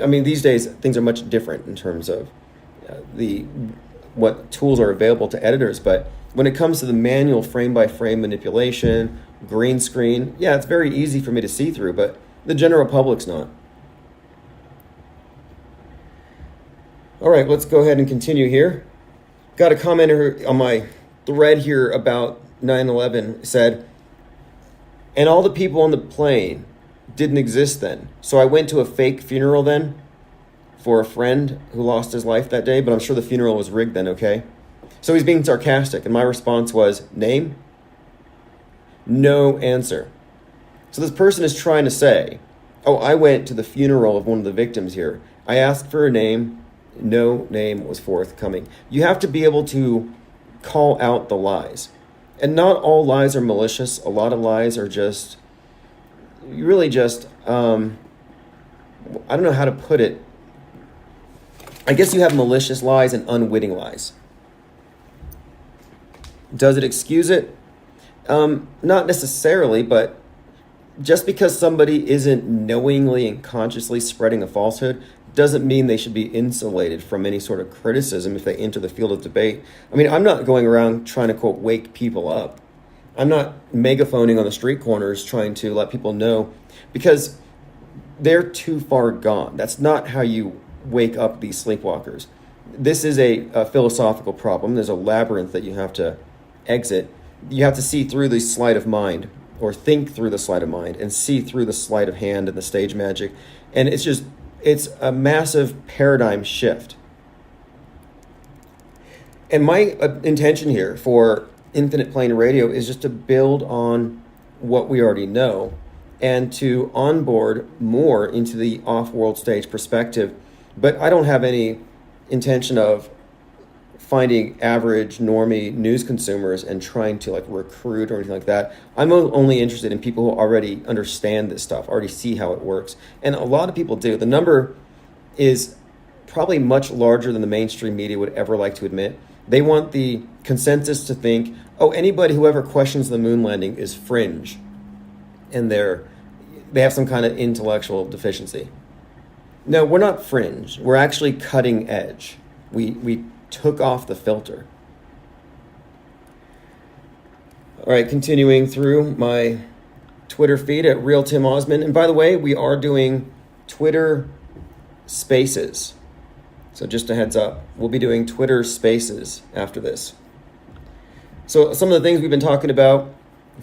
I mean, these days things are much different in terms of what tools are available to editors, but when it comes to the manual frame by frame manipulation, green screen, yeah, it's very easy for me to see through, but the general public's not. All right, let's go ahead and continue here. Got a commenter on my thread here about 9/11 said, and all the people on the plane didn't exist then. So I went to a fake funeral then for a friend who lost his life that day, but I'm sure the funeral was rigged then, okay? So he's being sarcastic, and my response was, name? No answer. So this person is trying to say, oh, I went to the funeral of one of the victims here. I asked for a name. No name was forthcoming. You have to be able to call out the lies. And not all lies are malicious. A lot of lies are just, really just, I don't know how to put it. I guess you have malicious lies and unwitting lies. Does it excuse it? Not necessarily, but just because somebody isn't knowingly and consciously spreading a falsehood doesn't mean they should be insulated from any sort of criticism if they enter the field of debate. I mean, I'm not going around trying to, quote, wake people up. I'm not megaphoning on the street corners trying to let people know, because they're too far gone. That's not how you wake up these sleepwalkers. This is a philosophical problem. There's a labyrinth that you have to exit. You have to see through the sleight of mind, or think through the sleight of mind, and see through the sleight of hand and the stage magic. And it's a massive paradigm shift. And my intention here for Infinite Plane Radio is just to build on what we already know and to onboard more into the off-world stage perspective. But I don't have any intention of finding average normie news consumers and trying to like recruit or anything like that. I'm only interested in people who already understand this stuff, already see how it works. And a lot of people do. The number is probably much larger than the mainstream media would ever like to admit. They want the consensus to think, oh, anybody who ever questions the moon landing is fringe, and they have some kind of intellectual deficiency. No, we're not fringe. We're actually cutting edge. We took off the filter. All right, continuing through my Twitter feed at Real Tim Osman. And by the way, we are doing Twitter Spaces. So just a heads up, we'll be doing Twitter Spaces after this. So some of the things we've been talking about: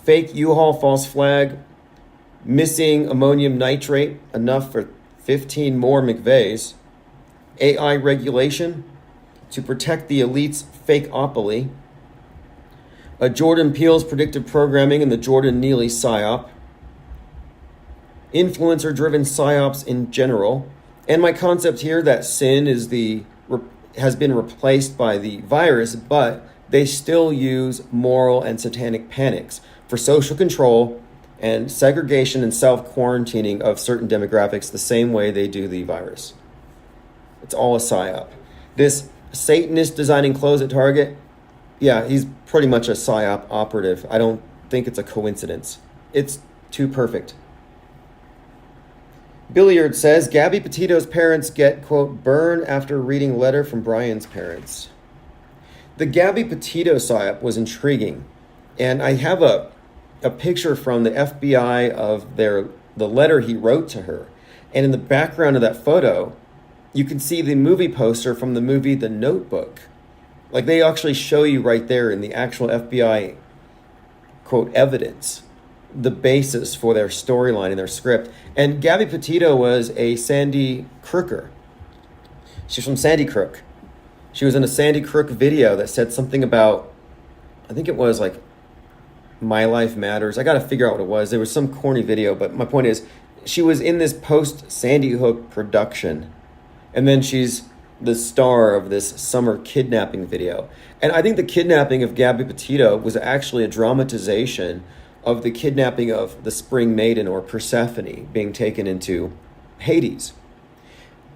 fake U-Haul false flag, missing ammonium nitrate, enough for 15 more McVeighs, AI regulation to protect the elite's fakeopoly, Jordan Peele's predictive programming and the Jordan Neely PSYOP, influencer-driven psyops in general, and my concept here that sin is has been replaced by the virus, but they still use moral and satanic panics for social control and segregation and self-quarantining of certain demographics the same way they do the virus. It's all a psyop. This Satanist designing clothes at Target, yeah, he's pretty much a psyop operative. I don't think it's a coincidence. It's too perfect. Billiard says, Gabby Petito's parents get, quote, burn after reading letter from Brian's parents. The Gabby Petito psyop was intriguing, and I have a picture from the FBI of the letter he wrote to her. And in the background of that photo, you can see the movie poster from the movie The Notebook. Like, they actually show you right there in the actual FBI, quote, evidence, the basis for their storyline and their script. And Gabby Petito was a Sandy Crooker. She's from Sandy Crook. She was in a Sandy Crook video that said something about, I think it was like, My Life Matters. I got to figure out what it was. There was some corny video, but my point is, she was in this post-Sandy Hook production. And then she's the star of this summer kidnapping video. And I think the kidnapping of Gabby Petito was actually a dramatization of the kidnapping of the Spring Maiden, or Persephone, being taken into Hades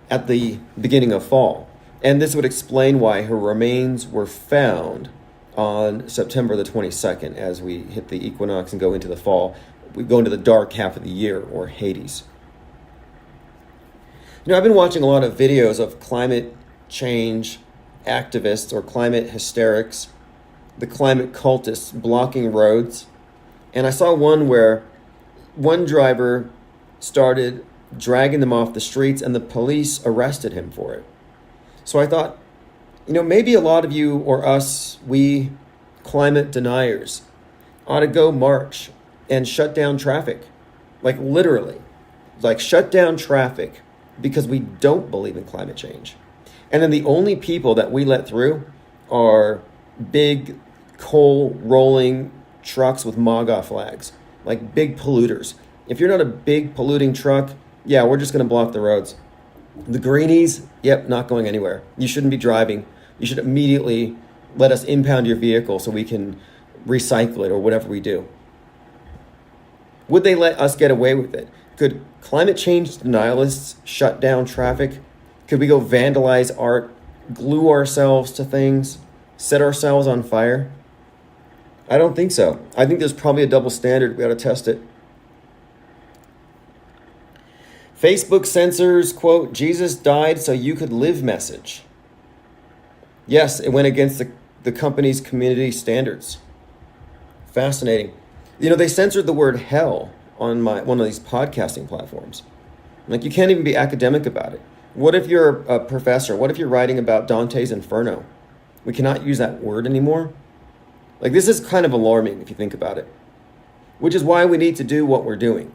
at the beginning of fall. And this would explain why her remains were found on September the 22nd as we hit the equinox and go into the fall. We go into the dark half of the year, or Hades. You know, I've been watching a lot of videos of climate change activists or climate hysterics, the climate cultists blocking roads. And I saw one where one driver started dragging them off the streets and the police arrested him for it. So I thought, you know, maybe a lot of you or us, we climate deniers, ought to go march and shut down traffic. Like literally, like shut down traffic because we don't believe in climate change. And then the only people that we let through are big coal rolling trucks with MAGA flags, like big polluters. If you're not a big polluting truck, yeah, we're just going to block the roads. The greenies, yep, not going anywhere. You shouldn't be driving. You should immediately let us impound your vehicle so we can recycle it or whatever we do. Would they let us get away with it? Could climate change denialists shut down traffic? Could we go vandalize art, glue ourselves to things, set ourselves on fire? I don't think so. I think there's probably a double standard. We ought to test it. Facebook censors, quote, Jesus died so you could live message. Yes, it went against the company's community standards. Fascinating. You know, they censored the word hell on one of these podcasting platforms. Like, you can't even be academic about it. What if you're a professor? What if you're writing about Dante's Inferno? We cannot use that word anymore. Like, this is kind of alarming if you think about it, which is why we need to do what we're doing,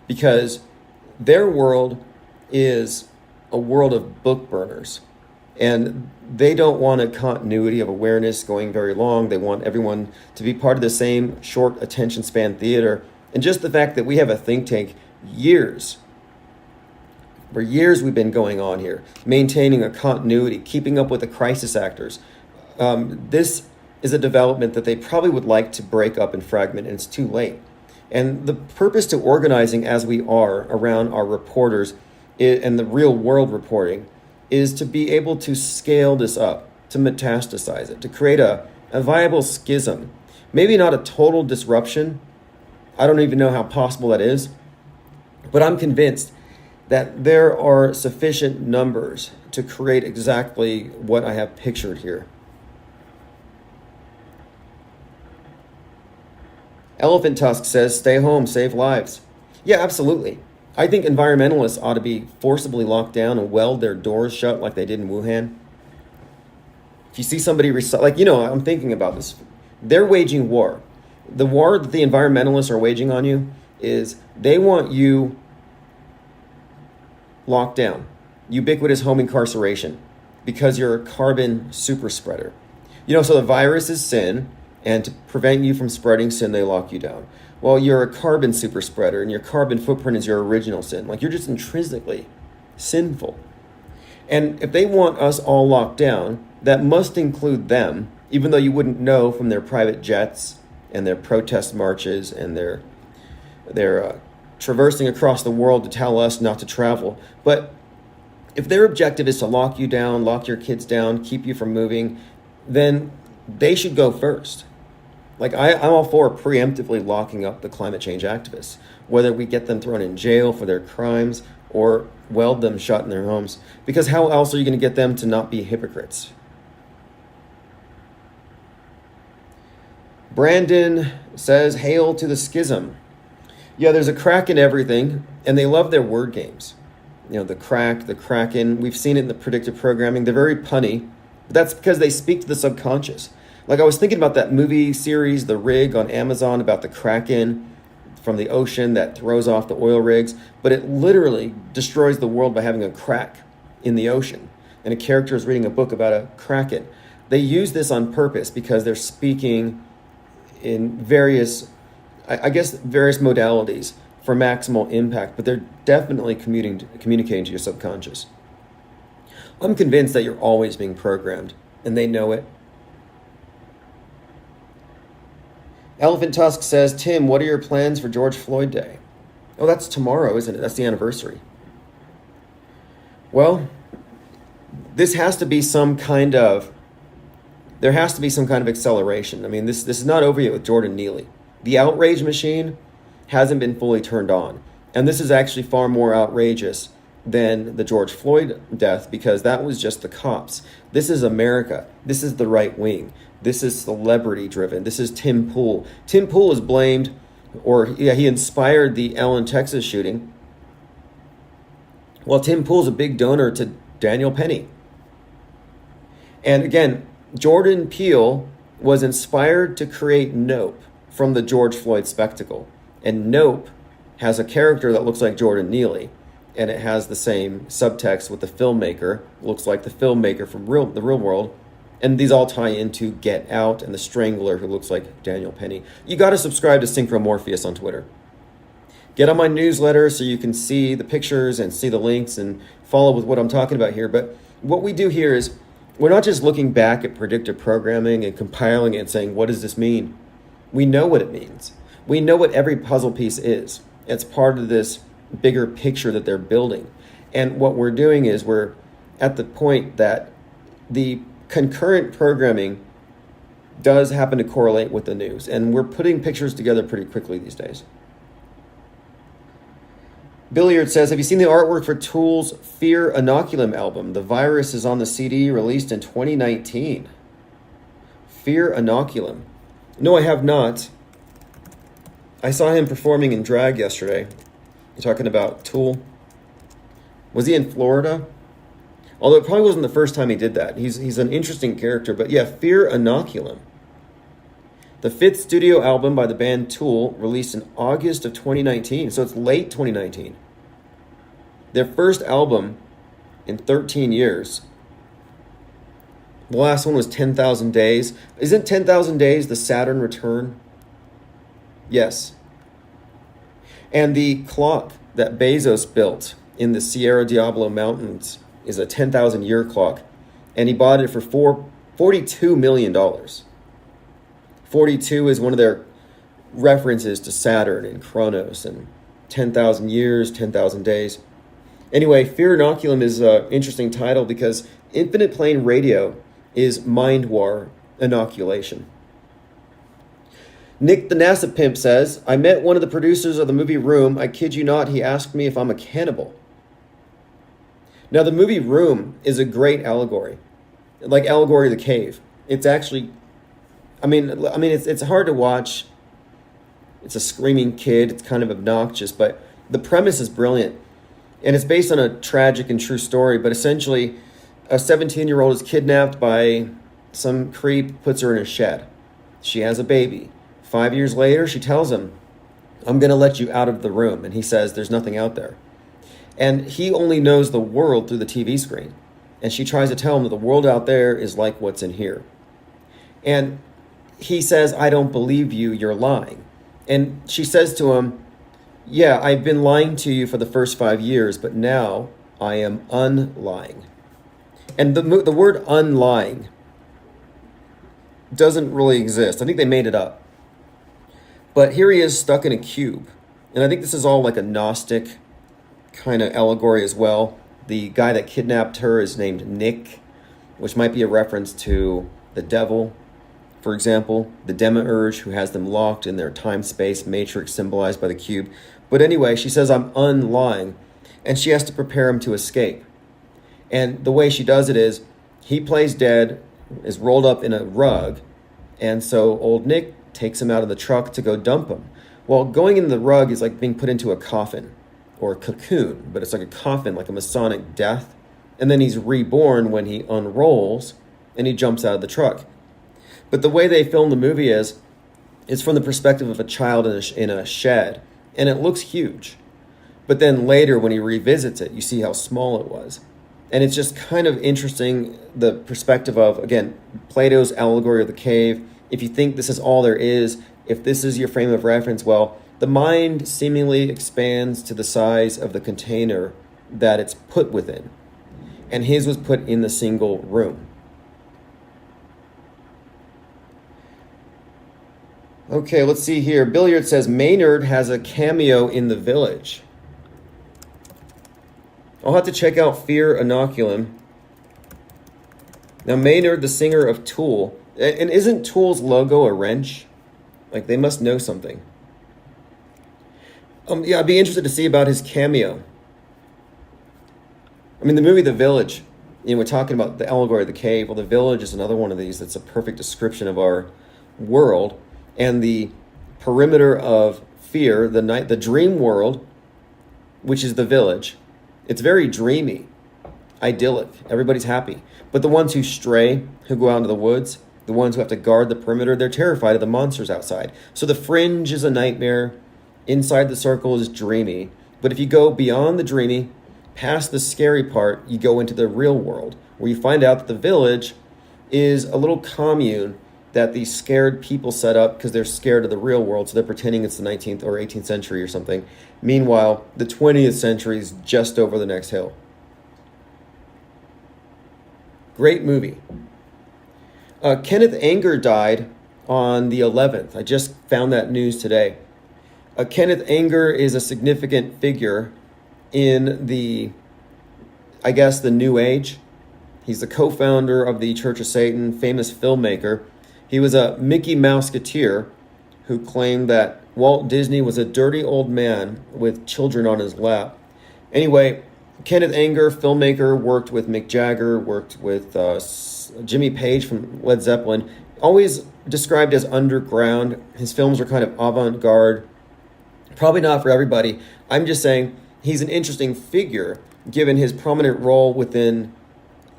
because their world is a world of book burners, and they don't want a continuity of awareness going very long. They want everyone to be part of the same short attention span theater. And just the fact that we have a think tank for years we've been going on here, maintaining a continuity, keeping up with the crisis actors. This is a development that they probably would like to break up and fragment, and it's too late. And the purpose to organizing as we are around our reporters and the real world reporting is to be able to scale this up, to metastasize it, to create a viable schism. Maybe not a total disruption. I don't even know how possible that is. But I'm convinced that there are sufficient numbers to create exactly what I have pictured here. Elephant Tusk says, stay home, save lives. Yeah, absolutely. I think environmentalists ought to be forcibly locked down and weld their doors shut like they did in Wuhan. If you see somebody, I'm thinking about this. They're waging war. The war that the environmentalists are waging on you is they want you locked down. Ubiquitous home incarceration because you're a carbon super spreader. So the virus is sin. And to prevent you from spreading sin, they lock you down. Well, you're a carbon super spreader, and your carbon footprint is your original sin. Like, you're just intrinsically sinful. And if they want us all locked down, that must include them, even though you wouldn't know from their private jets and their protest marches and their traversing across the world to tell us not to travel. But if their objective is to lock you down, lock your kids down, keep you from moving, then they should go first. Like, I'm all for preemptively locking up the climate change activists, whether we get them thrown in jail for their crimes or weld them shut in their homes. Because how else are you going to get them to not be hypocrites? Brandon says, hail to the schism. Yeah, there's a crack in everything, and they love their word games. You know, the crack, the kraken. We've seen it in the predictive programming. They're very punny, but that's because they speak to the subconscious. Like, I was thinking about that movie series, The Rig, on Amazon, about the kraken from the ocean that throws off the oil rigs, but it literally destroys the world by having a crack in the ocean. And a character is reading a book about a kraken. They use this on purpose because they're speaking in various modalities for maximal impact, but they're definitely communicating to your subconscious. I'm convinced that you're always being programmed, and they know it. Elephant Tusk says, Tim, what are your plans for George Floyd Day? Oh, that's tomorrow, isn't it? That's the anniversary. Well, there has to be some kind of acceleration. I mean, this is not over yet with Jordan Neely. The outrage machine hasn't been fully turned on. And this is actually far more outrageous than the George Floyd death, because that was just the cops. This is America. This is the right wing. This is celebrity driven. This is Tim Pool. Tim Pool is blamed, he inspired the Allen, Texas shooting. Well, Tim Pool's a big donor to Daniel Penny. And again, Jordan Peele was inspired to create Nope from the George Floyd spectacle. And Nope has a character that looks like Jordan Neely, and it has the same subtext with the filmmaker, looks like the filmmaker from the real world. And these all tie into Get Out and The Strangler, who looks like Daniel Penny. You got to subscribe to Synchromorpheus on Twitter. Get on my newsletter so you can see the pictures and see the links and follow with what I'm talking about here. But what we do here is we're not just looking back at predictive programming and compiling it and saying, what does this mean? We know what it means. We know what every puzzle piece is. It's part of this bigger picture that they're building. And what we're doing is we're at the point that the concurrent programming does happen to correlate with the news. And we're putting pictures together pretty quickly these days. Billiard says, have you seen the artwork for Tool's Fear Inoculum album? The virus is on the CD released in 2019. Fear Inoculum. No, I have not. I saw him performing in drag yesterday. You're talking about Tool? Was he in Florida? Although it probably wasn't the first time he did that. He's an interesting character. But yeah, Fear Inoculum. The fifth studio album by the band Tool, released in August of 2019. So it's late 2019. Their first album in 13 years. The last one was 10,000 Days. Isn't 10,000 Days the Saturn return? Yes. And the clock that Bezos built in the Sierra Diablo Mountains is a 10,000 year clock. And he bought it for $42 million. 42 is one of their references to Saturn and Chronos and 10,000 years, 10,000 days. Anyway, Fear Inoculum is an interesting title because Infinite Plane Radio is Mind War inoculation. Nick the NASA Pimp says, I met one of the producers of the movie Room. I kid you not, he asked me if I'm a cannibal. Now, the movie Room is a great allegory, like Allegory of the Cave. It's actually, it's hard to watch. It's a screaming kid. It's kind of obnoxious, but the premise is brilliant. And it's based on a tragic and true story, but essentially a 17-year-old is kidnapped by some creep, puts her in a shed. She has a baby. 5 years later, she tells him, I'm going to let you out of the room. And he says, there's nothing out there. And he only knows the world through the TV screen. And she tries to tell him that the world out there is like what's in here. And he says, I don't believe you, you're lying. And she says to him, yeah, I've been lying to you for the first 5 years, but now I am unlying. And the word unlying doesn't really exist. I think they made it up. But here he is stuck in a cube. And I think this is all like a Gnostic kind of allegory as well. The guy that kidnapped her is named Nick, which might be a reference to the devil, for example, the demiurge who has them locked in their time-space matrix symbolized by the cube. But anyway, she says, I'm unlying, and she has to prepare him to escape. And the way she does it is, he plays dead, is rolled up in a rug, and so old Nick takes him out of the truck to go dump him. Well, going in the rug is like being put into a coffin, or a cocoon, but it's like a coffin, like a Masonic death. And then he's reborn when he unrolls, and he jumps out of the truck. But the way they film the movie is, it's from the perspective of a child in a shed, and it looks huge. But then later, when he revisits it, you see how small it was. And it's just kind of interesting, the perspective of, again, Plato's allegory of the cave. If you think this is all there is, if this is your frame of reference, well, the mind seemingly expands to the size of the container that it's put within. And his was put in the single room. Okay, let's see here. Billiard says Maynard has a cameo in The Village. I'll have to check out Fear Inoculum. Now, Maynard, the singer of Tool, and isn't Tool's logo a wrench? Like, they must know something. Yeah, I'd be interested to see about his cameo. I mean, the movie The Village, we're talking about the allegory of the cave. Well, The Village is another one of these that's a perfect description of our world. And the perimeter of fear, the dream world, which is the village, it's very dreamy, idyllic. Everybody's happy. But the ones who stray, who go out into the woods, the ones who have to guard the perimeter, they're terrified of the monsters outside. So the fringe is a nightmare. Inside the circle is dreamy. But if you go beyond the dreamy, past the scary part, you go into the real world, where you find out that the village is a little commune that these scared people set up because they're scared of the real world, so they're pretending it's the 19th or 18th century or something. Meanwhile, the 20th century is just over the next hill. Great movie. Kenneth Anger died on the 11th. I just found that news today. Kenneth Anger is a significant figure in the New Age. He's the co-founder of the Church of Satan, famous filmmaker. He was a Mickey Mouseketeer who claimed that Walt Disney was a dirty old man with children on his lap. Anyway, Kenneth Anger, filmmaker, worked with Mick Jagger, worked with Jimmy Page from Led Zeppelin, always described as underground. His films are kind of avant-garde. Probably not for everybody. I'm just saying he's an interesting figure given his prominent role within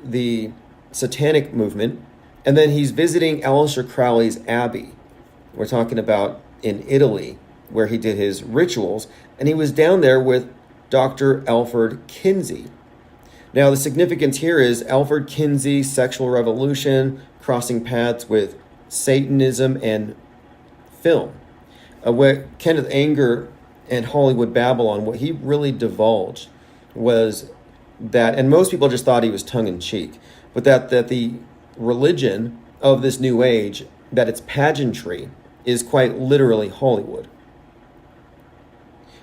the satanic movement. And then he's visiting Aleister Crowley's abbey. We're talking about in Italy, where he did his rituals. And he was down there with Dr. Alfred Kinsey. Now, the significance here is Alfred Kinsey's sexual revolution, crossing paths with Satanism and film. What Kenneth Anger and Hollywood Babylon, what he really divulged was that, and most people just thought he was tongue-in-cheek, but that the religion of this new age, that its pageantry is quite literally Hollywood.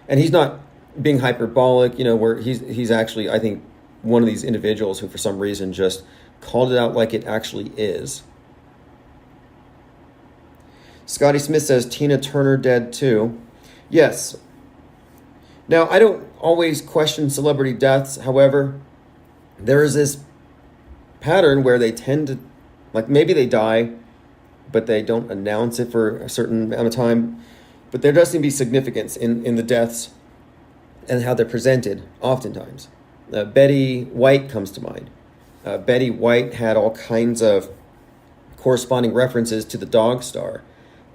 And he's not being hyperbolic, where he's actually, I think, one of these individuals who for some reason just called it out like it actually is. Scotty Smith says Tina Turner dead too. Yes. Now, I don't always question celebrity deaths. However, there is this pattern where they tend to, like, maybe they die, but they don't announce it for a certain amount of time. But there does seem to be significance in the deaths and how they're presented oftentimes. Betty White comes to mind. Betty White had all kinds of corresponding references to the Dog Star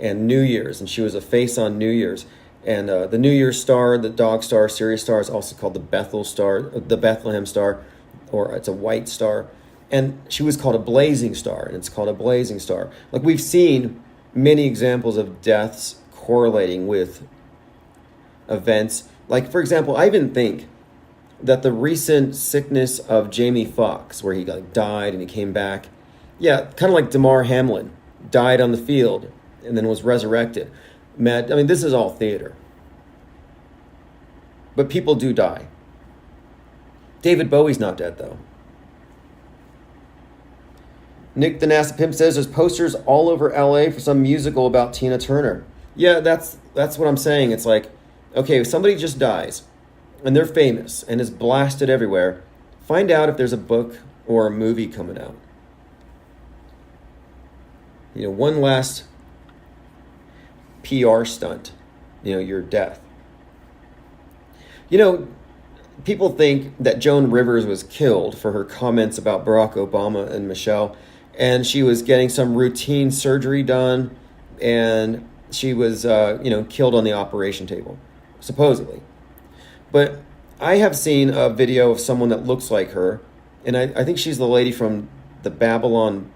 and New Year's, and she was a face on New Year's. And the New Year's star, the Dog Star, Sirius Star, is also called the Bethlehem Star, or it's a white star. And she was called a blazing star, and it's called a blazing star. Like, we've seen many examples of deaths correlating with events. Like, for example, I even think that the recent sickness of Jamie Foxx, where he died and he came back, yeah, kind of like Damar Hamlin, died on the field and then was resurrected. Matt, I mean, this is all theater. But people do die. David Bowie's not dead, though. Nick the NASA Pimp says there's posters all over LA for some musical about Tina Turner. Yeah, that's what I'm saying. It's like, okay, if somebody just dies and they're famous and is blasted everywhere, find out if there's a book or a movie coming out. You know, one last PR stunt, you know, your death. You know, people think that Joan Rivers was killed for her comments about Barack Obama and Michelle, and she was getting some routine surgery done, and she was, killed on the operation table, supposedly. But I have seen a video of someone that looks like her, and I think she's the lady from the Babylon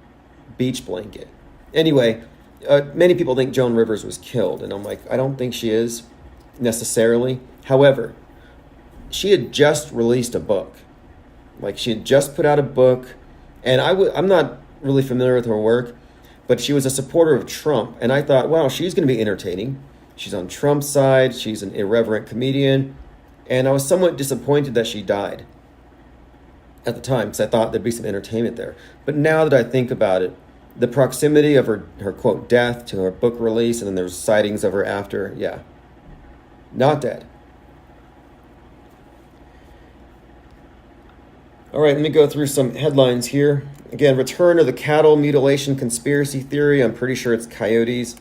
Beach blanket. Anyway, many people think Joan Rivers was killed, and I'm like, I don't think she is necessarily. However, she had just released a book. Like, she had just put out a book, and I'm not really familiar with her work, but she was a supporter of Trump, and I thought, wow, she's going to be entertaining. She's on Trump's side. She's an irreverent comedian, and I was somewhat disappointed that she died at the time, because I thought there'd be some entertainment there. But now that I think about it, the proximity of her quote death to her book release, and then there's sightings of her after, yeah, not dead. All right, let me go through some headlines here. Again, return of the cattle mutilation conspiracy theory. I'm pretty sure it's coyotes.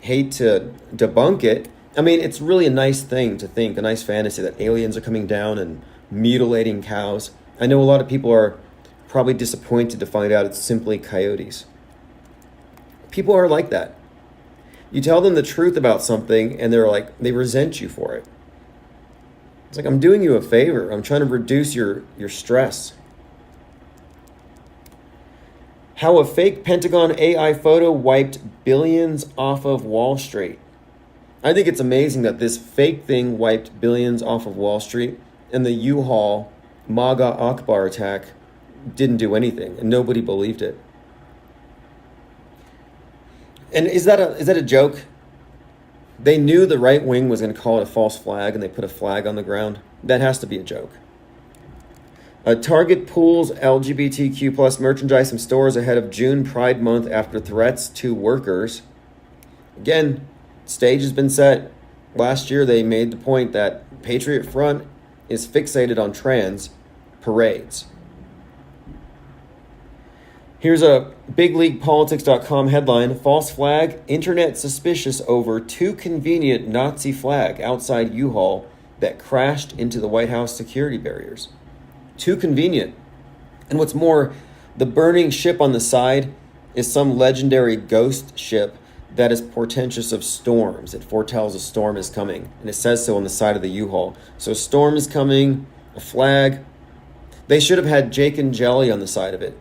Hate to debunk it. I mean, it's really a nice thing to think, a nice fantasy that aliens are coming down and mutilating cows. I know a lot of people are probably disappointed to find out it's simply coyotes. People are like that. You tell them the truth about something and they're like, they resent you for it. It's like, I'm doing you a favor. I'm trying to reduce your stress. How a fake Pentagon AI photo wiped billions off of Wall Street. I think it's amazing that this fake thing wiped billions off of Wall Street, and the U-Haul MAGA Akbar attack didn't do anything, and nobody believed it. And is that a joke? They knew the right wing was going to call it a false flag, and they put a flag on the ground. That has to be a joke. Target pulls LGBTQ plus merchandise from stores ahead of June Pride Month after threats to workers. Again, stage has been set. Last year they made the point that Patriot Front is fixated on trans parades. Here's a BigLeaguePolitics.com headline. False flag, internet suspicious over too convenient Nazi flag outside U-Haul that crashed into the White House security barriers. Too convenient. And what's more, the burning ship on the side is some legendary ghost ship that is portentous of storms. It foretells a storm is coming, and it says so on the side of the U-Haul. So a storm is coming, a flag. They should have had Jake and Jelly on the side of it.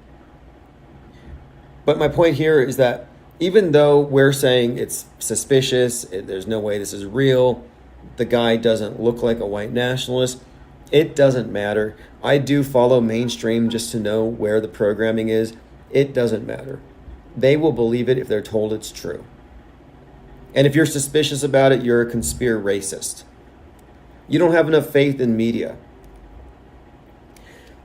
But my point here is that even though we're saying it's suspicious, there's no way this is real, the guy doesn't look like a white nationalist, it doesn't matter. I do follow mainstream just to know where the programming is. It doesn't matter. They will believe it if they're told it's true. And if you're suspicious about it, you're a conspiracist. You don't have enough faith in media.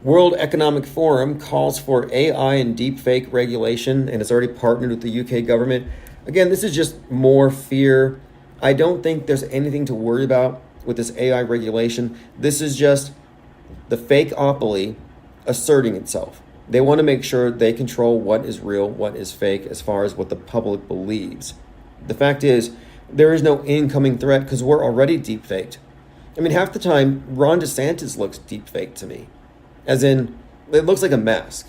World Economic Forum calls for AI and deepfake regulation and has already partnered with the UK government. Again, this is just more fear. I don't think there's anything to worry about with this AI regulation. This is just the fakeopoly asserting itself. They want to make sure they control what is real, what is fake, as far as what the public believes. The fact is, there is no incoming threat because we're already deepfaked. I mean, half the time, Ron DeSantis looks deepfaked to me. As in, it looks like a mask.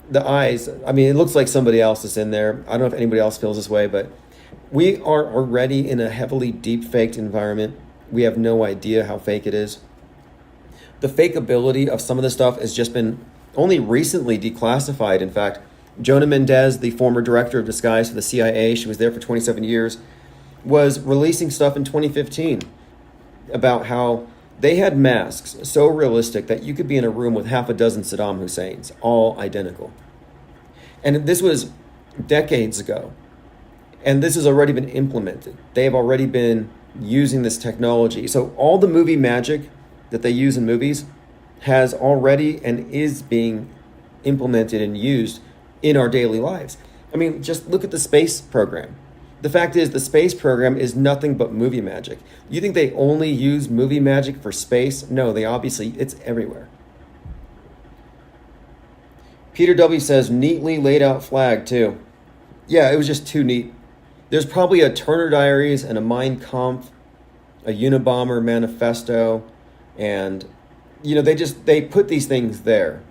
The eyes, I mean, it looks like somebody else is in there. I don't know if anybody else feels this way, but we are already in a heavily deep-faked environment. We have no idea how fake it is. The fakeability of some of the stuff has just been only recently declassified. In fact, Jonah Mendez, the former director of disguise for the CIA, she was there for 27 years. was releasing stuff in 2015 about how they had masks so realistic that you could be in a room with half a dozen Saddam Husseins, all identical. And this was decades ago. And this has already been implemented. They have already been using this technology. So all the movie magic that they use in movies has already and is being implemented and used in our daily lives. I mean, just look at the space program. The fact is, the space program is nothing but movie magic. You think they only use movie magic for space? No, it's everywhere. Peter W. says, neatly laid out flag, too. Yeah, it was just too neat. There's probably a Turner Diaries and a Mein Kampf, a Unabomber manifesto, and, they put these things there.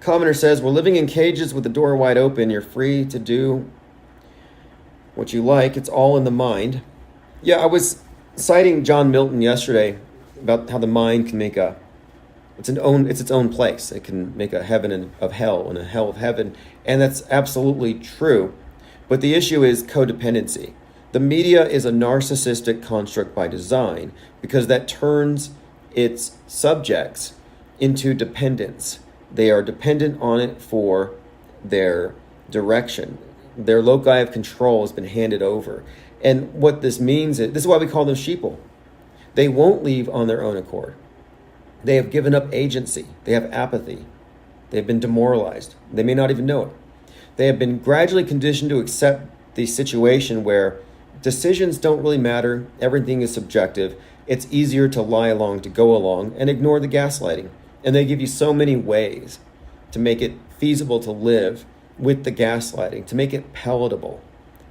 Commenter says, we're living in cages with the door wide open. You're free to do what you like. It's all in the mind. Yeah, I was citing John Milton yesterday about how the mind can make it's its own place. It can make a heaven of hell and a hell of heaven. And that's absolutely true. But the issue is codependency. The media is a narcissistic construct by design because that turns its subjects into dependents. They are dependent on it for their direction. Their loci of control has been handed over. And what this means is, this is why we call them sheeple. They won't leave on their own accord. They have given up agency. They have apathy. They've been demoralized. They may not even know it. They have been gradually conditioned to accept the situation where decisions don't really matter. Everything is subjective. It's easier to lie along, to go along, and ignore the gaslighting. And they give you so many ways to make it feasible to live with the gaslighting, to make it palatable.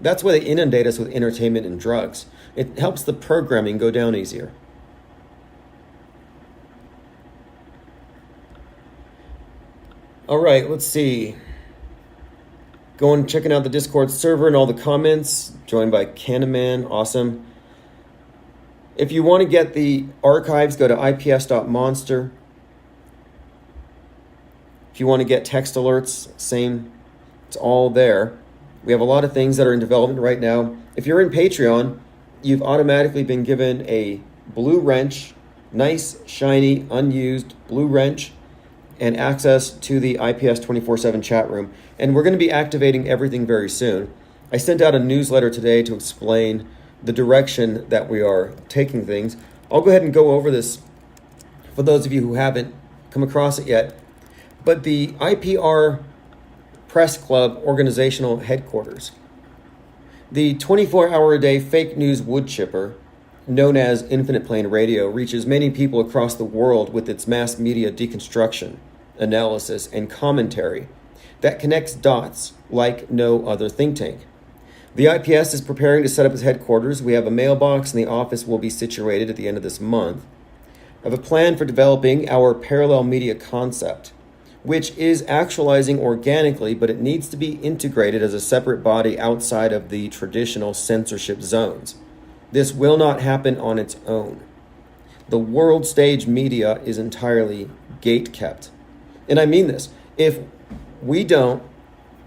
That's why they inundate us with entertainment and drugs. It helps the programming go down easier. All right, let's see. Checking out the Discord server and all the comments. Joined by Canaman, awesome. If you want to get the archives, go to ips.monster. If you want to get text alerts, same. It's all there. We have a lot of things that are in development right now. If you're in Patreon, you've automatically been given a blue wrench, nice, shiny, unused blue wrench, and access to the IPS 24/7 chat room. And we're going to be activating everything very soon. I sent out a newsletter today to explain the direction that we are taking things. I'll go ahead and go over this for those of you who haven't come across it yet. But the IPR Press Club organizational headquarters, the 24-hour-a-day fake news wood chipper, known as Infinite Plane Radio, reaches many people across the world with its mass media deconstruction, analysis, and commentary that connects dots like no other think tank. The IPS is preparing to set up its headquarters. We have a mailbox, and the office will be situated at the end of this month. I have a plan for developing our parallel media concept, which is actualizing organically, but it needs to be integrated as a separate body outside of the traditional censorship zones. This will not happen on its own. The world stage media is entirely gate-kept. And I mean this. If we don't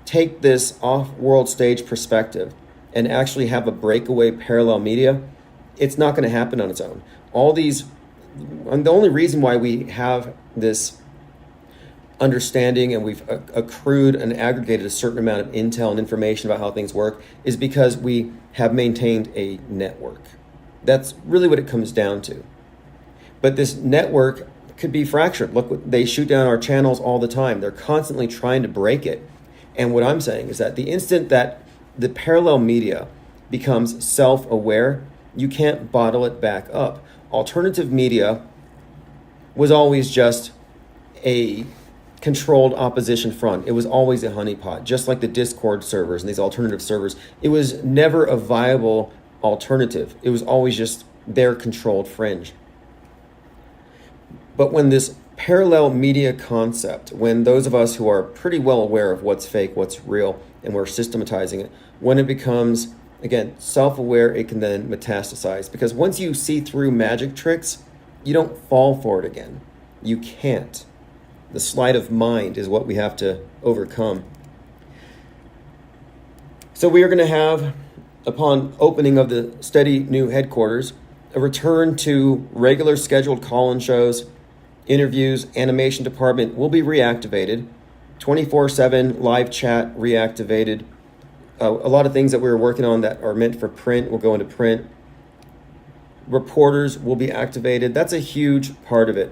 take this off-world stage perspective and actually have a breakaway parallel media, it's not going to happen on its own. And the only reason why we have this understanding and we've accrued and aggregated a certain amount of intel and information about how things work is because we have maintained a network. That's really what it comes down to. But this network could be fractured. Look, they shoot down our channels all the time. They're constantly trying to break it. And what I'm saying is that the instant that the parallel media becomes self-aware, you can't bottle it back up. Alternative media was always just a controlled opposition front. It was always a honeypot, just like the Discord servers and these alternative servers. It was never a viable alternative. It was always just their controlled fringe. But when this parallel media concept, when those of us who are pretty well aware of what's fake, what's real, and we're systematizing it, when it becomes, again, self-aware, it can then metastasize. Because once you see through magic tricks, you don't fall for it again. You can't. The sleight of mind is what we have to overcome. So we are going to have upon opening of the steady new headquarters, a return to regular scheduled call-in shows, interviews, animation department will be reactivated, 24/7 live chat reactivated. A lot of things that we were working on that are meant for print will go into print. Reporters will be activated. That's a huge part of it.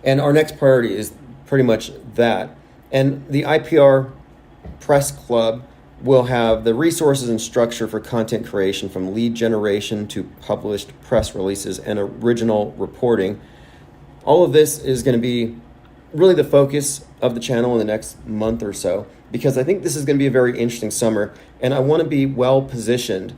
And our next priority is pretty much that. And the IPR Press Club will have the resources and structure for content creation, from lead generation to published press releases and original reporting. All of this is going to be really the focus of the channel in the next month or so, because I think this is going to be a very interesting summer, and I want to be well positioned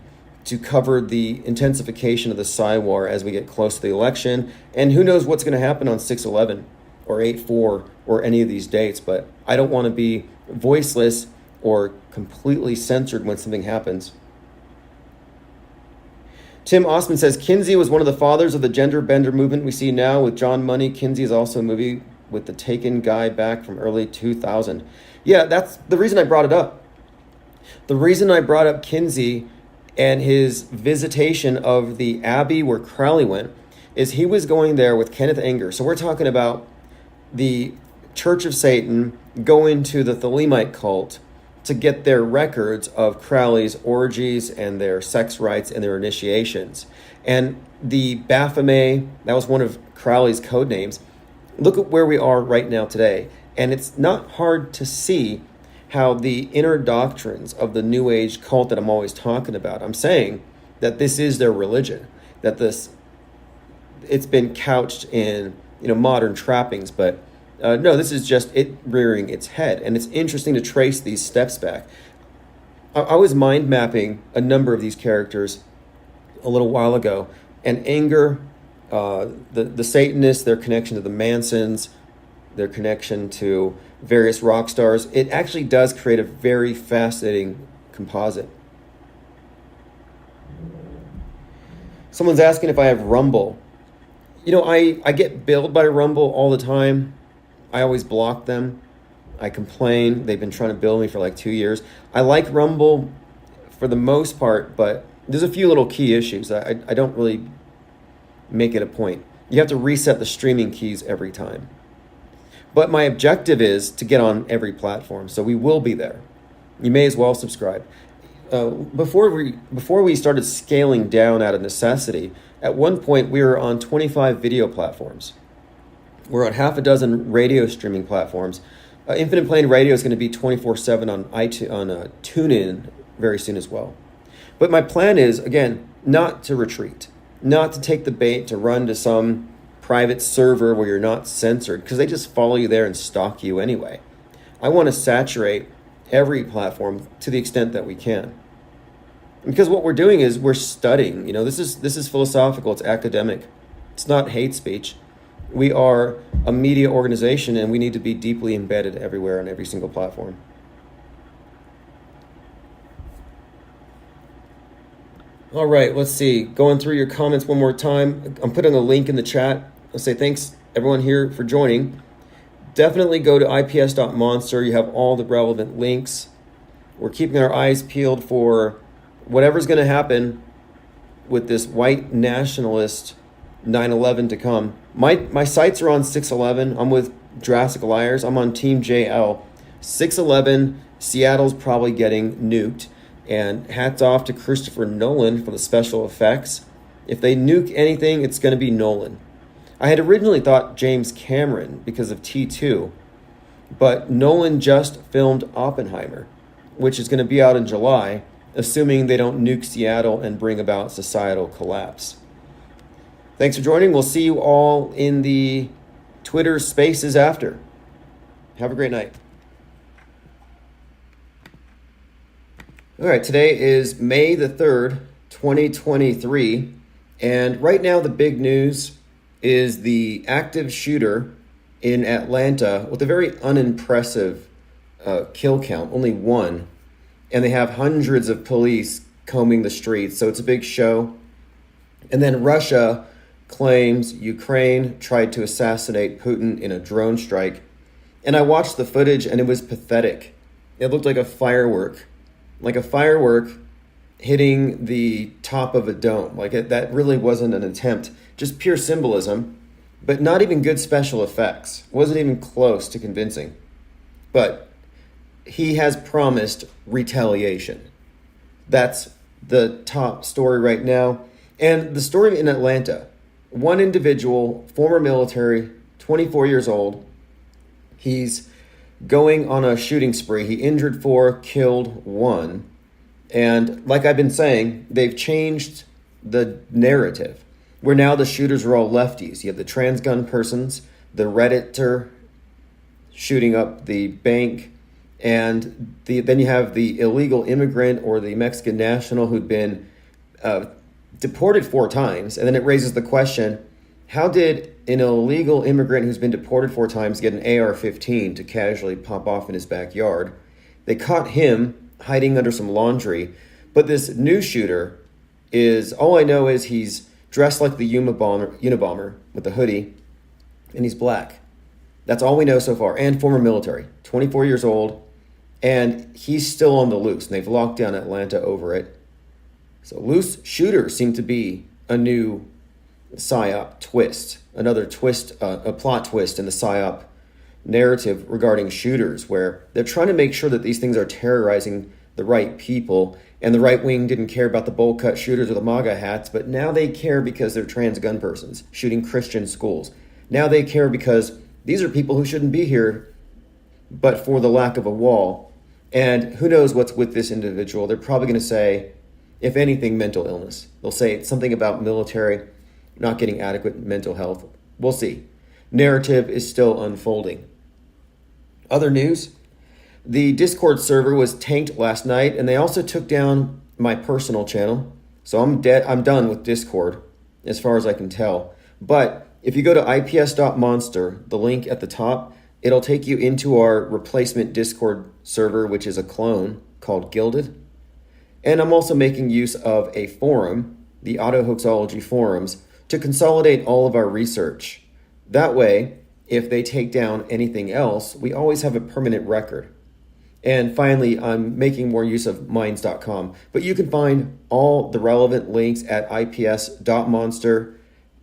to cover the intensification of the War as we get close to the election. And who knows what's going to happen on 6/11 or 8/4 or any of these dates, but I don't want to be voiceless or completely censored when something happens. Tim Osman says, Kinsey was one of the fathers of the gender bender movement we see now with John Money. Kinsey is also a movie with the Taken guy back from early 2000. Yeah, that's the reason I brought it up. The reason I brought up Kinsey and his visitation of the Abbey where Crowley went is he was going there with Kenneth Anger. So we're talking about the Church of Satan going to the Thelemite cult to get their records of Crowley's orgies and their sex rites and their initiations. And the Baphomet, that was one of Crowley's code names. Look at where we are right now today. And it's not hard to see how the inner doctrines of the New Age cult that I'm always talking about, I'm saying that this is their religion, that it's been couched in modern trappings, but no, this is just it rearing its head. And it's interesting to trace these steps back. I was mind mapping a number of these characters a little while ago, and Anger, the Satanists, their connection to the Mansons, their connection to various rock stars, it actually does create a very fascinating composite. Someone's asking if I have Rumble. I get billed by Rumble all the time. I always block them. I complain. They've been trying to bill me for like 2 years. I like Rumble for the most part, but there's a few little key issues. I don't really make it a point. You have to reset the streaming keys every time. But my objective is to get on every platform, so we will be there. You may as well subscribe. Before we started scaling down out of necessity, at one point we were on 25 video platforms. We're on half a dozen radio streaming platforms. Infinite Plane Radio is going to be 24/7 on iTunes, on TuneIn very soon as well. But my plan is, again, not to retreat, not to take the bait to run to some private server where you're not censored, because they just follow you there and stalk you anyway. I want to saturate every platform to the extent that we can. Because what we're doing is we're studying. This is philosophical, it's academic. It's not hate speech. We are a media organization, and we need to be deeply embedded everywhere on every single platform. All right, let's see. Going through your comments one more time. I'm putting a link in the chat. I'll say thanks everyone here for joining. Definitely go to ips.monster. You have all the relevant links. We're keeping our eyes peeled for whatever's going to happen with this white nationalist 9/11 to come. My sights are on 6/11. I'm with Jurassic Liars. I'm on Team JL. 6/11, Seattle's probably getting nuked. And hats off to Christopher Nolan for the special effects. If they nuke anything, it's going to be Nolan. I had originally thought James Cameron because of T2, but Nolan just filmed Oppenheimer, which is going to be out in July, assuming they don't nuke Seattle and bring about societal collapse. Thanks for joining. We'll see you all in the Twitter spaces after. Have a great night. All right, today is May the 3rd, 2023, and right now the big news is the active shooter in Atlanta with a very unimpressive kill count, only one, and they have hundreds of police combing the streets, so it's a big show. And then Russia claims Ukraine tried to assassinate Putin in a drone strike, and I watched the footage and it was pathetic. It looked like a firework hitting the top of a dome. That really wasn't an attempt, just pure symbolism, but not even good special effects. Wasn't even close to convincing. But he has promised retaliation. That's the top story right now. And the story in Atlanta, one individual, former military, 24 years old, he's going on a shooting spree. He injured 4, killed 1. And like I've been saying, they've changed the narrative, where now the shooters are all lefties. You have the trans gun persons, the Redditor shooting up the bank, and then you have the illegal immigrant or the Mexican national who'd been deported 4 times. And then it raises the question, how did an illegal immigrant who's been deported 4 times get an AR-15 to casually pop off in his backyard? They caught him hiding under some laundry. But this new shooter all I know is he's dressed like the Unabomber with the hoodie, and he's black. That's all we know so far. And former military, 24 years old, and he's still on the loose. And they've locked down Atlanta over it. So loose shooters seem to be a new PSYOP twist, another twist, a plot twist in the PSYOP narrative regarding shooters, where they're trying to make sure that these things are terrorizing the right people. And the right wing didn't care about the bowl cut shooters with the MAGA hats, but now they care because they're trans gun persons shooting Christian schools. Now they care because these are people who shouldn't be here, but for the lack of a wall. And who knows what's with this individual? They're probably going to say, if anything, mental illness. They'll say something about military not getting adequate mental health. We'll see. Narrative is still unfolding. Other news, the Discord server was tanked last night, and they also took down my personal channel. So I'm done with Discord, as far as I can tell. But if you go to ips.monster, the link at the top, it'll take you into our replacement Discord server, which is a clone called Gilded. And I'm also making use of a forum, the Autohoaxology forums, to consolidate all of our research. That way, if they take down anything else, we always have a permanent record. And finally, I'm making more use of minds.com. But you can find all the relevant links at ips.monster.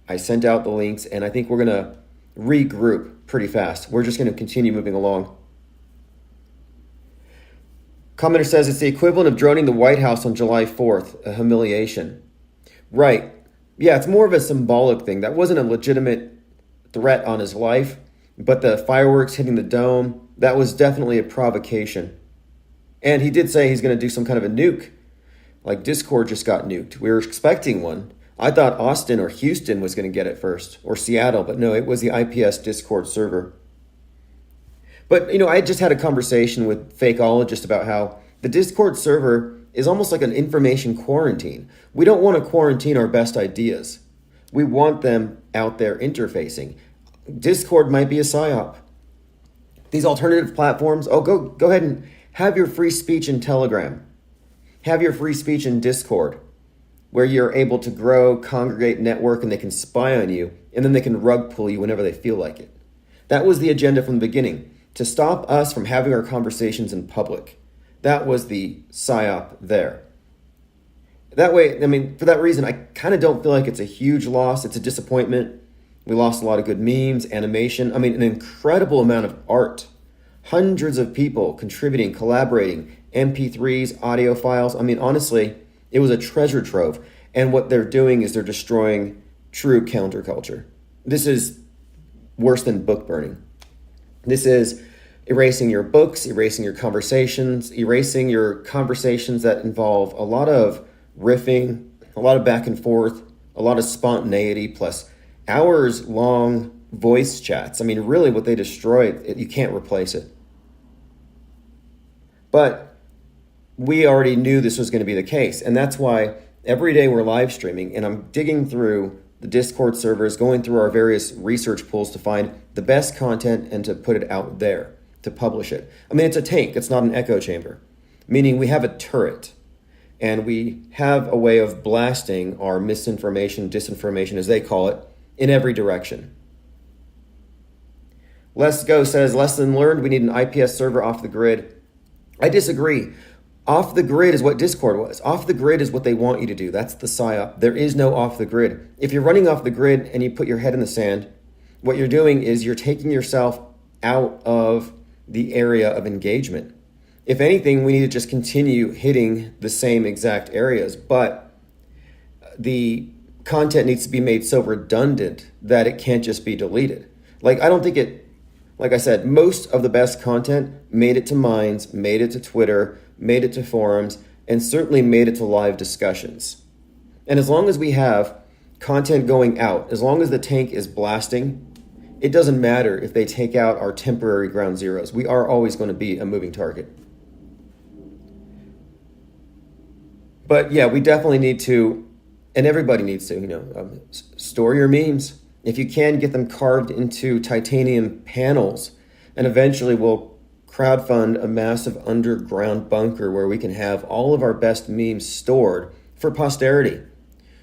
I sent out the links, and I think we're going to regroup pretty fast. We're just going to continue moving along. Commenter says it's the equivalent of droning the White House on July 4th, a humiliation. Right. Yeah, it's more of a symbolic thing. That wasn't a legitimate threat on his life, but the fireworks hitting the dome, that was definitely a provocation. And he did say he's going to do some kind of a nuke. Like Discord just got nuked. We were expecting one. I thought Austin or Houston was going to get it first, or Seattle, but no, it was the IPS Discord server. But, I just had a conversation with Fakeologist about how the Discord server is almost like an information quarantine. We don't want to quarantine our best ideas. We want them out there interfacing. Discord might be a PSYOP. These alternative platforms, go ahead and have your free speech in Telegram. Have your free speech in Discord, where you're able to grow, congregate, network, and they can spy on you, and then they can rug pull you whenever they feel like it. That was the agenda from the beginning, to stop us from having our conversations in public. That was the PSYOP there. That way, for that reason, I kind of don't feel like it's a huge loss. It's a disappointment. We lost a lot of good memes, animation. An incredible amount of art. Hundreds of people contributing, collaborating, MP3s, audio files. Honestly, it was a treasure trove. And what they're doing is they're destroying true counterculture. This is worse than book burning. This is erasing your books, erasing your conversations that involve a lot of riffing, a lot of back and forth, a lot of spontaneity, plus hours-long voice chats. Really what they destroyed, you can't replace it. But we already knew this was going to be the case, and that's why every day we're live streaming, and I'm digging through the Discord servers, going through our various research pools to find the best content and to put it out there, to publish it. It's a tank, it's not an echo chamber, meaning we have a turret, and we have a way of blasting our misinformation, disinformation, as they call it, in every direction. Let's Go says, lesson learned, we need an IPS server off the grid. I disagree. Off the grid is what Discord was. Off the grid is what they want you to do. That's the PSYOP. There is no off the grid. If you're running off the grid and you put your head in the sand, what you're doing is you're taking yourself out of the area of engagement. If anything, we need to just continue hitting the same exact areas, but the content needs to be made so redundant that it can't just be deleted. Like, I don't think it, like I said, most of the best content made it to Minds, made it to Twitter, made it to forums, and certainly made it to live discussions. And as long as we have content going out, as long as the tank is blasting, it doesn't matter if they take out our temporary ground zeros. We are always going to be a moving target. But yeah, we definitely need to, and everybody needs to, store your memes. If you can, get them carved into titanium panels, and eventually we'll crowdfund a massive underground bunker where we can have all of our best memes stored for posterity.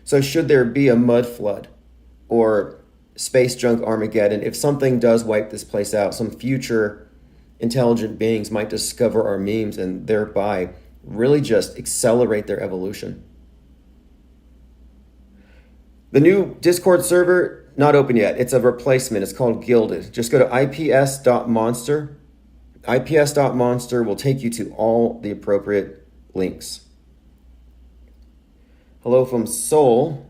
So should there be a mud flood or space junk Armageddon, if something does wipe this place out, some future intelligent beings might discover our memes and thereby really just accelerate their evolution. The new Discord server, not open yet. It's a replacement. It's called Gilded. Just go to ips.monster. ips.monster will take you to all the appropriate links. Hello from Seoul,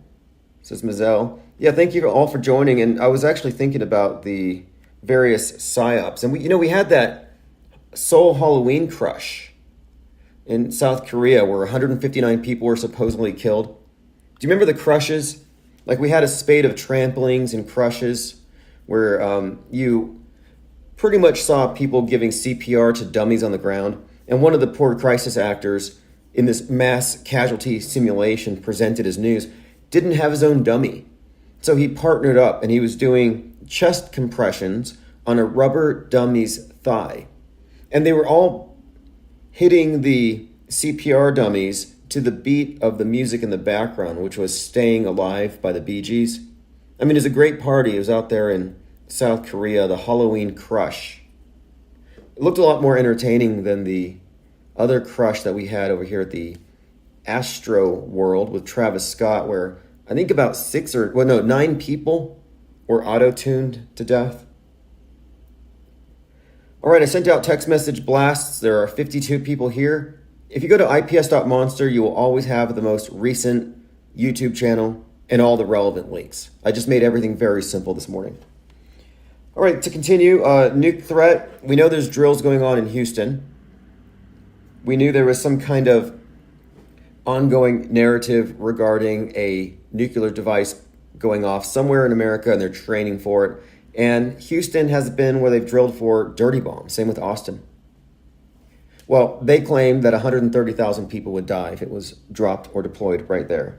says Mazel. Yeah, thank you all for joining. And I was actually thinking about the various PSYOPs. And we had that Seoul Halloween crush in South Korea where 159 people were supposedly killed. Do you remember the crushes? Like, we had a spate of tramplings and crushes where you pretty much saw people giving CPR to dummies on the ground. And one of the poor crisis actors in this mass casualty simulation presented as news didn't have his own dummy. So he partnered up and he was doing chest compressions on a rubber dummy's thigh. And they were all hitting the CPR dummies to the beat of the music in the background, which was Staying Alive by the Bee Gees. I mean, it was a great party. It was out there in South Korea, the Halloween crush. It looked a lot more entertaining than the other crush that we had over here at the Astro World with Travis Scott, where I think about 9 people were auto-tuned to death. All right, I sent out text message blasts. There are 52 people here. If you go to ips.monster, you will always have the most recent YouTube channel and all the relevant links. I just made everything very simple this morning. All right, to continue, nuke threat. We know there's drills going on in Houston. We knew there was some kind of ongoing narrative regarding a nuclear device going off somewhere in America, and they're training for it. And Houston has been where they've drilled for dirty bombs. Same with Austin. Well, they claim that 130,000 people would die if it was dropped or deployed right there.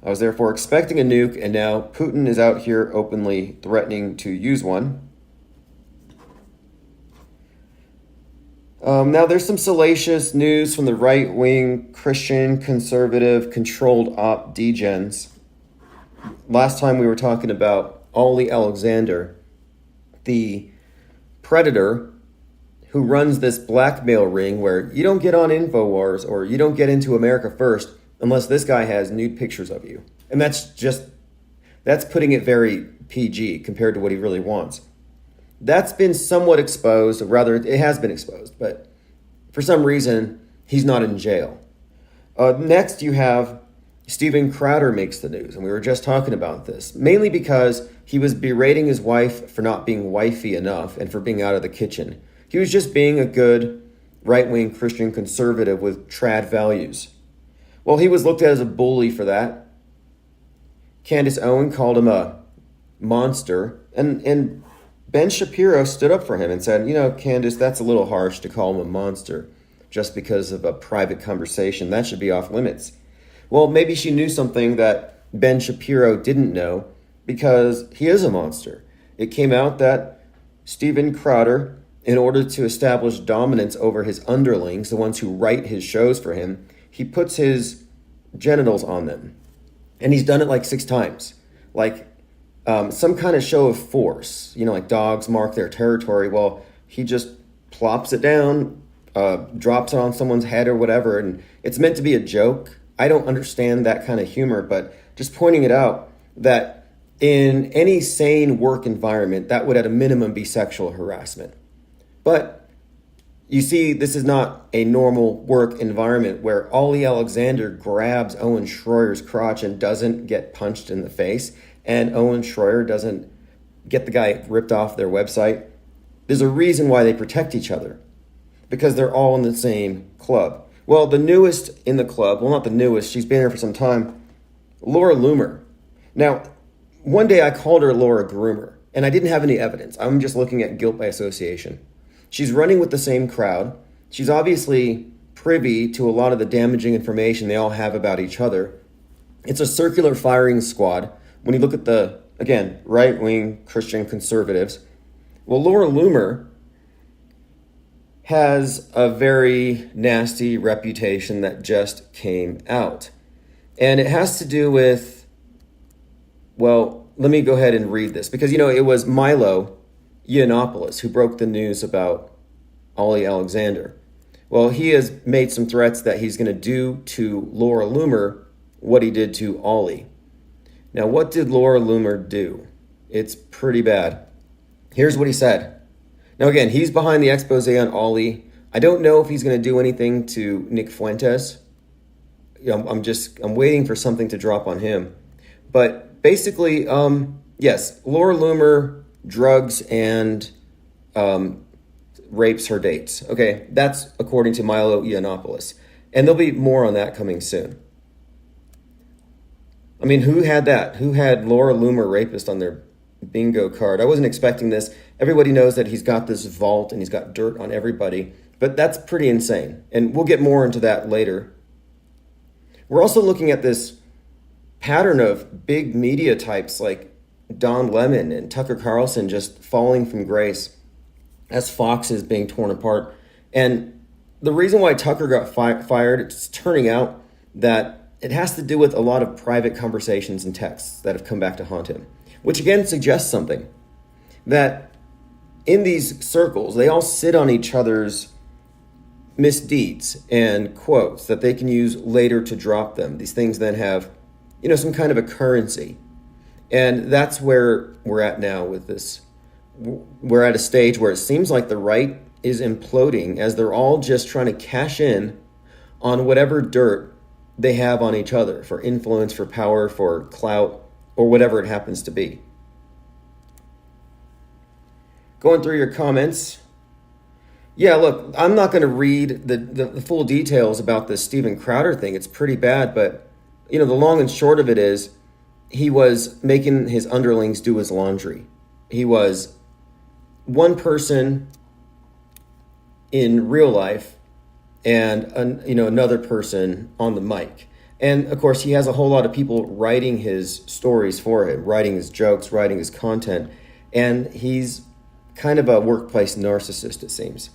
I was therefore expecting a nuke, and now Putin is out here openly threatening to use one. Now, there's some salacious news from the right-wing, Christian, conservative, controlled op degens. Last time we were talking about Ollie Alexander, the predator who runs this blackmail ring where you don't get on InfoWars or you don't get into America First unless this guy has nude pictures of you. And that's putting it very PG compared to what he really wants. That's been somewhat exposed, or rather it has been exposed, but for some reason he's not in jail. Next you have Steven Crowder makes the news, and we were just talking about this, mainly because he was berating his wife for not being wifey enough and for being out of the kitchen. He was just being a good right-wing Christian conservative with trad values. Well, he was looked at as a bully for that. Candace Owen called him a monster, and Ben Shapiro stood up for him and said, Candace, that's a little harsh to call him a monster just because of a private conversation. That should be off limits. Well, maybe she knew something that Ben Shapiro didn't know, because he is a monster. It came out that Steven Crowder, in order to establish dominance over his underlings, the ones who write his shows for him, he puts his genitals on them. And he's done it like 6 times. Like some kind of show of force, like dogs mark their territory. Well, he just plops it down drops it on someone's head or whatever, and it's meant to be a joke. I don't understand that kind of humor, but just pointing it out that in any sane work environment, that would at a minimum be sexual harassment. But you see, this is not a normal work environment where Ollie Alexander grabs Owen Schroyer's crotch and doesn't get punched in the face, and Owen Schroyer doesn't get the guy ripped off their website. There's a reason why they protect each other, because they're all in the same club. Well, the newest in the club, well, not the newest, she's been here for some time, Laura Loomer. Now, one day I called her Laura Groomer, and I didn't have any evidence. I'm just looking at guilt by association. She's running with the same crowd. She's obviously privy to a lot of the damaging information they all have about each other. It's a circular firing squad. When you look at the, again, right-wing Christian conservatives, well, Laura Loomer has a very nasty reputation that just came out. And it has to do with, well, let me go ahead and read this. Because, it was Milo Yiannopoulos who broke the news about Ollie Alexander. Well, he has made some threats that he's going to do to Laura Loomer what he did to Ollie. Now, what did Laura Loomer do? It's pretty bad. Here's what he said. Now, again, he's behind the expose on Ollie. I don't know if he's going to do anything to Nick Fuentes. I'm waiting for something to drop on him. But basically, yes, Laura Loomer drugs and rapes her dates. Okay, that's according to Milo Yiannopoulos. And there'll be more on that coming soon. I mean, who had that? Who had Laura Loomer rapist on their bingo card? I wasn't expecting this. Everybody knows that he's got this vault and he's got dirt on everybody, but that's pretty insane. And we'll get more into that later. We're also looking at this pattern of big media types like Don Lemon and Tucker Carlson just falling from grace as Fox is being torn apart. And the reason why Tucker got fired, it's turning out that it has to do with a lot of private conversations and texts that have come back to haunt him, which again suggests something, that in these circles, they all sit on each other's misdeeds and quotes that they can use later to drop them. These things then have, some kind of a currency. And that's where we're at now with this. We're at a stage where it seems like the right is imploding as they're all just trying to cash in on whatever dirt they have on each other for influence, for power, for clout, or whatever it happens to be. Going through your comments. Yeah, look, I'm not going to read the full details about this Steven Crowder thing. It's pretty bad, but, the long and short of it is he was making his underlings do his laundry. He was one person in real life and another person on the mic. And of course, he has a whole lot of people writing his stories for him, writing his jokes, writing his content. And he's kind of a workplace narcissist, it seems.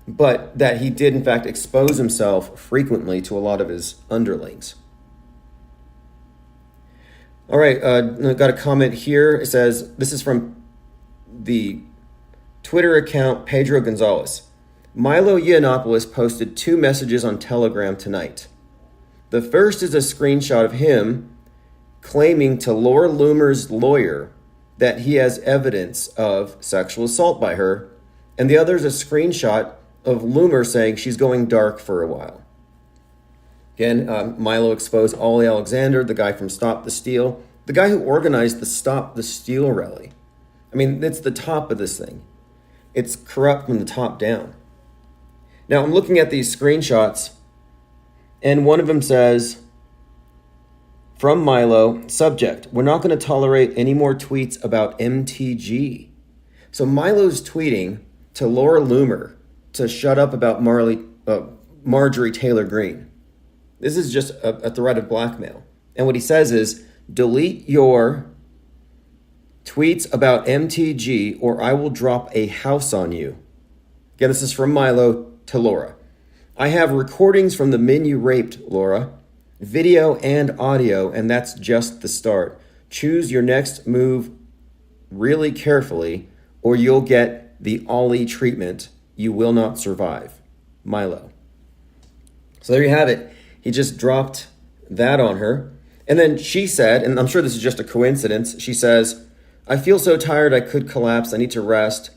But that he did, in fact, expose himself frequently to a lot of his underlings. All right, I've got a comment here. It says, this is from the Twitter account Pedro Gonzalez. Milo Yiannopoulos posted 2 messages on Telegram tonight. The first is a screenshot of him claiming to Laura Loomer's lawyer that he has evidence of sexual assault by her, and the other is a screenshot of Loomer saying she's going dark for a while. Again, Milo exposed Ollie Alexander, the guy from Stop the Steal, the guy who organized the Stop the Steal rally. I mean, it's the top of this thing. It's corrupt from the top down. Now, I'm looking at these screenshots, and one of them says, from Milo, subject, we're not going to tolerate any more tweets about MTG. So Milo's tweeting to Laura Loomer to shut up about Marjorie Taylor Greene. This is just a threat of blackmail. And what he says is, delete your tweets about MTG or I will drop a house on you. Again, this is from Milo to Laura. I have recordings from the men you raped, Laura. Video and audio, and that's just the start. Choose your next move really carefully or you'll get the Ollie treatment. You will not survive. Milo. So there you have it. He just dropped that on her. And then she said, and I'm sure this is just a coincidence, she says, I feel so tired I could collapse. I need to rest.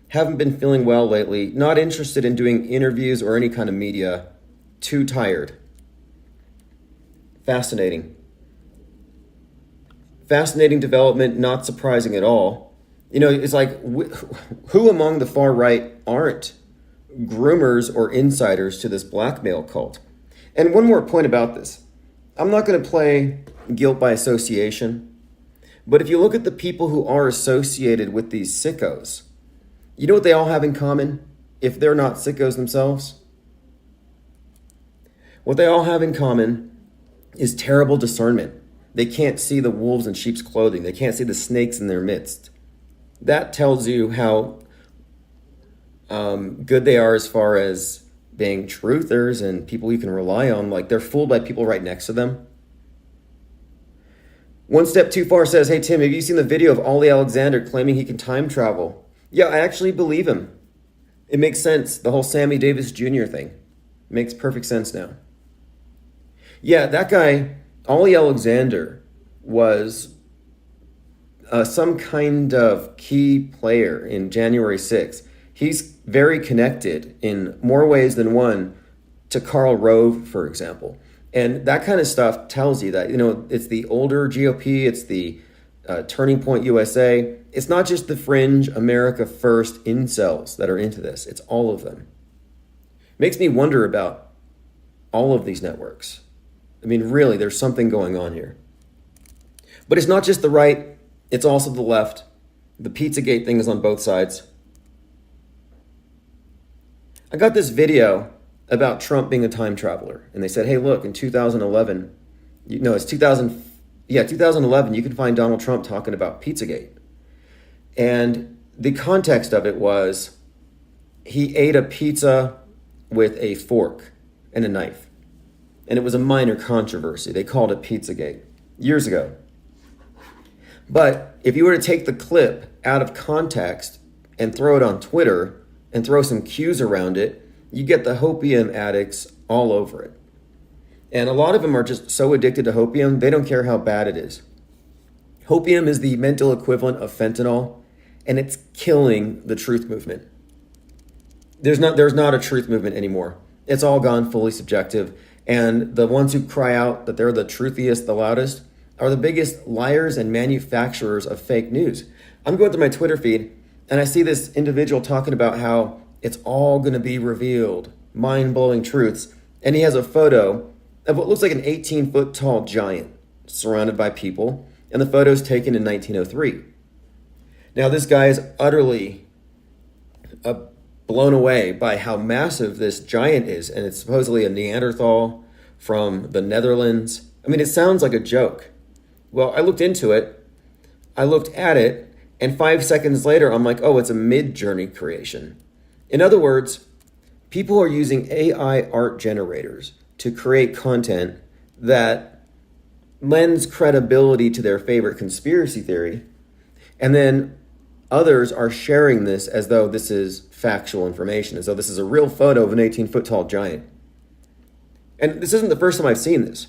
Haven't been feeling well lately. Not interested in doing interviews or any kind of media. Too tired. Fascinating. Fascinating development, not surprising at all. You know, it's like, who among the far right aren't groomers or insiders to this blackmail cult? And one more point about this. I'm not going to play guilt by association, but if you look at the people who are associated with these sickos, you know what they all have in common if they're not sickos themselves? What they all have in common is terrible discernment. They can't see the wolves in sheep's clothing. They can't see the snakes in their midst. That tells you how good they are as far as being truthers and people you can rely on. Like, they're fooled by people right next to them. One Step Too Far says, hey, Tim, have you seen the video of Ollie Alexander claiming he can time travel? Yeah, I actually believe him. It makes sense. The whole Sammy Davis Jr. thing makes perfect sense now. Yeah, that guy, Ollie Alexander, was some kind of key player in January 6th. He's very connected in more ways than one to Karl Rove, for example. And that kind of stuff tells you that, you know, it's the older GOP, it's the Turning Point USA. It's not just the fringe America First incels that are into this. It's all of them. Makes me wonder about all of these networks. I mean, really, there's something going on here. But it's not just the right, it's also the left. The Pizzagate thing is on both sides. I got this video about Trump being a time traveler. And they said, hey, look, in 2011, 2011, you can find Donald Trump talking about Pizzagate. And the context of it was he ate a pizza with a fork and a knife. And it was a minor controversy. They called it Pizzagate years ago. But if you were to take the clip out of context and throw it on Twitter and throw some cues around it, you get the hopium addicts all over it. And a lot of them are just so addicted to hopium, they don't care how bad it is. Hopium is the mental equivalent of fentanyl, and it's killing the truth movement. There's not a truth movement anymore. It's all gone fully subjective. And the ones who cry out that they're the truthiest, the loudest, are the biggest liars and manufacturers of fake news. I'm going through my Twitter feed, and I see this individual talking about how it's all going to be revealed, mind-blowing truths. And he has a photo of what looks like an 18-foot tall giant surrounded by people, and the photo's taken in 1903. Now, this guy is utterly blown away by how massive this giant is, and it's supposedly a Neanderthal from the Netherlands. I mean, it sounds like a joke. Well, I looked into it, I looked at it, and 5 seconds later, I'm like, oh, it's a mid-journey creation. In other words, people are using AI art generators to create content that lends credibility to their favorite conspiracy theory, and then others are sharing this as though this is factual information, as though this is a real photo of an 18-foot tall giant. And this isn't the first time I've seen this.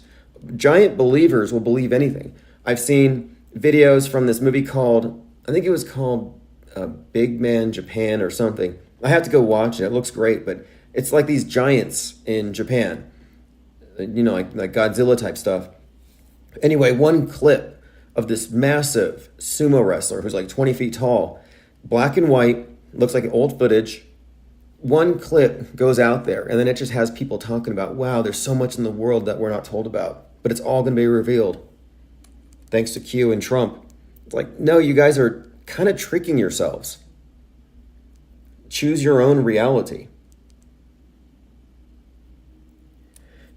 Giant believers will believe anything. I've seen videos from this movie called, I think it was called Big Man Japan or something. I have to go watch it. It looks great, but it's like these giants in Japan, you know, like Godzilla type stuff. Anyway, one clip of this massive sumo wrestler who's like 20 feet tall, black and white, looks like old footage. One clip goes out there, and then it just has people talking about, wow, there's so much in the world that we're not told about, but it's all going to be revealed thanks to Q and Trump. It's like, no, you guys are kind of tricking yourselves. Choose your own reality.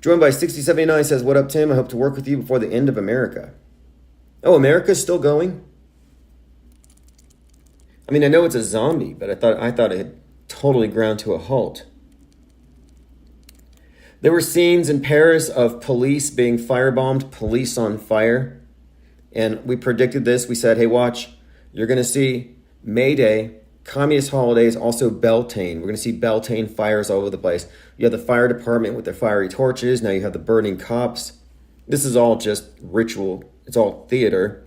Joined by 6079 says, what up, Tim? I hope to work with you before the end of America. Oh, America's still going? I mean, I know it's a zombie, but I thought it had totally ground to a halt. There were scenes in Paris of police being firebombed, police on fire. And we predicted this. We said, hey, watch, you're going to see May Day communist holidays, also Beltane. We're going to see Beltane fires all over the place. You have the fire department with their fiery torches. Now you have the burning cops. This is all just ritual. It's all theater.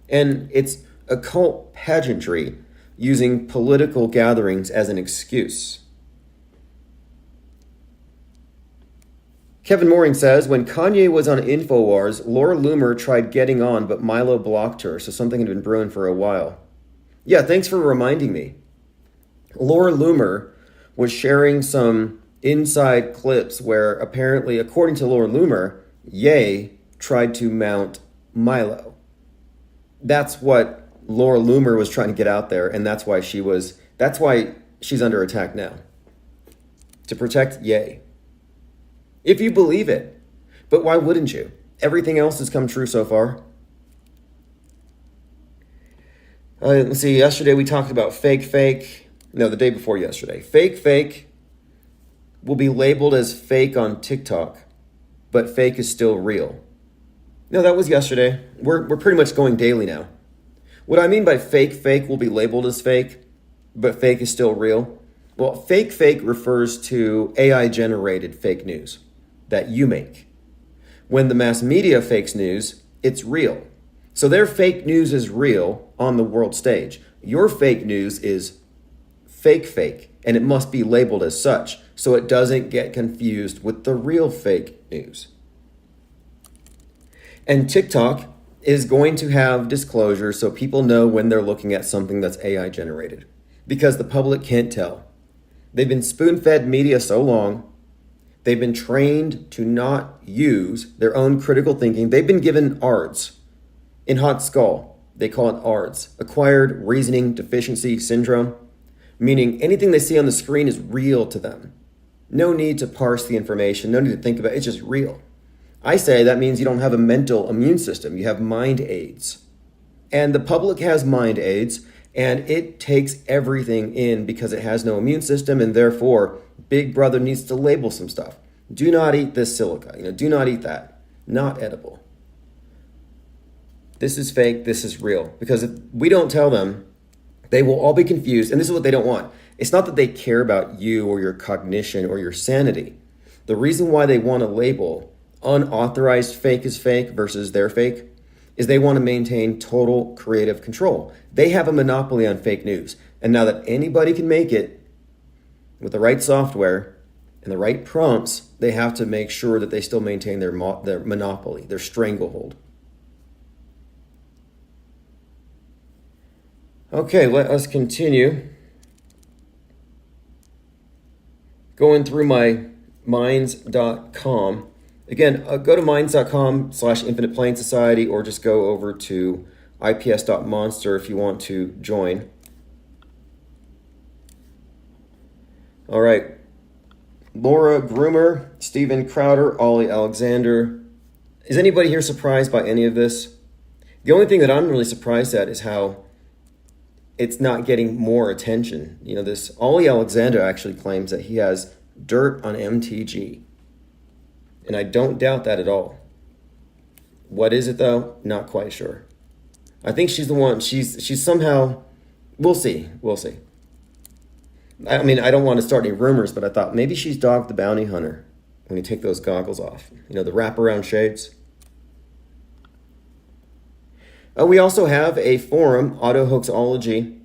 And it's occult pageantry using political gatherings as an excuse. Kevin Mooring says, when Kanye was on InfoWars, Laura Loomer tried getting on, but Milo blocked her, so something had been brewing for a while. Yeah, thanks for reminding me. Laura Loomer was sharing some inside clips where apparently, according to Laura Loomer, Ye tried to mount Milo. That's what Laura Loomer was trying to get out there, and that's why she's under attack now. To protect Ye. If you believe it. But why wouldn't you? Everything else has come true so far. Let's see, yesterday we talked about fake. No, the day before yesterday. Fake will be labeled as fake on TikTok, but fake is still real. No, that was yesterday. We're pretty much going daily now. What I mean by fake will be labeled as fake, but fake is still real. Well, fake refers to AI-generated fake news that you make. When the mass media fakes news, it's real. So their fake news is real on the world stage. Your fake news is fake, and it must be labeled as such so it doesn't get confused with the real fake news. And TikTok is going to have disclosure so people know when they're looking at something that's AI generated, because the public can't tell. They've been spoon-fed media so long. They've been trained to not use their own critical thinking. They've been given ARDS. In Hot Skull, they call it ARDS, Acquired Reasoning Deficiency Syndrome, meaning anything they see on the screen is real to them. No need to parse the information, no need to think about it, it's just real. I say that means you don't have a mental immune system, you have mind aids. And the public has mind aids, and it takes everything in because it has no immune system, and therefore Big Brother needs to label some stuff. Do not eat this silica, do not eat that. Not edible. This is fake, this is real. Because if we don't tell them, they will all be confused, and this is what they don't want. It's not that they care about you or your cognition or your sanity. The reason why they want to label unauthorized fake is fake versus their fake is they want to maintain total creative control. They have a monopoly on fake news. And now that anybody can make it with the right software and the right prompts, they have to make sure that they still maintain their monopoly, their stranglehold. Okay, let us continue. Going through my minds.com. Again, go to minds.com/Infinite Plane Society, or just go over to ips.monster if you want to join. All right. Laura Groomer, Steven Crowder, Ollie Alexander. Is anybody here surprised by any of this? The only thing that I'm really surprised at is how it's not getting more attention. This Ollie Alexander actually claims that he has dirt on MTG. And I don't doubt that at all. What is it though? Not quite sure. I think she's the one, she's somehow, we'll see. I mean, I don't want to start any rumors, but I thought maybe she's Dog the Bounty Hunter when you take those goggles off. The wraparound shades. We also have a forum, AutoHoaxology.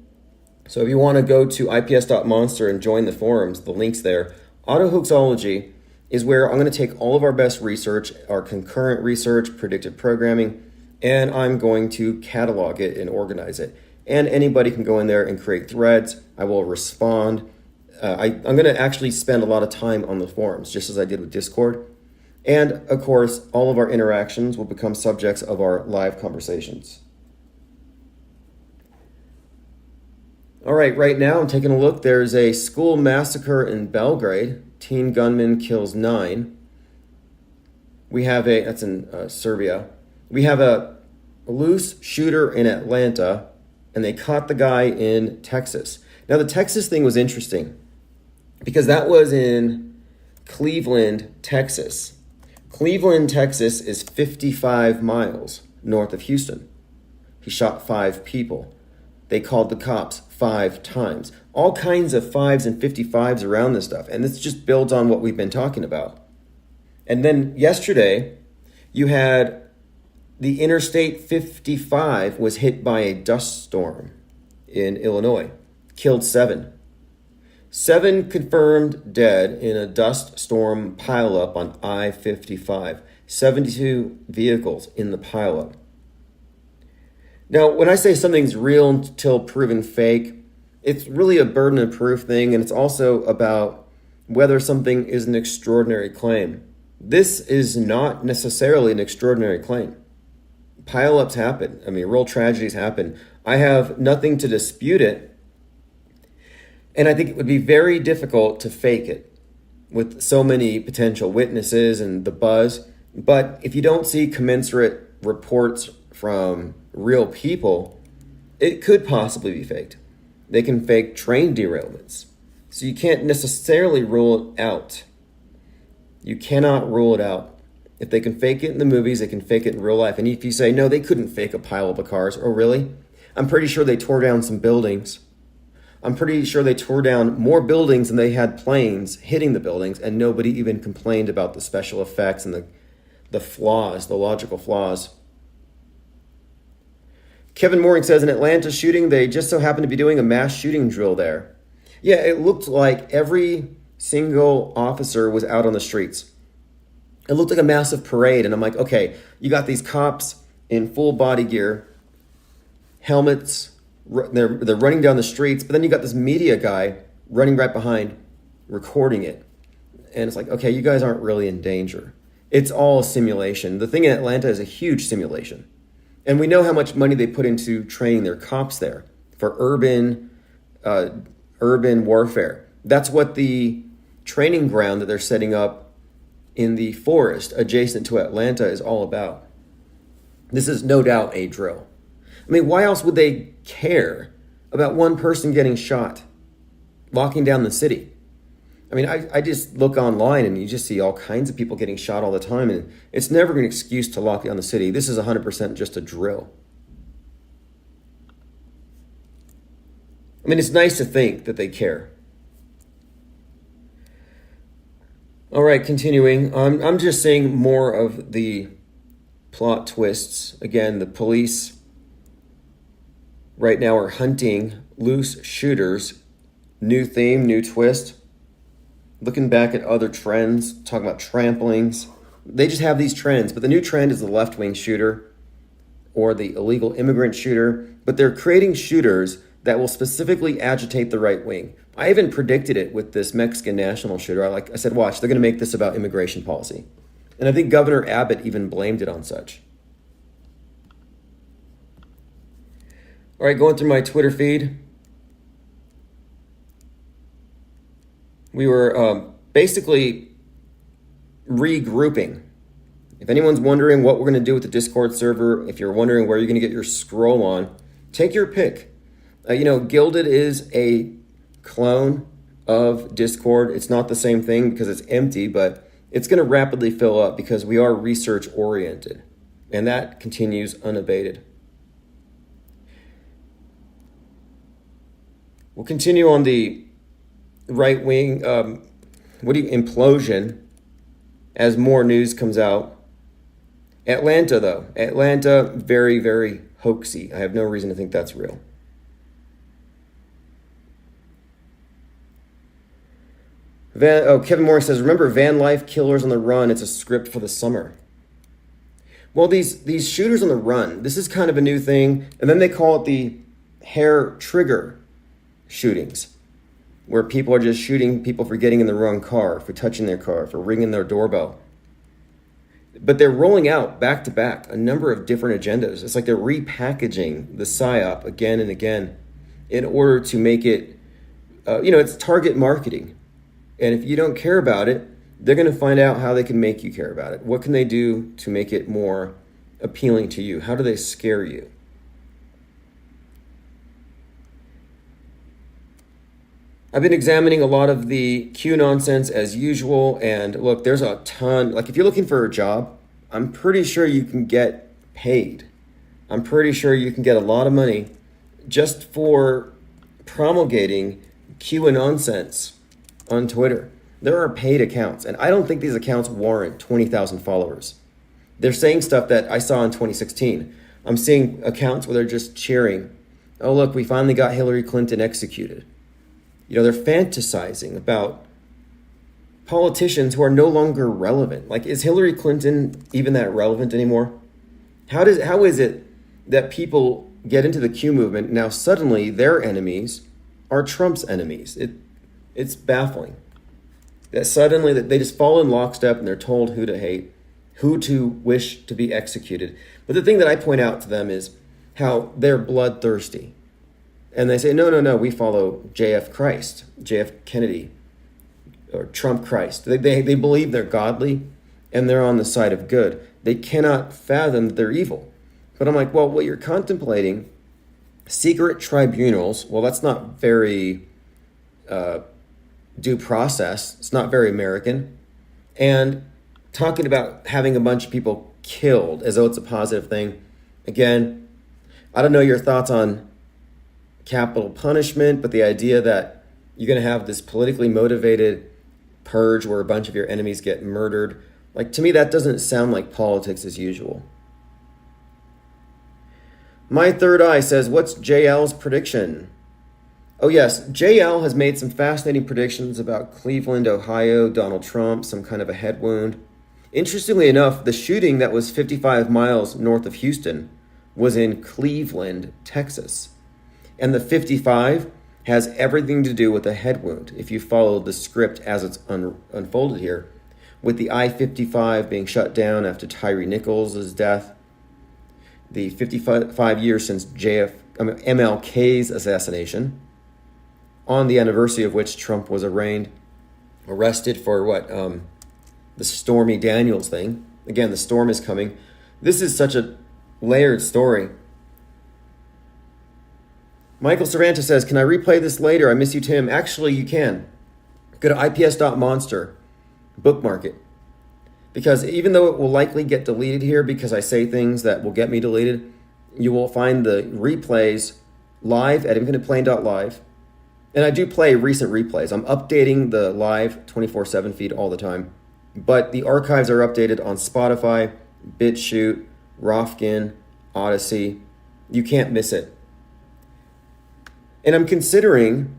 So if you want to go to ips.monster and join the forums, the link's there. AutoHoaxology is where I'm going to take all of our best research, our concurrent research, predictive programming, and I'm going to catalog it and organize it. And anybody can go in there and create threads. I will respond. I'm going to actually spend a lot of time on the forums, just as I did with Discord. And of course, all of our interactions will become subjects of our live conversations. All right, right now I'm taking a look. There's a school massacre in Belgrade. Teen gunman kills 9. We have that's in Serbia. We have a loose shooter in Atlanta, and they caught the guy in Texas. Now, the Texas thing was interesting because that was in Cleveland, Texas. Cleveland, Texas is 55 miles north of Houston. He shot 5 people. They called the cops 5 times. All kinds of 5s and 55s around this stuff. And this just builds on what we've been talking about. And then yesterday, you had the Interstate 55 was hit by a dust storm in Illinois, killed 7. 7 confirmed dead in a dust storm pileup on I-55. 72 vehicles in the pileup. Now, when I say something's real until proven fake, it's really a burden of proof thing, and it's also about whether something is an extraordinary claim. This is not necessarily an extraordinary claim. Pileups happen. I mean, real tragedies happen. I have nothing to dispute it, and I think it would be very difficult to fake it with so many potential witnesses and the buzz. But if you don't see commensurate reports from real people, it could possibly be faked. They can fake train derailments. So you can't necessarily rule it out. You cannot rule it out. If they can fake it in the movies, they can fake it in real life. And if you say, no, they couldn't fake a pile of cars. Oh, really? I'm pretty sure they tore down some buildings. I'm pretty sure they tore down more buildings than they had planes hitting the buildings, and nobody even complained about the special effects and the flaws, the logical flaws. Kevin Mooring says, in Atlanta shooting, they just so happened to be doing a mass shooting drill there. Yeah, it looked like every single officer was out on the streets. It looked like a massive parade, and I'm like, okay, you got these cops in full body gear, helmets, they're running down the streets, but then you got this media guy running right behind, recording it. And it's like, okay, you guys aren't really in danger. It's all a simulation. The thing in Atlanta is a huge simulation. And we know how much money they put into training their cops there for urban warfare. That's what the training ground that they're setting up in the forest adjacent to Atlanta is all about. This is no doubt a drill. I mean, why else would they care about one person getting shot, locking down the city? I mean, I just look online and you just see all kinds of people getting shot all the time, and it's never an excuse to lock down the city. This is 100% just a drill. I mean, it's nice to think that they care. All right, continuing. I'm just seeing more of the plot twists. Again, the police right now are hunting loose shooters. New theme, new twist. Looking back at other trends, talking about tramplings. They just have these trends, but the new trend is the left-wing shooter or the illegal immigrant shooter, but they're creating shooters that will specifically agitate the right wing. I even predicted it with this Mexican national shooter. I said, watch, they're going to make this about immigration policy. And I think Governor Abbott even blamed it on such. All right, going through my Twitter feed. We were basically regrouping. If anyone's wondering what we're going to do with the Discord server, if you're wondering where you're going to get your scroll on, take your pick. Gilded is a clone of Discord. It's not the same thing because it's empty, but it's going to rapidly fill up because we are research oriented, and that continues unabated. We'll continue on the right wing implosion as more news comes out. Atlanta, though. Atlanta, very, very hoaxy. I have no reason to think that's real. Kevin Morris says, remember Van Life Killers on the Run? It's a script for the summer. Well, these shooters on the run, this is kind of a new thing. And then they call it the hair trigger shootings, where people are just shooting people for getting in the wrong car, for touching their car, for ringing their doorbell. But they're rolling out back to back a number of different agendas. It's like they're repackaging the PSYOP again and again in order to make it, it's target marketing. And if you don't care about it, they're going to find out how they can make you care about it. What can they do to make it more appealing to you? How do they scare you? I've been examining a lot of the Q nonsense as usual, and look, there's a ton. Like if you're looking for a job, I'm pretty sure you can get paid. I'm pretty sure you can get a lot of money just for promulgating QAnon nonsense on Twitter. There are paid accounts, and I don't think these accounts warrant 20,000 followers. They're saying stuff that I saw in 2016. I'm seeing accounts where they're just cheering, oh, look, we finally got Hillary Clinton executed. You know, they're fantasizing about politicians who are no longer relevant. Like, is Hillary Clinton even that relevant anymore? How is it that people get into the Q movement, now suddenly their enemies are Trump's enemies? It's baffling. That suddenly that they just fall in lockstep and they're told who to hate, who to wish to be executed. But the thing that I point out to them is how they're bloodthirsty. And they say, no, we follow JF Kennedy, or Trump Christ. They believe they're godly and they're on the side of good. They cannot fathom that they're evil. But I'm like, well, what you're contemplating, secret tribunals, well, that's not very due process. It's not very American. And talking about having a bunch of people killed as though it's a positive thing. Again, I don't know your thoughts on capital punishment, but the idea that you're going to have this politically motivated purge where a bunch of your enemies get murdered, like, to me, that doesn't sound like politics as usual. My Third Eye says, what's JL's prediction? Oh yes, JL has made some fascinating predictions about Cleveland, Ohio, Donald Trump, some kind of a head wound. Interestingly enough, the shooting that was 55 miles north of Houston was in Cleveland, Texas. And the 55 has everything to do with a head wound, if you follow the script as it's unfolded here, with the I-55 being shut down after Tyree Nichols' death, the 55 years since MLK's assassination, on the anniversary of which Trump was arrested for the Stormy Daniels thing. Again, the storm is coming. This is such a layered story. Michael Cervantes says, can I replay this later? I miss you, Tim. Actually, you can. Go to ips.monster, bookmark it. Because even though it will likely get deleted here because I say things that will get me deleted, you will find the replays live at infiniteplane.live. And I do play recent replays. I'm updating the live 24/7 feed all the time. But the archives are updated on Spotify, BitChute, Rofkin, Odyssey. You can't miss it. And I'm considering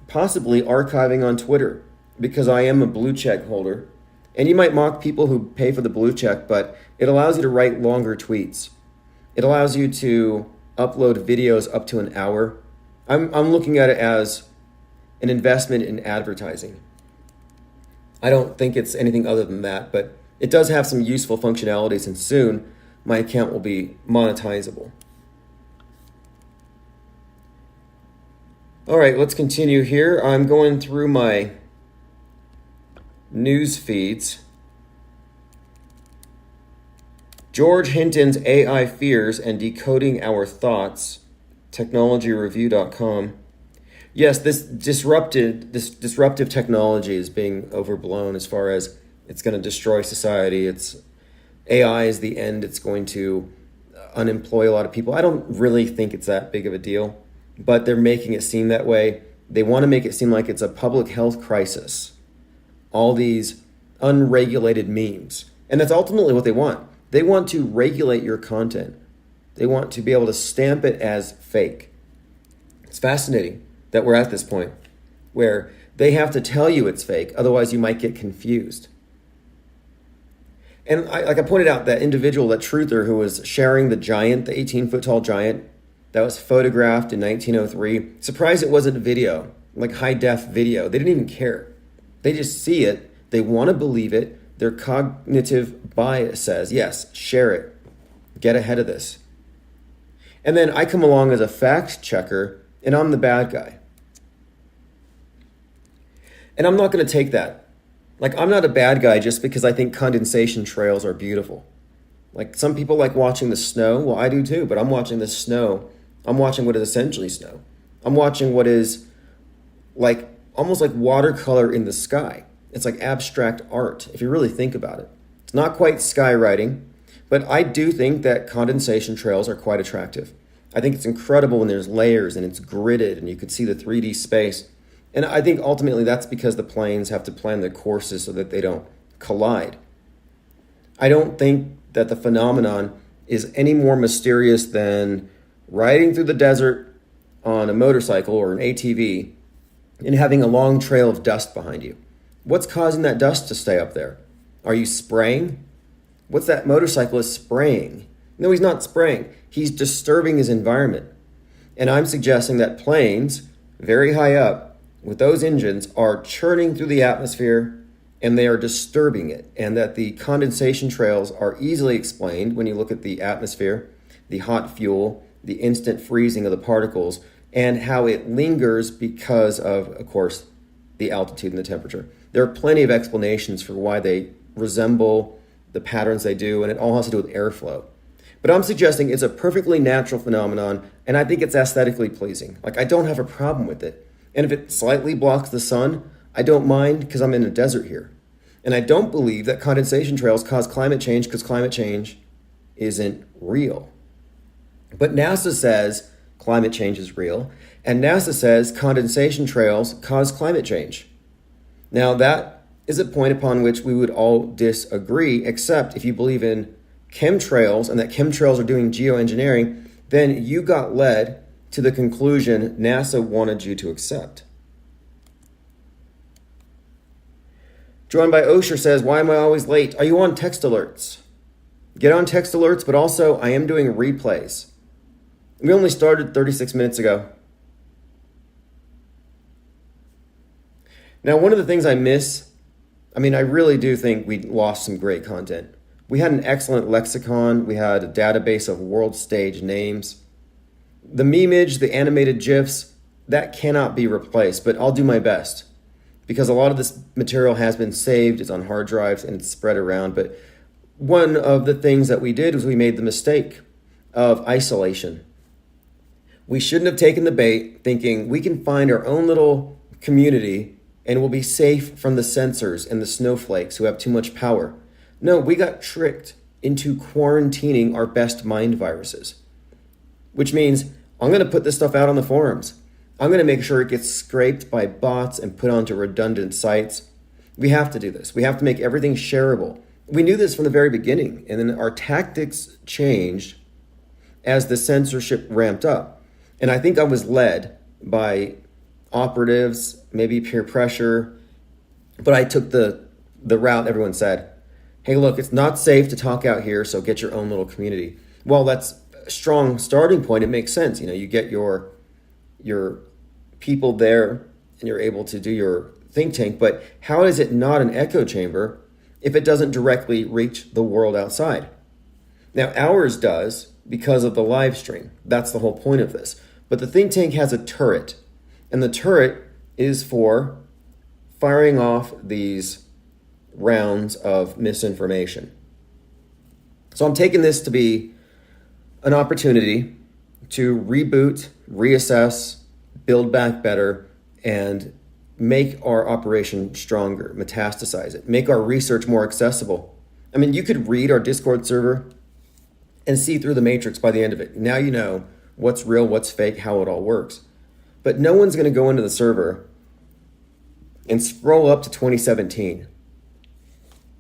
possibly archiving on Twitter because I am a blue check holder. And you might mock people who pay for the blue check, but it allows you to write longer tweets. It allows you to upload videos up to an hour. I'm looking at it as an investment in advertising. I don't think it's anything other than that, but it does have some useful functionalities, and soon my account will be monetizable. All right, let's continue here. I'm going through my news feeds. George Hinton's AI Fears and Decoding Our Thoughts, technologyreview.com. Yes, this disruptive technology is being overblown as far as it's going to destroy society. AI is the end. It's going to unemploy a lot of people. I don't really think it's that big of a deal, but they're making it seem that way. They want to make it seem like it's a public health crisis. All these unregulated memes. And that's ultimately what they want. They want to regulate your content. They want to be able to stamp it as fake. It's fascinating that we're at this point where they have to tell you it's fake, otherwise you might get confused. And like I pointed out, that individual, that truther who was sharing the giant, the 18-foot tall giant that was photographed in 1903, surprised it wasn't video, like high-def video. They didn't even care. They just see it. They want to believe it. Their cognitive bias says, yes, share it. Get ahead of this. And then I come along as a fact checker, and I'm the bad guy. And I'm not going to take that. Like, I'm not a bad guy just because I think condensation trails are beautiful. Like, some people like watching the snow. Well, I do too, but I'm watching the snow. I'm watching what is essentially snow. I'm watching what is like almost like watercolor in the sky. It's like abstract art, if you really think about it. It's not quite skywriting, but I do think that condensation trails are quite attractive. I think it's incredible when there's layers and it's gridded and you could see the 3D space. And I think ultimately that's because the planes have to plan their courses so that they don't collide. I don't think that the phenomenon is any more mysterious than riding through the desert on a motorcycle or an ATV and having a long trail of dust behind you. What's causing that dust to stay up there? Are you spraying? What's that motorcyclist spraying? No, he's not spraying. He's disturbing his environment. And I'm suggesting that planes, very high up, with those engines, are churning through the atmosphere and they are disturbing it. And that the condensation trails are easily explained when you look at the atmosphere, the hot fuel, the instant freezing of the particles, and how it lingers because of course, the altitude and the temperature. There are plenty of explanations for why they resemble the patterns they do, and it all has to do with airflow. But I'm suggesting it's a perfectly natural phenomenon, and I think it's aesthetically pleasing. Like, I don't have a problem with it. And if it slightly blocks the sun, I don't mind because I'm in a desert here. And I don't believe that condensation trails cause climate change because climate change isn't real. But NASA says climate change is real, and NASA says condensation trails cause climate change. Now, that is a point upon which we would all disagree, except if you believe in chemtrails and that chemtrails are doing geoengineering, then you got led to the conclusion NASA wanted you to accept. Joined by Osher says, why am I always late? Are you on text alerts? Get on text alerts, but also I am doing replays. We only started 36 minutes ago. Now, one of the things I miss, I really do think we lost some great content. We had an excellent lexicon. We had a database of world stage names. The memeage, the animated GIFs, that cannot be replaced, but I'll do my best because a lot of this material has been saved, it's on hard drives, and it's spread around. But one of the things that we did was we made the mistake of isolation. We shouldn't have taken the bait thinking we can find our own little community and we'll be safe from the censors and the snowflakes who have too much power. No, we got tricked into quarantining our best mind viruses, which means I'm going to put this stuff out on the forums. I'm going to make sure it gets scraped by bots and put onto redundant sites. We have to do this. We have to make everything shareable. We knew this from the very beginning, and then our tactics changed as the censorship ramped up. And I think I was led by operatives, maybe peer pressure, but I took the route everyone said, hey, look, it's not safe to talk out here, so get your own little community. Well, that's a strong starting point. It makes sense. You get your people there and you're able to do your think tank, but how is it not an echo chamber if it doesn't directly reach the world outside? Now, ours does because of the live stream. That's the whole point of this. But the think tank has a turret, and the turret is for firing off these rounds of misinformation. So I'm taking this to be an opportunity to reboot, reassess, build back better, and make our operation stronger, metastasize it, make our research more accessible. You could read our Discord server and see through the matrix by the end of it. Now you know what's real, what's fake, how it all works. But no one's going to go into the server and scroll up to 2017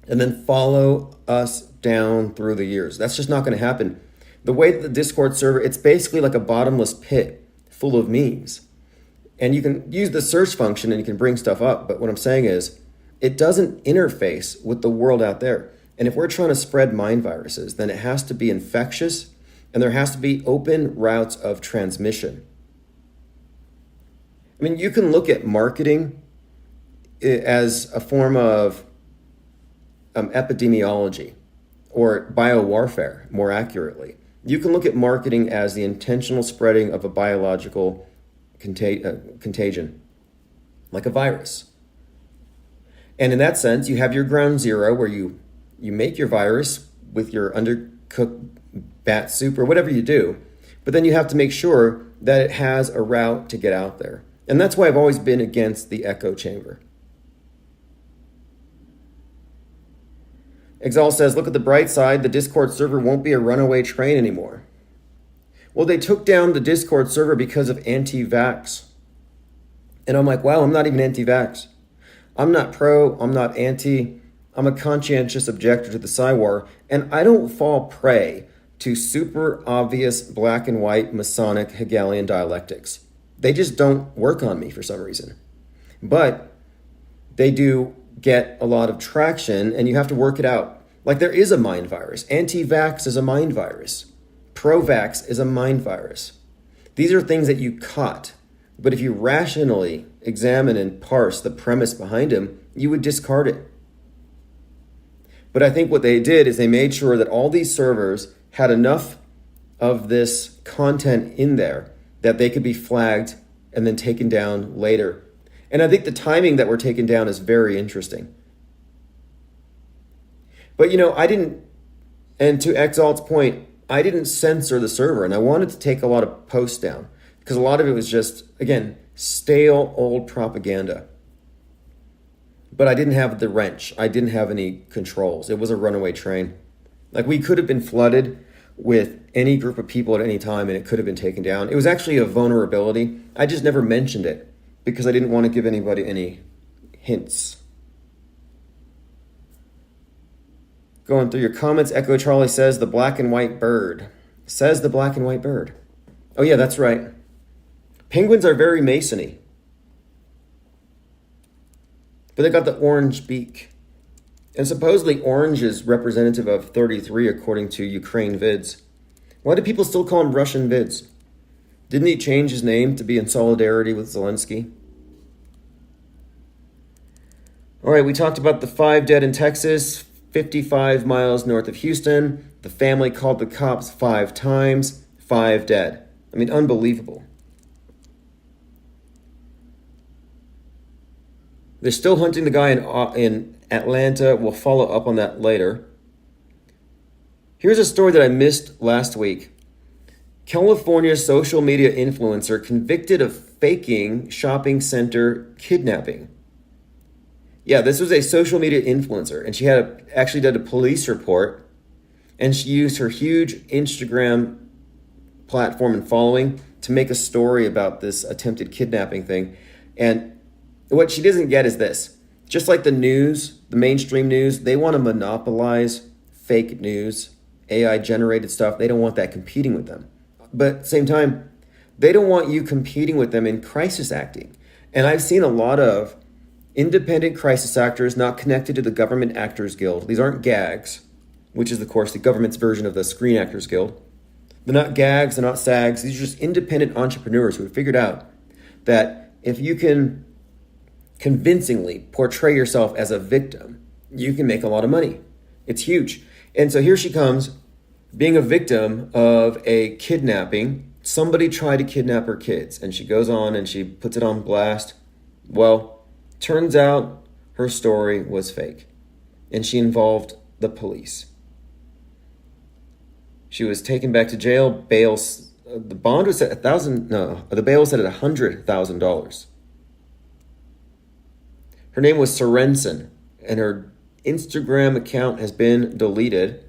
and then follow us down through the years. That's just not going to happen. The way that the Discord server, it's basically like a bottomless pit full of memes. And you can use the search function and you can bring stuff up. But what I'm saying is it doesn't interface with the world out there. And if we're trying to spread mind viruses, then it has to be infectious and there has to be open routes of transmission. You can look at marketing as a form of epidemiology or biowarfare, more accurately. You can look at marketing as the intentional spreading of a biological contagion, like a virus. And in that sense, you have your ground zero where you make your virus with your undercooked bat soup or whatever you do, but then you have to make sure that it has a route to get out there. And that's why I've always been against the echo chamber. Exal says, look at the bright side, the Discord server won't be a runaway train anymore. Well, they took down the Discord server because of anti-vax. And I'm like, wow, I'm not even anti-vax. I'm not pro, I'm not anti. I'm a conscientious objector to the Psy-War, and I don't fall prey to super obvious black and white Masonic Hegelian dialectics. They just don't work on me for some reason. But they do get a lot of traction, and you have to work it out. Like, there is a mind virus. Anti-vax is a mind virus. Pro-vax is a mind virus. These are things that you caught. But if you rationally examine and parse the premise behind them, you would discard it. But I think what they did is they made sure that all these servers had enough of this content in there that they could be flagged and then taken down later. And I think the timing that we're taken down is very interesting. But, I didn't, and to Exalt's point, I didn't censor the server, and I wanted to take a lot of posts down because a lot of it was just, again, stale old propaganda. But I didn't have the wrench. I didn't have any controls. It was a runaway train. Like, we could have been flooded with any group of people at any time and it could have been taken down. It was actually a vulnerability. I just never mentioned it because I didn't want to give anybody any hints. Going through your comments, Echo Charlie says the black and white bird. Says the black and white bird. Oh yeah, that's right. Penguins are very Masony. But they got the orange beak. And supposedly orange is representative of 33 according to Ukraine vids. Why do people still call him Russian vids? Didn't he change his name to be in solidarity with Zelensky? All right, we talked about the 5 dead in Texas, 55 miles north of Houston. The family called the cops 5 times, 5 dead. I mean, unbelievable. They're still hunting the guy in Atlanta. We'll follow up on that later. Here's a story that I missed last week. California social media influencer convicted of faking shopping center kidnapping. Yeah, this was a social media influencer, and she actually did a police report, and she used her huge Instagram platform and following to make a story about this attempted kidnapping thing. And what she doesn't get is this. Just like the news, the mainstream news, they want to monopolize fake news, AI-generated stuff. They don't want that competing with them. But at the same time, they don't want you competing with them in crisis acting. And I've seen a lot of independent crisis actors not connected to the Government Actors Guild. These aren't GAGs, which is, of course, the government's version of the Screen Actors Guild. They're not GAGs, they're not SAGs. These are just independent entrepreneurs who have figured out that if you can convincingly portray yourself as a victim, you can make a lot of money. It's huge. And so here she comes, being a victim of a kidnapping. Somebody tried to kidnap her kids, and she goes on and she puts it on blast. Well, turns out her story was fake, and she involved the police. She was taken back to jail. Bail, the bond was set at the bail was set at $100,000. Her name was Sorensen, and her Instagram account has been deleted.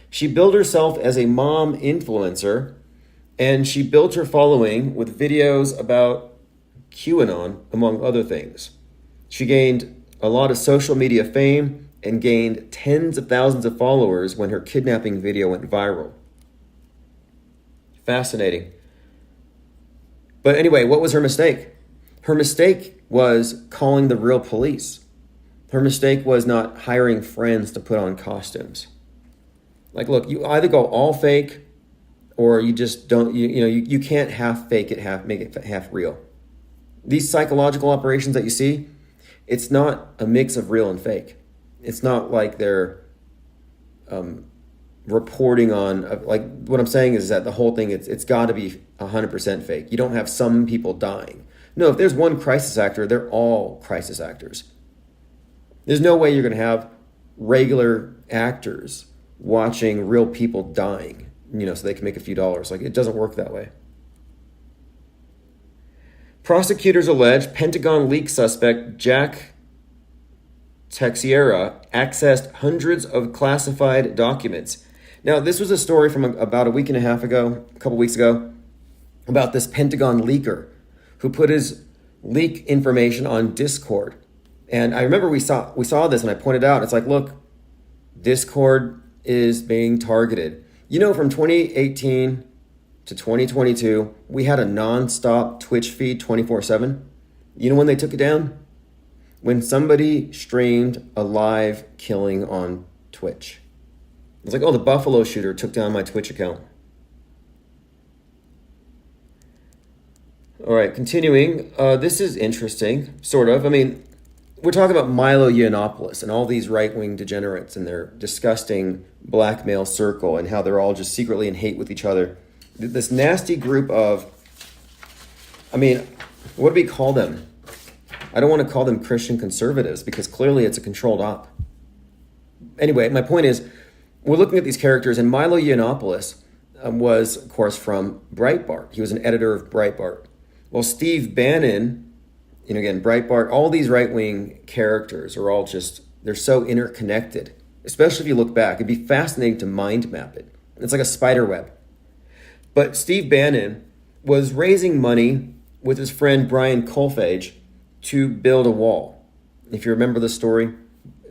She billed herself as a mom influencer, and she built her following with videos about QAnon, among other things. She gained a lot of social media fame and gained tens of thousands of followers when her kidnapping video went viral. Fascinating. But anyway, what was her mistake? Her mistake was calling the real police. Her mistake was not hiring friends to put on costumes. Like, look, you either go all fake or you just don't, you can't half fake it, make it half real. These psychological operations that you see, it's not a mix of real and fake. It's not like they're reporting on, like, what I'm saying is that the whole thing, it's got to be 100% fake. You don't have some people dying. No, if there's one crisis actor, they're all crisis actors. There's no way you're going to have regular actors watching real people dying, so they can make a few dollars. Like, it doesn't work that way. Prosecutors allege Pentagon leak suspect Jack Teixeira accessed hundreds of classified documents. Now, this was a story from about a week and a half ago, a couple weeks ago, about this Pentagon leaker who put his leak information on Discord. And I remember we saw this, and I pointed out, it's like, look, Discord is being targeted. You know, from 2018 to 2022, we had a non-stop Twitch feed 24/7. You know when they took it down? When somebody streamed a live killing on Twitch. It's like, oh, the Buffalo shooter took down my Twitch account. All right, continuing. This is interesting, sort of. I mean, we're talking about Milo Yiannopoulos and all these right-wing degenerates and their disgusting blackmail circle and how they're all just secretly in hate with each other. This nasty group of, I mean, what do we call them? I don't want to call them Christian conservatives because clearly it's a controlled op. Anyway, my point is, we're looking at these characters, and Milo Yiannopoulos was, of course, from Breitbart. He was an editor of Breitbart. Well, Steve Bannon, again, Breitbart, all these right-wing characters are all just, they're so interconnected, especially if you look back. It'd be fascinating to mind map it. It's like a spider web. But Steve Bannon was raising money with his friend Brian Kolfage to build a wall. If you remember the story,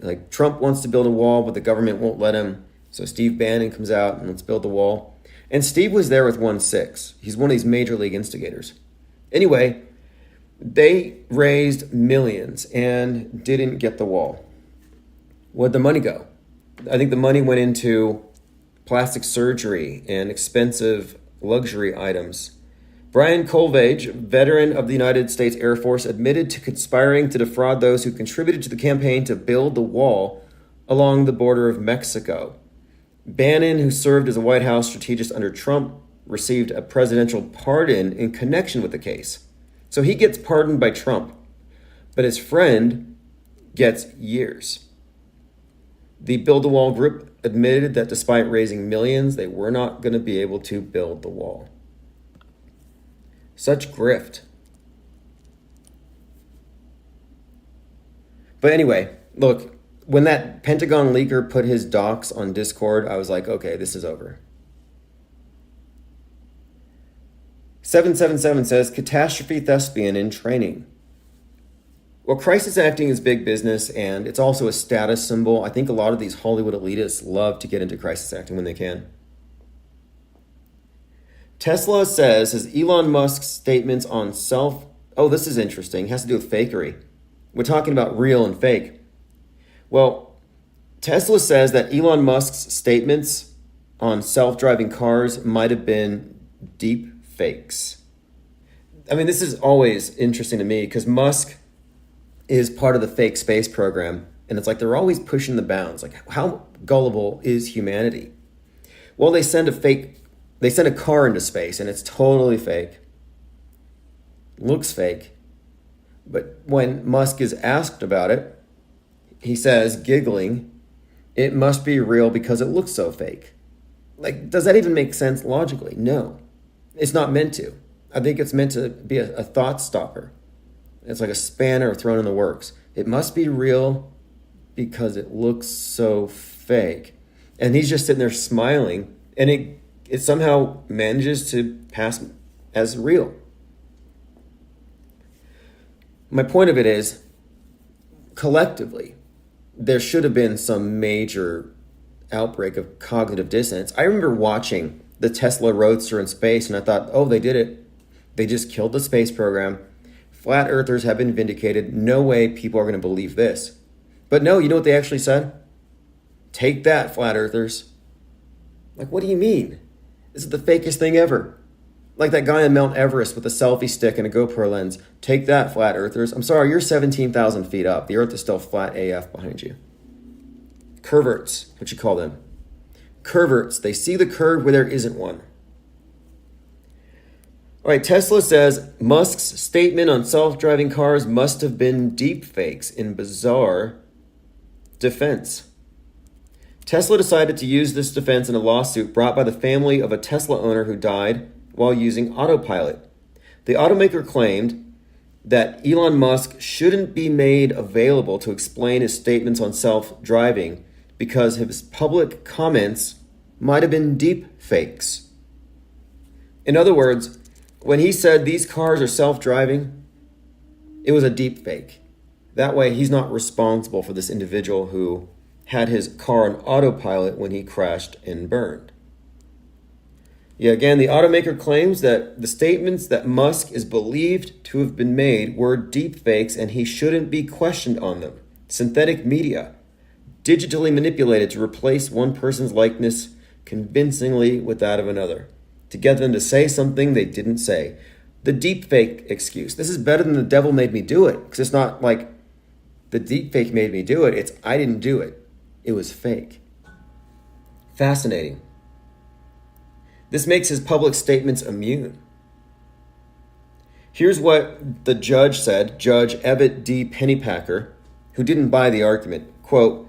like Trump wants to build a wall, but the government won't let him. So Steve Bannon comes out and let's build the wall. And Steve was there with 1-6. He's one of these major league instigators. Anyway, they raised millions and didn't get the wall. Where'd the money go? I think the money went into plastic surgery and expensive luxury items. Brian Kolfage, veteran of the United States Air Force, admitted to conspiring to defraud those who contributed to the campaign to build the wall along the border of Mexico. Bannon, who served as a White House strategist under Trump, received a presidential pardon in connection with the case. So he gets pardoned by Trump, but his friend gets years. The Build the Wall group admitted that despite raising millions, they were not going to be able to build the wall. Such grift. But anyway, look, when that Pentagon leaker put his docs on Discord, I was like, okay, this is over. 777 says, catastrophe thespian in training. Well, crisis acting is big business, and it's also a status symbol. I think a lot of these Hollywood elitists love to get into crisis acting when they can. Tesla says, has Elon Musk's statements on oh, this is interesting. It has to do with fakery. We're talking about real and fake. Well, Tesla says that Elon Musk's statements on self-driving cars might have been deep fakes. I mean, this is always interesting to me because Musk is part of the fake space program. And it's like they're always pushing the bounds. Like, how gullible is humanity? Well, they send a car into space and it's totally fake. Looks fake. But when Musk is asked about it, he says, giggling, it must be real because it looks so fake. Like, does that even make sense logically? No. It's not meant to. I think it's meant to be a thought stopper. It's like a spanner thrown in the works. It must be real because it looks so fake. And he's just sitting there smiling, and it somehow manages to pass as real. My point of it is, collectively, there should have been some major outbreak of cognitive dissonance. I remember watching the Tesla Roadster in space, and I thought, oh, they did it. They just killed the space program. Flat earthers have been vindicated. No way people are going to believe this. But no, you know what they actually said? Take that, flat earthers. Like, what do you mean? This is the fakest thing ever. Like that guy on Mount Everest with a selfie stick and a GoPro lens. Take that, flat earthers. I'm sorry, you're 17,000 feet up. The earth is still flat AF behind you. Curverts, what you call them. Curverts, they see the curve where there isn't one. All right, Tesla says Musk's statement on self-driving cars must have been deep fakes in bizarre defense. Tesla decided to use this defense in a lawsuit brought by the family of a Tesla owner who died while using autopilot. The automaker claimed that Elon Musk shouldn't be made available to explain his statements on self-driving because his public comments might have been deep fakes. In other words, when he said these cars are self-driving, it was a deep fake. That way, he's not responsible for this individual who had his car on autopilot when he crashed and burned. Yeah, again, the automaker claims that the statements that Musk is believed to have been made were deep fakes and he shouldn't be questioned on them. Synthetic media, digitally manipulated to replace one person's likeness convincingly with that of another, to get them to say something they didn't say. The deep fake excuse. This is better than the devil made me do it, because it's not like the deep fake made me do it. It's I didn't do it. It was fake. Fascinating. This makes his public statements immune. Here's what the judge said, Judge Ebbett D. Pennypacker, who didn't buy the argument. Quote,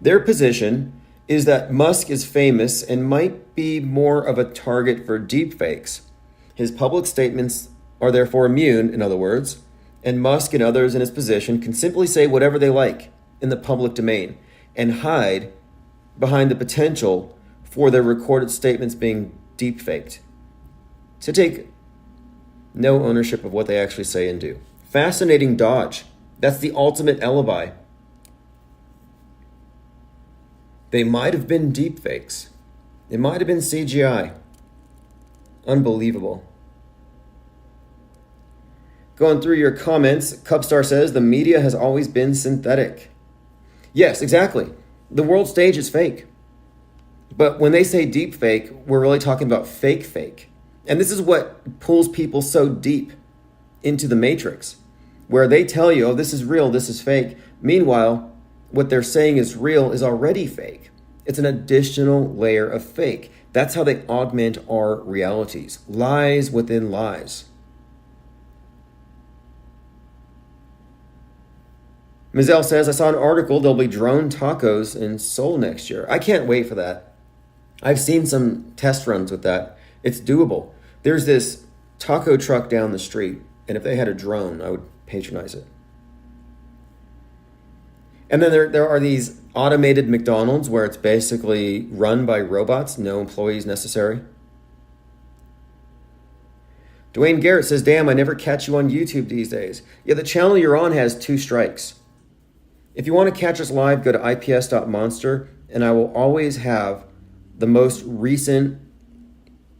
their position is that Musk is famous and might be more of a target for deepfakes. His public statements are therefore immune, in other words, and Musk and others in his position can simply say whatever they like in the public domain and hide behind the potential for their recorded statements being deepfaked, to take no ownership of what they actually say and do. Fascinating dodge. That's the ultimate alibi. They might have been deepfakes. It might have been CGI. Unbelievable. Going through your comments, Cubstar says the media has always been synthetic. Yes, exactly. The world stage is fake. But when they say deep fake, we're really talking about fake. And this is what pulls people so deep into the matrix, where they tell you, oh, this is real, this is fake. Meanwhile, what they're saying is real is already fake. It's an additional layer of fake. That's how they augment our realities. Lies within lies. Mizell says, I saw an article, there'll be drone tacos in Seoul next year. I can't wait for that. I've seen some test runs with that. It's doable. There's this taco truck down the street, and if they had a drone, I would patronize it. And then there are these automated McDonald's where it's basically run by robots, no employees necessary. Dwayne Garrett says, damn, I never catch you on YouTube these days. Yeah, the channel you're on has 2 strikes. If you want to catch us live, go to ips.monster, and I will always have the most recent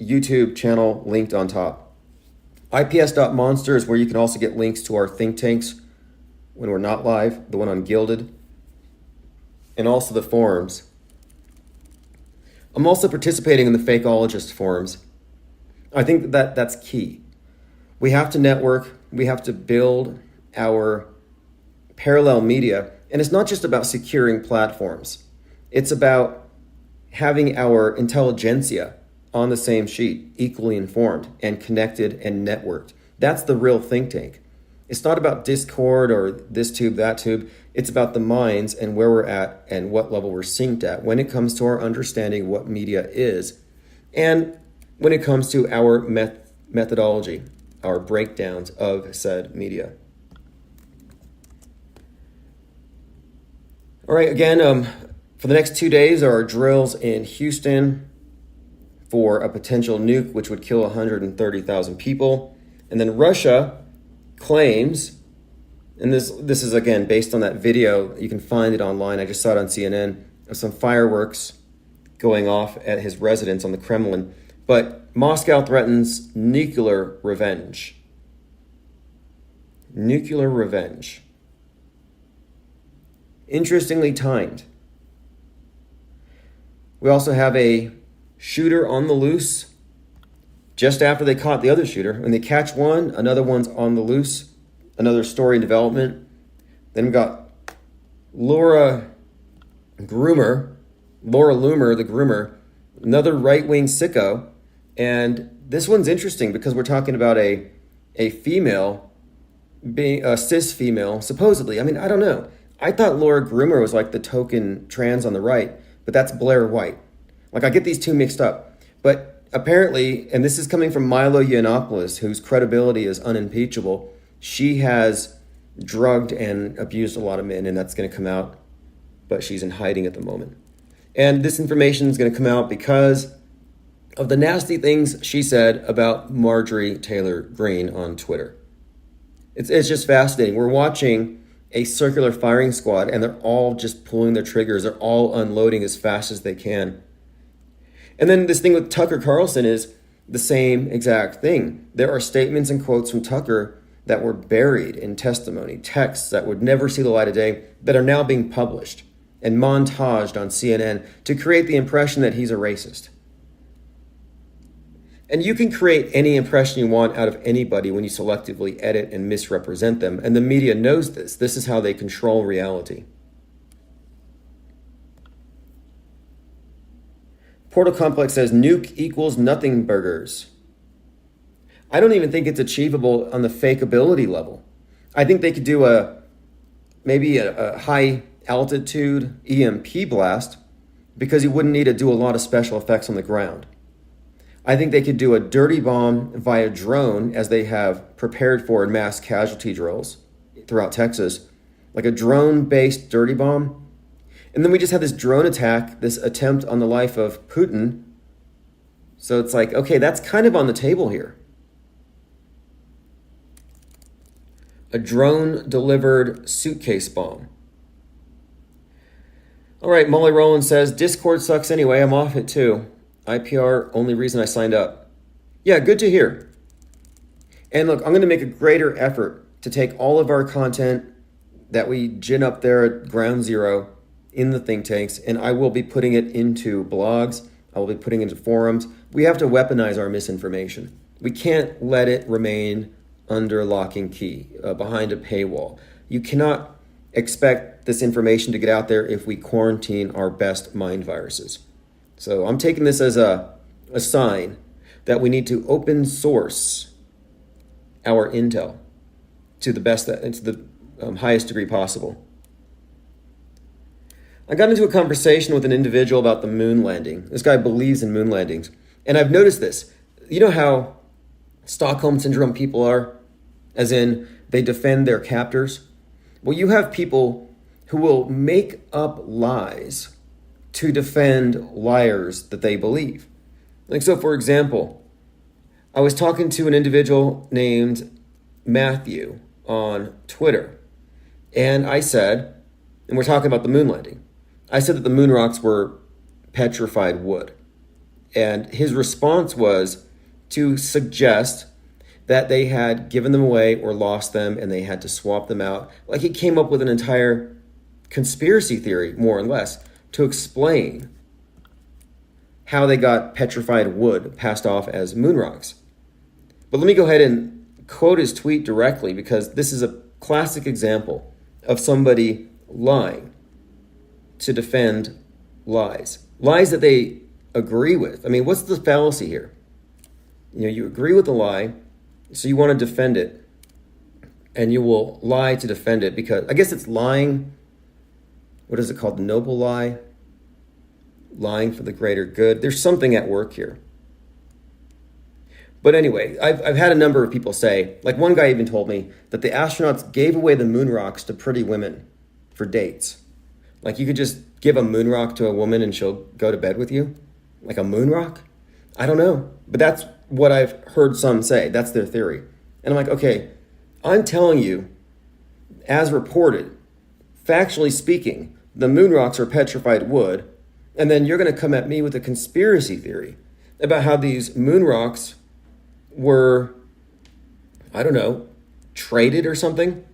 YouTube channel linked on top. ips.monster is where you can also get links to our think tanks when we're not live, the one on Gilded, and also the forums. I'm also participating in the Fakeologist forums. I think that's key. We have to network, we have to build our parallel media, and it's not just about securing platforms. It's about having our intelligentsia on the same sheet, equally informed and connected and networked. That's the real think tank. It's not about Discord or this tube, that tube. It's about the minds and where we're at and what level we're synced at when it comes to our understanding of what media is and when it comes to our methodology, our breakdowns of said media. All right, again, for the next 2 days, there are drills in Houston for a potential nuke, which would kill 130,000 people. And then Russia claims, and this is again based on that video, you can find it online, I just saw it on CNN, of some fireworks going off at his residence on the Kremlin. But Moscow threatens nuclear revenge. Nuclear revenge. Interestingly timed. We also have a shooter on the loose just after they caught the other shooter. When they catch one, another one's on the loose. Another story in development. Then we got Laura Loomer, the groomer, another right-wing sicko. And this one's interesting because we're talking about a female, being a cis female, supposedly. I mean, I don't know. I thought Laura Groomer was like the token trans on the right, but that's Blair White. Like, I get these two mixed up. But apparently, and this is coming from Milo Yiannopoulos, whose credibility is unimpeachable, she has drugged and abused a lot of men, and that's going to come out, but she's in hiding at the moment. And this information is going to come out because of the nasty things she said about Marjorie Taylor Greene on Twitter. It's just fascinating. We're watching a circular firing squad, and they're all just pulling their triggers. They're all unloading as fast as they can. And then this thing with Tucker Carlson is the same exact thing. There are statements and quotes from Tucker that were buried in testimony, texts that would never see the light of day, that are now being published and montaged on CNN to create the impression that he's a racist. And you can create any impression you want out of anybody when you selectively edit and misrepresent them. And the media knows this. This is how they control reality. Portal Complex says nuke equals nothing burgers. I don't even think it's achievable on the fakeability level. I think they could do maybe a high altitude EMP blast because you wouldn't need to do a lot of special effects on the ground. I think they could do a dirty bomb via drone, as they have prepared for in mass casualty drills throughout Texas, like a drone-based dirty bomb. And then we just have this drone attack, this attempt on the life of Putin. So it's like, okay, that's kind of on the table here. A drone-delivered suitcase bomb. All right, Molly Rowland says, Discord sucks anyway, I'm off it too. IPR, only reason I signed up. Yeah, good to hear. And look, I'm going to make a greater effort to take all of our content that we gin up there at ground zero in the think tanks, and I will be putting it into blogs. I will be putting it into forums. We have to weaponize our misinformation. We can't let it remain under lock and key, behind a paywall. You cannot expect this information to get out there if we quarantine our best mind viruses. So I'm taking this as a sign that we need to open source our intel to the highest degree possible. I got into a conversation with an individual about the moon landing. This guy believes in moon landings. And I've noticed this. You know how Stockholm Syndrome people are? As in, they defend their captors? Well, you have people who will make up lies to defend liars that they believe. Like, so for example, I was talking to an individual named Matthew on Twitter, and I said, and we're talking about the moon landing, I said that the moon rocks were petrified wood. And his response was to suggest that they had given them away or lost them and they had to swap them out. Like, he came up with an entire conspiracy theory, more or less, to explain how they got petrified wood passed off as moon rocks. But let me go ahead and quote his tweet directly, because this is a classic example of somebody lying to defend lies. Lies that they agree with. I mean, what's the fallacy here? You know, you agree with the lie, so you want to defend it, and you will lie to defend it, because I guess it's lying. What is it called? The noble lie? Lying for the greater good. There's something at work here. But anyway, I've had a number of people say, like one guy even told me that the astronauts gave away the moon rocks to pretty women for dates. Like, you could just give a moon rock to a woman and she'll go to bed with you? Like a moon rock? I don't know. But that's what I've heard some say. That's their theory. And I'm like, okay, I'm telling you, as reported, factually speaking, the moon rocks are petrified wood, and then you're going to come at me with a conspiracy theory about how these moon rocks were, I don't know, traded or something?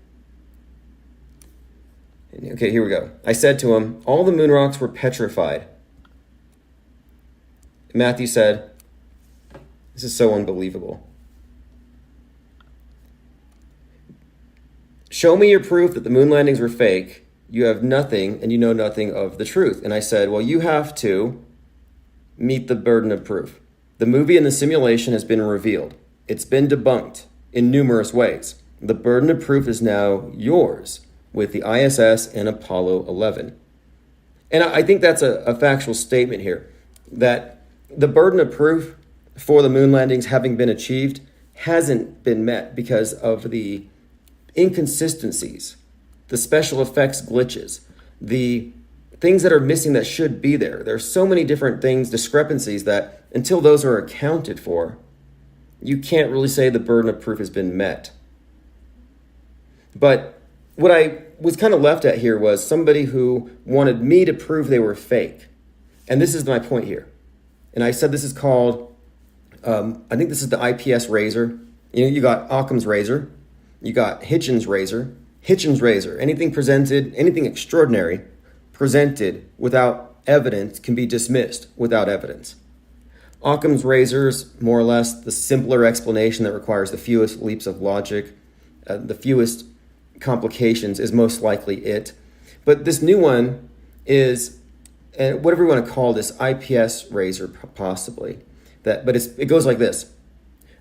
Okay, here we go. I said to him, all the moon rocks were petrified. Matthew said, this is so unbelievable. Show me your proof that the moon landings were fake. You have nothing, and you know nothing of the truth. And I said, well, you have to meet the burden of proof. The movie and the simulation has been revealed. It's been debunked in numerous ways. The burden of proof is now yours with the ISS and Apollo 11. And I think that's a factual statement here, that the burden of proof for the moon landings having been achieved hasn't been met because of the inconsistencies, the special effects glitches, the things that are missing that should be there. There's so many different things, discrepancies, that until those are accounted for, you can't really say the burden of proof has been met. But what I was kind of left at here was somebody who wanted me to prove they were fake. And this is my point here. And I said this is called, I think this is the IPS razor. You got Occam's razor. You got Hitchens' razor. Hitchens' razor. Anything presented, anything extraordinary presented without evidence can be dismissed without evidence. Occam's razor is more or less the simpler explanation that requires the fewest leaps of logic, the fewest complications is most likely it. But this new one is, whatever you want to call this, IPS razor possibly. But it goes like this.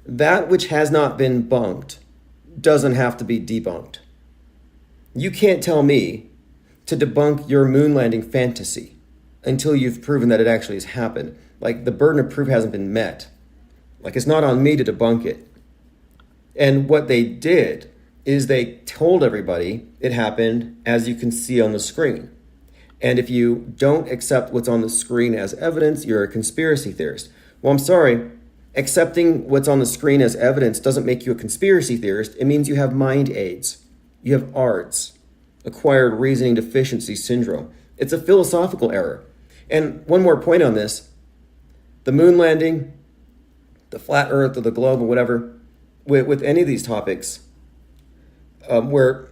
That which has not been bunked doesn't have to be debunked. You can't tell me to debunk your moon landing fantasy until you've proven that it actually has happened. Like, the burden of proof hasn't been met. Like, it's not on me to debunk it. And what they did is they told everybody it happened as you can see on the screen. And if you don't accept what's on the screen as evidence, you're a conspiracy theorist. Well, I'm sorry. Accepting what's on the screen as evidence doesn't make you a conspiracy theorist. It means you have mind aids. You have ARDS, acquired reasoning deficiency syndrome. It's a philosophical error. And one more point on this. The moon landing, the flat earth or the globe or whatever, with any of these topics, we're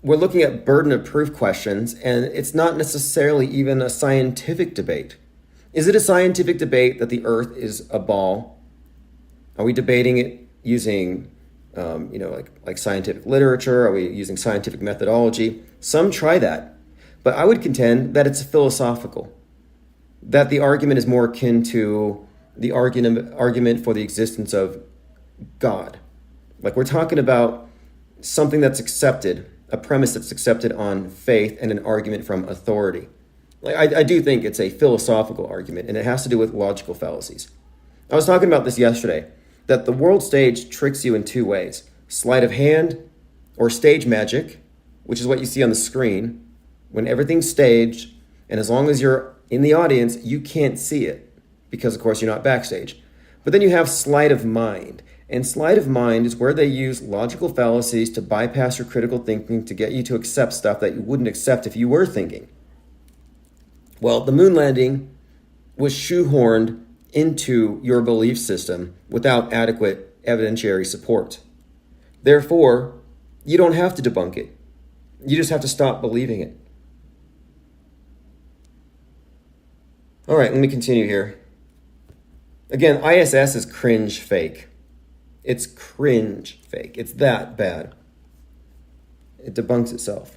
looking at burden of proof questions, and it's not necessarily even a scientific debate. Is it a scientific debate that the earth is a ball? Are we debating it using, like scientific literature? Are we using scientific methodology? Some try that, but I would contend that it's philosophical, that the argument is more akin to the argument for the existence of God. Like, we're talking about something that's accepted, a premise that's accepted on faith, and an argument from authority. Like, I do think it's a philosophical argument, and it has to do with logical fallacies. I was talking about this yesterday, that the world stage tricks you in two ways: sleight of hand or stage magic, which is what you see on the screen, when everything's staged, and as long as you're in the audience, you can't see it, because of course you're not backstage. But then you have sleight of mind. And sleight of mind is where they use logical fallacies to bypass your critical thinking to get you to accept stuff that you wouldn't accept if you were thinking. Well, the moon landing was shoehorned into your belief system without adequate evidentiary support. Therefore, you don't have to debunk it. You just have to stop believing it. All right, let me continue here. Again, ISS is cringe fake. It's cringe fake. It's that bad. It debunks itself.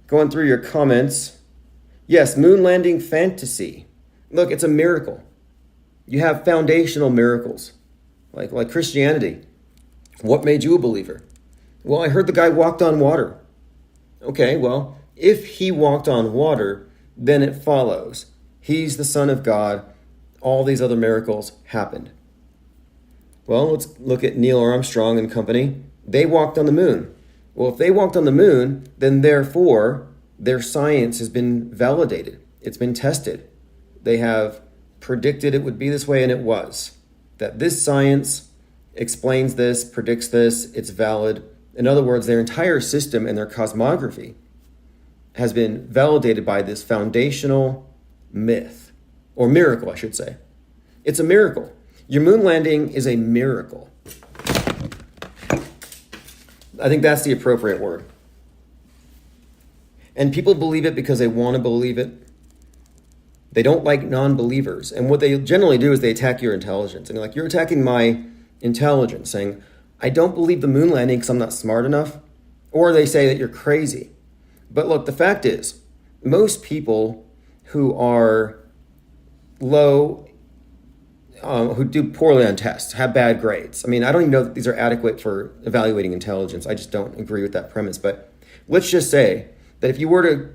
Going through your comments. Yes, moon landing fantasy. Look, it's a miracle. You have foundational miracles, like Christianity. What made you a believer? Well, I heard the guy walked on water. Okay, well, if he walked on water, then it follows he's the Son of God. All these other miracles happened. Well, let's look at Neil Armstrong and company. They walked on the moon. Well, if they walked on the moon, then therefore their science has been validated. It's been tested. They have predicted it would be this way, and it was. That this science explains this, predicts this, it's valid. In other words, their entire system and their cosmography has been validated by this foundational myth, or miracle, I should say. It's a miracle. Your moon landing is a miracle. I think that's the appropriate word. And people believe it because they want to believe it. They don't like non-believers. And what they generally do is they attack your intelligence. And they're like, you're attacking my intelligence, saying, I don't believe the moon landing because I'm not smart enough. Or they say that you're crazy. But look, the fact is, most people who are low, who do poorly on tests, have bad grades. I mean, I don't even know that these are adequate for evaluating intelligence. I just don't agree with that premise. But let's just say that if you were to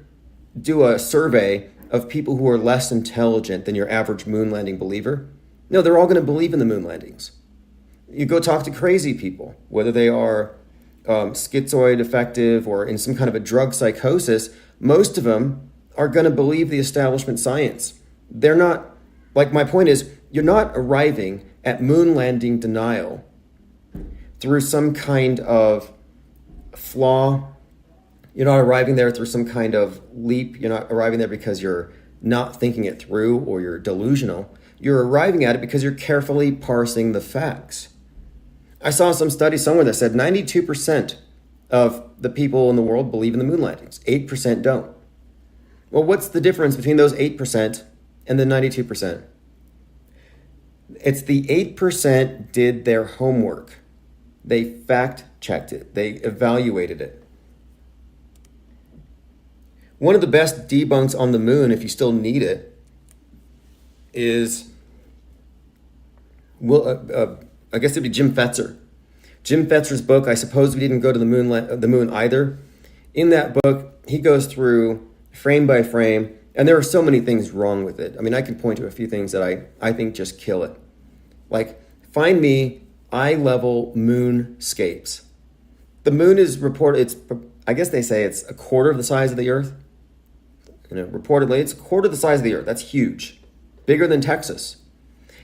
do a survey of people who are less intelligent than your average moon landing believer, no, they're all going to believe in the moon landings. You go talk to crazy people, whether they are schizoid affective or in some kind of a drug psychosis, most of them are going to believe the establishment science. They're not, like my point is, you're not arriving at moon landing denial through some kind of flaw. You're not arriving there through some kind of leap. You're not arriving there because you're not thinking it through or you're delusional. You're arriving at it because you're carefully parsing the facts. I saw some study somewhere that said 92% of the people in the world believe in the moon landings. 8% don't. Well, what's the difference between those 8% and the 92%? It's the 8% did their homework. They fact-checked it. They evaluated it. One of the best debunks on the moon, if you still need it, is, I guess it'd be Jim Fetzer. Jim Fetzer's book, I Suppose We Didn't Go to the Moon Either. In that book, he goes through frame by frame, and there are so many things wrong with it. I mean, I can point to a few things that I think just kill it. Like, find me eye-level moonscapes. The moon is reported, I guess they say it's a quarter of the size of the Earth. Reportedly, it's a quarter of the size of the Earth. That's huge. Bigger than Texas.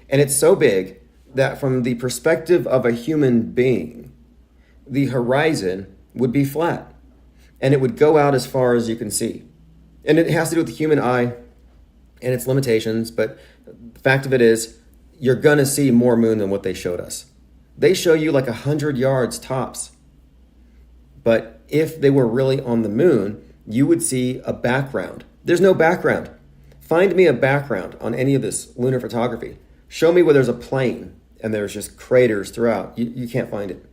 And it's so big that from the perspective of a human being, the horizon would be flat. And it would go out as far as you can see. And it has to do with the human eye and its limitations. But the fact of it is, you're going to see more moon than what they showed us. They show you like 100 yards tops. But if they were really on the moon, you would see a background. There's no background. Find me a background on any of this lunar photography. Show me where there's a plane and there's just craters throughout. You can't find it.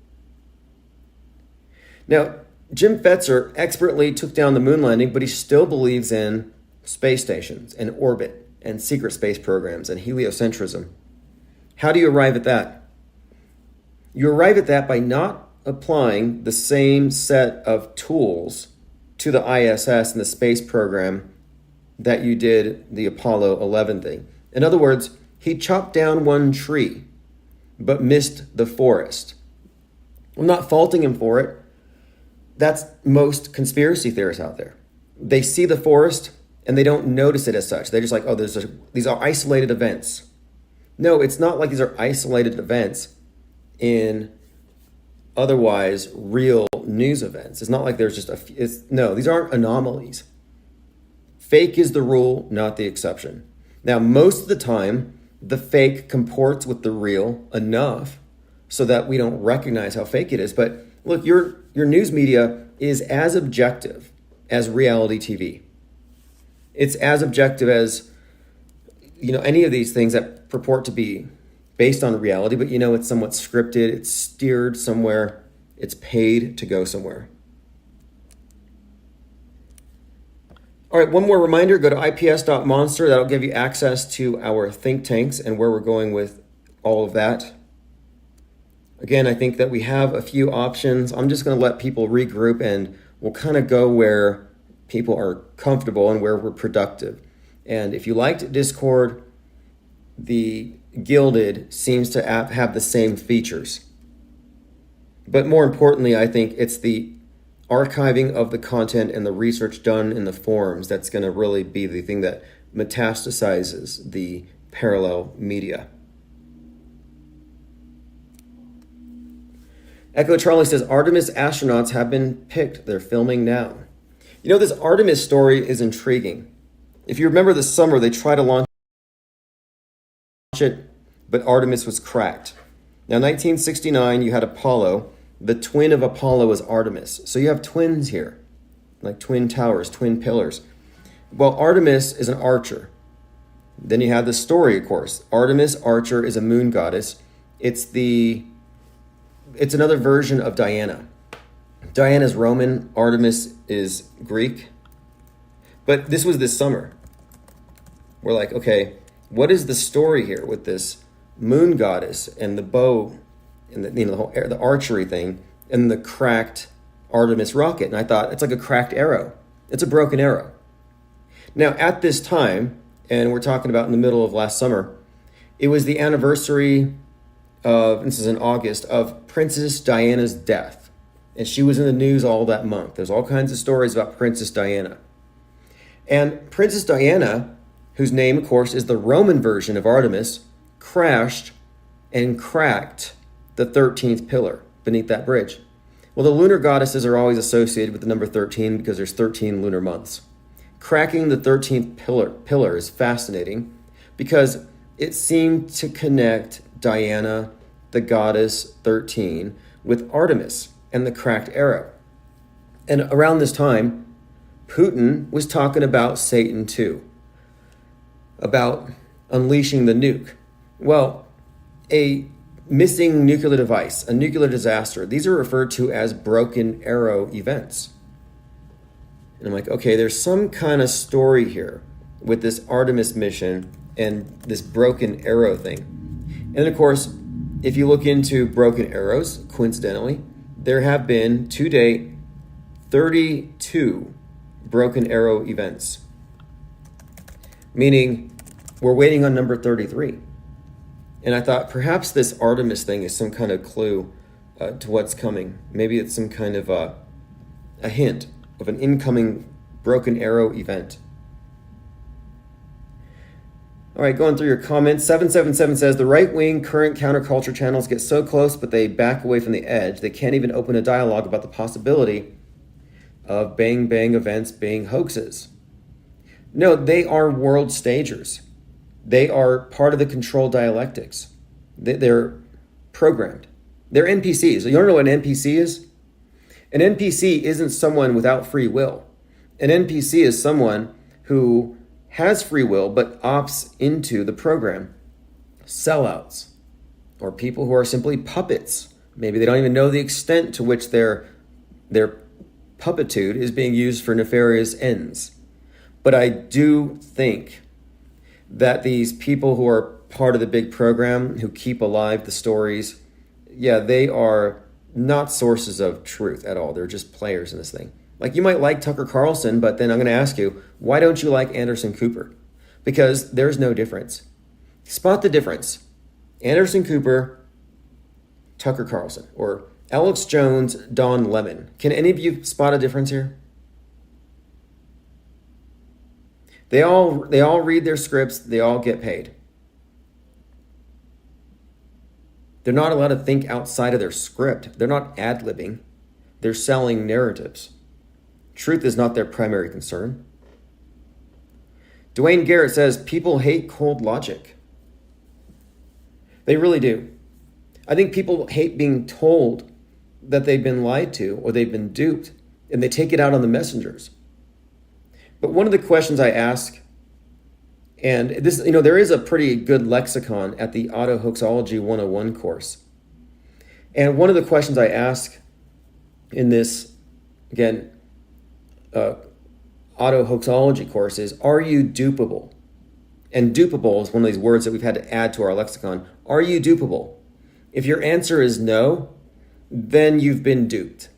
Now, Jim Fetzer expertly took down the moon landing, but he still believes in space stations and orbit and secret space programs and heliocentrism. How do you arrive at that? You arrive at that by not applying the same set of tools to the ISS and the space program that you did the Apollo 11 thing. In other words, he chopped down one tree, but missed the forest. I'm not faulting him for it. That's most conspiracy theorists out there. They see the forest and they don't notice it as such. They're just like, oh, these are isolated events. No, it's not like these are isolated events in otherwise real news events. It's not like there's just no, these aren't anomalies. Fake is the rule, not the exception. Now, most of the time, the fake comports with the real enough so that we don't recognize how fake it is. But look, your news media is as objective as reality TV. It's as objective as, any of these things that purport to be based on reality, but it's somewhat scripted, it's steered somewhere, it's paid to go somewhere. All right, one more reminder, go to ips.monster. That'll give you access to our think tanks and where we're going with all of that. Again, I think that we have a few options. I'm just going to let people regroup and we'll kind of go where people are comfortable and where we're productive. And if you liked Discord, the Gilded seems to have the same features. But more importantly, I think it's the archiving of the content and the research done in the forums that's going to really be the thing that metastasizes the parallel media. Echo Charlie says, Artemis astronauts have been picked. They're filming now. This Artemis story is intriguing. If you remember this summer, they tried to launch it, but Artemis was cracked. Now, 1969, you had Apollo. The twin of Apollo is Artemis. So you have twins here, like twin towers, twin pillars. Well, Artemis is an archer. Then you have the story, of course. Artemis, archer, is a moon goddess. It's another version of Diana. Diana's Roman, Artemis is Greek. But this was this summer. We're like, okay, what is the story here with this moon goddess and the bow and the archery thing and the cracked Artemis rocket? And I thought, it's like a cracked arrow. It's a broken arrow. Now, at this time, and we're talking about in the middle of last summer, it was the anniversary of, this is in August, of Princess Diana's death. And she was in the news all that month. There's all kinds of stories about Princess Diana. And Princess Diana, whose name, of course, is the Roman version of Artemis, crashed and cracked the 13th pillar beneath that bridge. Well, the lunar goddesses are always associated with the number 13 because there's 13 lunar months. Cracking the 13th pillar is fascinating because it seemed to connect Diana, the goddess 13, with Artemis and the cracked arrow. And around this time, Putin was talking about Satan too, about unleashing the nuke. Well, a missing nuclear device, a nuclear disaster, these are referred to as broken arrow events. And I'm like, okay, there's some kind of story here with this Artemis mission and this broken arrow thing. And of course, if you look into broken arrows, coincidentally, there have been, to date, 32 broken arrow events. Meaning, we're waiting on number 33. And I thought perhaps this Artemis thing is some kind of clue to what's coming. Maybe it's some kind of a hint of an incoming broken arrow event. All right, going through your comments. 777 says, the right-wing current counterculture channels get so close, but they back away from the edge. They can't even open a dialogue about the possibility of bang bang events being hoaxes. No, they are world stagers. They are part of the control dialectics. They're programmed. They're NPCs. So you want to know what an NPC is? An NPC isn't someone without free will. An NPC is someone who has free will but opts into the program. Sellouts, or people who are simply puppets. Maybe they don't even know the extent to which their puppitude is being used for nefarious ends. But I do think that these people who are part of the big program, who keep alive the stories, yeah, they are not sources of truth at all. They're just players in this thing. Like, you might like Tucker Carlson, but then I'm going to ask you, why don't you like Anderson Cooper? Because there's no difference. Spot the difference. Anderson Cooper, Tucker Carlson, or Alex Jones, Don Lemon. Can any of you spot a difference here? They all read their scripts. They all get paid. They're not allowed to think outside of their script. They're not ad-libbing. They're selling narratives. Truth is not their primary concern. Dwayne Garrett says, people hate cold logic. They really do. I think people hate being told that they've been lied to or they've been duped, and they take it out on the messengers. But one of the questions I ask, and this, there is a pretty good lexicon at the Auto Hoaxology 101 course. And one of the questions I ask in this, again, Auto Hoaxology course is, are you dupable? And dupable is one of these words that we've had to add to our lexicon. Are you dupable? If your answer is no, then you've been duped.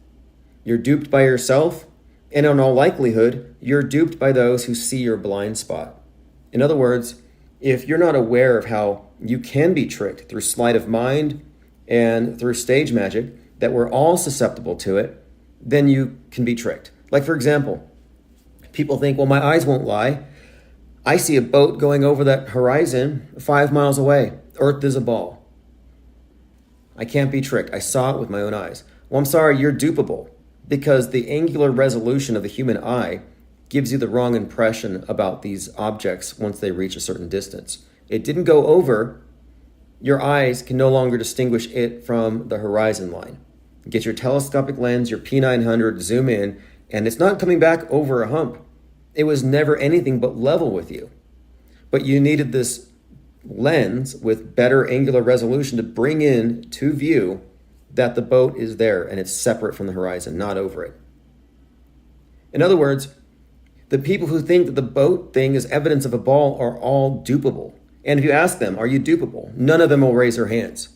You're duped by yourself, and in all likelihood, you're duped by those who see your blind spot. In other words, if you're not aware of how you can be tricked through sleight of mind and through stage magic, that we're all susceptible to it, then you can be tricked. Like, for example, people think, well, my eyes won't lie. I see a boat going over that horizon 5 miles away. Earth is a ball. I can't be tricked. I saw it with my own eyes. Well, I'm sorry, you're dupable, because the angular resolution of the human eye gives you the wrong impression about these objects once they reach a certain distance. It didn't go over. Your eyes can no longer distinguish it from the horizon line. Get your telescopic lens, your P900, zoom in, and it's not coming back over a hump. It was never anything but level with you. But you needed this lens with better angular resolution to bring in to view that the boat is there and it's separate from the horizon, not over it. In other words, the people who think that the boat thing is evidence of a ball are all dupable. And if you ask them, are you dupable? None of them will raise their hands.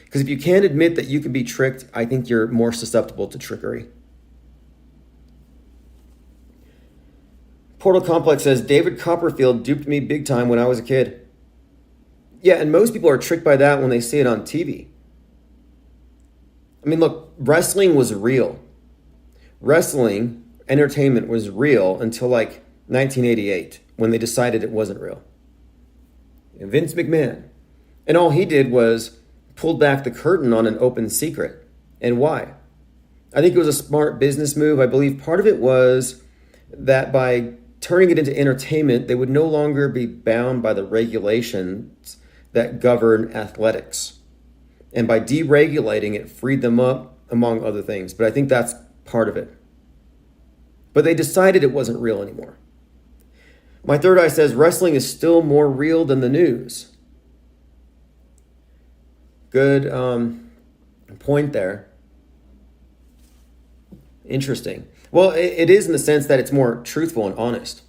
Because if you can't admit that you can be tricked, I think you're more susceptible to trickery. Portal Complex says, David Copperfield duped me big time when I was a kid. Yeah, and most people are tricked by that when they see it on TV. I mean, look, wrestling was real. wrestling entertainment was real until like 1988 when they decided it wasn't real. And Vince McMahon. And all he did was pulled back the curtain on an open secret. And why? I think it was a smart business move. I believe part of it was that by turning it into entertainment, they would no longer be bound by the regulations that govern athletics. And by deregulating it, freed them up, among other things. But I think that's part of it. But they decided it wasn't real anymore. My third eye says wrestling is still more real than the news. Good point there. Interesting. Well, it is in the sense that it's more truthful and honest.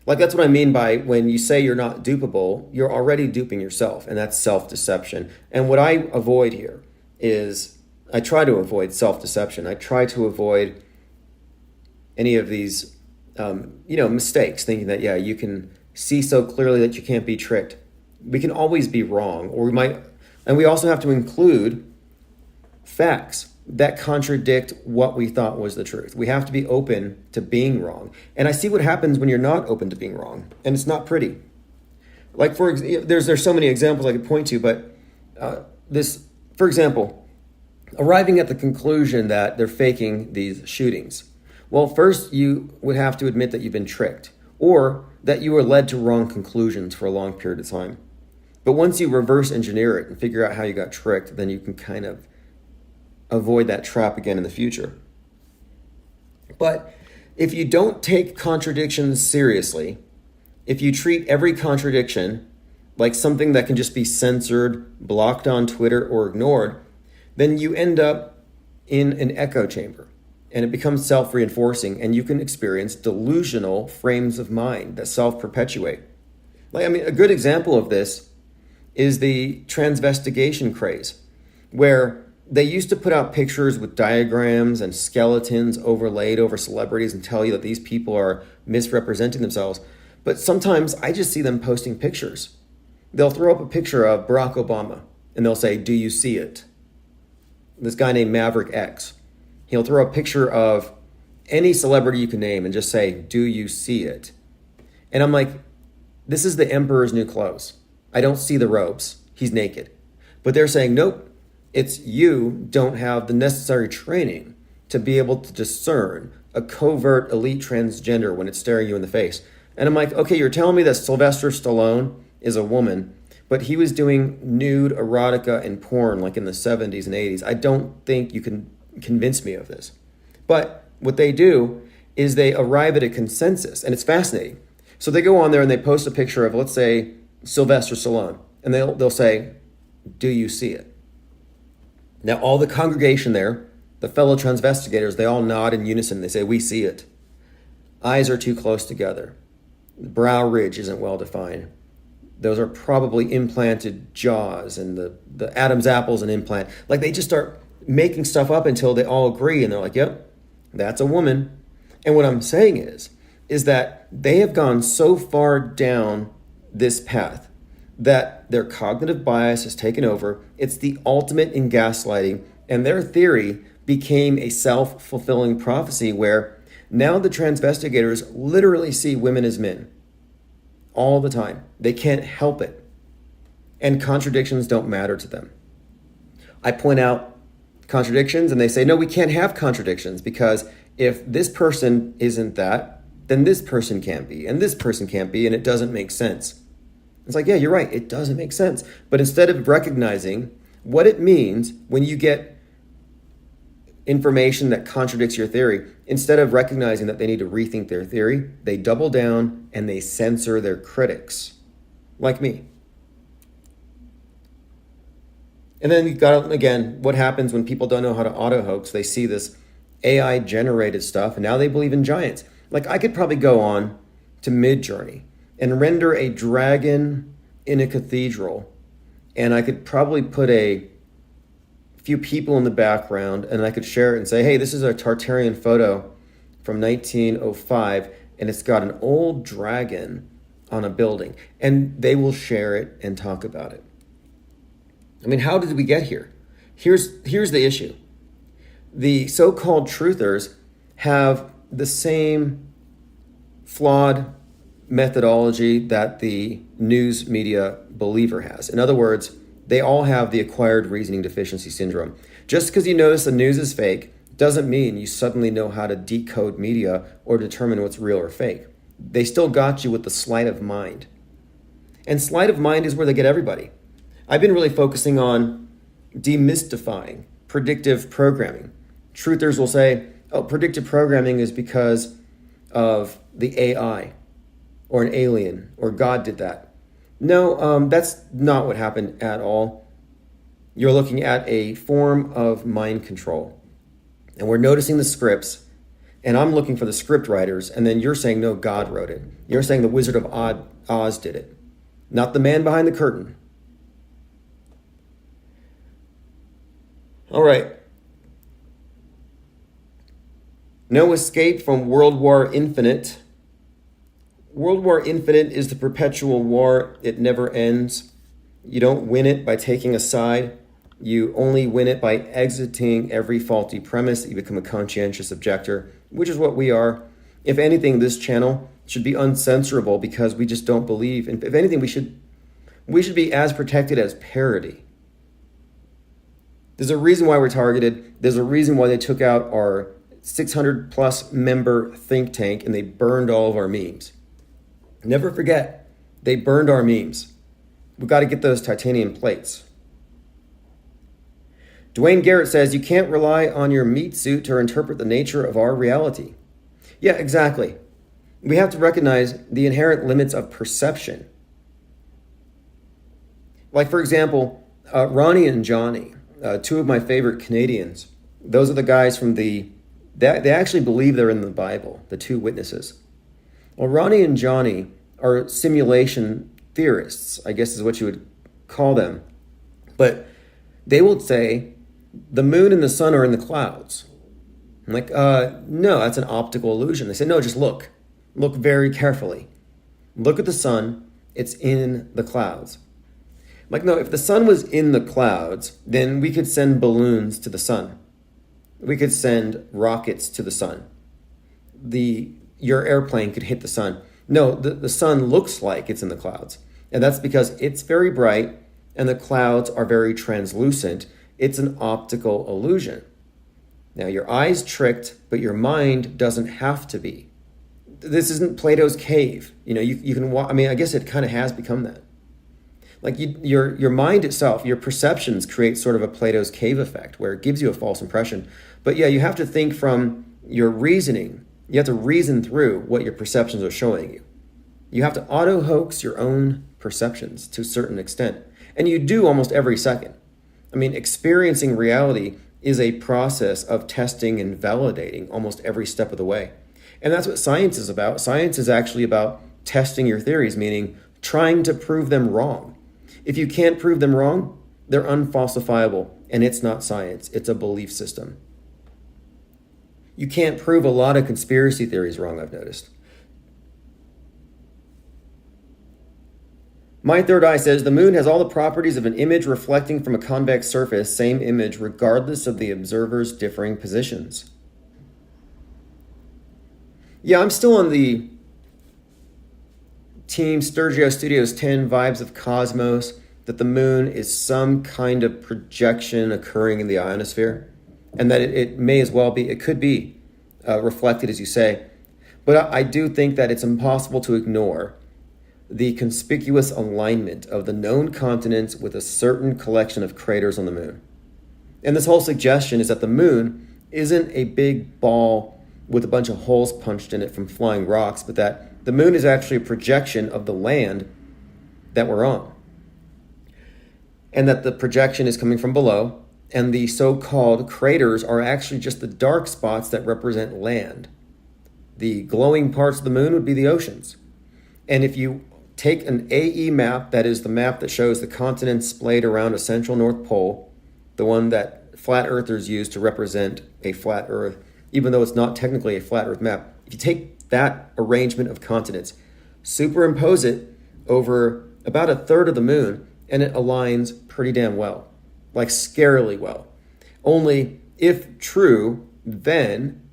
Like, that's what I mean by when you say you're not dupable, you're already duping yourself, and that's self-deception. And what I avoid here is I try to avoid self-deception. I try to avoid any of these, mistakes, thinking that, you can see so clearly that you can't be tricked. We can always be wrong, or we might, and we also have to include facts that contradict what we thought was the truth. We have to be open to being wrong. And I see what happens when you're not open to being wrong, and it's not pretty. Like, there's so many examples I could point to, but for example, arriving at the conclusion that they're faking these shootings. Well, first you would have to admit that you've been tricked, or that you were led to wrong conclusions for a long period of time. But once you reverse engineer it and figure out how you got tricked, then you can kind of avoid that trap again in the future. But if you don't take contradictions seriously, if you treat every contradiction like something that can just be censored, blocked on Twitter, or ignored, then you end up in an echo chamber, and it becomes self-reinforcing, and you can experience delusional frames of mind that self-perpetuate. A good example of this is the transvestigation craze, where they used to put out pictures with diagrams and skeletons overlaid over celebrities and tell you that these people are misrepresenting themselves. But sometimes I just see them posting pictures. They'll throw up a picture of Barack Obama and they'll say, "Do you see it?" This guy named Maverick X. He'll throw a picture of any celebrity you can name and just say, "Do you see it?" And I'm like, this is the emperor's new clothes. I don't see the robes. He's naked. But they're saying, nope. It's you don't have the necessary training to be able to discern a covert elite transgender when it's staring you in the face. And I'm like, okay, you're telling me that Sylvester Stallone is a woman, but he was doing nude erotica and porn like in the 70s and 80s. I don't think you can convince me of this. But what they do is they arrive at a consensus, and it's fascinating. So they go on there and they post a picture of, let's say, Sylvester Stallone, and they'll say, "Do you see it?" Now, all the congregation there, the fellow transvestigators, they all nod in unison. They say, "We see it." Eyes are too close together. The brow ridge isn't well defined. Those are probably implanted jaws, and the Adam's apple's an implant. Like, they just start making stuff up until they all agree, and they're like, "Yep, that's a woman." And what I'm saying is that they have gone so far down this path that their cognitive bias has taken over. It's the ultimate in gaslighting, and their theory became a self-fulfilling prophecy where now the transvestigators literally see women as men all the time. They can't help it, and contradictions don't matter to them. I point out contradictions, and they say, no, we can't have contradictions, because if this person isn't that, then this person can't be, and this person can't be, and it doesn't make sense. It's like, yeah, you're right, it doesn't make sense. But instead of recognizing what it means when you get information that contradicts your theory, instead of recognizing that they need to rethink their theory, they double down and they censor their critics, like me. And then you've got, again, what happens when people don't know how to auto-hoax? They see this AI-generated stuff, and now they believe in giants. Like, I could probably go on to Midjourney and render a dragon in a cathedral, and I could probably put a few people in the background, and I could share it and say, hey, this is a Tartarian photo from 1905, and it's got an old dragon on a building, and they will share it and talk about it. I mean, how did we get here? Here's the issue. The so-called truthers have the same flawed methodology that the news media believer has. In other words, they all have the acquired reasoning deficiency syndrome. Just because you notice the news is fake doesn't mean you suddenly know how to decode media or determine what's real or fake. They still got you with the sleight of mind. And sleight of mind is where they get everybody. I've been really focusing on demystifying predictive programming. Truthers will say, oh, predictive programming is because of the AI or an alien or God did that. No, that's not what happened at all. You're looking at a form of mind control. And we're noticing the scripts, and I'm looking for the script writers, and then you're saying, no, God wrote it. You're saying the Wizard of Oz did it, not the man behind the curtain. All right. No escape from World War Infinite. World War Infinite is the perpetual war. It never ends. You don't win it by taking a side. You only win it by exiting every faulty premise. You become a conscientious objector, which is what we are. If anything, this channel should be uncensorable because we just don't believe. And if anything, we should be as protected as parody. There's a reason why we're targeted. There's a reason why they took out our 600 plus member think tank and they burned all of our memes. Never forget, they burned our memes. We've got to get those titanium plates. Dwayne Garrett says, you can't rely on your meat suit to interpret the nature of our reality. Yeah, exactly. We have to recognize the inherent limits of perception. Like, for example, Ronnie and Johnny, two of my favorite Canadians. Those are the guys from they actually believe they're in the Bible, the two witnesses. Well, Ronnie and Johnny are simulation theorists, I guess is what you would call them. But they will say the moon and the sun are in the clouds. I'm like, no, that's an optical illusion. They say, no, just look. Look very carefully. Look at the sun. It's in the clouds. I'm like, no, if the sun was in the clouds, then we could send balloons to the sun. We could send rockets to the sun. Your airplane could hit the sun. No, the sun looks like it's in the clouds. And that's because it's very bright and the clouds are very translucent. It's an optical illusion. Now, your eye's tricked, but your mind doesn't have to be. This isn't Plato's cave. You know, you can I mean, I guess it kind of has become that. Like your mind itself, your perceptions create sort of a Plato's cave effect where it gives you a false impression. But yeah, you have to think from your reasoning. You have to reason through what your perceptions are showing you. You have to auto-hoax your own perceptions to a certain extent. And you do almost every second. I mean, experiencing reality is a process of testing and validating almost every step of the way. And that's what science is about. Science is actually about testing your theories, meaning trying to prove them wrong. If you can't prove them wrong, they're unfalsifiable, and it's not science, it's a belief system. You can't prove a lot of conspiracy theories wrong, I've noticed. My Third Eye says, the moon has all the properties of an image reflecting from a convex surface, same image regardless of the observer's differing positions. Yeah, I'm still on the Team Sturgio Studios 10 vibes of Cosmos, that the moon is some kind of projection occurring in the ionosphere, and that it may as well be, it could be reflected, as you say. But I do think that it's impossible to ignore the conspicuous alignment of the known continents with a certain collection of craters on the moon. And this whole suggestion is that the moon isn't a big ball with a bunch of holes punched in it from flying rocks, but that the moon is actually a projection of the land that we're on. And that the projection is coming from below, and the so-called craters are actually just the dark spots that represent land. The glowing parts of the moon would be the oceans. And if you take an AE map, that is the map that shows the continents splayed around a central North Pole, the one that flat earthers use to represent a flat Earth, even though it's not technically a flat Earth map. If you take that arrangement of continents, superimpose it over about a third of the moon, and it aligns pretty damn well, like scarily well. Only If true, then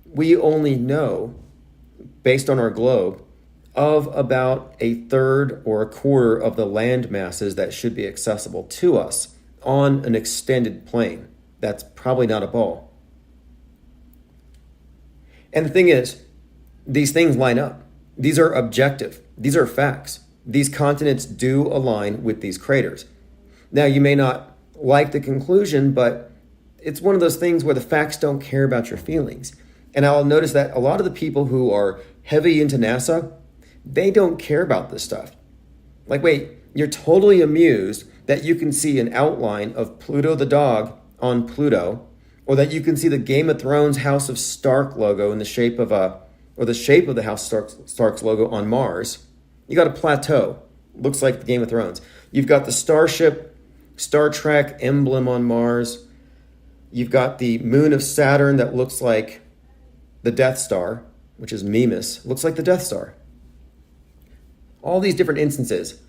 we only know, based on our globe, of about a third or a quarter of the land masses that should be accessible to us on an extended plane. That's probably not a ball. And the thing is, these things line up. These are objective. These are facts. These continents do align with these craters. Now, you may not like the conclusion, but it's one of those things where the facts don't care about your feelings. And I'll notice that a lot of the people who are heavy into NASA, they don't care about this stuff. Like, wait, you're totally amused that you can see an outline of Pluto the dog on Pluto, or that you can see the Game of Thrones House of Stark logo in the shape of the shape of the House Stark's logo on Mars. You got a plateau, looks like the Game of Thrones. You've got the starship, Star Trek emblem on Mars. You've got the moon of Saturn that looks like the Death Star, which is Mimas, looks like the Death Star. All these different instances.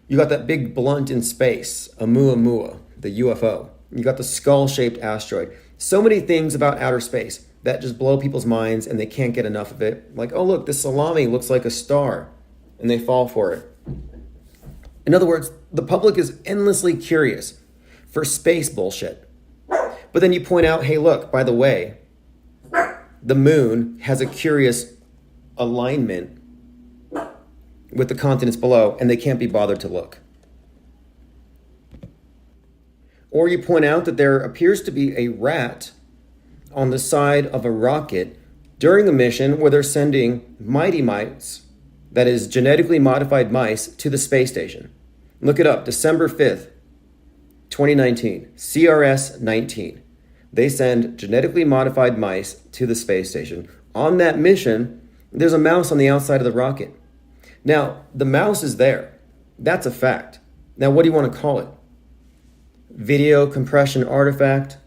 You got that big blunt in space, Oumuamua, the UFO. You got the skull-shaped asteroid. So many things about outer space that just blow people's minds and they can't get enough of it. Like, oh look, this salami looks like a star, and they fall for it. In other words, the public is endlessly curious for space bullshit. But then you point out, hey look, by the way, the moon has a curious alignment with the continents below, and they can't be bothered to look. Or you point out that there appears to be a rat on the side of a rocket during a mission where they're sending mighty mice, that is genetically modified mice, to the space station. Look it up, December 5th, 2019, CRS-19. They send genetically modified mice to the space station. On that mission, there's a mouse on the outside of the rocket. Now, the mouse is there. That's a fact. Now, what do you want to call it? Video compression artifact?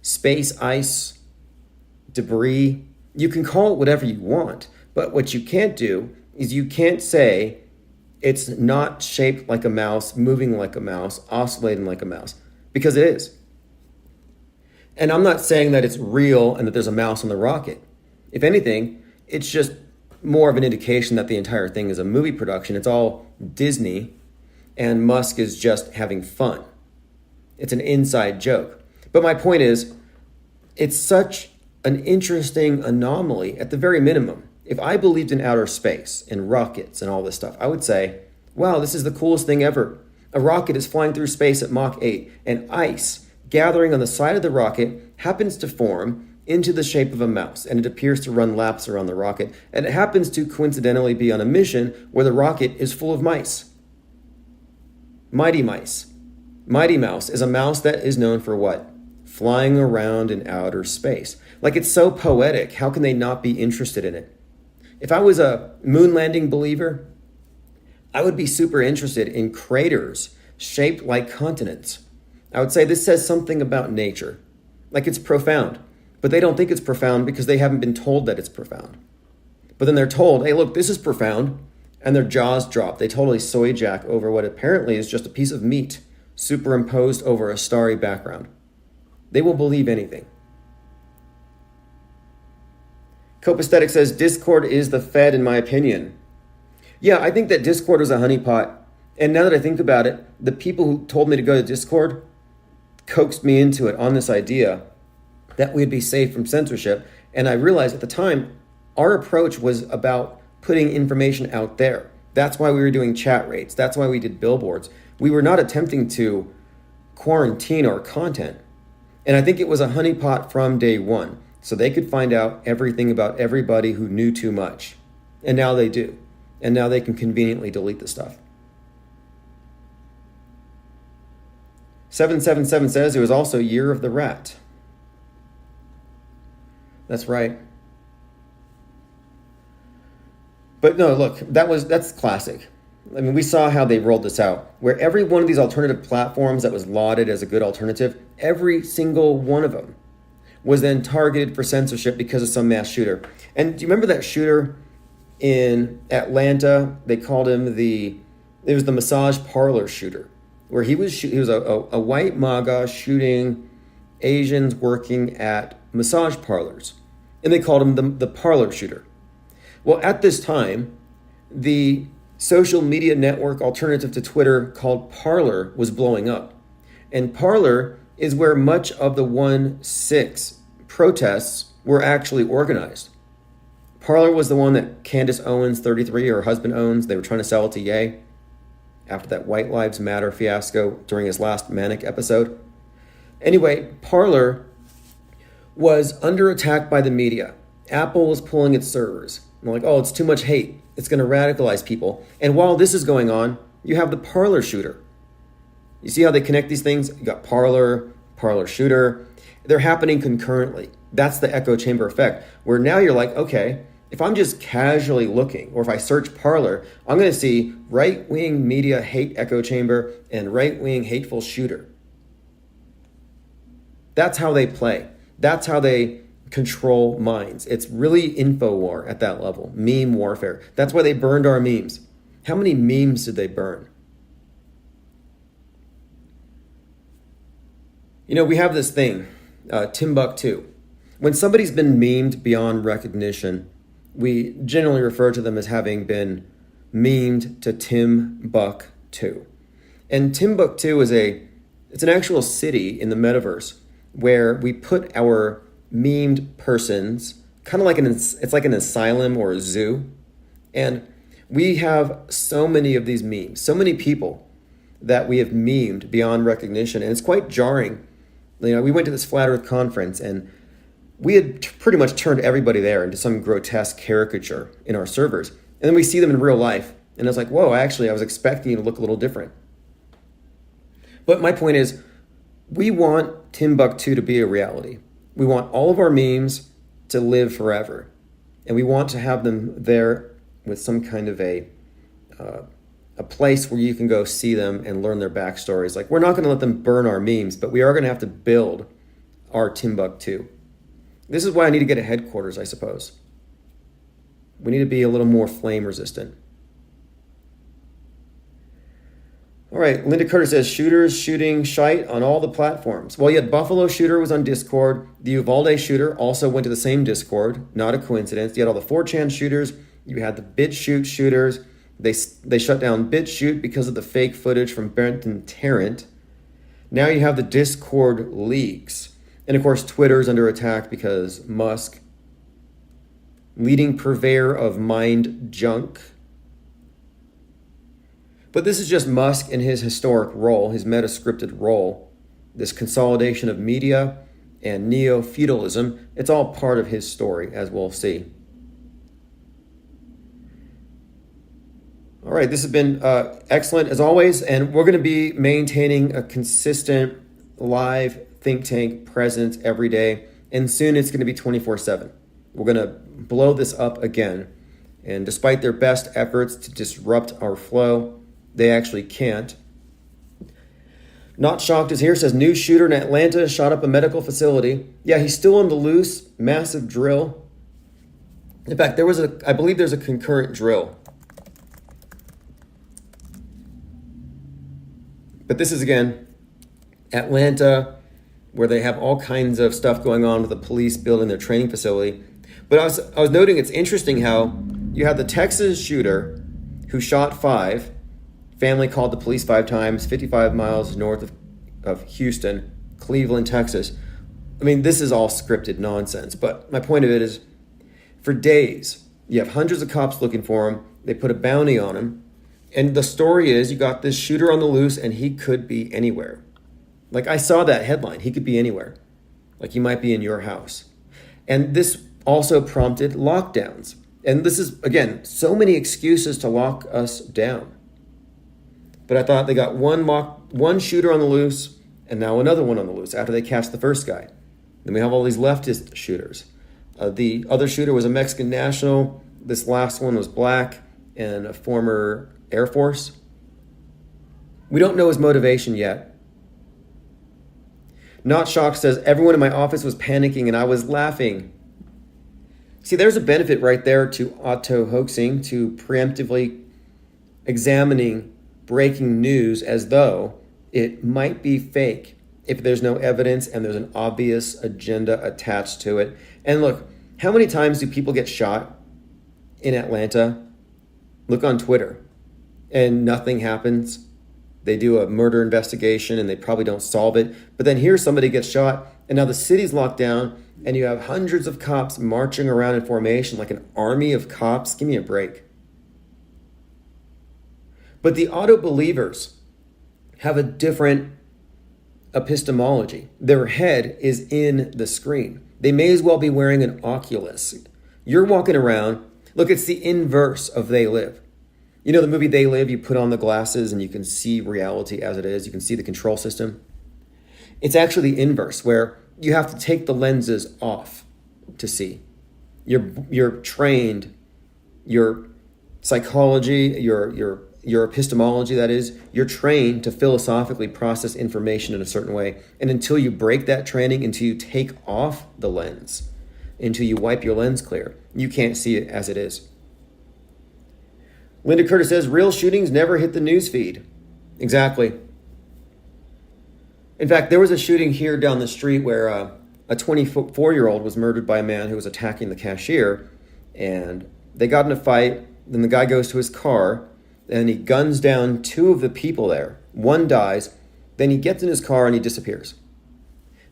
Space ice? Debris? You can call it whatever you want, but what you can't do is you can't say it's not shaped like a mouse, moving like a mouse, oscillating like a mouse, because it is. And I'm not saying that it's real and that there's a mouse on the rocket. If anything, it's just more of an indication that the entire thing is a movie production. It's all Disney, and Musk is just having fun. It's an inside joke. But my point is, it's such an interesting anomaly at the very minimum. If I believed in outer space and rockets and all this stuff, I would say, wow, this is the coolest thing ever. A rocket is flying through space at Mach 8, and ice gathering on the side of the rocket happens to form into the shape of a mouse, and it appears to run laps around the rocket, and it happens to coincidentally be on a mission where the rocket is full of mice. Mighty Mice. Mighty Mouse is a mouse that is known for what? Flying around in outer space. Like, it's so poetic, how can they not be interested in it? If I was a moon landing believer, I would be super interested in craters shaped like continents. I would say this says something about nature. Like, it's profound. But they don't think it's profound because they haven't been told that it's profound. But then they're told, hey, look, this is profound. And their jaws drop. They totally soy jack over what apparently is just a piece of meat superimposed over a starry background. They will believe anything. Copaesthetic says, Discord is the Fed, in my opinion. Yeah, I think that Discord was a honeypot. And now that I think about it, the people who told me to go to Discord coaxed me into it on this idea that we'd be safe from censorship. And I realized at the time, our approach was about putting information out there. That's why we were doing chat rates. That's why we did billboards. We were not attempting to quarantine our content. And I think it was a honeypot from day one. So they could find out everything about everybody who knew too much. And now they do. And now they can conveniently delete the stuff. 777 says it was also Year of the Rat. That's right. But no, look, that's classic. I mean, we saw how they rolled this out, where every one of these alternative platforms that was lauded as a good alternative, every single one of them was then targeted for censorship because of some mass shooter. And do you remember that shooter in Atlanta? They called him it was the massage parlor shooter, where he was a white MAGA shooting Asians working at massage parlors. And they called him the parlor shooter. Well, at this time, the social media network alternative to Twitter called Parler was blowing up. And Parler is where much of the 1-6 protests were actually organized. Parler was the one that Candace Owens, 33, her husband owns. They were trying to sell it to Ye after that White Lives Matter fiasco during his last Manic episode. Anyway, Parler was under attack by the media. Apple was pulling its servers. And they're like, oh, it's too much hate. It's going to radicalize people. And while this is going on, you have the Parler shooter. You see how they connect these things? You got Parler shooter. They're happening concurrently. That's the echo chamber effect, where now you're like, okay, if I'm just casually looking, or if I search Parler, I'm going to see right-wing media hate echo chamber and right-wing hateful shooter. That's how they play. That's how they control minds. It's really info war at that level, meme warfare. That's why they burned our memes. How many memes did they burn? You know, we have this thing, Timbuktu. When somebody's been memed beyond recognition, we generally refer to them as having been memed to Timbuktu. And Timbuktu is it's an actual city in the metaverse where we put our memed persons, kind of like it's like an asylum or a zoo. And we have so many of these memes, so many people that we have memed beyond recognition. And it's quite jarring. You know, we went to this Flat Earth conference and we had pretty much turned everybody there into some grotesque caricature in our servers. And then we see them in real life. And I was like, whoa, actually, I was expecting you to look a little different. But my point is, we want Timbuktu to be a reality. We want all of our memes to live forever. And we want to have them there with some kind of a place where you can go see them and learn their backstories. Like, we're not going to let them burn our memes, but we are going to have to build our Timbuktu. This is why I need to get a headquarters, I suppose. We need to be a little more flame resistant. All right, Linda Curtis says, shooters shooting shite on all the platforms. Well, yet Buffalo Shooter was on Discord. The Uvalde Shooter also went to the same Discord. Not a coincidence. You had all the 4chan shooters. You had the BitChute shooters. They shut down BitChute because of the fake footage from Brenton Tarrant. Now you have the Discord leaks. And of course, Twitter's under attack because Musk, leading purveyor of mind junk. But this is just Musk in his historic role, his meta-scripted role, this consolidation of media and neo-feudalism. It's all part of his story, as we'll see. All right, this has been excellent as always, and we're going to be maintaining a consistent live think tank presence every day, and soon it's going to be 24/7. We're going to blow this up again, and despite their best efforts to disrupt our flow, they actually can't. Not Shocked is here, says new shooter in Atlanta shot up a medical facility. Yeah, he's still on the loose, massive drill. In fact, I believe there's a concurrent drill. But this is, again, Atlanta, where they have all kinds of stuff going on with the police building their training facility. But I was noting it's interesting how you have the Texas shooter who shot 5. Family called the police 5 times, 55 miles north of Houston, Cleveland, Texas. I mean, this is all scripted nonsense. But my point of it is, for days, you have hundreds of cops looking for him. They put a bounty on him. And the story is you got this shooter on the loose and he could be anywhere. Like, I saw that headline. He could be anywhere. Like, he might be in your house. And this also prompted lockdowns. And this is, again, so many excuses to lock us down. But I thought they got one shooter on the loose and now another one on the loose after they catch the first guy. Then we have all these leftist shooters. The other shooter was a Mexican national. This last one was black and a former Air Force. We don't know his motivation yet. Not Shocked says, everyone in my office was panicking and I was laughing. See, there's a benefit right there to auto-hoaxing, to preemptively examining breaking news as though it might be fake. if there's no evidence and there's an obvious agenda attached to it. And look, how many times do people get shot in Atlanta? Look on Twitter and nothing happens. They do a murder investigation and they probably don't solve it. But then here somebody gets shot and now the city's locked down and you have hundreds of cops marching around in formation like an army of cops. Give me a break. But the auto believers have a different epistemology. Their head is in the screen. They may as well be wearing an Oculus. You're walking around. Look, it's the inverse of They Live. You know the movie They Live, you put on the glasses and you can see reality as it is. You can see the control system. It's actually the inverse, where you have to take the lenses off to see. You're trained, your psychology, your epistemology, that is, you're trained to philosophically process information in a certain way. And until you break that training, until you take off the lens, until you wipe your lens clear, you can't see it as it is. Linda Curtis says, real shootings never hit the news feed. Exactly. In fact, there was a shooting here down the street where a 24-year-old was murdered by a man who was attacking the cashier. And they got in a fight. Then the guy goes to his car and he guns down two of the people there. One dies. Then he gets in his car and he disappears.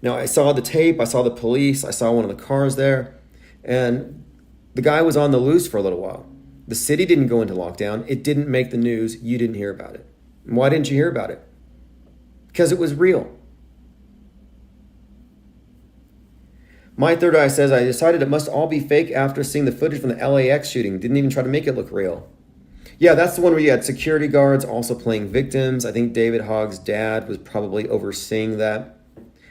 Now, I saw the tape. I saw the police. I saw one of the cars there. And the guy was on the loose for a little while. The city didn't go into lockdown. It didn't make the news. You didn't hear about it. And why didn't you hear about it? Because it was real. My Third Eye says, I decided it must all be fake after seeing the footage from the LAX shooting. Didn't even try to make it look real. Yeah, that's the one where you had security guards also playing victims. I think David Hogg's dad was probably overseeing that.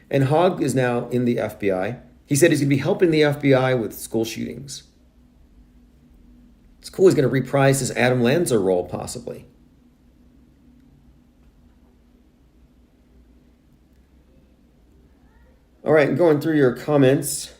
And Hogg is now in the FBI. He said he's going to be helping the FBI with school shootings. It's cool. He's going to reprise his Adam Lanza role, possibly. All right, going through your comments.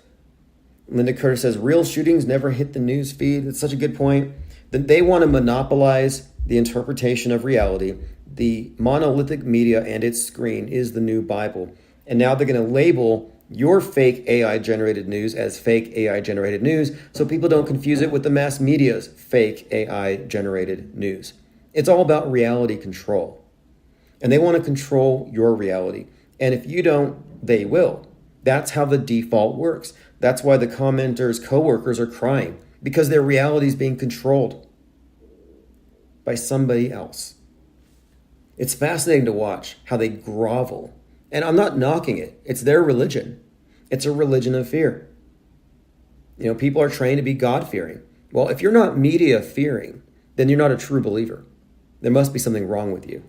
Linda Curtis says, real shootings never hit the news feed. That's such a good point. That they want to monopolize the interpretation of reality. The monolithic media and its screen is the new Bible. And now they're going to label your fake AI-generated news as fake AI-generated news so people don't confuse it with the mass media's fake AI-generated news. It's all about reality control. And they want to control your reality. And if you don't, they will. That's how the default works. That's why the commenters' coworkers are crying, because their reality is being controlled by somebody else. It's fascinating to watch how they grovel. And I'm not knocking it. It's their religion. It's a religion of fear. You know, people are trained to be God-fearing. Well, if you're not media-fearing, then you're not a true believer. There must be something wrong with you.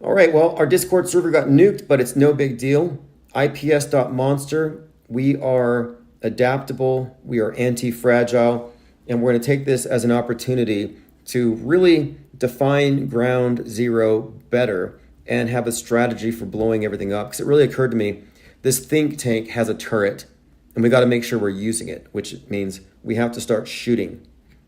All right, well, our Discord server got nuked, but it's no big deal. IPS.monster, we are adaptable, we are anti-fragile, and we're going to take this as an opportunity to really define ground zero better and have a strategy for blowing everything up. Because it really occurred to me, this think tank has a turret, and we got to make sure we're using it, which means we have to start shooting.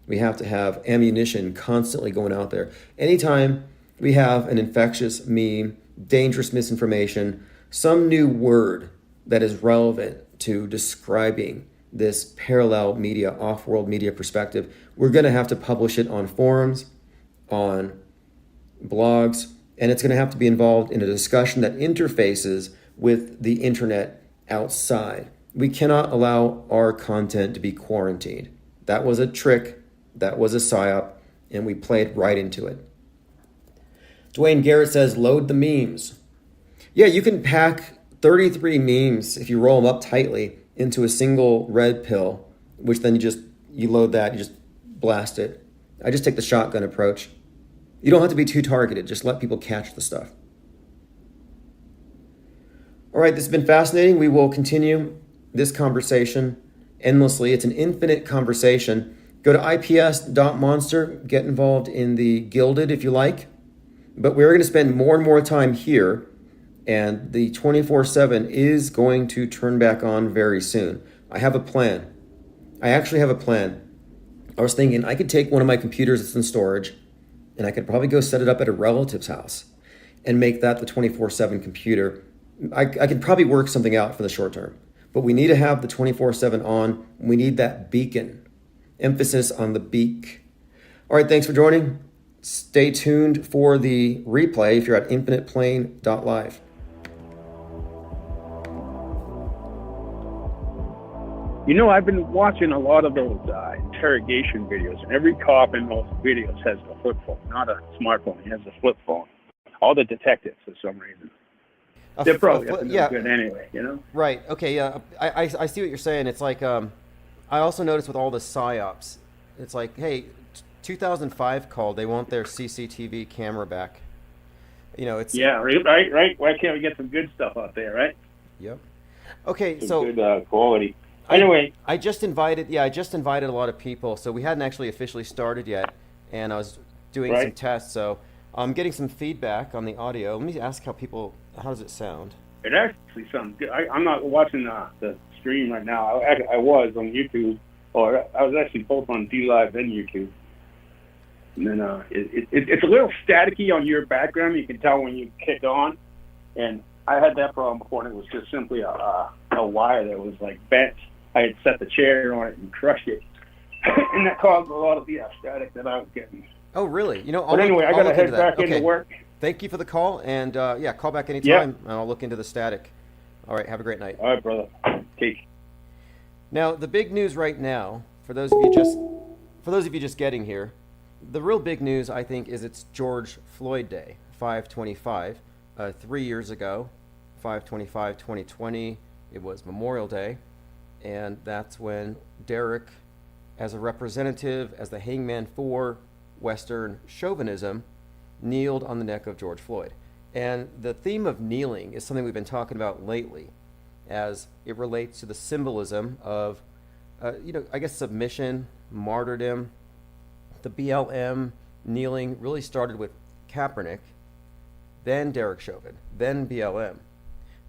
We have to have ammunition constantly going out there. Anytime we have an infectious meme, dangerous misinformation, some new word that is relevant to describing this parallel media, off-world media perspective, we're going to have to publish it on forums, on blogs, and it's going to have to be involved in a discussion that interfaces with the internet outside. We cannot allow our content to be quarantined. That was a trick, that was a psyop, and we played right into it. Dwayne Garrett says, load the memes. Yeah, you can pack 33 memes, if you roll them up tightly, into a single red pill, which then you load that, you just blast it. I just take the shotgun approach. You don't have to be too targeted. Just let people catch the stuff. All right, this has been fascinating. We will continue this conversation endlessly. It's an infinite conversation. Go to ips.monster, get involved in the Gilded if you like. But we're going to spend more and more time here, and the 24/7 is going to turn back on very soon. I have a plan. I actually have a plan. I was thinking I could take one of my computers that's in storage, and I could probably go set it up at a relative's house. and make that the 24/7 computer, I could probably work something out for the short term. But we need to have the 24/7 on. We need that beacon. Emphasis on the beak. All right, thanks for joining. Stay tuned for the replay if you're at infiniteplane.live. You know, I've been watching a lot of those interrogation videos, and every cop in those videos has a flip phone, not a smartphone. He has a flip phone. All the detectives, for some reason. They're probably up to no good anyway, you know? Right. Okay. Yeah. I see what you're saying. It's like I also noticed with all the psyops, it's like, hey, 2005 called. They want their CCTV camera back. You know, it's right. Why can't we get some good stuff out there, right? Yep. Okay. Some so good quality. Anyway, I just invited a lot of people. So we hadn't actually officially started yet, and I was doing some tests. So I'm getting some feedback on the audio. Let me ask how does it sound? it actually sounds good. I'm not watching the stream right now. I was on YouTube, or I was actually both on DLive and YouTube. And then it's a little staticky on your background. You can tell when you kick on. And I had that problem before, and it was just simply a wire that was like bent. I had set the chair on it and crushed it, and that caused a lot of the static that I was getting. Oh, really? You know, but anyway, I got to head back into work. Thank you for the call, and call back anytime, and I'll look into the static. All right, have a great night. All right, brother. Take. Now, the big news right now, for those of you just getting here, the real big news, I think, is it's George Floyd Day, 5/25. 3 years ago, 5/25/2020, it was Memorial Day, and that's when Derek, as a representative, as the hangman for Western chauvinism, kneeled on the neck of George Floyd. And the theme of kneeling is something we've been talking about lately, as it relates to the symbolism of, I guess, submission, martyrdom. The BLM kneeling really started with Kaepernick, then Derek Chauvin, then BLM.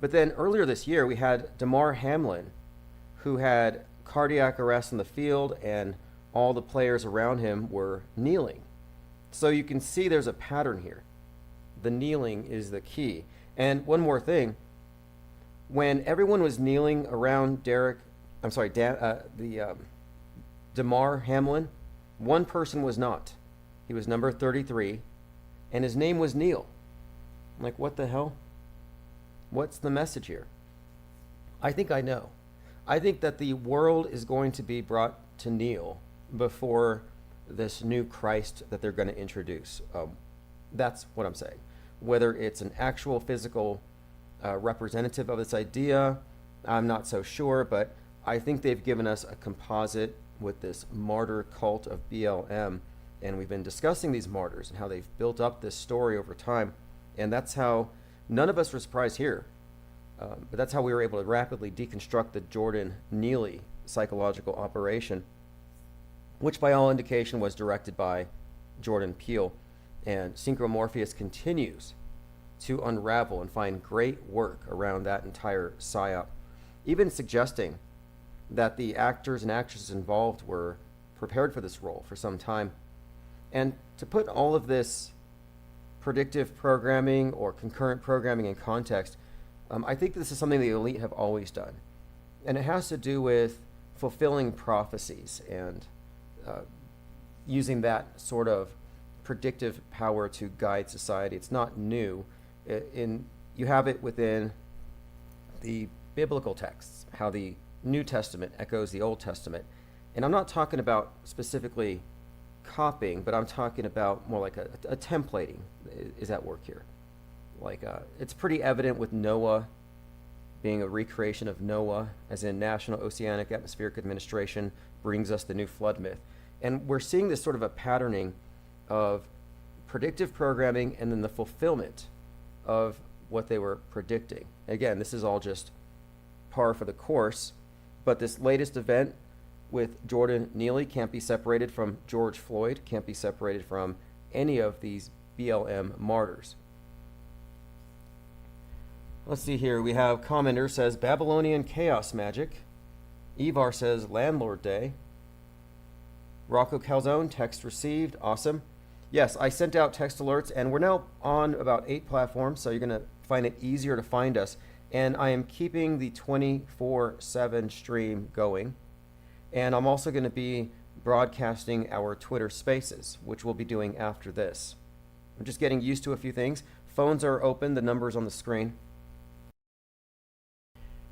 But then earlier this year, we had Damar Hamlin, who had cardiac arrest in the field, and all the players around him were kneeling. So you can see there's a pattern here. The kneeling is the key. And one more thing, when everyone was kneeling around Damar Hamlin, one person was not. He was number 33, and his name was Neil. I'm like, what the hell? What's the message here? I think I know. I think that the world is going to be brought to kneel before this new Christ that they're going to introduce. That's what I'm saying. Whether it's an actual physical representative of this idea, I'm not so sure, but I think they've given us a composite with this martyr cult of BLM, and we've been discussing these martyrs and how they've built up this story over time, and that's how none of us were surprised here, but that's how we were able to rapidly deconstruct the Jordan Neely psychological operation, which by all indication was directed by Jordan Peele. And Synchromorpheus continues to unravel and find great work around that entire psyop, even suggesting that the actors and actresses involved were prepared for this role for some time. And to put all of this predictive programming or concurrent programming in context, I think this is something the elite have always done. And it has to do with fulfilling prophecies and using that sort of predictive power to guide society. It's not new. You have it within the biblical texts, how the New Testament echoes the Old Testament. And I'm not talking about specifically copying, but I'm talking about more like a templating is at work here. Like it's pretty evident with Noah being a recreation of Noah, as in National Oceanic Atmospheric Administration brings us the new flood myth. And we're seeing this sort of a patterning of predictive programming and then the fulfillment of what they were predicting. Again, this is all just par for the course, but this latest event with Jordan Neely can't be separated from George Floyd, can't be separated from any of these BLM martyrs. Let's see here. We have commenter says Babylonian chaos magic. Evar says Landlord Day. Rocco Calzone, text received. Awesome. Yes, I sent out text alerts, and we're now on about 8 platforms, so you're going to find it easier to find us. And I am keeping the 24/7 stream going. And I'm also going to be broadcasting our Twitter Spaces, which we'll be doing after this. I'm just getting used to a few things. Phones are open, the number's on the screen.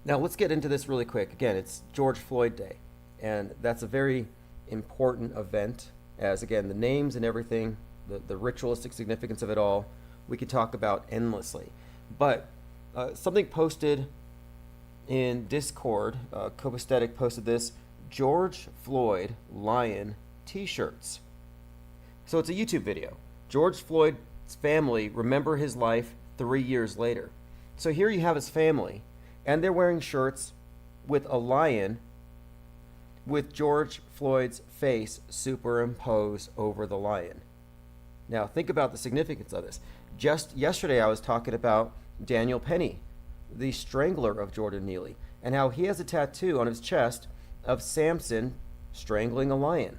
Now let's get into this really quick. Again, it's George Floyd Day, and that's a very important event, as again, the names and everything, the ritualistic significance of it all, we could talk about endlessly. But something posted in Discord, Copaesthetic posted this, George Floyd Lion t-shirts. So it's a YouTube video. George Floyd's family remember his life 3 years later. So here you have his family, and they're wearing shirts with a lion with George Floyd's face superimposed over the lion. Now think about the significance of this. Just yesterday I was talking about Daniel Penny, the strangler of Jordan Neely, and how he has a tattoo on his chest of Samson strangling a lion.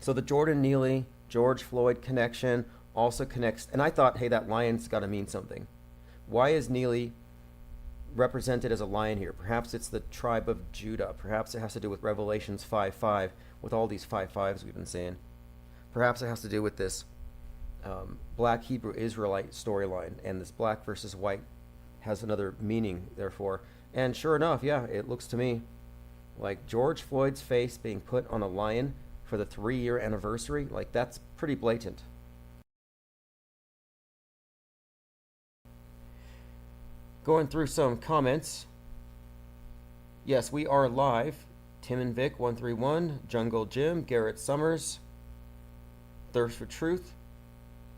So the Jordan Neely, George Floyd connection also connects, and I thought, hey, that lion's got to mean something. Why is Neely represented as a lion here? Perhaps it's the tribe of Judah. Perhaps it has to do with Revelations 5:5, with all these 5:5s we've been saying. Perhaps it has to do with this black Hebrew Israelite storyline, and this black versus white has another meaning, therefore. And sure enough, yeah, it looks to me like George Floyd's face being put on a lion for the 3-year anniversary, like that's pretty blatant. Going through some comments. Yes, we are live. Tim and Vic 131, Jungle Jim, Garrett Summers, Thirst for Truth.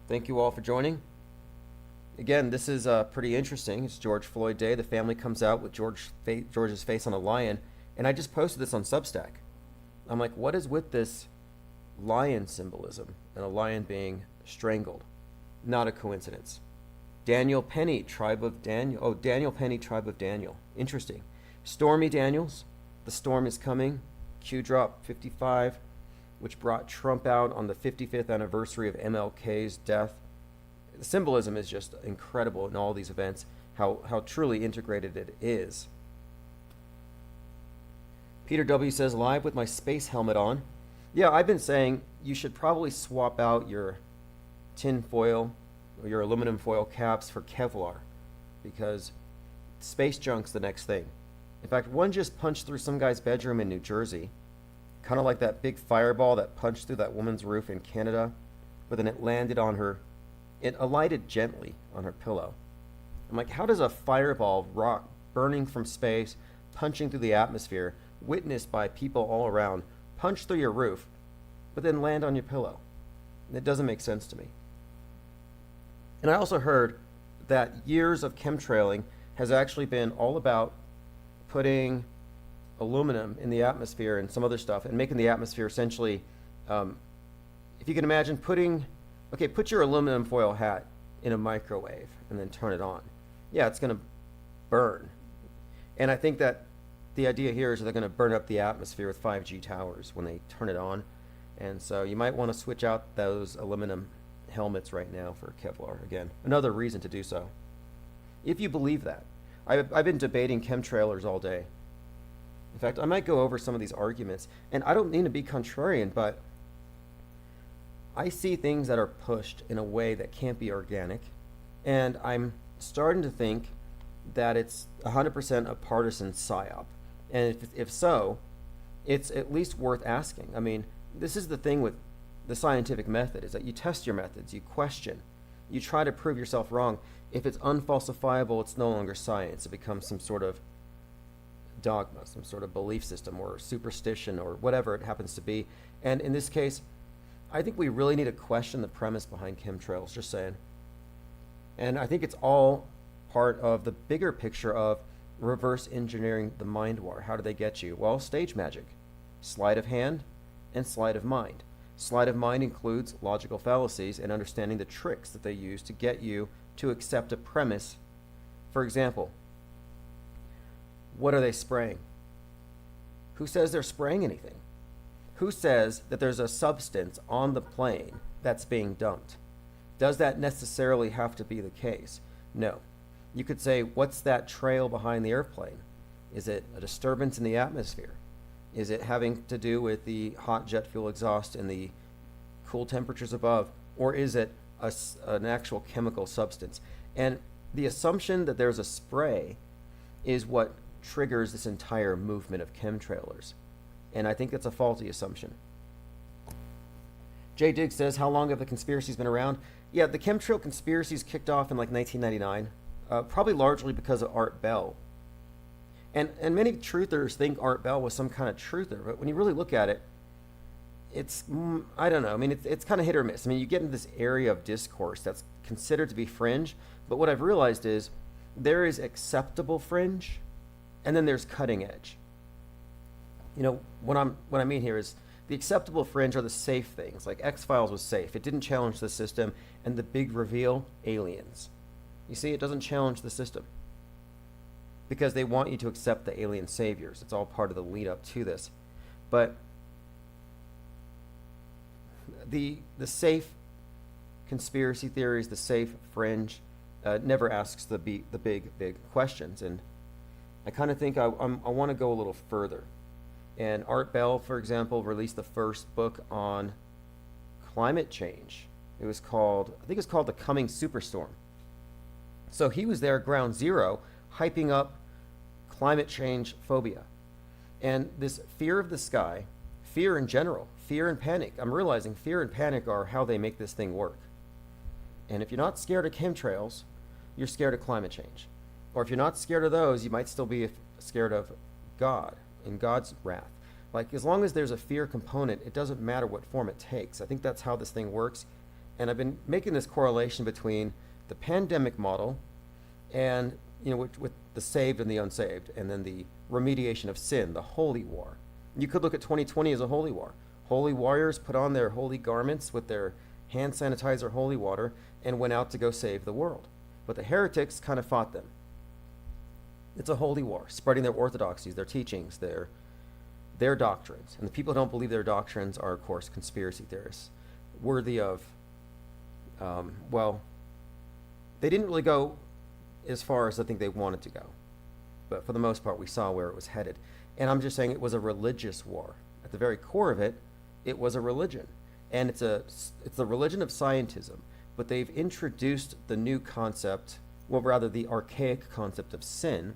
Thank you all for joining. Again, this is pretty interesting. It's George Floyd Day. The family comes out with George's face on a lion. And I just posted this on Substack. I'm like, what is with this lion symbolism and a lion being strangled? Not a coincidence. Daniel Penny, tribe of Daniel. Oh, Daniel Penny, tribe of Daniel. Interesting. Stormy Daniels, the storm is coming. Q drop 55, which brought Trump out on the 55th anniversary of MLK's death. The symbolism is just incredible in all these events, how truly integrated it is. Peter W. says, live with my space helmet on. Yeah, I've been saying you should probably swap out your tin foil or your aluminum foil caps for Kevlar, because space junk's the next thing. In fact, one just punched through some guy's bedroom in New Jersey, kind of like that big fireball that punched through that woman's roof in Canada, but then it landed on her, it alighted gently on her pillow. I'm like, how does a fireball, rock burning from space, punching through the atmosphere, witnessed by people all around, punch through your roof, but then land on your pillow? It doesn't make sense to me. And I also heard that years of chemtrailing has actually been all about putting aluminum in the atmosphere and some other stuff and making the atmosphere essentially, if you can imagine put your aluminum foil hat in a microwave and then turn it on. Yeah, it's going to burn. And I think that the idea here is they're going to burn up the atmosphere with 5G towers when they turn it on. And so you might want to switch out those aluminum helmets right now for Kevlar. Again, another reason to do so. If you believe that. I've been debating chemtrailers all day. In fact, I might go over some of these arguments. And I don't mean to be contrarian, but I see things that are pushed in a way that can't be organic. And I'm starting to think that it's 100% a partisan psyop. And if so, it's at least worth asking. I mean, this is the thing with the scientific method, is that you test your methods, you question, you try to prove yourself wrong. If it's unfalsifiable, it's no longer science. It becomes some sort of dogma, some sort of belief system or superstition or whatever it happens to be. And in this case, I think we really need to question the premise behind chemtrails, just saying. And I think it's all part of the bigger picture of reverse engineering the mind war. How do they get you? Well, stage magic, sleight of hand, and sleight of mind. Sleight of mind includes logical fallacies and understanding the tricks that they use to get you to accept a premise. For example, what are they spraying? Who says they're spraying anything? Who says that there's a substance on the plane that's being dumped. Does that necessarily have to be the case? No. You could say, what's that trail behind the airplane? Is it a disturbance in the atmosphere? Is it having to do with the hot jet fuel exhaust and the cool temperatures above? Or is it an actual chemical substance? And the assumption that there's a spray is what triggers this entire movement of chemtrailers. And I think that's a faulty assumption. Jay Diggs says, how long have the conspiracies been around? Yeah, the chemtrail conspiracies kicked off in like 1999, probably largely because of Art Bell. And many truthers think Art Bell was some kind of truther, but when you really look at it, it's, I don't know, I mean, it's kind of hit or miss. I mean, you get into this area of discourse that's considered to be fringe, but what I've realized is there is acceptable fringe, and then there's cutting edge. You know, what I mean here is the acceptable fringe are the safe things, like X-Files was safe. It didn't challenge the system, and the big reveal, aliens. You see, it doesn't challenge the system because they want you to accept the alien saviors. It's all part of the lead up to this. But the safe conspiracy theories, the safe fringe, never asks the big questions. And I kind of think I want to go a little further. And Art Bell, for example, released the first book on climate change. It was called, I think it's called The Coming Superstorm. So he was there at ground zero, hyping up climate change phobia. And this fear of the sky, fear in general, fear and panic. I'm realizing fear and panic are how they make this thing work. And if you're not scared of chemtrails, you're scared of climate change. Or if you're not scared of those, you might still be scared of God and God's wrath. Like, as long as there's a fear component, it doesn't matter what form it takes. I think that's how this thing works. And I've been making this correlation between the pandemic model and, you know, with the saved and the unsaved, and then the remediation of sin, the holy war. You could look at 2020 as a holy war. Holy warriors put on their holy garments with their hand sanitizer holy water and went out to go save the world. But the heretics kind of fought them. It's a holy war, spreading their orthodoxies, their teachings, their doctrines. And the people who don't believe their doctrines are, of course, conspiracy theorists, worthy of, well, they didn't really go as far as I think they wanted to go. But for the most part, we saw where it was headed. And I'm just saying it was a religious war. At the very core of it, it was a religion. And it's the religion of scientism. But they've introduced the new concept, well, rather the archaic concept of sin,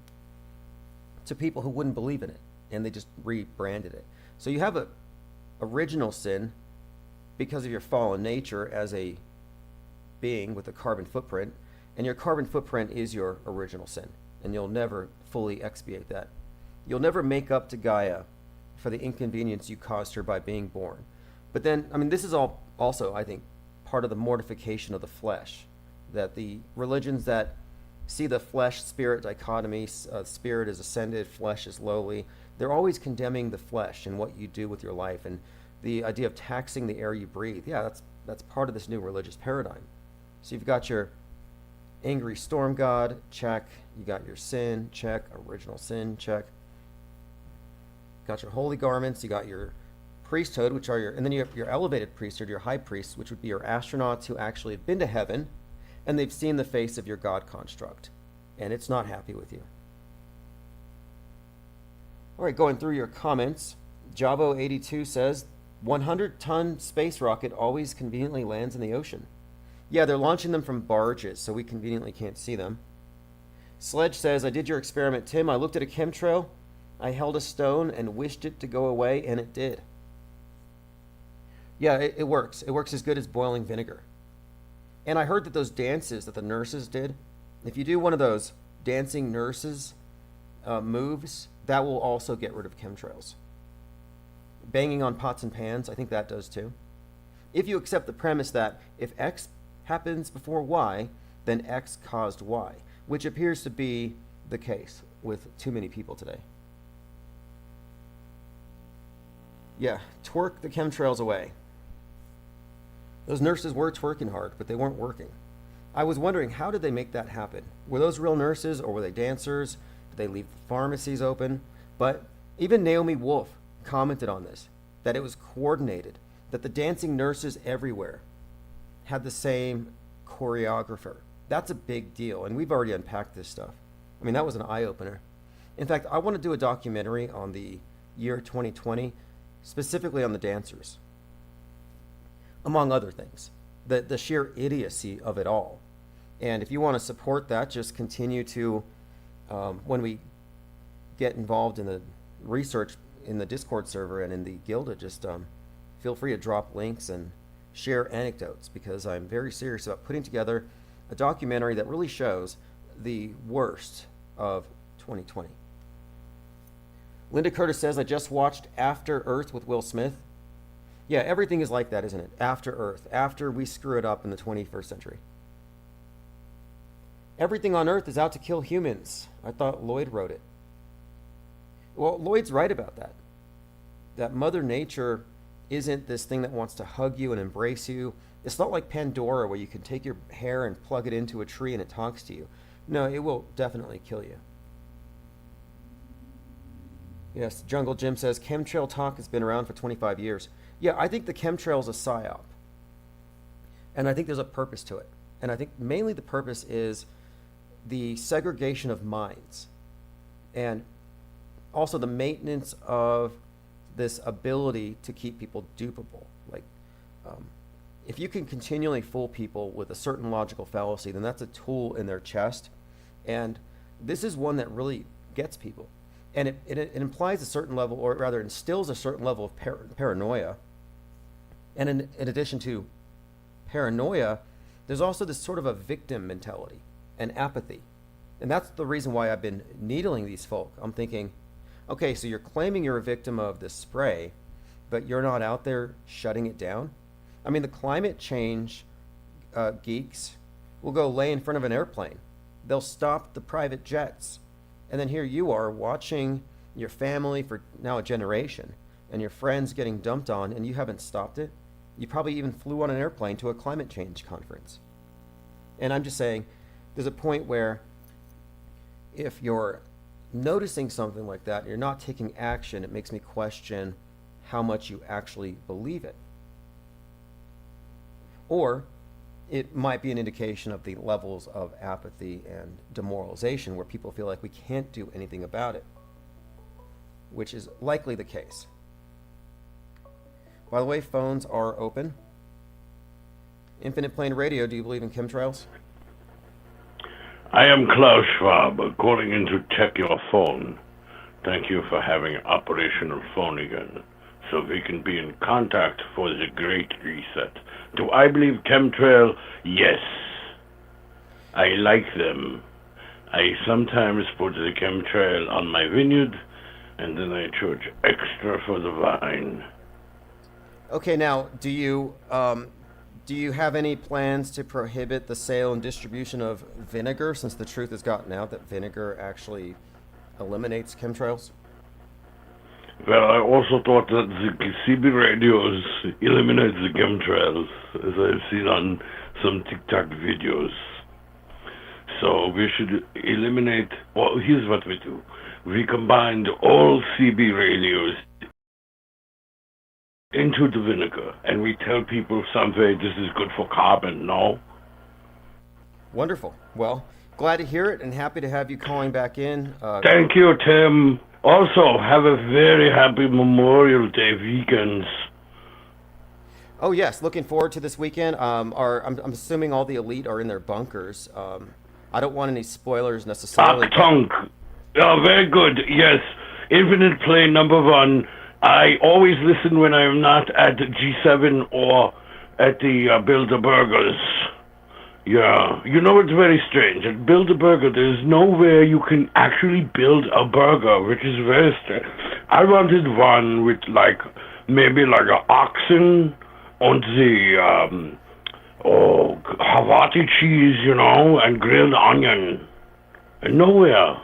to people who wouldn't believe in it, and they just rebranded it. So you have a original sin because of your fallen nature as a being with a carbon footprint, and your carbon footprint is your original sin, and you'll never fully expiate that. You'll never make up to Gaia for the inconvenience you caused her by being born. But then, I mean, this is all also, I think, part of the mortification of the flesh, that the religions that see the flesh-spirit dichotomy, spirit is ascended, flesh is lowly, they're always condemning the flesh and what you do with your life, and the idea of taxing the air you breathe. Yeah, that's part of this new religious paradigm. So you've got your angry storm god, check. You got your sin, check. Original sin, check. Got your holy garments, you got your priesthood, which are and then you have your elevated priesthood, your high priests, which would be your astronauts who actually have been to heaven, and they've seen the face of your God construct, and it's not happy with you. All right, going through your comments, Javo82 says, 100-ton space rocket always conveniently lands in the ocean. Yeah, they're launching them from barges, so we conveniently can't see them. Sledge says, I did your experiment, Tim. I looked at a chemtrail, I held a stone and wished it to go away, and it did. Yeah, it works. It works as good as boiling vinegar. And I heard that those dances that the nurses did, if you do one of those dancing nurses moves, that will also get rid of chemtrails. Banging on pots and pans, I think that does too. If you accept the premise that if X happens before Y, then X caused Y, which appears to be the case with too many people today. Yeah, twerk the chemtrails away. Those nurses were twerking hard, but they weren't working. I was wondering, how did they make that happen? Were those real nurses, or were they dancers? Did they leave the pharmacies open? But even Naomi Wolf commented on this, that it was coordinated, that the dancing nurses everywhere had the same choreographer. That's a big deal, and we've already unpacked this stuff. I mean, that was an eye-opener. In fact, I want to do a documentary on the year 2020, specifically on the dancers, among other things. The sheer idiocy of it all. And if you want to support that, just continue to, when we get involved in the research in the Discord server and in the Gilda, just feel free to drop links and share anecdotes, because I'm very serious about putting together a documentary that really shows the worst of 2020. Linda Curtis says, I just watched After Earth with Will Smith. Yeah, everything is like that, isn't it? After Earth, after we screw it up in the 21st century. Everything on Earth is out to kill humans. I thought Lloyd wrote it. Well, Lloyd's right about that. That Mother Nature isn't this thing that wants to hug you and embrace you. It's not like Pandora, where you can take your hair and plug it into a tree and it talks to you. No, it will definitely kill you. Yes, Jungle Jim says, chemtrail talk has been around for 25 years. Yeah, I think the chemtrail is a psyop. And I think there's a purpose to it. And I think mainly the purpose is the segregation of minds. And also the maintenance of this ability to keep people dupable. Like, if you can continually fool people with a certain logical fallacy, then that's a tool in their chest. And this is one that really gets people. And it implies a certain level, or rather instills a certain level of paranoia. And in addition to paranoia, there's also this sort of a victim mentality and apathy. And that's the reason why I've been needling these folk. I'm thinking, okay, so you're claiming you're a victim of this spray, but you're not out there shutting it down? I mean, the climate change geeks will go lay in front of an airplane. They'll stop the private jets. And then here you are watching your family for now a generation, and your friends getting dumped on, and you haven't stopped it. You probably even flew on an airplane to a climate change conference. And I'm just saying, there's a point where if you're noticing something like that, you're not taking action, it makes me question how much you actually believe it. Or it might be an indication of the levels of apathy and demoralization, where people feel like we can't do anything about it, which is likely the case. By the way, phones are open. Infinite Plane Radio, do you believe in chemtrails? I am Klaus Schwab, calling in to check your phone. Thank you for having an operational phone again, so we can be in contact for the Great Reset. Do I believe chemtrail? Yes. I like them. I sometimes put the chemtrail on my vineyard, and then I charge extra for the vine. Okay, now, do you have any plans to prohibit the sale and distribution of vinegar, since the truth has gotten out that vinegar actually eliminates chemtrails? Well, I also thought that the CB radios eliminate the chemtrails, as I've seen on some TikTok videos. So we should eliminate, well, here's what we do. We combined all CB radios into the vinegar, and we tell people someday this is good for carbon, no? Wonderful. Well, glad to hear it, and happy to have you calling back in. Thank you, Tim. Also, have a very happy Memorial Day weekend. Oh yes, looking forward to this weekend. I'm assuming all the elite are in their bunkers. I don't want any spoilers necessarily. Achtung! Oh, very good. Yes, Infinite Plane #1. I always listen when I'm not at G7 or at the Bilderbergers. Yeah, you know, it's very strange. At Bilderberger, there's nowhere you can actually build a burger, which is very strange. I wanted one with, like, maybe like an oxen on the, Havarti cheese, you know, and grilled onion. And nowhere.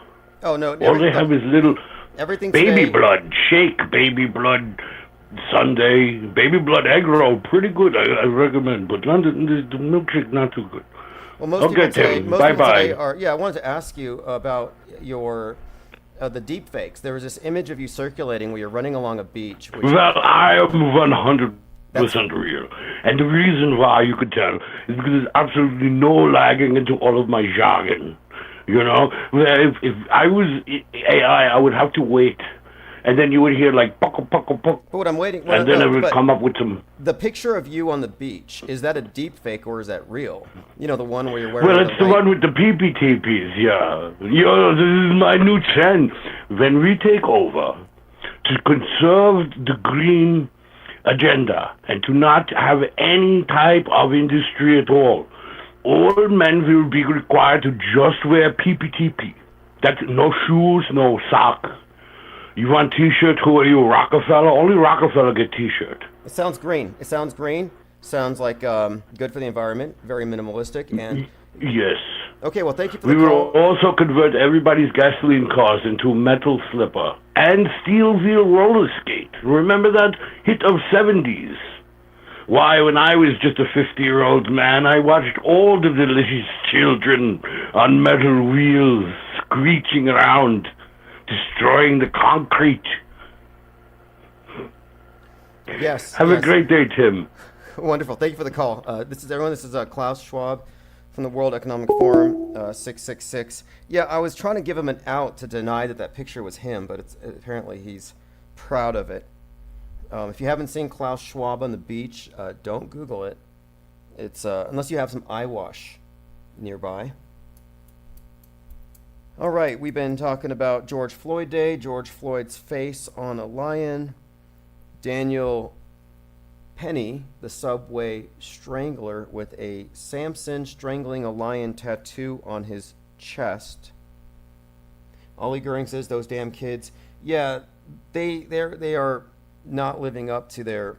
Oh, no. All they have is little baby blood shake, baby blood sundae, baby blood egg roll. Pretty good, I recommend. But London, the milkshake, not too good. Well, most okay, Tim. Bye-bye. I wanted to ask you about your the deep fakes. There was this image of you circulating where you're running along a beach. Well, I am 100% real. And the reason why you could tell is because there's absolutely no lagging into all of my jargon. You know, where if I was AI, I would have to wait, and then you would hear like puck, puck, puck, But what I'm waiting, and then it would come up with some. The picture of you on the beach, is that a deep fake or is that real? You know, the one where you're wearing. Well, it's the one with the PPTPs, yeah. Yo, this is my new trend. When we take over, to conserve the green agenda and to not have any type of industry at all, all men will be required to just wear PPTP. That's no shoes, no sock. You want T-shirt? Who are you, Rockefeller? Only Rockefeller get T-shirt. It sounds green. It sounds green. Sounds like good for the environment. Very minimalistic and. Yes. Okay. Well, thank you for We the will call. also convert everybody's gasoline cars into a metal slipper and steel wheel roller skate. Remember that hit of 70s? Why, when I was just a 50-year-old man, I watched all the delicious children on metal wheels screeching around, destroying the concrete. Yes. Have a great day, Tim. Wonderful. Thank you for the call. This is Klaus Schwab from the World Economic Forum, 666. Yeah, I was trying to give him an out to deny that picture was him, but apparently he's proud of it. If you haven't seen Klaus Schwab on the beach, don't Google it. It's unless you have some eye wash nearby. All right, we've been talking about George Floyd Day, George Floyd's face on a lion, Daniel Penny, the subway strangler with a Samson strangling a lion tattoo on his chest. Ollie Goering says those damn kids, yeah, they are not living up to their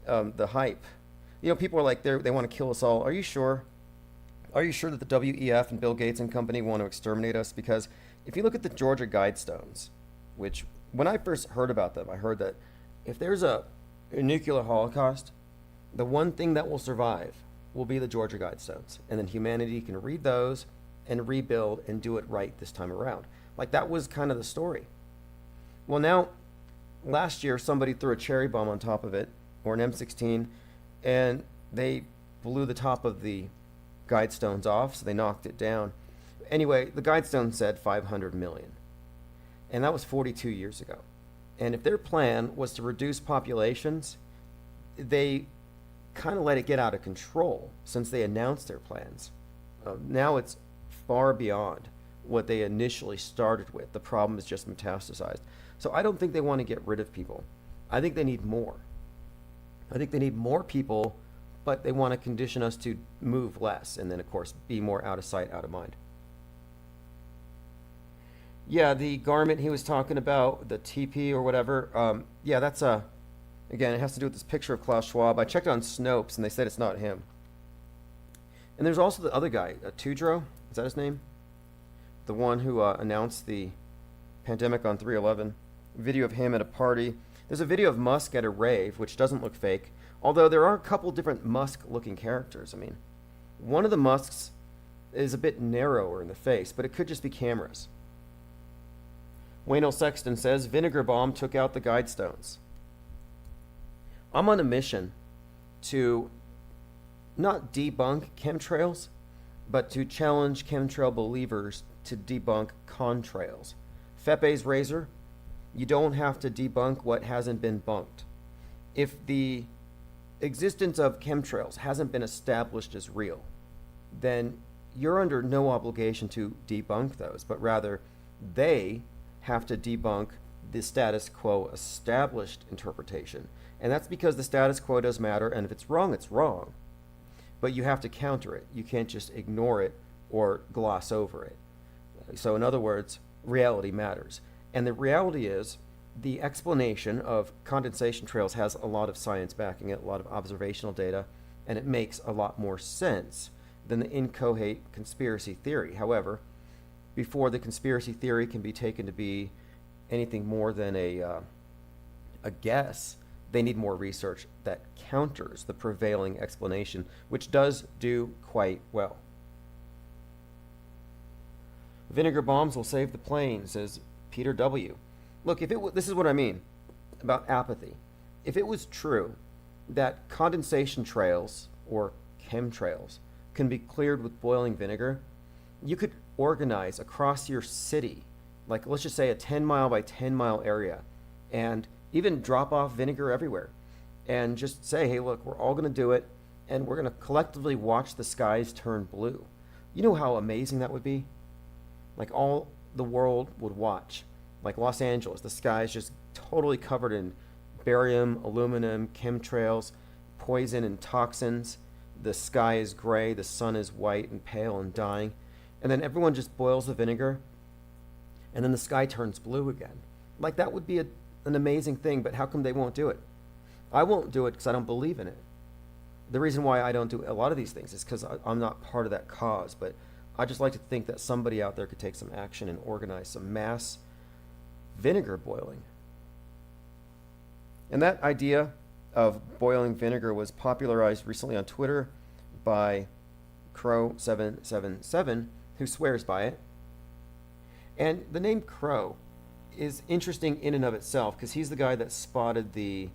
the hype. You know, people are like they want to kill us all. Are you sure? Are you sure that the WEF and Bill Gates and company want to exterminate us? Because if you look at the Georgia Guidestones, which when I first heard about them, I heard that if there's a nuclear holocaust, the one thing that will survive will be the Georgia Guidestones. And then humanity can read those and rebuild and do it right this time around. Like that was kind of the story. Well, now, last year, somebody threw a cherry bomb on top of it, or an M16, and they blew the top of the Guidestones off, so they knocked it down. Anyway, the Guidestone said 500 million. And that was 42 years ago. And if their plan was to reduce populations, they kind of let it get out of control since they announced their plans. Now it's far beyond what they initially started with. The problem is just metastasized. So I don't think they want to get rid of people. I think they need more. I think they need more people, but they want to condition us to move less and then, of course, be more out of sight, out of mind. Yeah, the garment he was talking about, the TP or whatever, yeah, that's again, it has to do with this picture of Klaus Schwab. I checked on Snopes, and they said it's not him. And there's also the other guy, Tudor, is that his name? The one who announced the pandemic on 3/11. Video of him at a party. There's a video of Musk at a rave, which doesn't look fake, although there are a couple different Musk-looking characters. I mean, one of the Musks is a bit narrower in the face, but it could just be cameras. Wayne L. Sexton says, Vinegar Bomb took out the Guidestones. I'm on a mission to not debunk chemtrails, but to challenge chemtrail believers to debunk contrails. Fepe's razor, you don't have to debunk what hasn't been bunked. If the existence of chemtrails hasn't been established as real, then you're under no obligation to debunk those, but rather they have to debunk the status quo established interpretation. And that's because the status quo does matter, and if it's wrong, it's wrong. But you have to counter it. You can't just ignore it or gloss over it. So in other words, reality matters. And the reality is the explanation of condensation trails has a lot of science backing it, a lot of observational data, and it makes a lot more sense than the inchoate conspiracy theory. However, before the conspiracy theory can be taken to be anything more than a guess, they need more research that counters the prevailing explanation, which does do quite well. Vinegar bombs will save the plane, says Peter W. Look, this is what I mean about apathy. If it was true that condensation trails or chemtrails can be cleared with boiling vinegar, you could organize across your city, like let's just say a 10 mile by 10 mile area, and even drop off vinegar everywhere and just say, hey, look, we're all going to do it, and we're going to collectively watch the skies turn blue. You know how amazing that would be? Like all the world would watch. Like Los Angeles, the sky's just totally covered in barium, aluminum, chemtrails, poison and toxins. The sky is gray, the sun is white and pale and dying. And then everyone just boils the vinegar, and then the sky turns blue again. Like that would be an amazing thing, but how come they won't do it? I won't do it because I don't believe in it. The reason why I don't do a lot of these things is because I'm not part of that cause, but I just like to think that somebody out there could take some action and organize some mass vinegar boiling. And that idea of boiling vinegar was popularized recently on Twitter by Crow777, who swears by it. And the name Crow is interesting in and of itself because he's the guy that spotted the